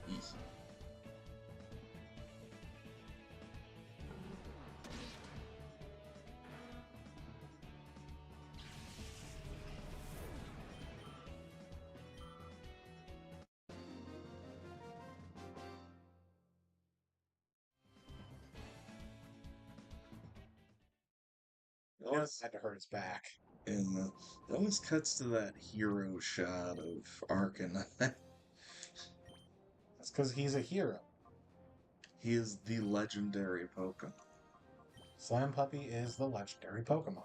Easy. Had to hurt his back. And it always cuts to that hero shot of Arcanine. That's because he's a hero. He is the legendary Pokemon. Slam Puppy is the legendary Pokemon.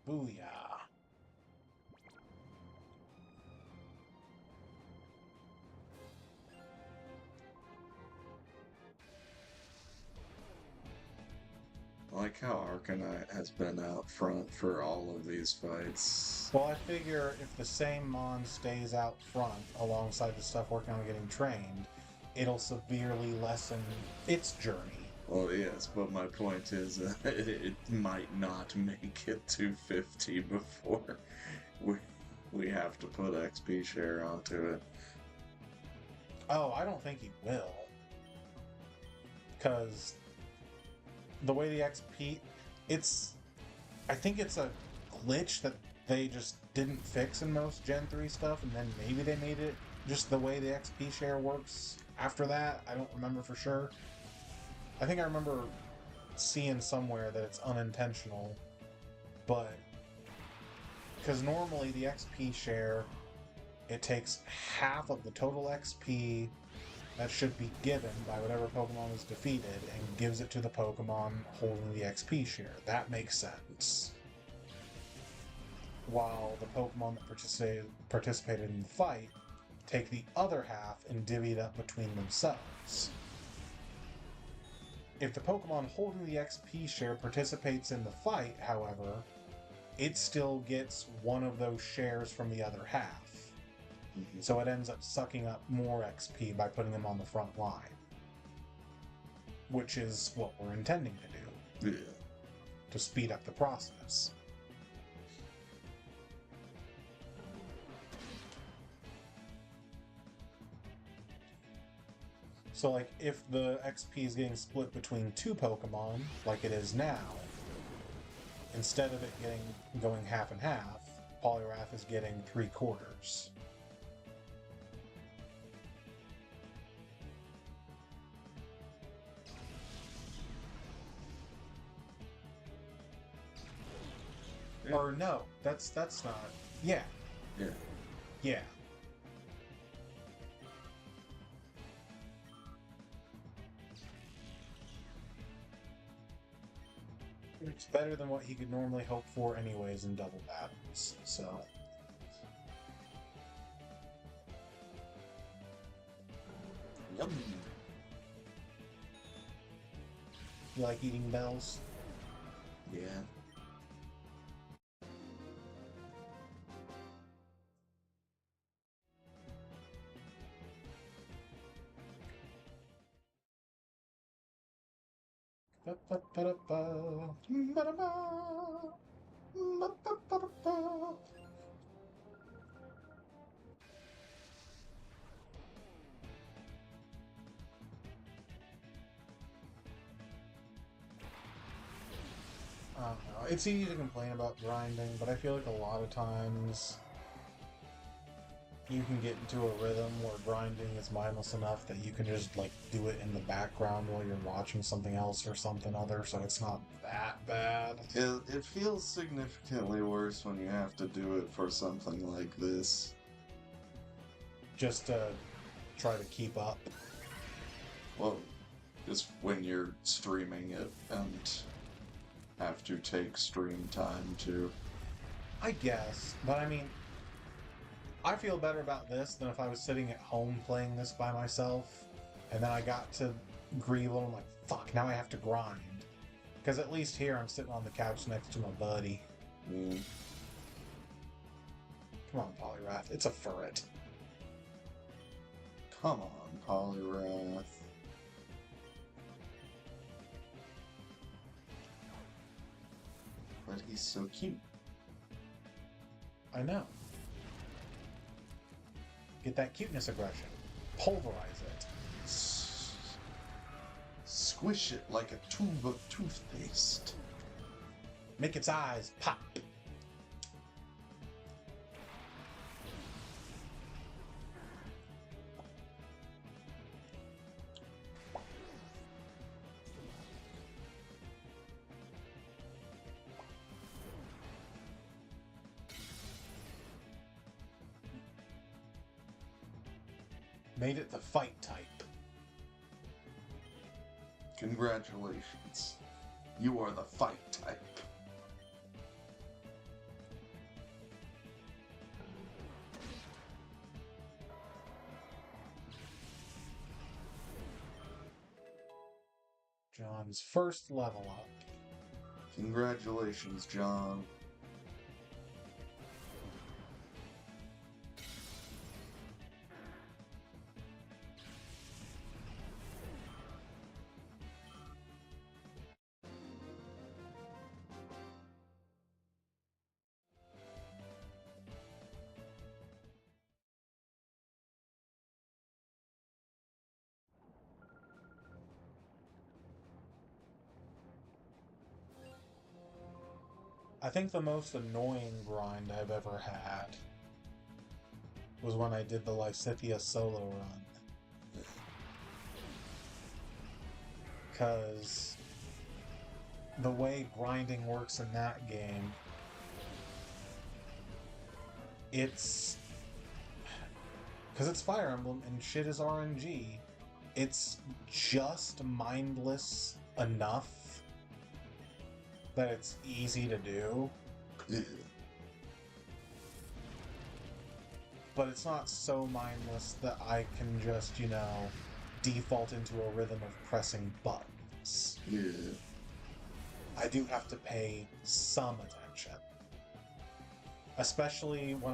Booyah. I like how Arcanine has been out front for all of these fights. Well, I figure if the same Mon stays out front alongside the stuff working on getting trained, it'll severely lessen its journey. Well, yes, but my point is it might not make it to 50 before we have to put XP share onto it. Oh, I don't think he will. Because the way the XP... I think it's a glitch that they just didn't fix in most Gen 3 stuff, and then maybe they made it just the way the XP share works after that. I don't remember for sure. I think I remember seeing somewhere that it's unintentional, but because normally the XP share, it takes half of the total XP that should be given by whatever Pokemon is defeated and gives it to the Pokemon holding the XP share. That makes sense. While the Pokemon that participated in the fight take the other half and divvy it up between themselves. If the Pokemon holding the XP share participates in the fight, however, it still gets one of those shares from the other half. Mm-hmm. So it ends up sucking up more XP by putting them on the front line. Which is what we're intending to do. Yeah. To speed up the process. So, like, if the XP is getting split between two Pokemon, like it is now, instead of it going half and half, Poliwrath is getting 3/4. Yeah. Or no, that's not. Yeah. Yeah. Yeah. It's better than what he could normally hope for anyways in double battles, so... Yum. You like eating bells? Yeah. I don't know. It's easy to complain about grinding, but I feel like a lot of times you can get into a rhythm where grinding is mindless enough that you can just, like, do it in the background while you're watching something else or something other, so it's not that bad. It feels significantly worse when you have to do it for something like this. Just to try to keep up. Well, just when you're streaming it and have to take stream time to... I guess, but I mean, I feel better about this than if I was sitting at home playing this by myself, and then I got to Greevil and I'm like, fuck, now I have to grind. Because at least here I'm sitting on the couch next to my buddy. Mm. Come on, Poliwrath, it's a furret. Come on, Poliwrath. But he's so cute. I know. Get that cuteness aggression. Pulverize it. Squish it like a tube of toothpaste. Make its eyes pop. Made it the fight type. Congratulations. You are the fight type. John's first level up. Congratulations, John. I think the most annoying grind I've ever had was when I did the Lysithea solo run. Because the way grinding works in that game, it's... Because it's Fire Emblem and shit is RNG, it's just mindless enough that it's easy to do. Yeah. But it's not so mindless that I can just, you know, default into a rhythm of pressing buttons. Yeah. I do have to pay some attention. Especially when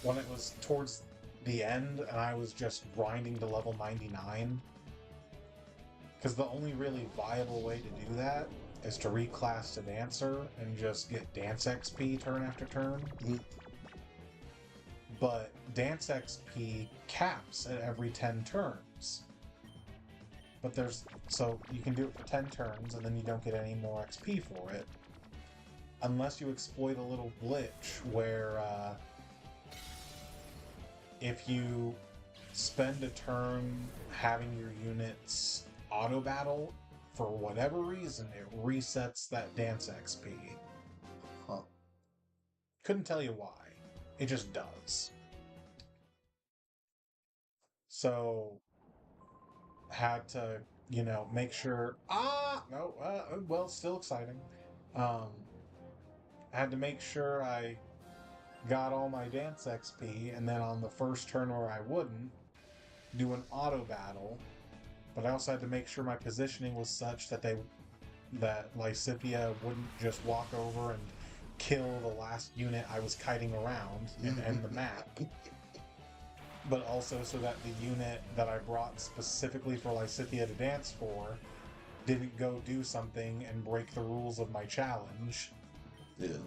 when it was towards the end and I was just grinding to level 99. Because the only really viable way to do that is to reclass to Dancer and just get Dance XP turn after turn. Mm-hmm. But Dance XP caps at every 10 turns. But so you can do it for 10 turns and then you don't get any more XP for it. Unless you exploit a little glitch where if you spend a turn having your units auto battle, for whatever reason, it resets that Dance XP. Huh. Couldn't tell you why. It just does. So, had to, you know, make sure... well, still exciting. Had to make sure I got all my Dance XP, and then on the first turn where I wouldn't, do an auto battle. But I also had to make sure my positioning was such that Lysithea wouldn't just walk over and kill the last unit I was kiting around and end the map. But also so that the unit that I brought specifically for Lysithea to dance for didn't go do something and break the rules of my challenge. Yeah.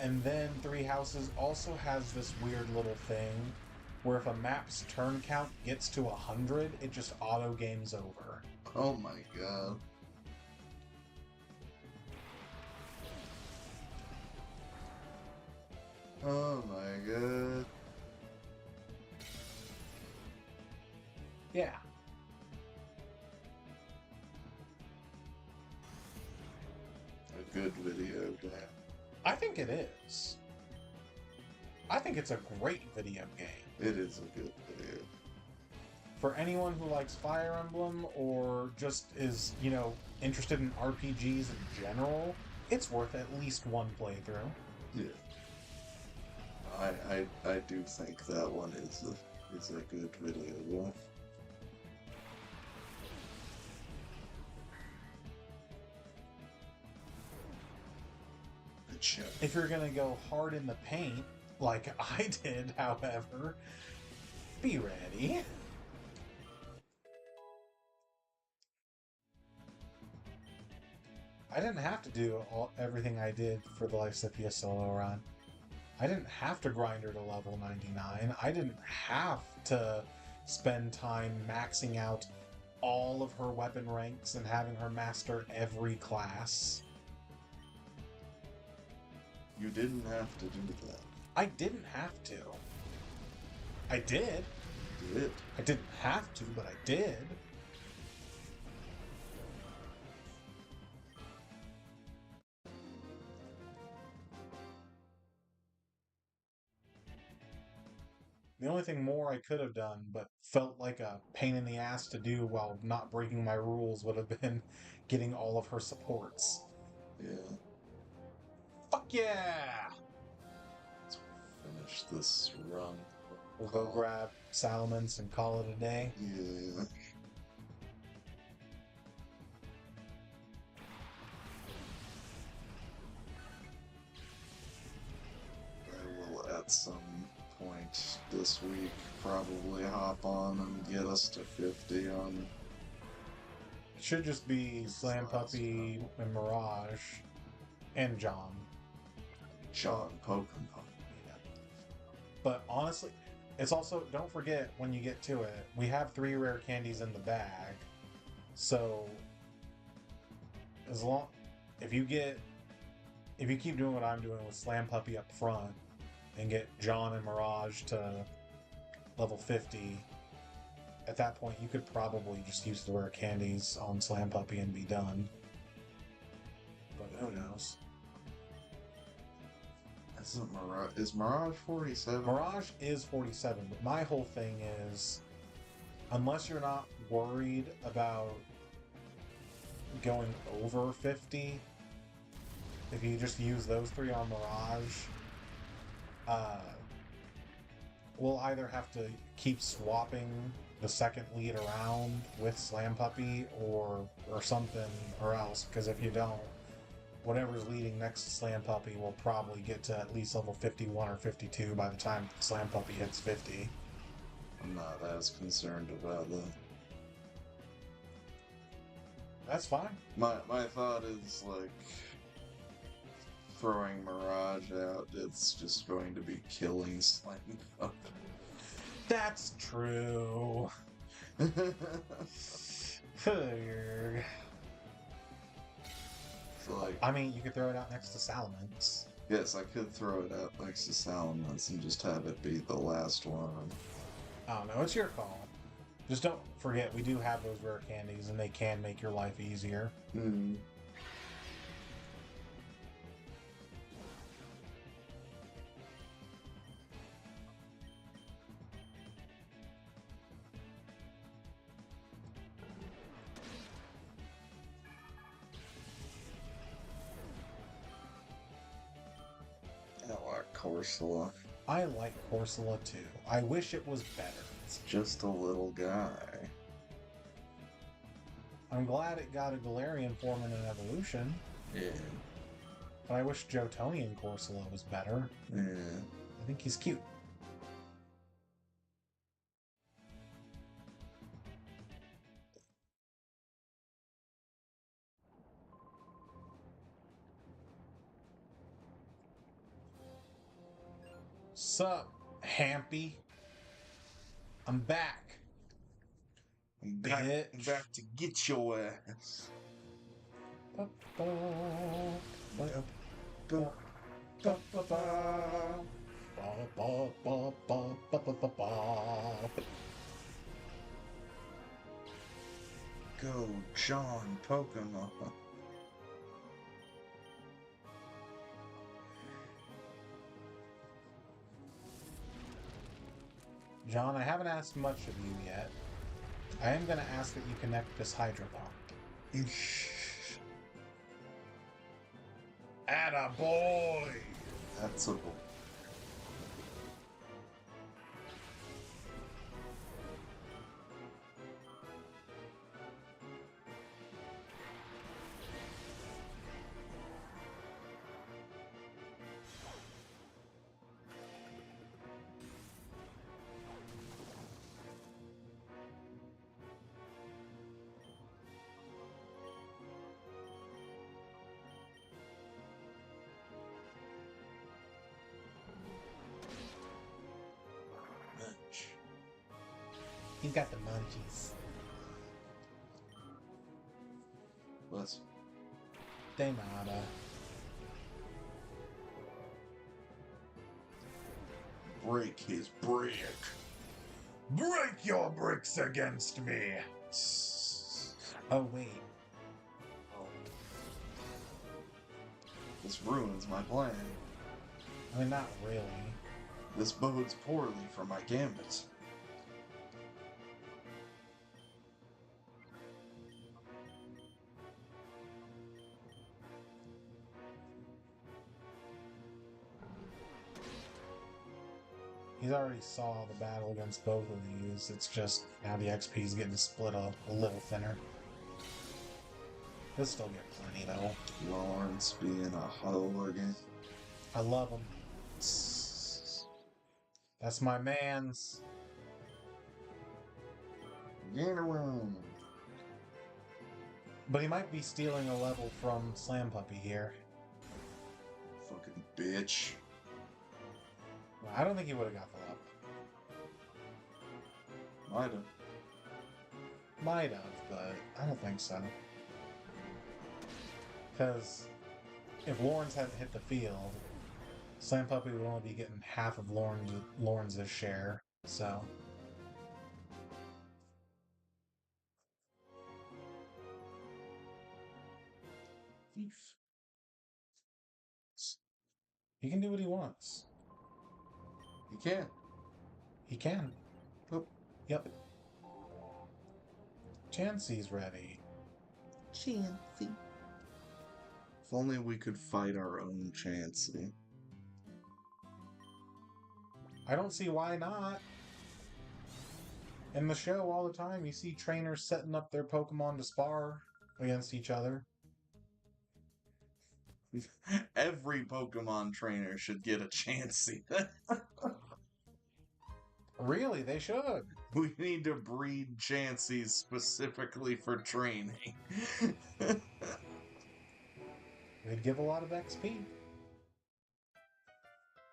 And then Three Houses also has this weird little thing where if a map's turn count gets to 100, it just auto games over. Oh my god. Oh my god. Yeah. A good video game. I think it is. I think it's a great video game. It is a good video. For anyone who likes Fire Emblem or just is, you know, interested in RPGs in general, it's worth at least one playthrough. Yeah. I do think that one is a good video game. Good show. If you're gonna go hard in the paint, like I did, however, be ready. I didn't have to do everything I did for the Lysithea solo run. I didn't have to grind her to level 99. I didn't have to spend time maxing out all of her weapon ranks and having her master every class. You didn't have to do that. I didn't have to. I did. You did. I didn't have to, but I did. The only thing more I could have done, but felt like a pain in the ass to do while not breaking my rules, would have been getting all of her supports. Yeah. Fuck yeah! Let's finish this run. We'll go grab Salamence and call it a day. Yeah. I will at some point this week probably hop on and get us to 50 on... It should just be Slam Puppy and Mirage and John. Pokemon. Yeah. But honestly, It's also, don't forget when you get to it, we have 3 rare candies in the bag. So, as long, if you keep doing what I'm doing with Slam Puppy up front and get John and Mirage to level 50, at that point you could probably just use the rare candies on Slam Puppy and be done. But who knows? Is Mirage 47? Mirage is 47, but my whole thing is, unless you're not worried about going over 50, if you just use those 3 on Mirage, we'll either have to keep swapping the second lead around with Slam Puppy or something, or else, because if you don't, whatever's leading next to Slam Puppy will probably get to at least level 51 or 52 by the time Slam Puppy hits 50. I'm not as concerned about that. That's fine. My thought is, like, throwing Mirage out, it's just going to be killing Slam Puppy. That's true. So, like, I mean, you could throw it out next to Salamence. yes, I could throw it out next to Salamence and just have it be the last one. I don't know, it's your call. Just don't forget, we do have those rare candies, and they can make your life easier. Hmm. I like Corsola. I like Corsola too. I wish it was better. It's just a little guy. I'm glad it got a Galarian form in an evolution, Yeah. but I wish Jotonian Corsola was better. Yeah. I think he's cute. Sup, Hampy? I'm back. I'm back Bitch. to get your ass. Go, John Pokemon. John, I haven't asked much of you yet. I am going to ask that you connect this Hydro Pump. Atta boy! That's a boy. He's got the munchies. Let's De nada. break his brick. Break your bricks against me. Oh, wait. This ruins my plan. I mean, not really. This bodes poorly for my gambit. He's already saw the battle against both of these. It's just now the XP is getting split a little thinner. He'll still get plenty, though. Lawrence being a hoe again. I love him. That's my man's. Get around. But he might be stealing a level from Slam Puppy here. Fucking bitch. I don't think he would have got the level. Might have. Might have, but I don't think so. Because if Lawrence hadn't hit the field, Slam Puppy would only be getting half of Lawrence's share. So he can do what he wants. You can't. He can. Oh. Yep. Chansey's ready. Chansey. If only we could fight our own Chansey. I don't see why not. In the show, all the time, you see trainers setting up their Pokemon to spar against each other. Every Pokemon trainer should get a Chansey. Really, they should. We need to breed Chanseys specifically for training. They'd give a lot of XP.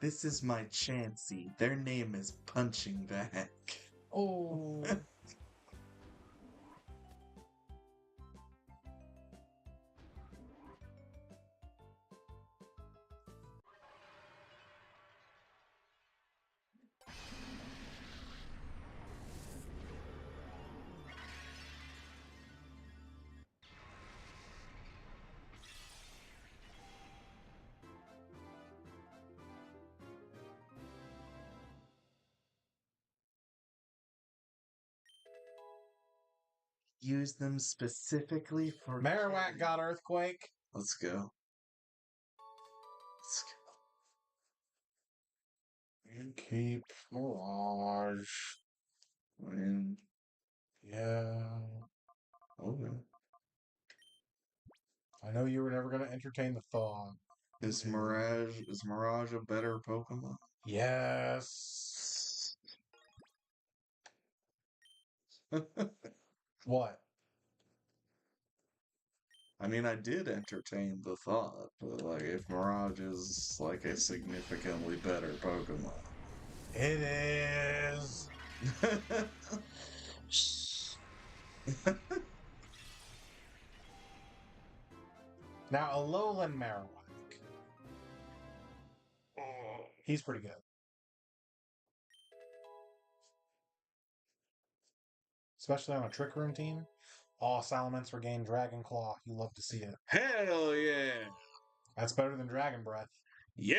This is my Chansey. Their name is Punching Bag. Oh. Use them specifically for Marowak got Earthquake. Let's go. Let's go. And keep Mirage. And Yeah. okay. I know you were never going to entertain the thought. Is Mirage a better Pokemon? Yes. What? I mean, I did entertain the thought, but like, if Mirage is like a significantly better Pokemon. It is. Now, a Alolan Marowak. He's pretty good. Especially on a Trick Room team. Oh, Salamence regained Dragon Claw. You love to see it. Hell yeah! That's better than Dragon Breath. Yeah!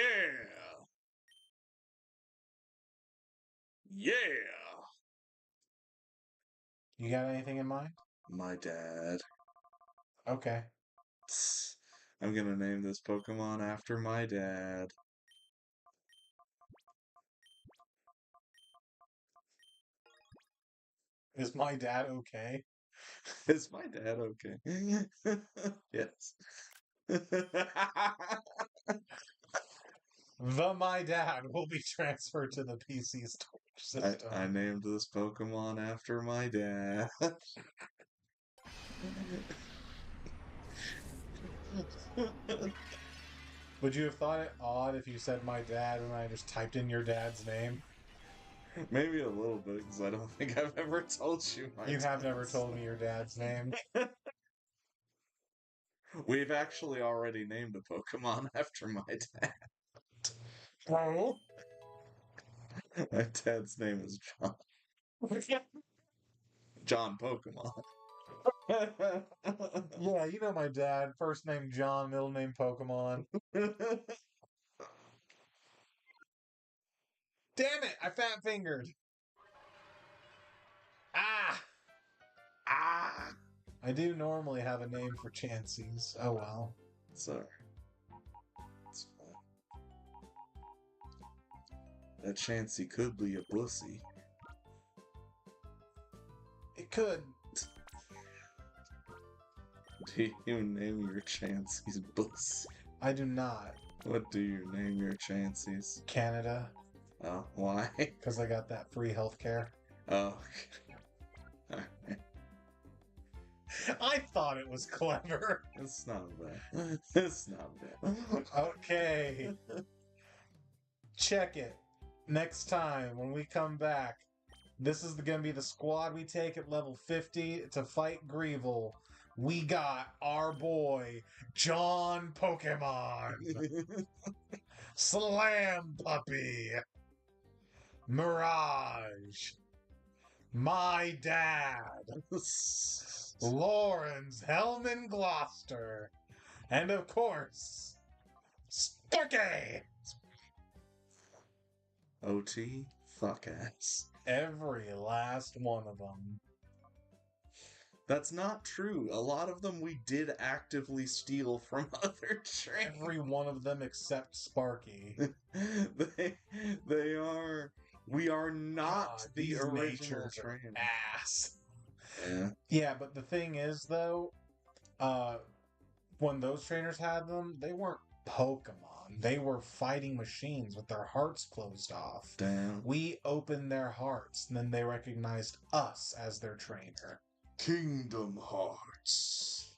Yeah! You got anything in mind? My dad. Okay. I'm gonna name this Pokemon after my dad. Is my dad okay? Is my dad okay? Yes. My dad will be transferred to the PC storage system. I named this Pokemon after my dad. Would you have thought it odd if you said my dad and I just typed in your dad's name? Maybe a little bit, because I don't think I've ever told you my You have dad's never told me your dad's name. We've actually already named a Pokemon after my dad. Oh? My dad's name is John. John Pokemon. Yeah, you know my dad. First name John, middle name Pokemon. Damn it! I fat fingered. Ah! Ah! I do normally have a name for Chanseys. Oh well. Sorry. It's fine. That Chansey could be a pussy. It could. Do you name your Chanseys pussy? I do not. What do you name your Chanseys? Canada. Oh, why? Because I got that free healthcare. Oh. Alright. I thought it was clever. It's not bad. It's not bad. Okay. Check it. Next time when we come back, This is going to be the squad we take at level 50 to fight Greevil. We got our boy, John Pokemon, Slam Puppy, Mirage, my dad, Lawrence Hellman Gloucester, and of course, Sparky! OT, fuck ass. Every last one of them. That's not true. A lot of them we did actively steal from other trainers. Every one of them except Sparky. they are. We are not God, the these original natures are trainer. ass. Yeah. Yeah, but the thing is, though, when those trainers had them, they weren't Pokemon. They were fighting machines with their hearts closed off. Damn. We opened their hearts, and then they recognized us as their trainer. Kingdom Hearts.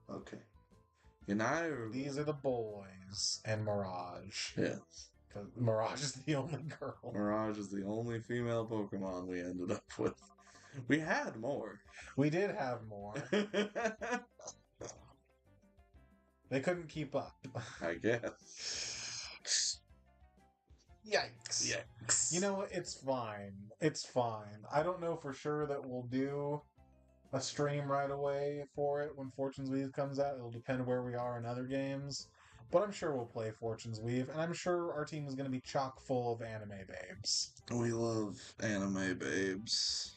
Okay. These are the boys and Mirage. Yeah. Because Mirage is the only girl. Mirage is the only female Pokemon we ended up with. We had more. We did have more. They couldn't keep up. I guess. Yikes. Yikes. You know what? It's fine. It's fine. I don't know for sure that we'll do a stream right away for it when Fortune's Weave comes out. It'll depend where we are in other games. But I'm sure we'll play Fortune's Weave, and I'm sure our team is going to be chock full of anime babes. We love anime babes.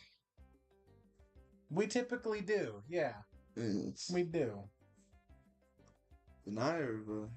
We typically do, yeah. Yes. We do. Denyra